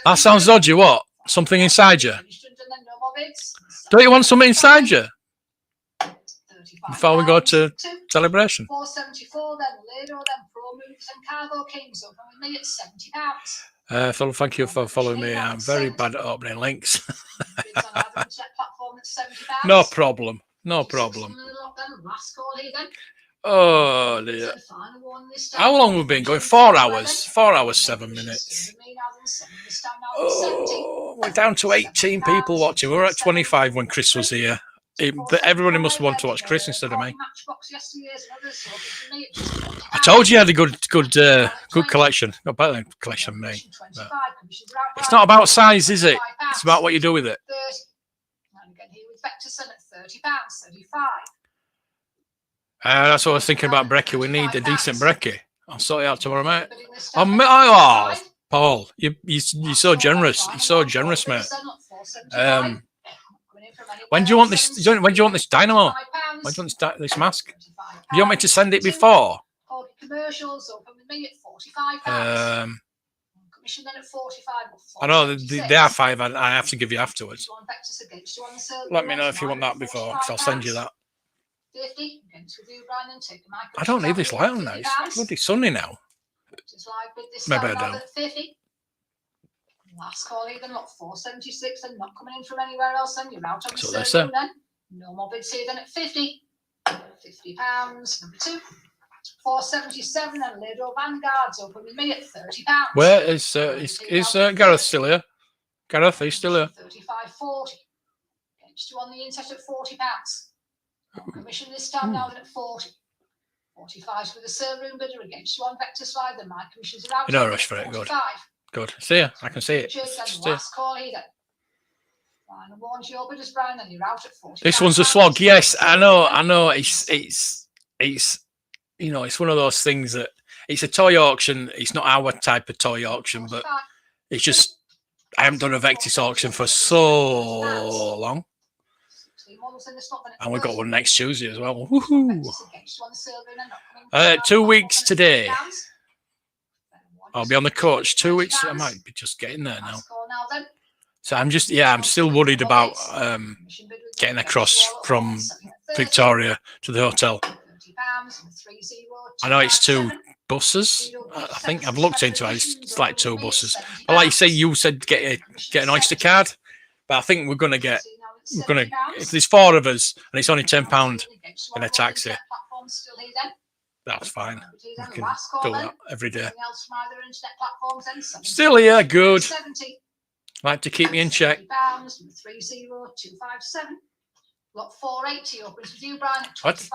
That sounds dodgy. What? Something inside you? Don't you want something inside you before we go to celebration? 474 then, Lado then, Pro Moves and Cargo Kings open with me at £70. Thank you for following me. I'm very bad at opening links. No problem. No problem. Oh dear. How long have we been going? 4 hours. 4 hours, 7 minutes. Oh, we're down to 18 people watching. We were at 25 when Chris was here. Everybody must want to watch Chris instead of me. I told you had a good collection. Not better than collection than me. But it's not about size, is it? It's about what you do with it. That's what I was thinking about brekkie. We need a decent brekkie. I'll sort it out tomorrow, mate. Oh, Paul, you're so generous. You're so generous, mate. When do you want this? When do you want this dynamo? When do you want this mask? Do you want me to send it before? I know they are 5. I have to give you afterwards. Let me know if you want that before, because I'll send you that. I don't need this light on now. It's bloody sunny now. Maybe I don't. Last call even, look, 476 and not coming in from anywhere else, then you're out on the So that's serve room then. No more bids here then at 50. £50, number 2. 477 and Lido Vanguards open with me at £30. Where is Gareth still here? Gareth, he's still here. 35.40. Against you on the inset at £40. Commission this time now then at 40. 45 for the serve room bidder against you on Vectis Live. Then my commissions are out. No rush for it. Good. 45. Good. See ya. I can see it. Cheers, then. Just, Last call here then. Final one to your bidders, Brian, then you're out at 40. this one's a slog. Yes, I know. It's you know, it's one of those things that it's a toy auction. It's not our type of toy auction, but it's just I haven't done a Vectis auction for so long, and we've got one next Tuesday as well. Woohoo! 2 weeks today. I'll be on the coach 2 weeks. I might be just getting there now. So I'm still worried about getting across from Victoria to the hotel. I know it's 2 buses. I think I've looked into it. It's like 2 buses. But like you said, get an Oyster card. But I think we're gonna if there's 4 of us and it's only £10 in a taxi, that's fine. I can do that every day. Still here, good. Like to keep me in check. £30,257. Lot 480 opens with you, Brian, at £25.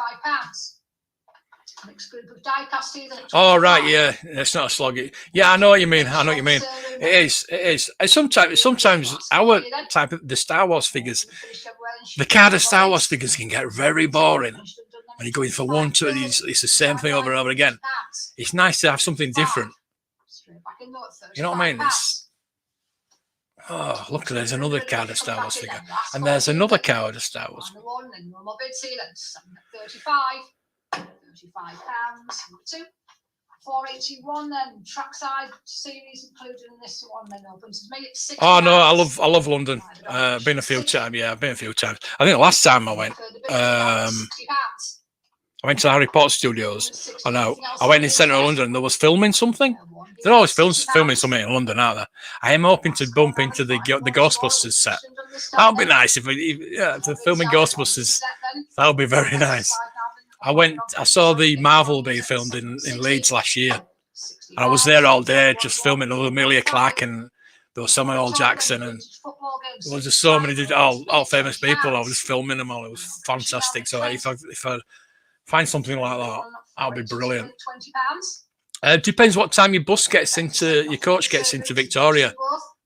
Mixed group of die cast here. Oh right, yeah, it's not a slog. Yeah, I know what you mean. It is. And sometimes our type of the Star Wars figures, the card of Star Wars figures can get very boring when you go in for 1, 2. It's the same thing over and over again. It's nice to have something different. You know what I mean? Oh, look, there's another card of Star Wars figure, and there's another card of Star Wars. £35. Number 2. 481 then trackside series included in this one then opens with me at 6. Oh no, I love London. Been a few times. Yeah, I've been a few times. I think the last time I went, I went to the Harry Potter studios. I know. I went in central London and there was filming something. They're always filming something in London, aren't they? I am hoping to bump into the Ghostbusters set. That would be nice if they're filming Ghostbusters. That would be very nice. I saw the Marvel being filmed in Leeds last year. And I was there all day just filming with Amelia Clark and there was Samuel L. Jackson and there was just so many all famous people. I was just filming them all. It was fantastic. So if I find something like that, that'll be brilliant. Depends what time your coach gets into Victoria,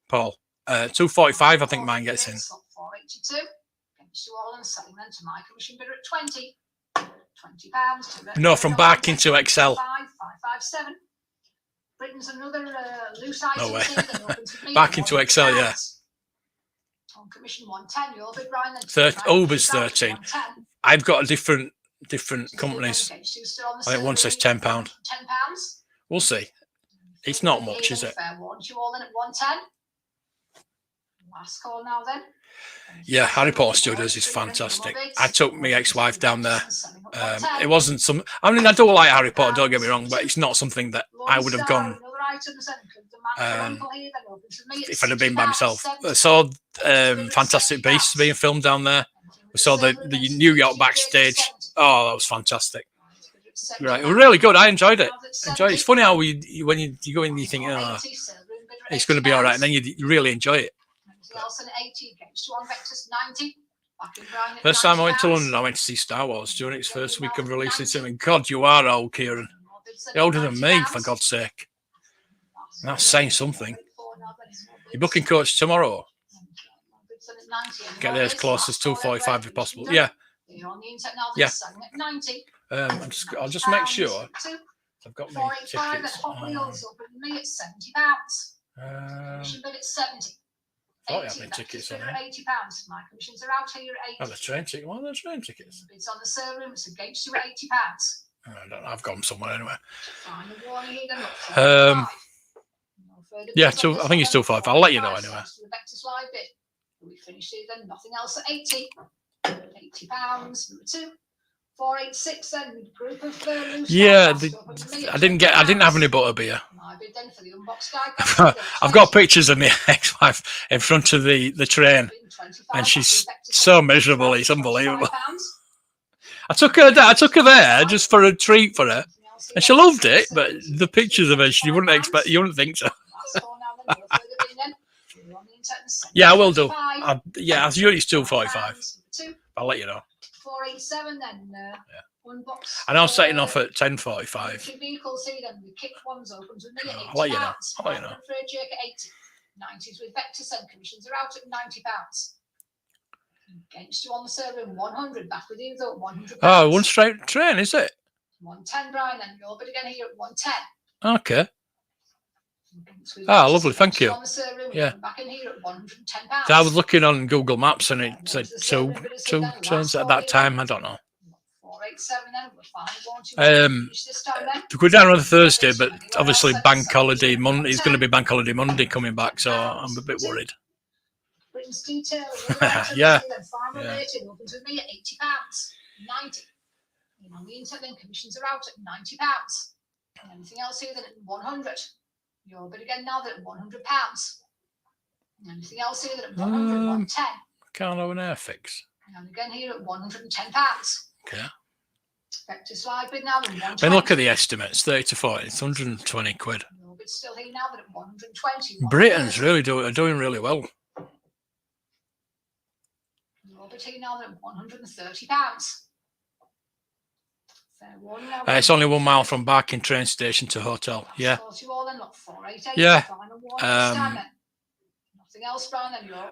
Paul. 2:45, I think mine gets in. No, from Barking to XL. 557. Britain's another loose item. No way. Barking to XL, yeah. On commission 110, your bid, Brian. Uber's 13. I've got a different companies. I think one says £10. £10. We'll see. It's not much, is it? You all in at 110. Last call now then. Yeah, Harry Potter Studios is fantastic. I took my ex-wife down there. It wasn't some. I mean, I do like Harry Potter. Don't get me wrong, but it's not something that I would have gone if I'd have been by myself. I saw Fantastic Beasts being filmed down there. We saw the New York backstage. Oh, that was fantastic. Right, really good. I enjoyed it. It's funny how when you go in, you think, oh, it's going to be all right, and then you really enjoy it. First time I went to London, I went to see Star Wars during its first week of releasing. And God, you are old, Kieran. You're older than me, for God's sake. That's saying something. You're booking coach tomorrow. Get there as close as 2:45 if possible. Yeah. Yeah. I'll just make sure I've got my tickets. I thought I had my tickets on there. £80. My commissions are out here at 80. The train ticket. What are the train tickets? It's on the server room. It's against you at £80. I don't know. I've got them somewhere anyway. Yeah, I think it's 2:45. I'll let you know anyway. We finished here then. Nothing else at 80. £80. Number 2. 486 then. Group of yeah, I didn't have any butterbeer. then for the unbox guide. I've got pictures of my ex-wife in front of the train, and she's so miserable. It's unbelievable. I took her there just for a treat for her, and she loved it. But the pictures of her, you wouldn't think so. Yeah, I will do. Yeah, as usually it's 2:45. I'll let you know. 487 then. Unbox. And I'm setting off at 10:45. Vehicles here then. The kick ones open to me at £80. I'll let you know. I'll let you know. For a jerk at 80. 90s with Vectis and commissions are out at £90. Against you on the server in 100. Back with you though at £100. Oh, one straight train, is it? 110, Brian. Then you're bid again here at 110. Okay. Ah, lovely. Thank you. Yeah. Back in here at £110. So I was looking on Google Maps and it said two trains at that time. I don't know. 487 then. We're fine. This time then. To go down on a Thursday, but obviously Bank Holiday Monday. It's going to be Bank Holiday Monday coming back, so I'm a bit worried. Britain's detail. Yeah. Final rating opens with me at £80. 90. On the internet then commissions are out at £90. And anything else here then at 100. You're bid again now that at £100. Anything else here that at 100, 110. Can't have an air fix. And again here at £110. Okay. Vectis live bid now at 120. Then look at the estimates, 30 to 40. It's 120 quid. Your bid's still here now that at 120. Britain's really doing really well. Your bid here now that at £130. It's only 1 mile from Barking train station to hotel. Yeah. Yeah.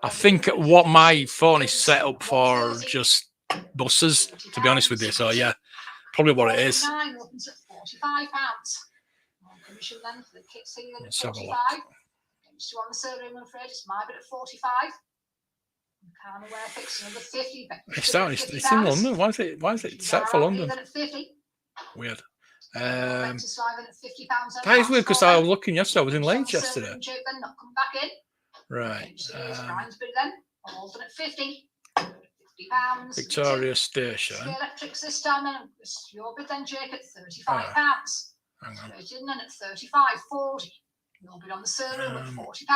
I think what my phone is set up for just buses, to be honest with you. So yeah, probably what it is. Let's have a look. It's in London. Why is it set for London? Weird. That is weird because I was looking yesterday. I was in Leeds yesterday. Right. Victoria Station. Electrics this time, and your bid then, Jake, at £35. Hang on. Straight in then at 35.40. Your bid on the server room at £40.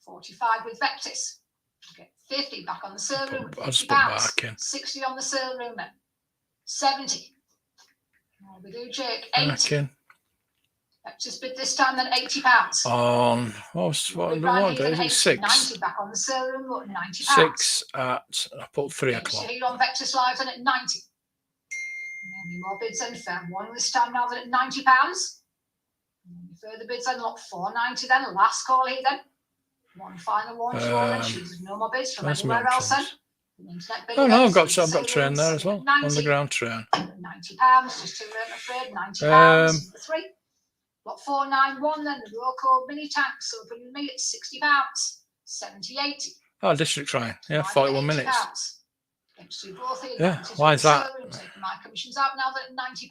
45 with Vectis. Get 50 back on the server room. I'll just put back in. 60 on the server room then. 70. We do, Jake. 80. Vectis bid this time then £80. On what day is it? 6. 90 back on the server room at £90. 6 at I put 3 o'clock. Here on Vectis live then at 90. Any more bids then? Fair one this time now then at £90. Any further bids then? Lot 490 then. Last call here then. One final one. No more bids from anywhere else then. Oh no, I've got train there as well. Underground train. £90, just two, I'm afraid. £90. 3. Lot 491 then, the roll call mini tanks, so bringing me at £60. 70.80. Oh, district train. Yeah, 41 minutes. Yeah, why is that? My commission's out now then at £90.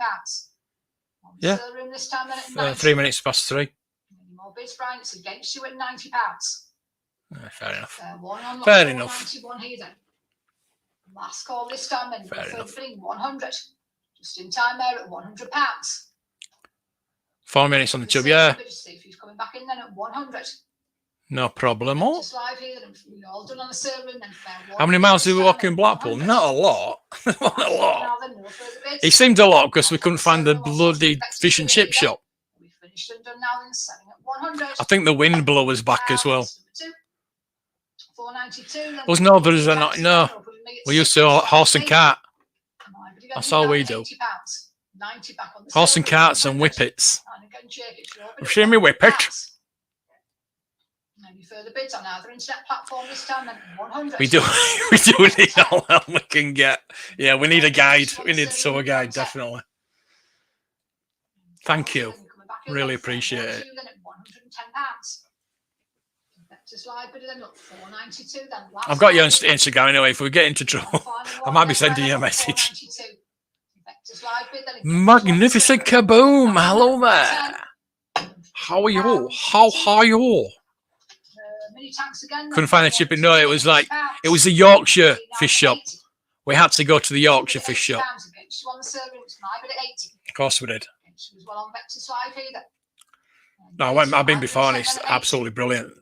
Yeah. This time then at 90. 3 minutes past 3. Any more bids, Brian? It's against you at £90. Fair enough. Fair enough. Here, then. Last call this time then. Fair enough. 100. Just in time there at £100. 4 minutes on the tube, yeah. See if he's coming back in then at 100. No problem. Just live here, and we're all done on the server. And then how many miles did we walk in Blackpool? Not a lot. Not a lot. It seemed a lot because we couldn't find the bloody fish and chip shop. We finished and done now, then selling at 100. I think the wind blower's back as well. 492. Was no, there's a no. We used to horse and cart. That's all we do. 90 back on the horse and carts and whippets. You've seen me whip it. Any further bids on either internet platform this time then 100. We do need all help we can get. Yeah, we need a guide. We need a tour guide, definitely. Thank you. Really appreciate it. I've got you on Instagram anyway. If we get into trouble, I might be sending you a message. Magnificent kaboom! Hello there. How are you? How are you? Couldn't find a chipping. No, it was the Yorkshire fish shop. We had to go to the Yorkshire fish shop. Of course we did. No, I've been before, and it's absolutely brilliant.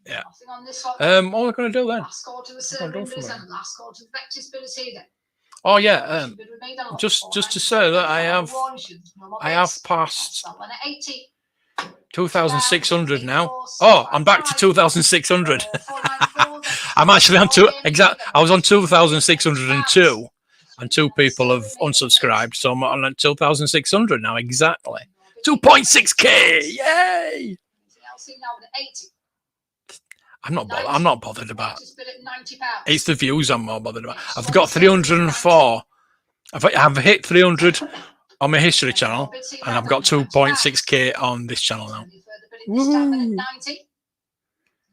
Yeah. Nothing on this one. What are we going to do then? Last call to the What am I doing surrenders for and last call to the Vectis bidders here then. Oh yeah. Just to say that I have passed 2,600 now. Oh, I'm back to 2,600. I'm actually on I was on 2,602, and 2 people have unsubscribed, so I'm on 2,600 now exactly. 2.6k! Yay! I'm not bothered about. It's the views I'm more bothered about. I've got 304. I've hit 300 on my history channel, and I've got 2.6k on this channel now. Woohoo!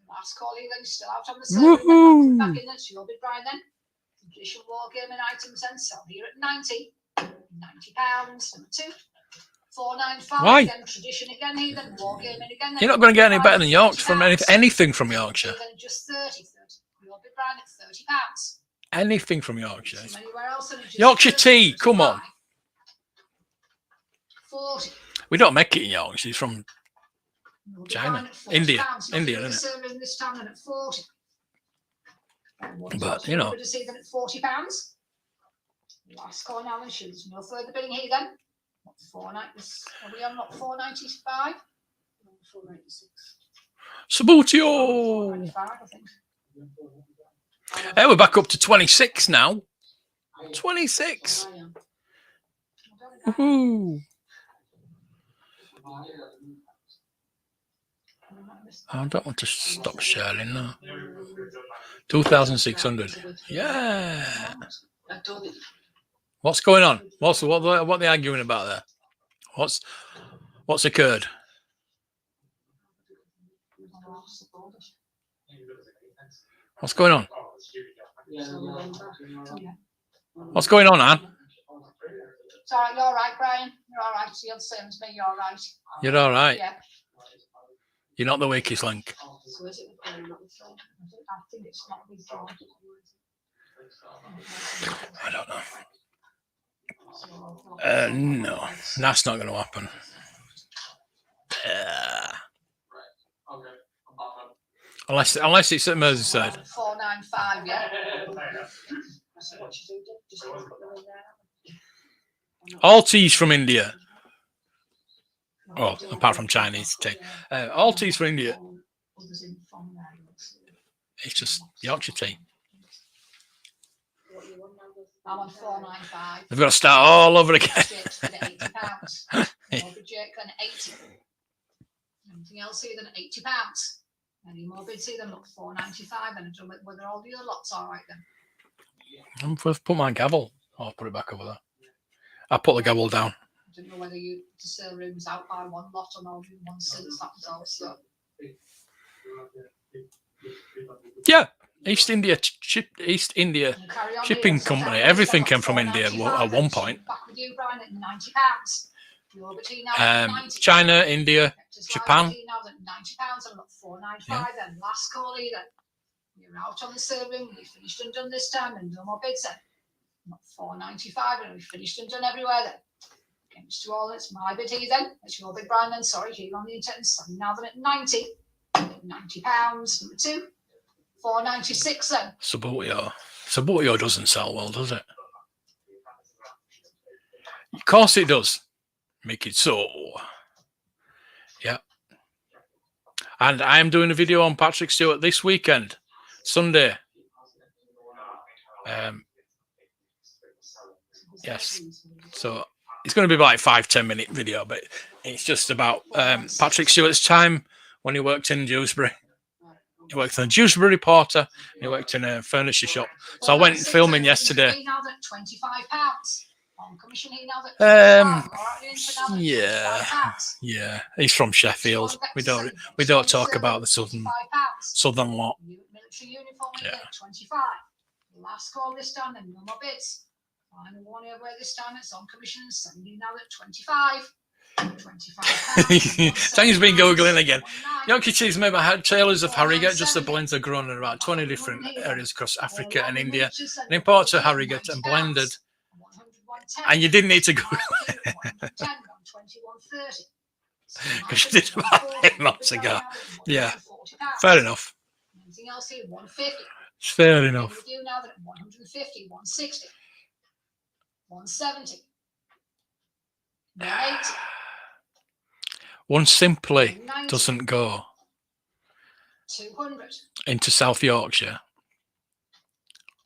Last call here then, still out on the Woohoo! back in then, so you'll be Brian then. Tradition wargaming items then, sell here at 90. £90. Number 2. 495. Why? Then tradition again here then, wargaming again. You're not going to get any better than Yorkshire from anything from Yorkshire. Then just 30. You'll be Brian at £30. Anything from Yorkshire. From anywhere else, then just Yorkshire 30, tea, come on. 40. We don't make it in Yorkshire. It's from You'll be China. Brian at £40. India, Nothing isn't with it? the server in this time then at 40. But, you know. See then at £40. Last call now, and there's no further bidding here then. Not 490. Are we on not 495? 496. Sabutio. 495, I think. Hey, we're back up to 26 now. 26. Woohoo. I don't want to stop sharing now. 2,600. Yeah. What's going on? What are they arguing about there? What's occurred? What's going on? What's going on, Anne? It's all right, you're all right, Brian. You're all right. You're the same as me, you're all right. You're all right. Yeah. You're not the weakest link. So is it I think it's not withdrawn. I don't know. No, that's not going to happen. Unless it's at Merseyside. 495, yeah. So what you do, just put them in there. All teas from India. Well, apart from Chinese tea. All teas from India. It's just Yorkshire tea. I'm on 495. They've got to start all over again. Jake's bid at £80. Jake then 80. Anything else here than £80? Any more bids here than look 495, and I don't know whether all the other lots are right then. I'm going to put my gavel. I'll put it back over there. I'll put the gavel down. I don't know whether you to sell rooms out by one lot or not in one since that was also. Yeah, East India shipping company. Everything came from India at one point. Back with you, Brian, at £90. You're between now and 90. China, India, Japan. £90 and look 495 then. Last call here then. You're out on the serving. We finished and done this time, and no more bids then. Not 495, and we finished and done everywhere then. Against you all, it's my bid here then. It's your bid, Brian, then. Sorry, here on the internet. Now then at 90. £90. Number 2. 496 then. Sabutio doesn't sell well, does it? Of course it does. Make it so. Yeah. And I am doing a video on Patrick Stewart this weekend, Sunday. Yes. So it's going to be like 5-10 minute video, but it's just about Patrick Stewart's time when he worked in Dewsbury. He worked in a Dewsbury Porter. He worked in a furniture shop. So I went filming yesterday. Yeah. He's from Sheffield. We don't talk about the southern lot. Yeah. Last call this time, and no more bids. Final one here where this time it's on commission, sending now at 25. Tanya's been googling again. Yorkshire cheese made by tailors of Harrogate, just the blends are grown in about 20 different areas across Africa and India, and imported to Harrogate and blended. And you didn't need to go. because you did about 8 months ago. Yeah, fair enough. Anything else here? 150. It's fair What enough. do we do now that 150, 160, 170, 180, One simply 190, doesn't go 200. into South Yorkshire.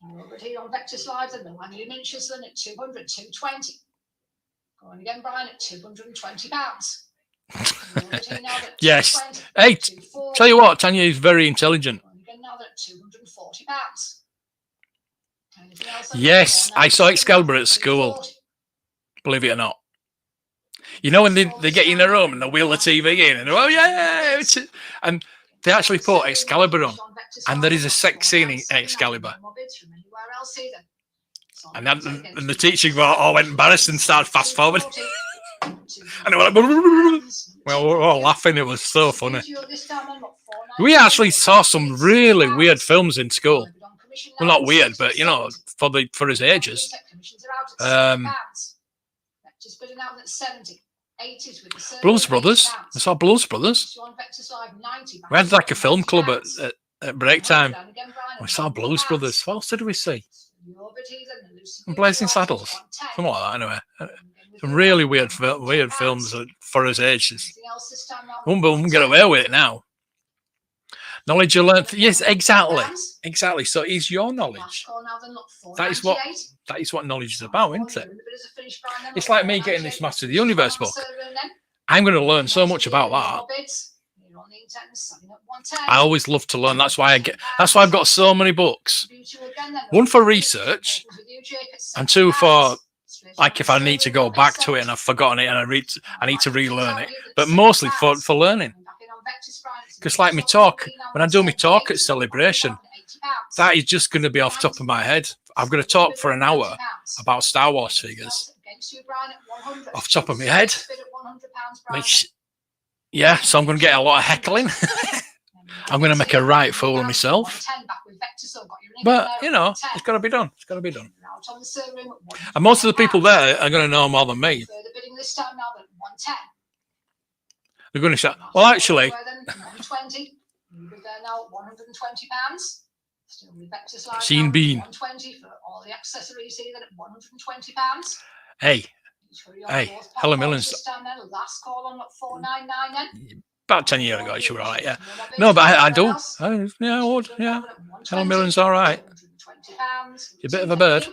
Over here on Vectis Live, the Millennium Inches then at 200, 220. Going again, Brian, at £220. Yes. Hey, tell you what, Tanya is very intelligent. Yes, I saw Excalibur at school. Believe it or not. You know when they get in a room and they wheel the TV in and oh yeah, and they actually put Excalibur on, and there is a sex scene in Excalibur. And the teacher went embarrassed and started fast forward. And they were like, well, we were all laughing. It was so funny. We actually saw some really weird films in school. Well, not weird, but you know, for his ages. Blues Brothers. I saw Blues Brothers. We had like a film club at break time. We saw Blues Brothers. What else did we see? Blazing Saddles. Something like that, anyway. Some really weird films for his ages. Wouldn't get away with it now. Knowledge you learn. Yes, exactly. Exactly. So it's your knowledge. That is what knowledge is about, isn't it? It's like me getting this Master of the Universe book. I'm going to learn so much about that. I always love to learn. That's why I've got so many books. One for research, and two for like if I need to go back to it and I've forgotten it and I need to relearn it. But mostly for learning. Because like me talk, when I do my talk at Celebration, that is just going to be off the top of my head. I'm going to talk for an hour about Star Wars figures off the top of my head. Which, yeah, so I'm going to get a lot of heckling. I'm going to make a right fool of myself. But, you know, it's got to be done. It's got to be done. And most of the people there are going to know more than me. They're going to shout, well, actually... Seen Bean. Hey, Helen Millens. About 10 years ago, she was all right, yeah. No, but I do. Yeah, I would, yeah. Helen Millens all right. She's a bit of a bird.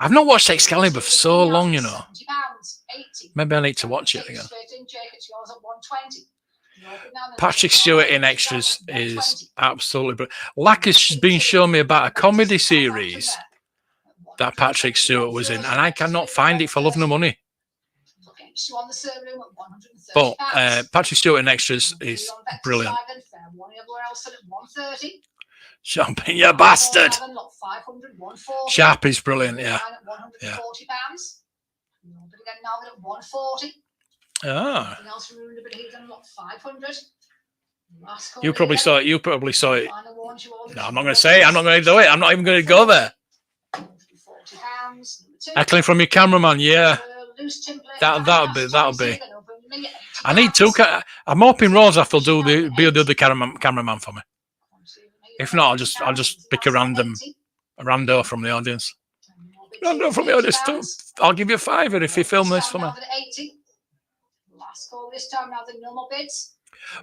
I've not watched Excalibur for so long, you know. Maybe I need to watch it again. Patrick Stewart in Extras is absolutely brilliant. Lack has been showing me about a comedy series that Patrick Stewart was in, and I cannot find it for love nor money. But Patrick Stewart in Extras is brilliant. Champagne, you bastard! Sharp is brilliant, yeah. Yeah. Ah. You probably saw it. No, I'm not going to say it. I'm not going to do it. I'm not even going to go there. Heckling from your cameraman, yeah. That'll be. I need two. I'm hoping Rosaf will be the other cameraman for me. If not, I'll just pick a rando from the audience. Rando from the audience. I'll give you a £5 if you film this for me.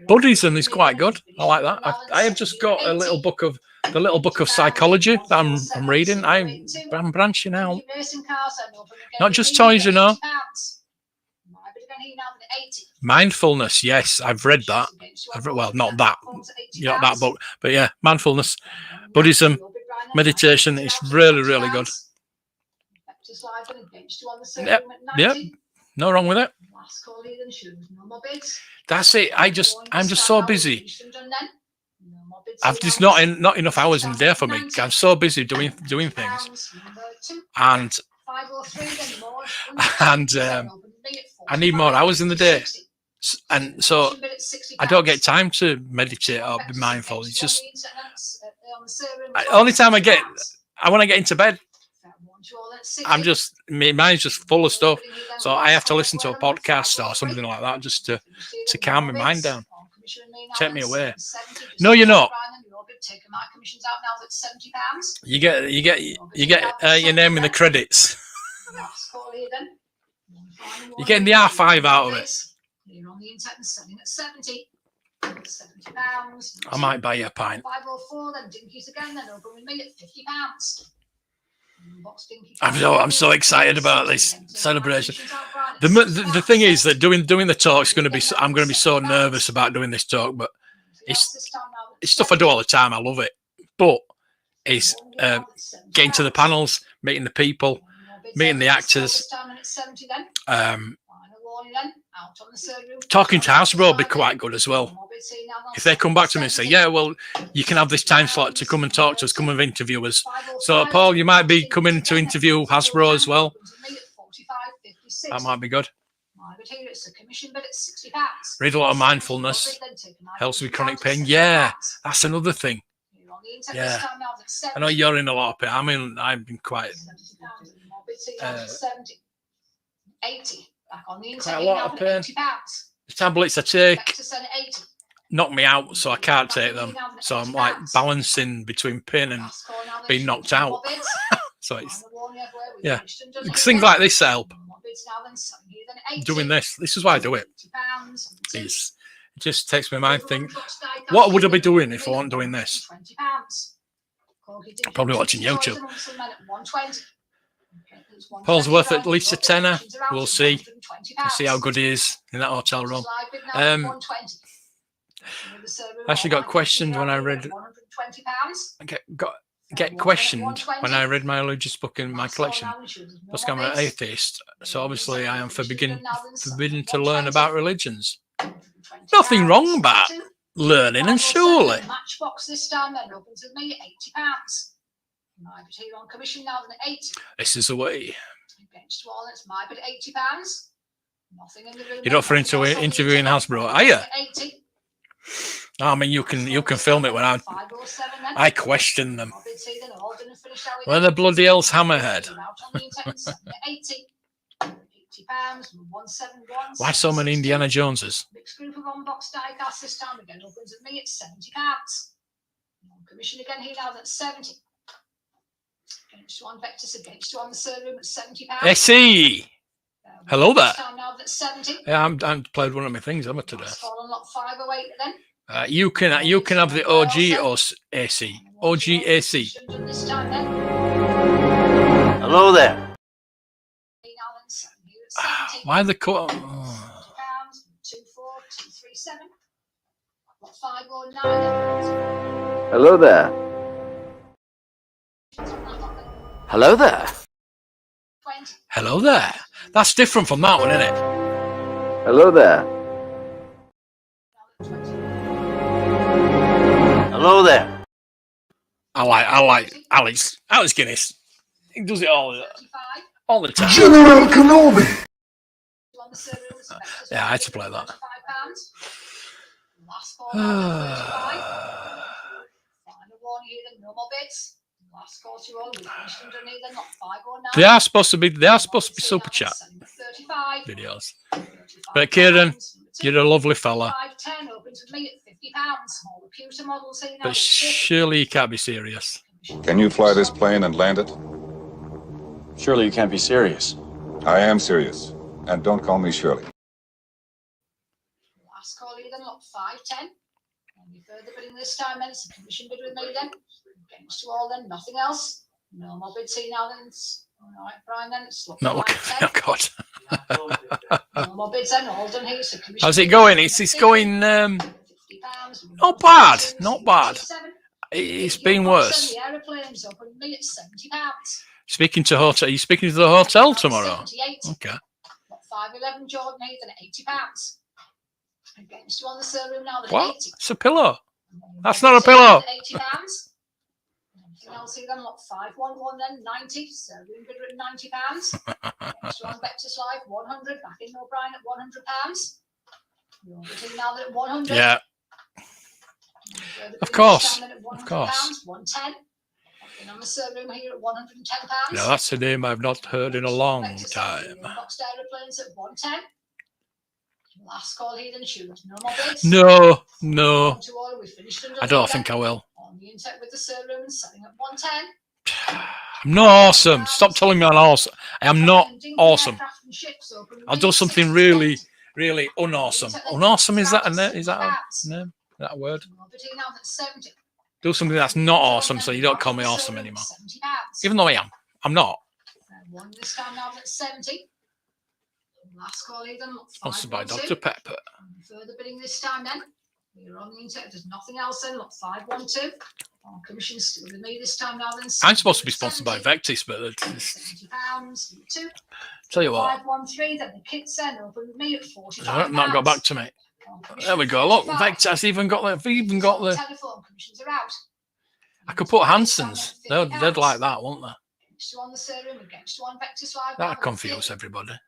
Buddhism is quite good. I like that. I have just got the little book of psychology that I'm reading. I'm branching out. Not just toys, you know. Mindfulness, yes, I've read that. Well, not that book, but yeah, mindfulness, Buddhism, meditation. It's really, really good. Yep. No wrong with it. That's it. I'm just so busy. I've just not enough hours in the day for me. I'm so busy doing things, and I need more hours in the day, and so I don't get time to meditate or be mindful. It's just only time I want to get into bed. Mine's just full of stuff. So I have to listen to a podcast or something like that just to calm my mind down. Take me away. No, you're not. You get your name in the credits. You're getting the R5 out of it. You're on the internet and selling at 70. £70. I might buy you a pint. 504, then Dinkies again, then open with me at £50. I'm so excited about this celebration. The thing is that doing the talk's going to be. I'm going to be so nervous about doing this talk, but it's stuff I do all the time. I love it, but it's getting to the panels, meeting the people, meeting the actors. Talking to Hasbro would be quite good as well. If they come back to me and say, yeah, well, you can have this time slot to come and talk to us, come and interview us. So, Paul, you might be coming to interview Hasbro as well. That might be good. Read a lot of mindfulness. Helps with chronic pain. Yeah, that's another thing. Yeah. I know you're in a lot of pain. I mean, I've been quite... 80. Quite a lot of pain. The tablets I take knock me out, so I can't take them. So I'm like balancing between pain and being knocked out. So it's things like this help. Doing this is why I do it. It just takes my mind think, what would I be doing if I wasn't doing this? Probably watching YouTube. Paul's worth at least a tenner. We'll see. We'll see how good he is in that hotel room. Actually got questioned when I read. Get questioned when I read my religious book in my collection. Because I'm an atheist, so obviously I am forbidden to learn about religions. Nothing wrong about learning, and surely. Matchbox this time then opens with me at £80. My bid here on commission now than 80. This is the way. Against wall, it's my bid £80. Nothing in the room. You're not for interviewing Hasbro, are you? 80. I mean, you can film it when I question them. Where the bloody hell's Hammerhead? Why so many Indiana Joneses? Mixed group of unboxed diecast this time again opens with me at £70. Commission again here now that's 70. Against one Vectis, against one the server room at £70. SE. Hello there. Now that's 70. Yeah, I'm played one of my things, haven't I, today? 508 then. You can have the OG or AC. OG AC. Hello there. Why the cut? Hello there. Hello there. Hello there. That's different from that one, isn't it? Hello there. Hello there. I like Alex Guinness. He does it all the time. General Kenobi. Yeah, I had to play that. They are supposed to be super chat videos. But Kieran, you're a lovely fella. But surely you can't be serious. Can you fly this plane and land it? Surely you can't be serious. I am serious. And don't call me Shirley. Last call you then, lot 510. Any further bidding this time then? It's a commission bid with me then. Against you all then, nothing else. No more bids here now then. All right, Brian then. It's Not looking. Oh God. No more bids then, all done here. So commission. How's it going? It's going. Not bad. Not bad. It's been worse. The aeroplanes up with me at £70. Speaking to hotel. Are you speaking to the hotel tomorrow? 78. Okay. 511 Jordan Nathan at £80. Against you on the server room now. What? It's a pillow. That's not a pillow. £80. Anything else here then? Lot 511 then 90. Server room bidder at £90. Against you on Vectis Live 100. Back in O'Brien at £100. You're bidding now at 100. Yeah. Of course. Of course. 110. In on the showroom here at £110. Now that's a name I've not heard in a long time. Boxed aeroplanes at 110. Last call here, then shoes. No more bids. No, no, To order, we finished under I don't leader. think I will. On the intake with the showroom and selling at 110. I'm not awesome. Stop telling me I'm awesome. I am not awesome. I'll do something really, really unawesome. Unawesome, is that a name? Is that a name? Is that a word? Do something that's not awesome so you don't call me awesome anymore. Even though I am. I'm not. One this time now at 70. Last call either. Sponsored by Dr. Pepper. Further bidding this time then. You're on the intake. There's nothing else then. Look, 512. On commission still with me this time now then. I'm supposed to be sponsored by Vectis, but £70. Two. Tell you what. 513. Then the kids then open with me at £45. No, not got back to me. There we go. Look, Vectis even got the. I've even got the. Telephone commissions are out. I could put Hanson's. They'd like that, won't they? On the showroom against one Vectis Live. That'd confuse everybody.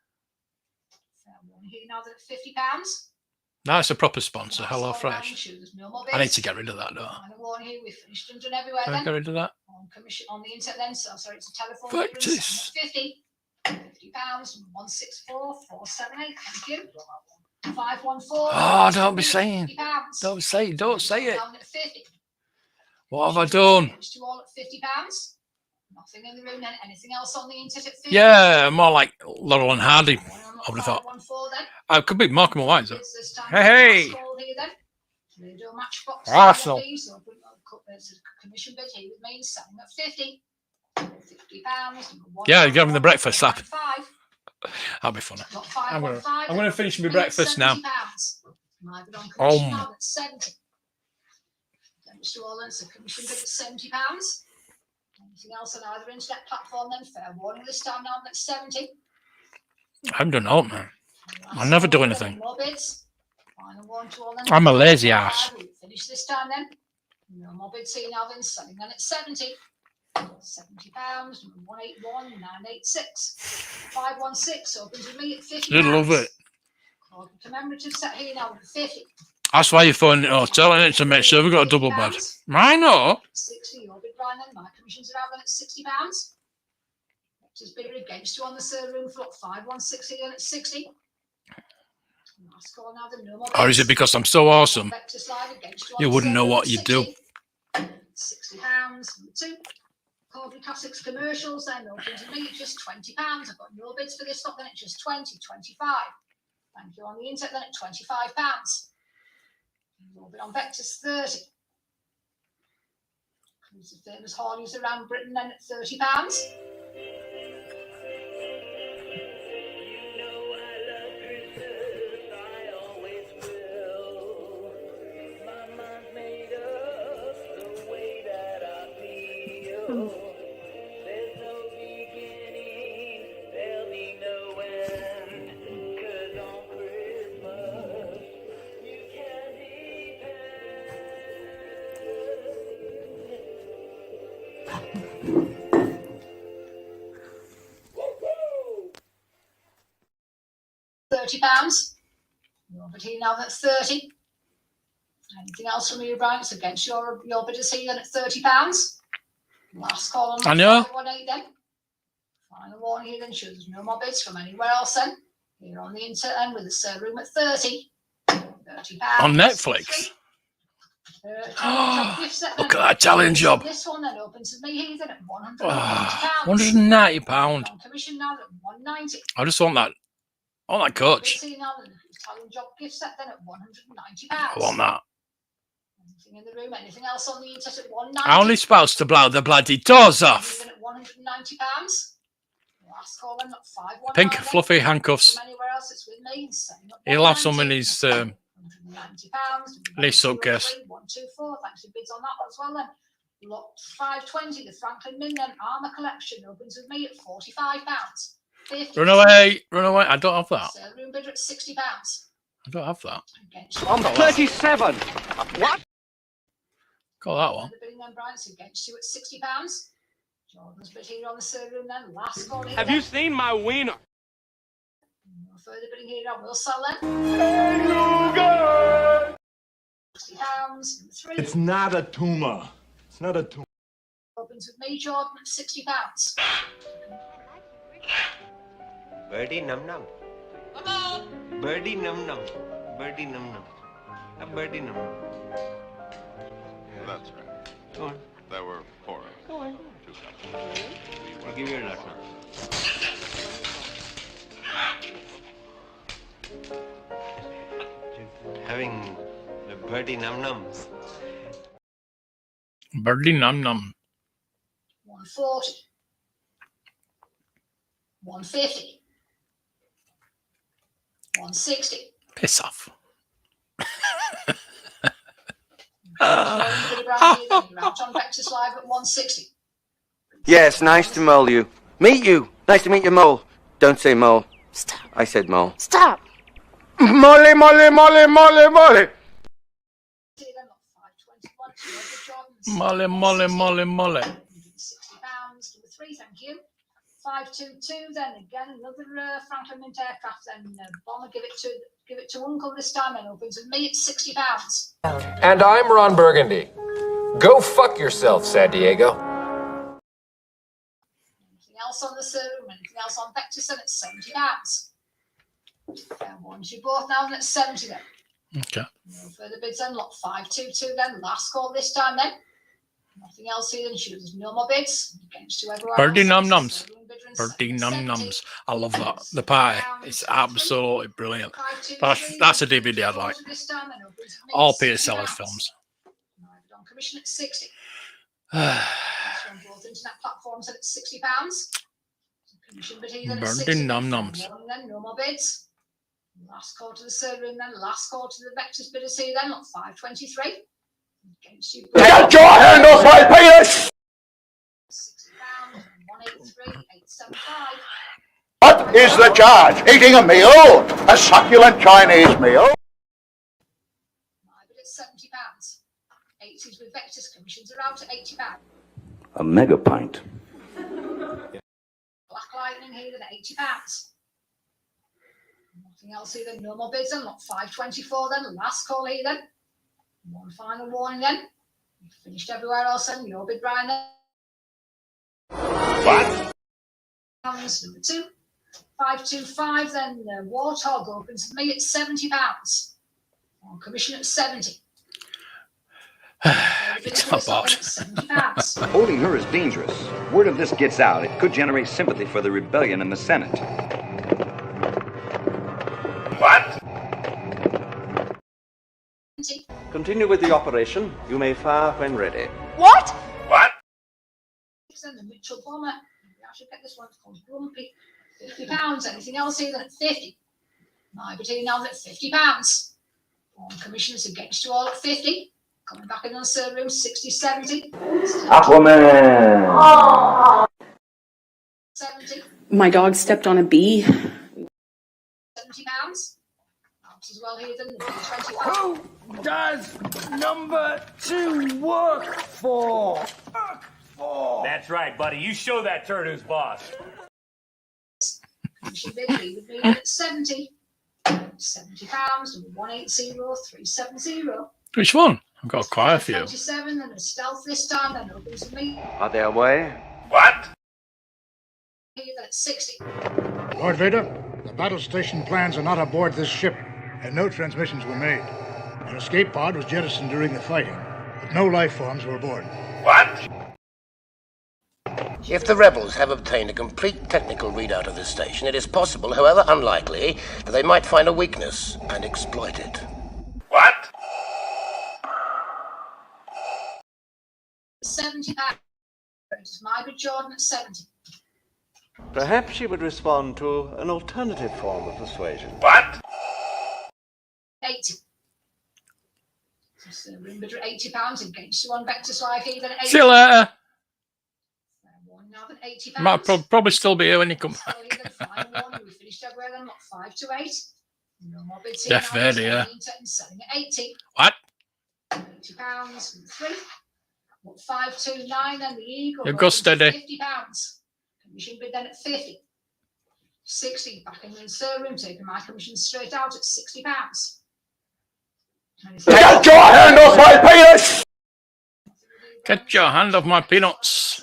Here now at £50. No, it's a proper sponsor. Hello Fresh. I need to get rid of that, though. We finished and done everywhere Can I get rid of that? On commission on the internet then. So sorry, it's a telephone. Vectis. £50. 164,478. Thank you. 514. Oh, don't be saying. Don't say it. What have I done? To all at £50. Nothing in the room then. Anything else on the internet at 50? Yeah, more like Laurel and Hardy. I would have thought. I could be Markham and White, though. Hey! Arsenal. Commission bid here with me selling at £50. Yeah, you're having the breakfast app. That'll be funny. I'm gonna finish my breakfast now. Commission bid at £70. Anything else on either internet platform then? Fair warning this time now at 70. I haven't done all, man. I never do anything. More bids. Final one to all then. I'm a lazy ass. Finish this time then. No more bids here now then. Selling then at 70. £70. 181,986. 516 opens with me at £50. Did love it. Commemorative set here now at 50. That's why you're phoning it or telling it to make sure we've got a double bed. I know. 60, your bid Brian then. My commissions are out then at £60. Just bidder against you on the showroom floor. 516 here at 60. Last call now then. No more bids. Or is it because I'm so awesome? Vectis Live against You on wouldn't the know showroom what at you'd do. £60. Two. Corby Classics commercials then open to me at just £20. I've got no bids for this lot then at just 20, 25. Thank you on the internet then at £25. A little bit on Vectis 30. Includes the famous Harleys around Britain then at £30. £30. But here now at 30. Anything else from you, Brian? It's against your bidders here then at £30. Last call on I know. 518 then. Final warning here then shows there's no more bids from anywhere else then. Here on the internet with the server room at 30. £30. On Netflix. Look at that challenge job. This one then opens to me here then at £190. £190. Commission now at £190. I just want that. I want that coach. Italian job gift set then at £190. I want that. Anything in the room? Anything else on the internet at £190? I only supposed to blow the bloody doors off. At £190. Last call then at 519. Pink fluffy handcuffs. From anywhere else, it's with me. He'll have some in his £190. suitcase. 124. Thanks for bids on that as well then. Lot 520. The Franklin Minden Armour Collection opens with me at £45. 50. Run away. I don't have that. Room bidder at £60. I don't have that. I'm 37. What? Got that one. The bidding then, Brian, it's against you at £60. Jordan's bid here on the server room then. Last call here. Have you seen my wiener? No further bidding here. I will sell then. £60. 3. It's not a tumor. It's not a tumor. Open opens with me, Jordan, at £60. Birdie num num. Birdie num num. Birdie num num. A birdie num num. That's right. Go on. There were 4 of us. Go on. 2 cups. I'll give you a nut now. Having the birdie num nums. Birdie num num. 140. 150. 160. Piss off. You're out on Vectis Live at 160. Yes, nice to mole you. Meet you. Nice to meet you, mole. Don't say mole. Stop. I said mole. Stop. Molly, molly, molly, molly, molly. Molly, molly, molly, molly. £60. Number 3, thank you. 522. Then again, another Franklin Mint aircraft. Then bomber, give it to Uncle this time. And opens with me at £60. And I'm Ron Burgundy. Go fuck yourself, San Diego. Anything else on the Zoom? Anything else on Vectis? Then it's £70. Once you both now, then it's 70 then. Okay. No further bids then. Lot 522 then. Last call this time then. Nothing else here then. Shooters, no more bids. Against whoever Birdie else. num nums. Birdie Birdie num nums. I love that. The pie. It's absolutely brilliant. That's a DVD I'd like. All Peter Sellers films. On commission at 60. From both internet platforms at £60. Commission bid here then at 60. Birdie num nums. Then no more bids. Last call to the server room then. Last call to the Vectis bidders here then. Lot 523. Against you. Get your hand off my penis! £60. 183. 875. What is the charge? Eating a meal? A succulent Chinese meal? My bid at £70. 80s with Vectis. Commissions are out at £80. A mega pint. Black Lightning here then at £80. Nothing else here then. No more bids then. Lot 524 then. Last call here then. One final warning then. You've finished everywhere else then. Your bid, Brian then. What? Number 2. 525 then. Warthog opens for me at £70. On commission at 70. It's not bad. £70. Holding her is dangerous. Word of this gets out, it could generate sympathy for the rebellion in the Senate. What? Continue with the operation. You may fire when ready. What? What? The Mitchell Bomber. I should get this one. It's called Grumpy. £50. Anything else here then at 50. My bid here now at £50. On commission is against you all at 50. Coming back in on the server room, 60, 70. Aquaman. 70. My dog stepped on a bee. £70. Out as well here then. £21. Who does number 2 work for? That's right, buddy. You show that turd who's boss. Commission bid here would be at 70. £70. Number 180370. Which one? I've got quite a few. 27 and a stealth this time. Then opens with me. Are they away? What? Here then at 60. Lord Vader, the battle station plans are not aboard this ship, and no transmissions were made. An escape pod was jettisoned during the fighting, but no life forms were aboard. What? If the rebels have obtained a complete technical readout of this station, it is possible, however unlikely, that they might find a weakness and exploit it. What? £70. It's my bid, Jordan, at 70. Perhaps she would respond to an alternative form of persuasion. What? 80. So room bid at £80 against you on Vectis Live here then at 80. See you later. One now at £80. Might probably still be here when you come So back. here then, final one. We finished everywhere then, lot 528. No more bids here. Jeff now, Verdi, yeah. Selling at 80. What? £80 and 3. What 529 then the Eagle. You go steady. £50. Commission bid then at 50. 60 back in the server room, taking my commission straight out at £60. Get your hand off my penis! Get your hand off my peanuts.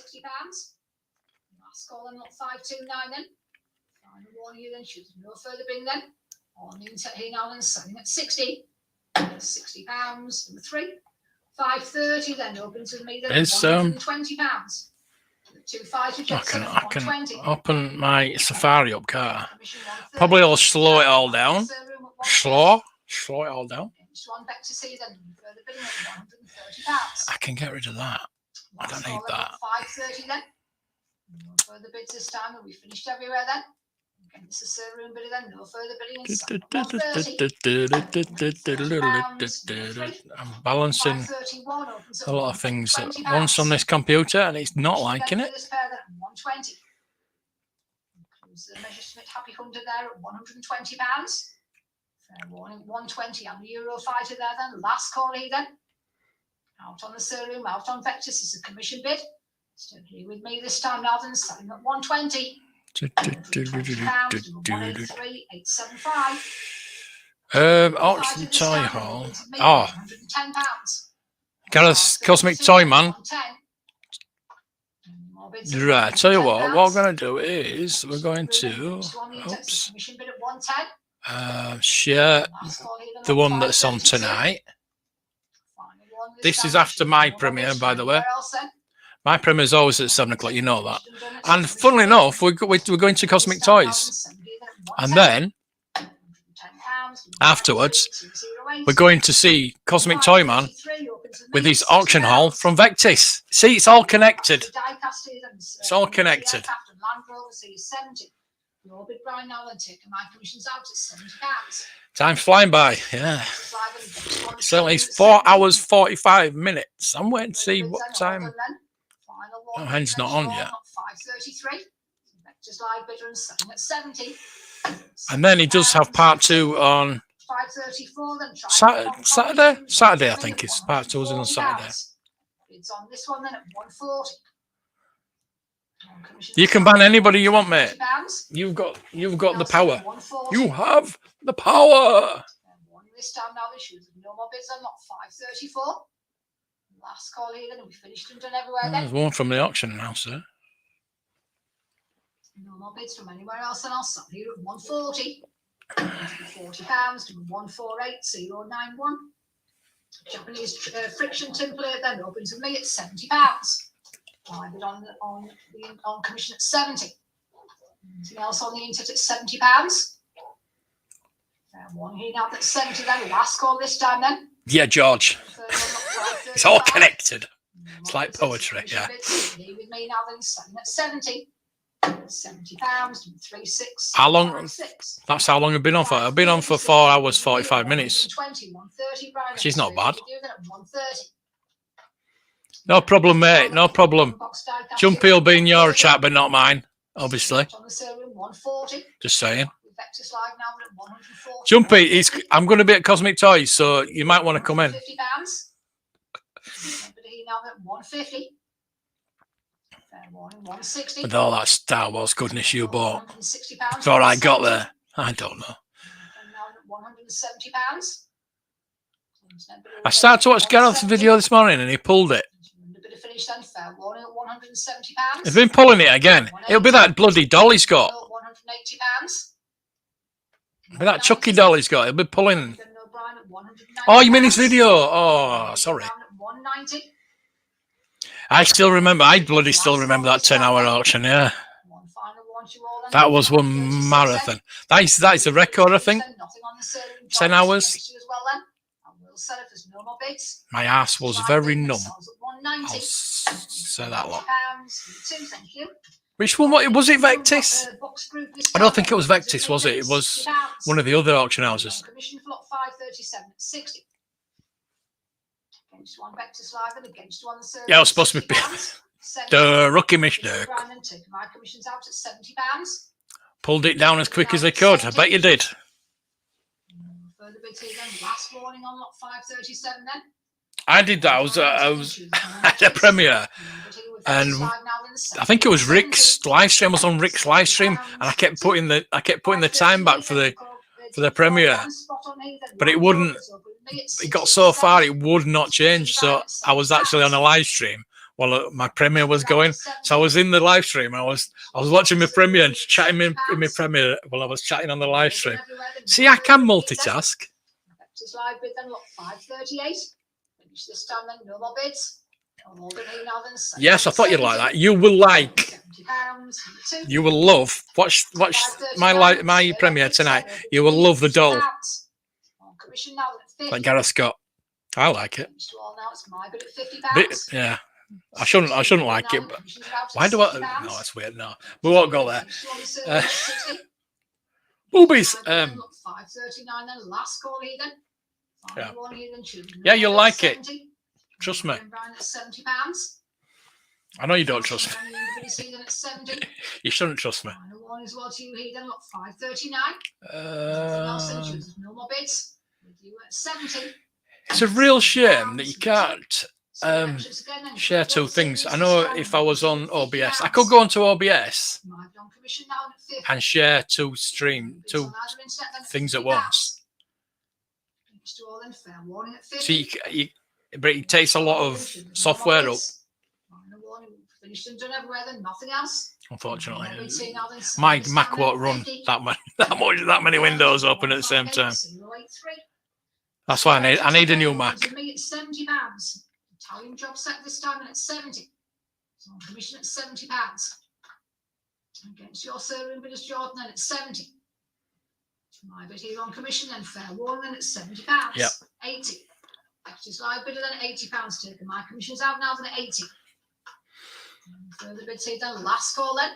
529 then. Final warning you then, should no further bidding then. On the internet here now then, selling at 60. £60. Number 3. 530 then, open to me then. £120. 25 to I can open my Safari up, can't I? Probably I'll slow it all down. Slow it all down. I can get rid of that. I don't need that. 530 then. No further bids this time. We finished everywhere then. Again, this is server room bidder then. No further bidding. I'm balancing a lot of things at once on this computer, and it's not liking it. 120. Includes the Messerschmitt Happy Hunter there at £120. Fair warning, 120 on the Eurofighter there then. Last call here then. Out on the server room, out on Vectis. This is a commission bid. Still here with me this time now then, selling at 120. Auction Toy Hall. Oh, Gareth's Cosmic Toy Man. Right, tell you what we're going to do is we're going to share the one that's on tonight. This is after my premiere, by the way. My premiere is always at 7 o'clock, you know that. And funnily enough, we're going to Cosmic Toys. And then, afterwards, we're going to see Cosmic Toy Man with his auction haul from Vectis. See, it's all connected. It's all connected. Time's flying by, yeah. Certainly it's 4 hours, 45 minutes. I'm waiting to see what time. Oh, Hen's not on yet. And then he does have part 2 on Saturday. Saturday, I think it's part 2 is on Saturday. It's on this one then at 140. You can ban anybody you want, mate. You've got the power. You have the power. This time now, issues no more bids on not 534. Last call here, then we finished and done everywhere. There's one from the auction now, sir. No more bids from anywhere else, and I'll sell here at 140. £40 to 148091. Japanese friction tin plate then open to me at £70. I bid on commission at 70. Anything else on the internet at £70? One here now that's 70 then. Last call this time then. Yeah, George. It's all connected. It's like poetry, yeah. With me now then, selling at 70. £70 and 36. How long? That's how long I've been on for. I've been on for 4 hours, 45 minutes. She's not bad. No problem, mate. No problem. Jumpy will be in your chat, but not mine, obviously. Just saying. Jumpy, I'm going to be at Cosmic Toys, so you might want to come in. £50. With all that Star Wars goodness you bought. Before I got there. I don't know. I started to watch Gareth's video this morning and he pulled it. He's been pulling it again. It'll be that bloody doll he's got. It'll be that Chucky doll he's got. He'll be pulling. Oh, you mean his video? Oh, sorry. I bloody still remember that 10-hour auction, yeah. That was one marathon. That is a record, I think. 10 hours. My ass was very numb. I'll say that lot. Which one was it, Vectis? I don't think it was Vectis, was it? It was one of the other auction houses. Yeah, it was supposed to be the rookie Mishner. Pulled it down as quick as they could. I bet you did. I did that. I was at a premiere, and I think it was Rick's live stream. I was on Rick's live stream, and I kept putting the time back for the premiere, but it wouldn't. It got so far it would not change. So I was actually on a live stream while my premiere was going. So I was in the live stream. I was watching my premiere and chatting in my premiere while I was chatting on the live stream. See, I can multitask. Vectis live bid then, look, 538. Finish this time then, no more bids. Yes, I thought you'd like that. You will like. You will love. Watch my premiere tonight. You will love the doll. Like Gareth Scott. I like it. But, yeah. I shouldn't like it, but why do I? No, that's weird. No, we won't go there. Boobies. 539 then, last call here then. Yeah. Yeah, you'll like it. Trust me. £70. I know you don't trust me. You shouldn't trust me. One as well to you here then, look, 539. No more bids. With you at 70. It's a real shame that you can't share two things. I know if I was on OBS, I could go onto OBS and share two things at once. So but it takes a lot of software up. Unfortunately, my Mac won't run that many windows open at the same time. That's why I need a new Mac. Italian job set this time and at 70. So on commission at £70. Against your server bid as Jordan then at 70. My bid here on commission then fair warning then at £70. Yep. 80. Vectis live bidder then at £80 taken. My commission's out now then at 80. And further bids here then last call then.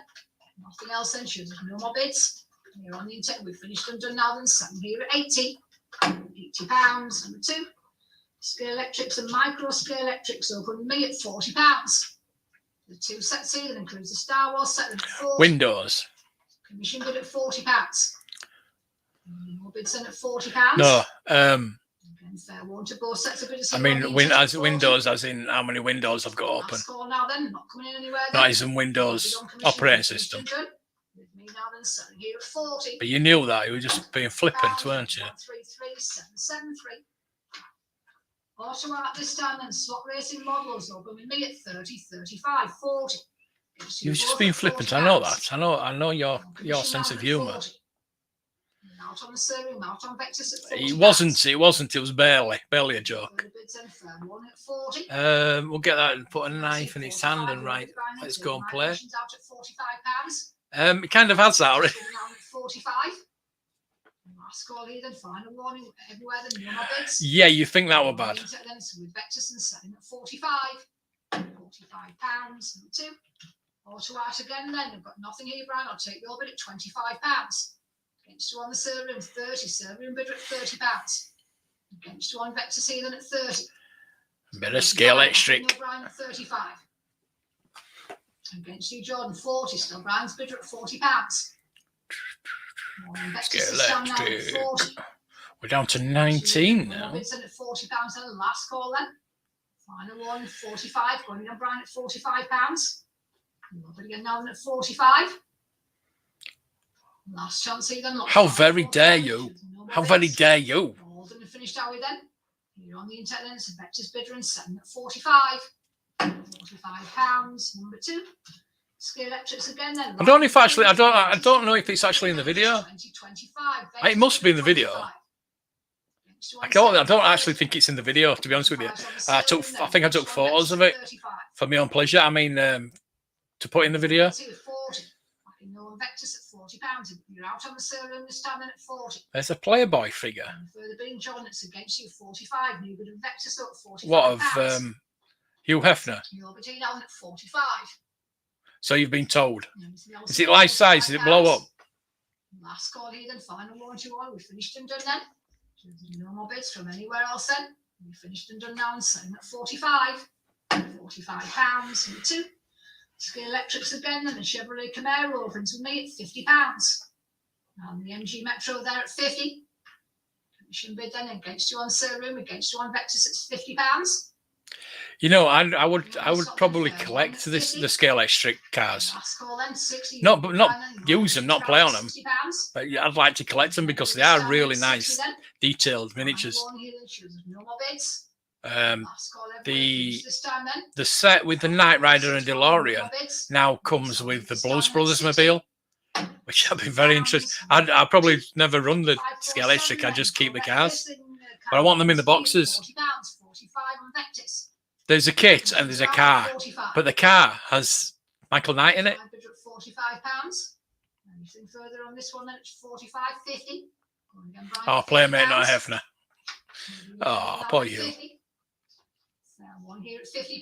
Nothing else then shows no more bids. Here on the internet we've finished and done now then 7 here at 80. £80. Number 2. Scale Electrics and Micro Scale Electrics open me at £40. The two sets here that includes the Star Wars set at 40. Windows. Commission bid at £40. More bids then at £40. No. Again, fair warning to both sets of bids. I mean, Windows, as in how many windows I've got open. Now then, not coming in anywhere. Not as in Windows operating system. With me now then, selling here at 40. But you knew that. You were just being flippant, weren't you? 133,773. Also at this time then, slot racing models open with me at 30, 35, 40. You were just being flippant. I know that. I know your sense of humour. Out on the serving, out on Vectis at 40. It wasn't. It was barely a joke. We'll get that and put a knife in its hand and right. Let's go and play. It kind of has that already. 45. Last call here then, final warning everywhere then, no more bids. Yeah, you think that were bad. With Vectis and selling at 45. £45. Number 2. Auto out again then. I've got nothing here, Brian. I'll take your bid at £25. Against you on the server room, 30. Server room bidder at £30. Against you on Vectis here then at 30. Bit of Scale Electric. Brian at 35. Against you, Jordan, 40. Still Brian's bidder at £40. Scale Electric. We're down to 19 now. Bids at £40 then. Last call then. Final one, 45. Going on Brian at £45. But again now then at 45. Last chance here then. How very dare you? How very dare you? Golden and finished out with then. Here on the internet then, it's a Vectis bidder and selling at 45. £45. Number 2. Scale Electrics again then. I don't know if actually. I don't know if it's actually in the video. It must be in the video. I don't actually think it's in the video. To be honest with you, I think I took photos of it for my own pleasure. I mean, to put in the video. Vectis at £40. You're out on the server room this time then at 40. There's a Playboy figure. And further being John, it's against you 45. New bid of Vectis at 45. What of Hugh Hefner? You're between now at 45. So you've been told. Is it life size? Did it blow up? Last call here then. Final warranty one. We finished and done then. No more bids from anywhere else then. We finished and done now and selling at 45. £45. Number 2. Scale Electrics again, then the Chevrolet Camaro opens with me at £50. And the MG Metro there at 50. Commission bid then against you on server room, against you on Vectis at £50. You know, I would probably collect the Scale Electric cars. Not use them, not play on them. But I'd like to collect them because they are really nice, detailed miniatures. No more bids. Last call, everybody. This time then. The set with the Knight Rider and DeLorean now comes with the Blues Brothers mobile, which I've been very interested. I'll probably never run the Scalextric. I just keep the cars, but I want them in the boxes. £40, 45 on Vectis. There's a kit and there's a car, but the car has Michael Knight in it. £45. Anything further on this one? Then it's 45.50. Oh, Playmate, not a Hefner. Oh, poor you. One here at £50.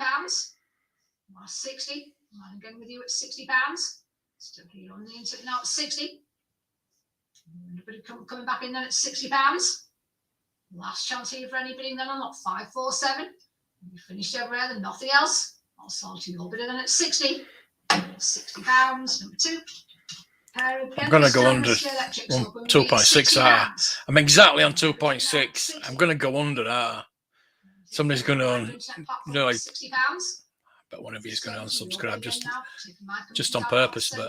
Last 60. I'm going with you at £60. Still here on the internet now at 60. Anybody coming back in then at £60. Last chance here for anybody then on lot 547. We finished over there, then nothing else. I'll sell to you a little bit then at 60. £60. Number 2. I'm going to go under 2.6. I'm exactly on 2.6. I'm going to go under that. Somebody's going to, like, but one of you is going to unsubscribe just on purpose. But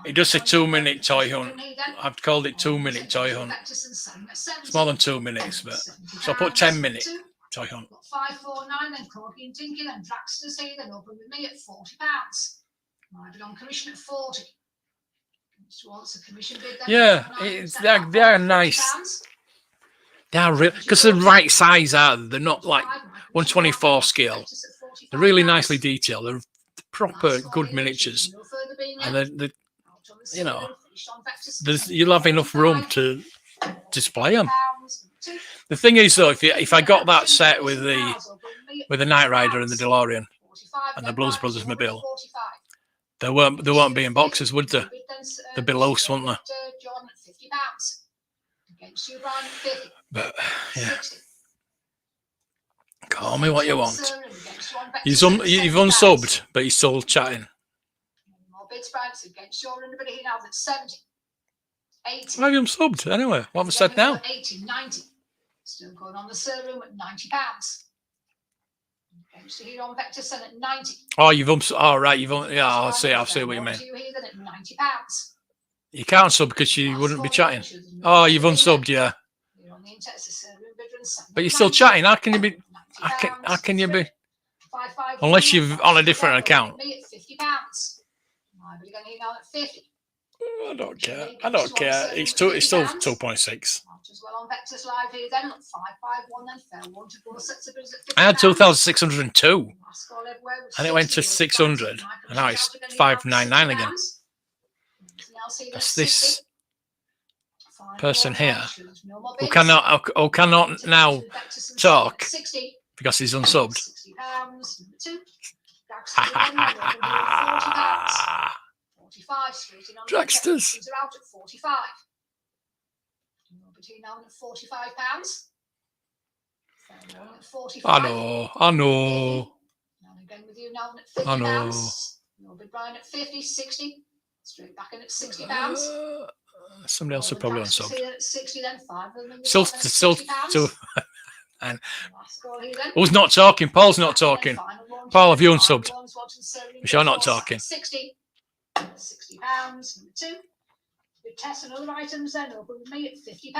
it does say 2-minute toy hunt. I've called it 2-minute toy hunt. It's more than 2 minutes, but so I put 10-minute toy hunt. 549, then Corky and Tinky, then Draxter's here, then open with me at £40. I've on commission at 40. Yeah, they are nice. They are real because they're the right size. They're not like 124 scale. They're really nicely detailed. They're proper good miniatures, and they you know, you'll have enough room to display them. The thing is, though, if I got that set with the Knight Rider and the DeLorean and the Blues Brothers mobile, they won't be in boxes, would they? They'd be loose, wouldn't they? But yeah, call me what you want. You've unsubbed, but he's still chatting. Why have you unsubbed anyway? What have I said now? 80, 90. Still going on the sale room at £90. Here on Vectis at 90. Oh, you've right. Yeah, I'll see what you mean. You can't sub because you wouldn't be chatting. Oh, you've unsubbed, yeah. But you're still chatting. How can you be? How can you be? Unless you're on a different account. I don't care. It's still 2.6. I had 2,602, and it went to 600, and now it's 599 again. That's this person here who cannot now talk because he's unsubbed. Dragsters. Are out at 45. Between now and £45. I know. Again with you now at £50. I know. You'll be buying at 50, 60. Straight back in at £60. Somebody else will probably unsub. At 60, then 5 of them. Still. And who's not talking? Paul's not talking. Paul, have you unsubbed? Which you're not talking. £60. Number 2. With tests and other items, then open with me at £50.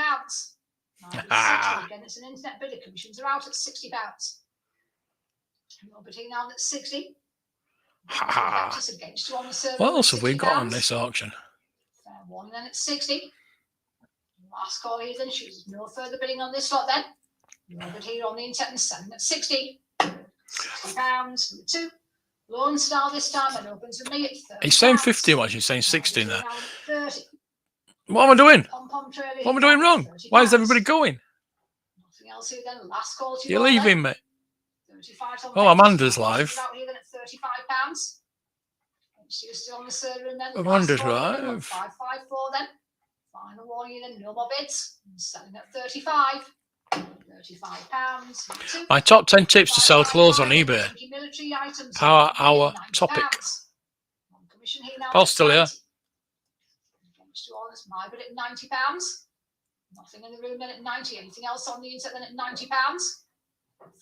Again, it's an internet bidder. Commissions are out at £60. You're between now at 60. What else have we got on this auction? Fair one, then at 60. Last call here, then chooses no further bidding on this lot. Then you're here on the internet and selling at 60. £60. Number 2. Lone Star this time and opens with me at 30. He's saying 50, what? He's saying 60 there. What am I doing? What am I doing wrong? Why is everybody going? Nothing else here then. Last call to You're leaving me. Oh, Amanda's live. Amanda's live. 554 then. Final warning then. No more bids. Selling at 35. £35. My top 10 tips to sell clothes on eBay. Our topic. Paul's still here. My bid at £90. Nothing in the room then at 90. Anything else on the internet then at £90?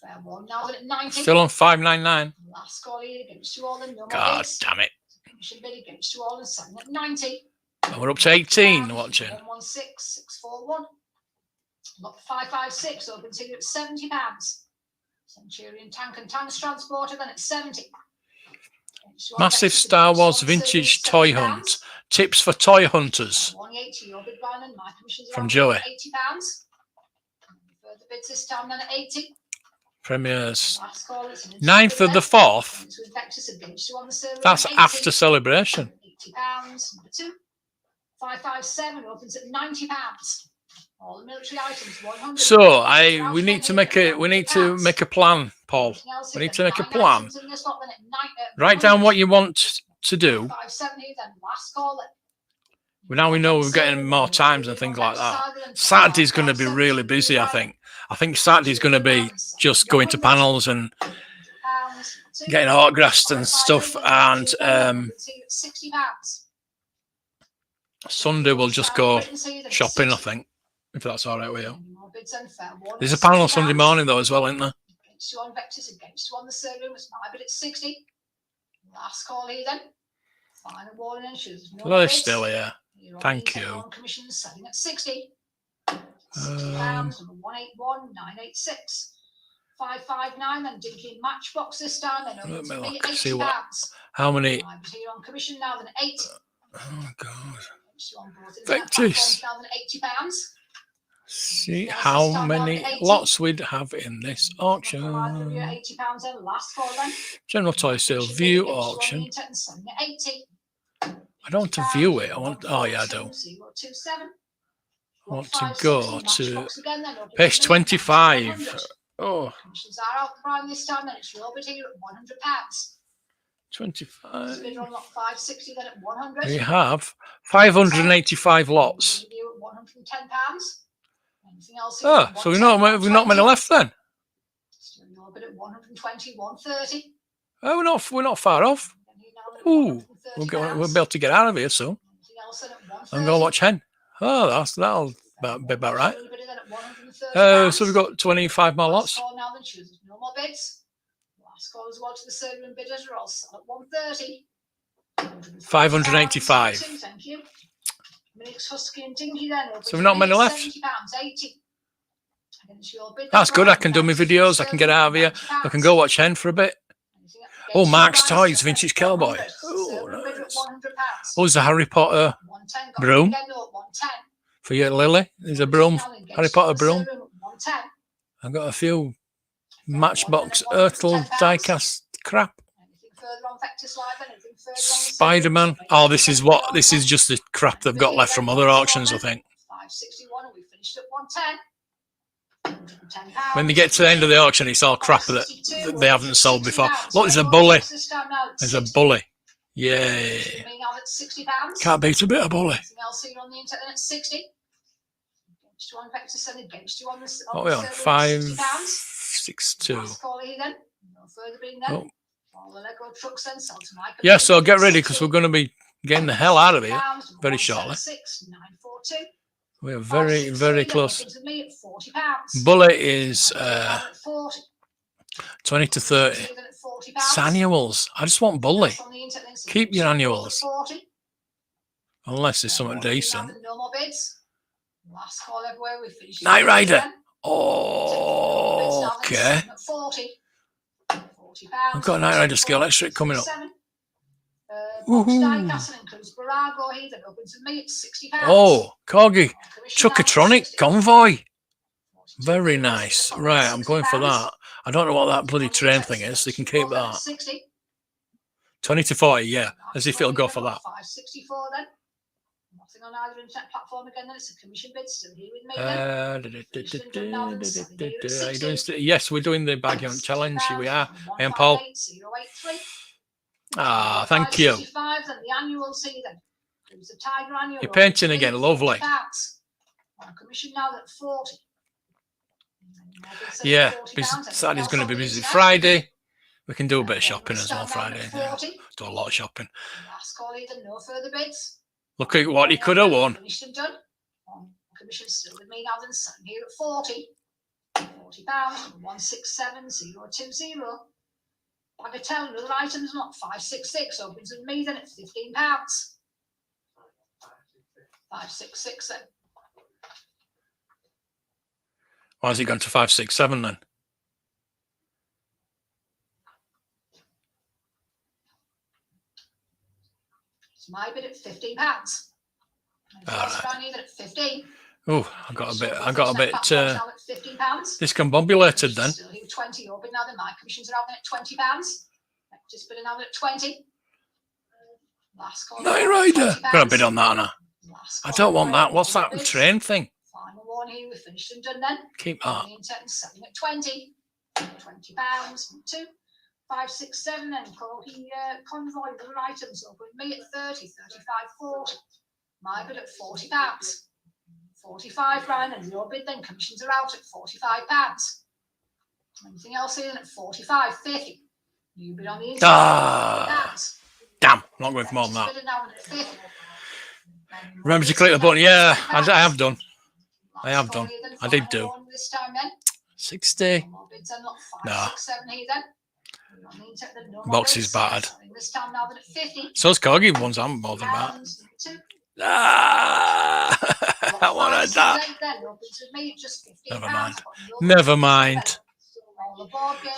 Fair one now then at 90. Still on 599. Last call here against you all and no more God bids. damn it. Commission bid against you all and selling at 90. And we're up to 18 watching. 116641. Lot 556 open to you at £70. Centurion tank and tanks transporter then at 70. Massive Star Wars vintage toy hunt. Tips for toy hunters. 180 your bid line and my commission's From around Joey. £80. Further bids this time then at 80. Premieres. Last call is an 9th of the 4th. It's with Vectis against you on the server. That's at 80. after celebration. £80. Number 2. 557 opens at £90. All the military items 100. So we need to make a plan, Paul. We need to make a plan. Write down what you want to do. 570 then last call. Now we know we're getting more times and things like that. Saturday's going to be really busy, I think. I think Saturday's going to be just going to panels and getting autographs and stuff. And £60. Sunday we'll just go shopping, I think, if that's all right with you. There's a panel on Sunday morning, though, as well, isn't there? Against you on Vectis, against you on the server. It's my bid at 60. Last call here then. Final warning and shoes. No Well, they're bids. still here. Thank you. Commission selling at 60. £60. Number 181986. 559 then Dinky Matchbox this time. Then over Let me to me look, at see £80. how many. My bid here on commission now then 8. Oh, God. Against you on both internet Vectis. platforms now then £80. See how many lots we'd have in this auction. £80 then last call then. General toy sale view auction. I don't want to view it. I want. Oh yeah, I do. I want to go to page 25. Oh, Commissions are out the prime this time, then it's your bid here at £100. 25. Bid on lot 560 then at 100. We have 585 lots. Review at £110. Anything else? Oh, so we're not many left then. Still your bid at 120, 130. Oh, we're not far off. Ooh, we'll be able to get out of here soon. Anything else then at 130. I'm going to watch Hen. Oh, that'll be about right. Still your bid then at £130. So we've got 25 more lots. Last call now then chooses no more bids. Last call as well to the server and bidders are all set at 130. 585. Thank you. Minix Husky and Dinky then. So we've not many left. £70, 80. Against your bid That's then, good. I right, can do my Vectis videos. I can get out of here. I can go watch Hen for a bit. Oh, Mark's Toys, Vintage Cowboy. Oh, nice. Oh, there's a Harry Potter broom for you, Lily. There's a broom, Harry Potter broom. I've got a few Matchbox Ertl diecast crap. Spider-Man. Oh, this is just the crap they've got left from other auctions, I think. 561 and we finished at 110. £110. When they get to the end of the auction, it's all crap that they haven't sold before. Look, there's a bully. There's a bully. Yay. £60. Can't beat a bit of bully. Anything else seen on the internet at 60? Against you on Vectis and against you on the What are we on? server at 562. Last call here then. No further being then. Oh. All the Lego trucks then sell to my Yeah, so get ready because we're going to be getting the hell out of here very shortly. 942. We are very, very close. To me at £40. Bullet is 40. 20 to 30. It's annuals. I just want bully. On the internet, then, so Keep your annuals. 40. Unless it's something decent. No more bids. Last call everywhere. We finished. Knight Rider. Oh, okay. 40. I've got a Knight Rider Scale Electric coming up. Woohoo. Includes Barago here that opens to me at £60. Oh, Corgi. Chuckatronic Convoy. Very nice. Right, I'm going for that. I don't know what that bloody train thing is. So you can keep that. 20 to 40, yeah. As if it'll go for that. 564 then. Nothing on either internet platform again. Then it's a commission bid. Still here with me. Yes, we're doing the bag hunt challenge. Here we are. I am Paul. Ah, thank you. You're painting again. Lovely. On commission now at 40. Yeah, Saturday's going to be busy. Friday, we can do a bit of shopping as well. Friday, yeah. Do a lot of shopping. Last call either, no further bids. Look at what he could have won. Finished and done. Commission still with me now. Then sitting here at 40. £40. 167020. Bagatelle and other items not 566 opens with me then at £15. 566 then. Why has it gone to 567 then? It's my bid at £15. Last round even at 15. Oh, I got a bit £15. discombobulated then. Still here 20. Your bid now then. My commissions are out then at £20. Just bidding now at 20. Last call. Night Rider. Got a bid on that, Anna. I don't want that. What's that train thing? Final one here. We're finished and done then. Keep that. Selling at 20. £20. 2, 5, 6, 7. And call the convoy other items over with me at 30, 35, 40. My bid at £40. 45, Ryan, and your bid then. Commissions are out at £45. Anything else here then at 45, 50. You bid on the inside. Damn, I'm not going for more than that. Remember to click the button. Yeah, I have done. I have done. I did do. 60. No. Box is bad. So's Corgi ones I'm bothered about. I wanted that. Never mind. Never mind.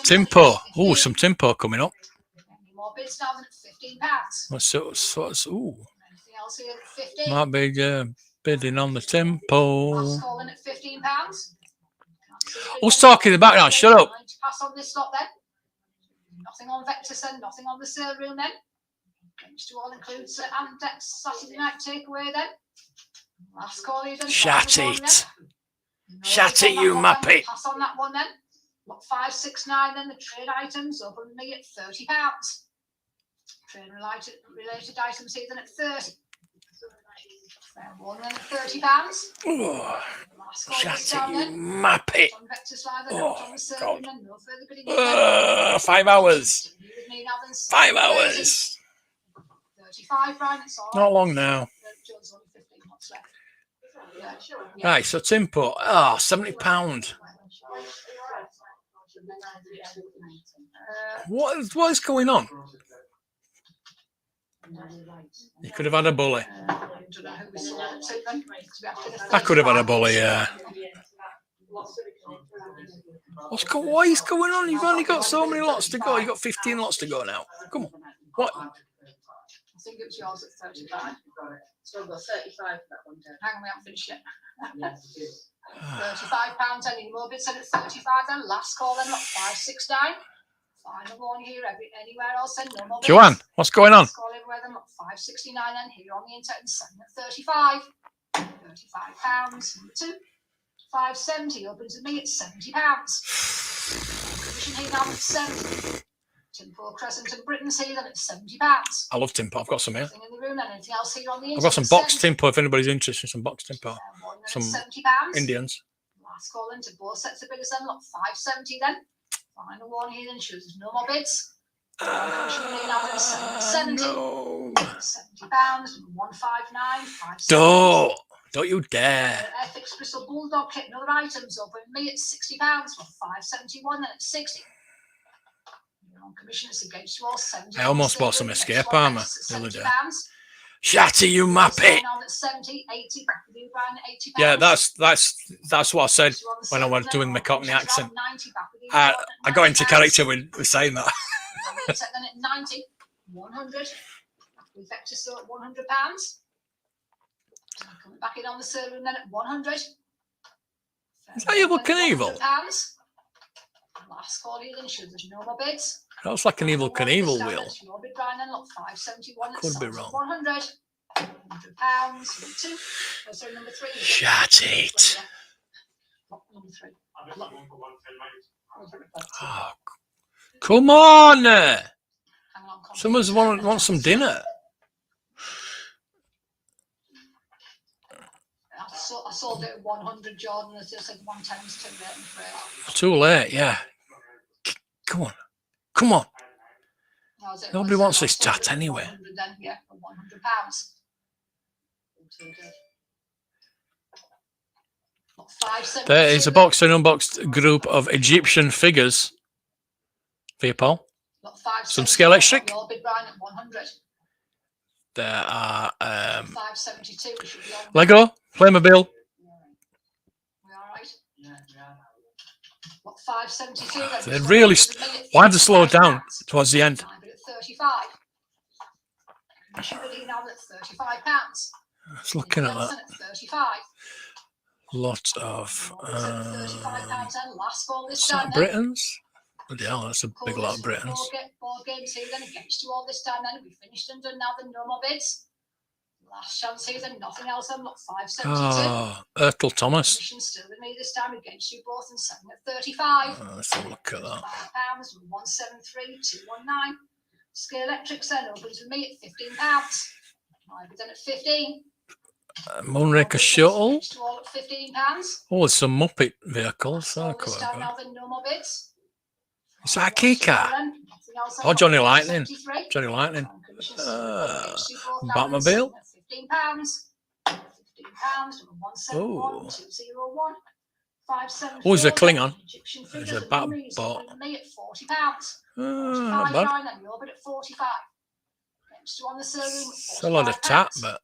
Timpo. Oh, some Timpo coming up. What's ooh. Might be bidding on the Timpo. Who's talking in the background? Shut up. Pass on this lot then. Nothing on Vectis then, nothing on the sale room then. Games to all includes Andex Saturday night takeaway then. Last call you done. Shut it. Shut it, you muppet. Pass on that one then. Lot 5, 6, 9 then. The trade items over me at £30. Trade related items here then at 30. Fair one then at £30. Oh, shut it, you muppet. Oh, God. 5 hours. 5 hours. 35, Brian, it's all right. Not long now. Right, so Timpo. Oh, £70. What is going on? You could have had a bully. I could have had a bully, yeah. What is going on? You've only got so many lots to go. You've got 15 lots to go now. Come on. What? I think it was yours at 35. So we've got 35 for that one, Dad. Hang on, we haven't finished yet. £35 any more bids at 35 then. Last call then, lot 5, 6, 9. Final one here, anywhere else then, no more bids. Joanne, what's going on? Last call everywhere then, lot 569 then, here on the internet and selling at 35. £35. 2, 570, open to me at £70. Commission here now at 70. Timpo Crescent and Britain's here then at £70. I love Timpo. I've got some here. Anything in the room, anything else here on the I've got some boxed Timpo if anybody's interested in some boxed Timpo. Some £70. Indians. Last call into both sets of bidders then, lot 570 then. Final one here then shows there's no more bids. £70. No. £70. 159. Don't you dare. Ethics Crystal Bulldog kit and other items over in me at £60 for 571 then at 60. On commission it's against you all 70. I almost bought some escape armour the other day. Shatty, you muppet. 70, 80, yeah, that's what I said when I was doing my Cockney accent. I got into character with saying that. Then at 90, 100. With Vectis still at £100. Coming back in on the sale room then at 100. Is that Evil Knievel? Last call here then shows there's no more bids. That looks like an Evil Knievel wheel. Could be wrong. £100. £2. Sorry, number 3. Shut it. Number 3. Oh, come on. Someone's want some dinner. I sold it at 100, Jordan. I just said 110 is too late, I'm afraid. Too late, yeah. Come on. Come on. Nobody wants this tat anyway. Then, yeah, for £100. There is a boxed and unboxed group of Egyptian figures for you, Paul. Some scale electric. There are 572. We should be on. Lego, Playmobil. We all right? What 572 then? They really. Why did they slow down towards the end? At 35. Commission bidding now at £35. I was looking at that. At 35. Lot of. £35 and last call this Is time. that Britons? Bloody hell, that's a big lot of Britons. Board games here then against you all this time. Then we finished and done now. Then no more bids. Last chance here then. Nothing else. I'm not 572. Oh, Ertel Thomas. Commission still with me this time against you both and selling at 35. Let's have a look at that. £5 and 173,219. Scale Electrics then opens with me at £15. I'll be done at 15. Moonraker Shuttle. All at £15. Oh, there's some Muppet vehicles. Oh, This time now then no more bids. is that a key car? Oh, Johnny Lightning. Johnny Lightning. Batmobile. £15. Oh. 171,201. Oh, there's a Klingon. There's a Batbot. Me at £40. Not bad. Then you're bid at 45. On the It's a lot of tap, but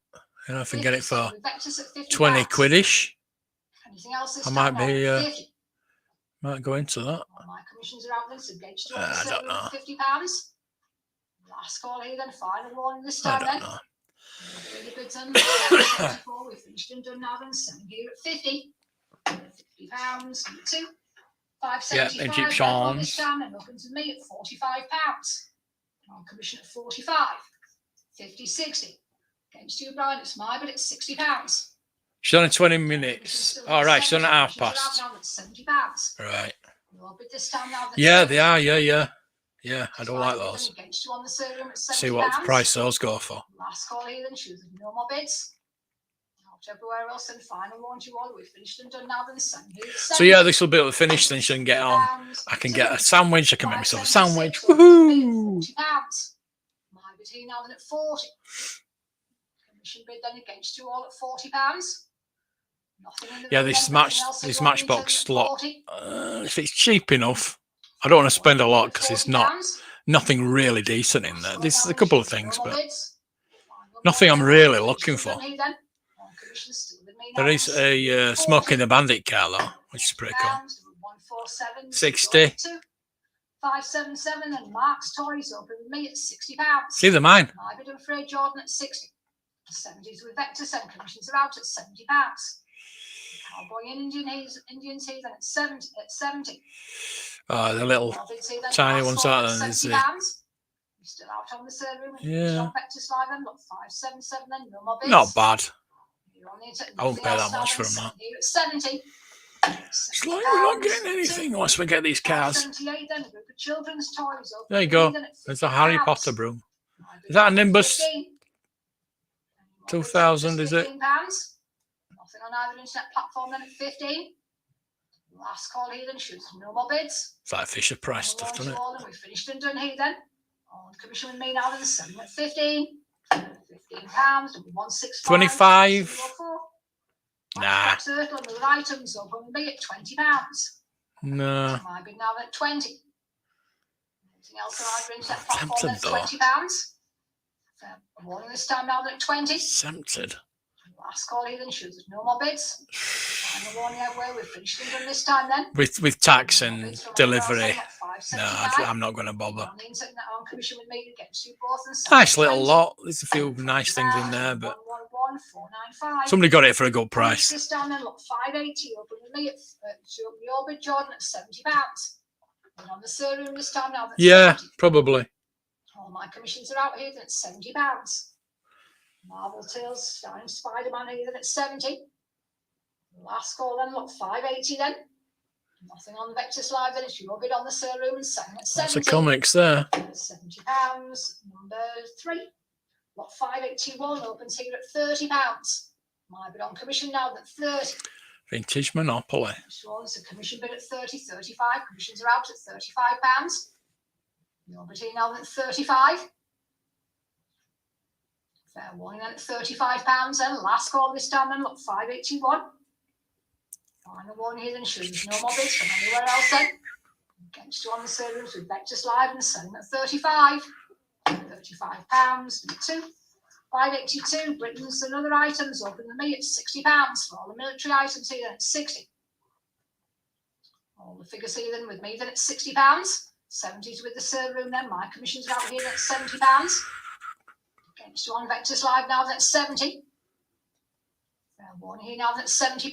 you know, if I get it for 20 quid-ish, I might go into that. My commissions are out this against you. I don't know. £50. Last call here, then final warning this time. I don't know. We finished and done now. Then selling here at 50. £50. 2. Yeah, Egyptians. This time and looking to me at £45. On commission at 45. 50, 60. Against you, Brian, it's my bid at £60. She's on in 20 minutes. All right, she's on at half past. £70. Right. Your bid this time now. Yeah, they are. Yeah, I don't like those. Against you on the server at See what price those go for. Last call here, then choose no more bids. Everywhere else, and final one you all. We finished and done now. Then so yeah, this will be able to finish. Then she can get on. I can get a sandwich. I can make myself a sandwich. Woohoo! My bid here now then at 40. Commission bid then against you all at £40. Yeah, this Matchbox lot. If it's cheap enough, I don't want to spend a lot because it's nothing really decent in there. There's a couple of things, but nothing I'm really looking for. There is a Smoking the Bandit car though, which is pretty cool. 60. 577 and Mark's Toys open with me at £60. See, they're mine. My bid and Fred Jordan at 60. 70s with Vectis and commissions are out at £70. Cowboy and Indian season at 70. Oh, the little tiny ones out there. Still out on the server. Yeah. Vectis live and look 577 and no more bids. Not bad. I won't pay that much for them now. 70. It's like we're not getting anything once we get these cars. There you go. There's a Harry Potter broom. Is that a Nimbus 2000, is it? Nothing on either internet platform then at 15. Last call here then shoots no more bids. It's like Fisher Price stuff, doesn't it? We finished and done here then. On commission with me now then selling at 15. £15. 25. Nah. Turtle and the items are going to be at £20. No. My bid now at 20. Anything else on either internet platform Tempted then £20. Warning this time now at 20. Tempted. Last call here then shoots no more bids. And the warning everywhere we've finished and done this time then. With tax and delivery. No, I'm not going to bother. Nice little lot. There's a few nice things in there, but somebody got it for a good price. This down then look 580 open with me at your bid Jordan at £70. And on the server this time now. Yeah, probably. All my commissions are out here then at £70. Marvel Tales, starring Spider-Man here then at 70. Last call then look 580 then. Nothing on the Vectis Live then. It's your bid on the sale room and selling at 70. Lots of comics there. £70. Number 3. Lot 581 opens here at £30. My bid on commission now at 30. Vintage Monopoly. So it's a commission bid at 30, 35. Commissions are out at £35. Your bid here now at 35. Fair warning then at £35 then. Last call this time then. Look 581. Final one here then shoes. No more bids from anywhere else then. Against you on the servers with Vectis Live and selling at 35. £35. 2. 582, Britain's and other items open with me at £60 for all the military items here at 60. All the figures here then with me then at £60. 70s with the server room then. My commissions are out here at £70. Against one Vectis Live now that's 70. One here now that's £70.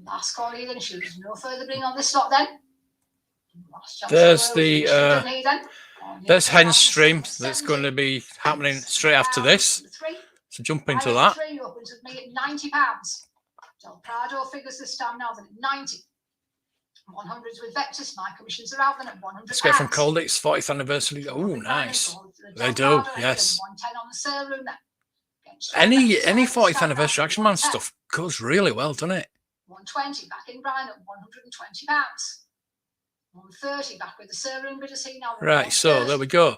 Last call here then. Should no further bring on this slot then. There's the there's Hen's stream that's going to be happening straight after this. So jump into that. Opens with me at £90. Del Prado figures this time now then at 90. 100s with Vectis. My commissions are out then at £100. Let's get from Coldix 40th anniversary. Oh, nice. They do, yes. 110 on the sale room then. Any 40th anniversary Action Man stuff goes really well, doesn't it? 120 back in Brian at £120. 130 back with the sale room bidders here now. Right, so there we go.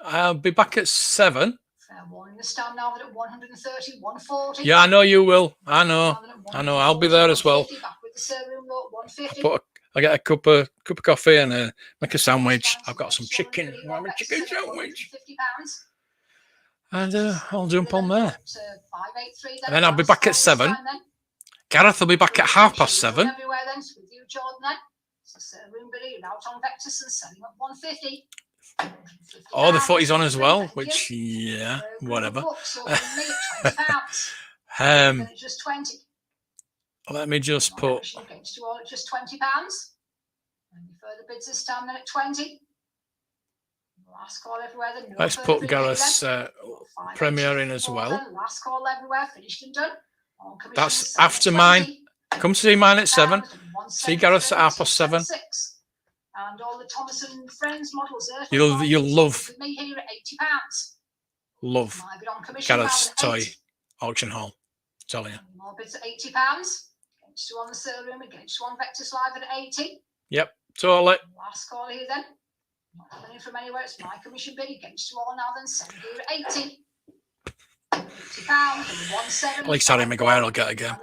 I'll be back at 7. Fair warning, the stand now at 130, 140. Yeah, I know you will. I know. I'll be there as well. Back with the sale room low at 150. I get a cup of coffee and make a sandwich. I've got some chicken. I have a chicken sandwich. And I'll jump on there. And then I'll be back at 7. Gareth will be back at 7:30. Everywhere then, with you, Jordan, then. So sale room bidder, you're out on Vectis and selling at 150. Oh, the footy's on as well, which, yeah, whatever. Just 20. Let me just put. Against you all at just £20. Any further bids this time then at 20. Last call everywhere then. No Let's put Gareth's premiere in as well. Last call everywhere, finished and done. That's after mine. Come see mine at 7. See Gareth's at 7:30. And all the Thomas and Friends models there. You'll love. With me here at £80. Love Gareth's toy auction hall. Telling you. More bids at £80. Against you on the sale room, against you on Vectis Live at 80. Yep, totally. Last call here then. Not coming in from anywhere, it's my commission bid against you all now then. 7 here at 80. £80 and At least Harry Maguire will get a game.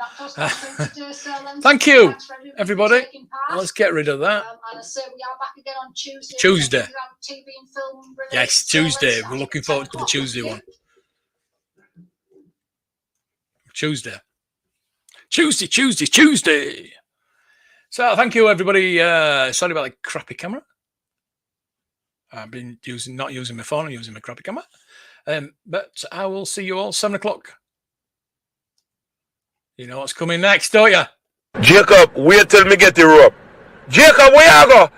Thank you, everybody. Let's get rid of that. And I say we are back again on Tuesday. Tuesday. TV and film release. Yes, Tuesday. We're looking forward to the Tuesday one. Tuesday. So thank you, everybody. Sorry about the crappy camera. I've been not using my phone, I'm using my crappy camera. But I will see you all 7 o'clock. You know what's coming next, don't you? Jacob, wait till me get the rope. Jacob, where you go?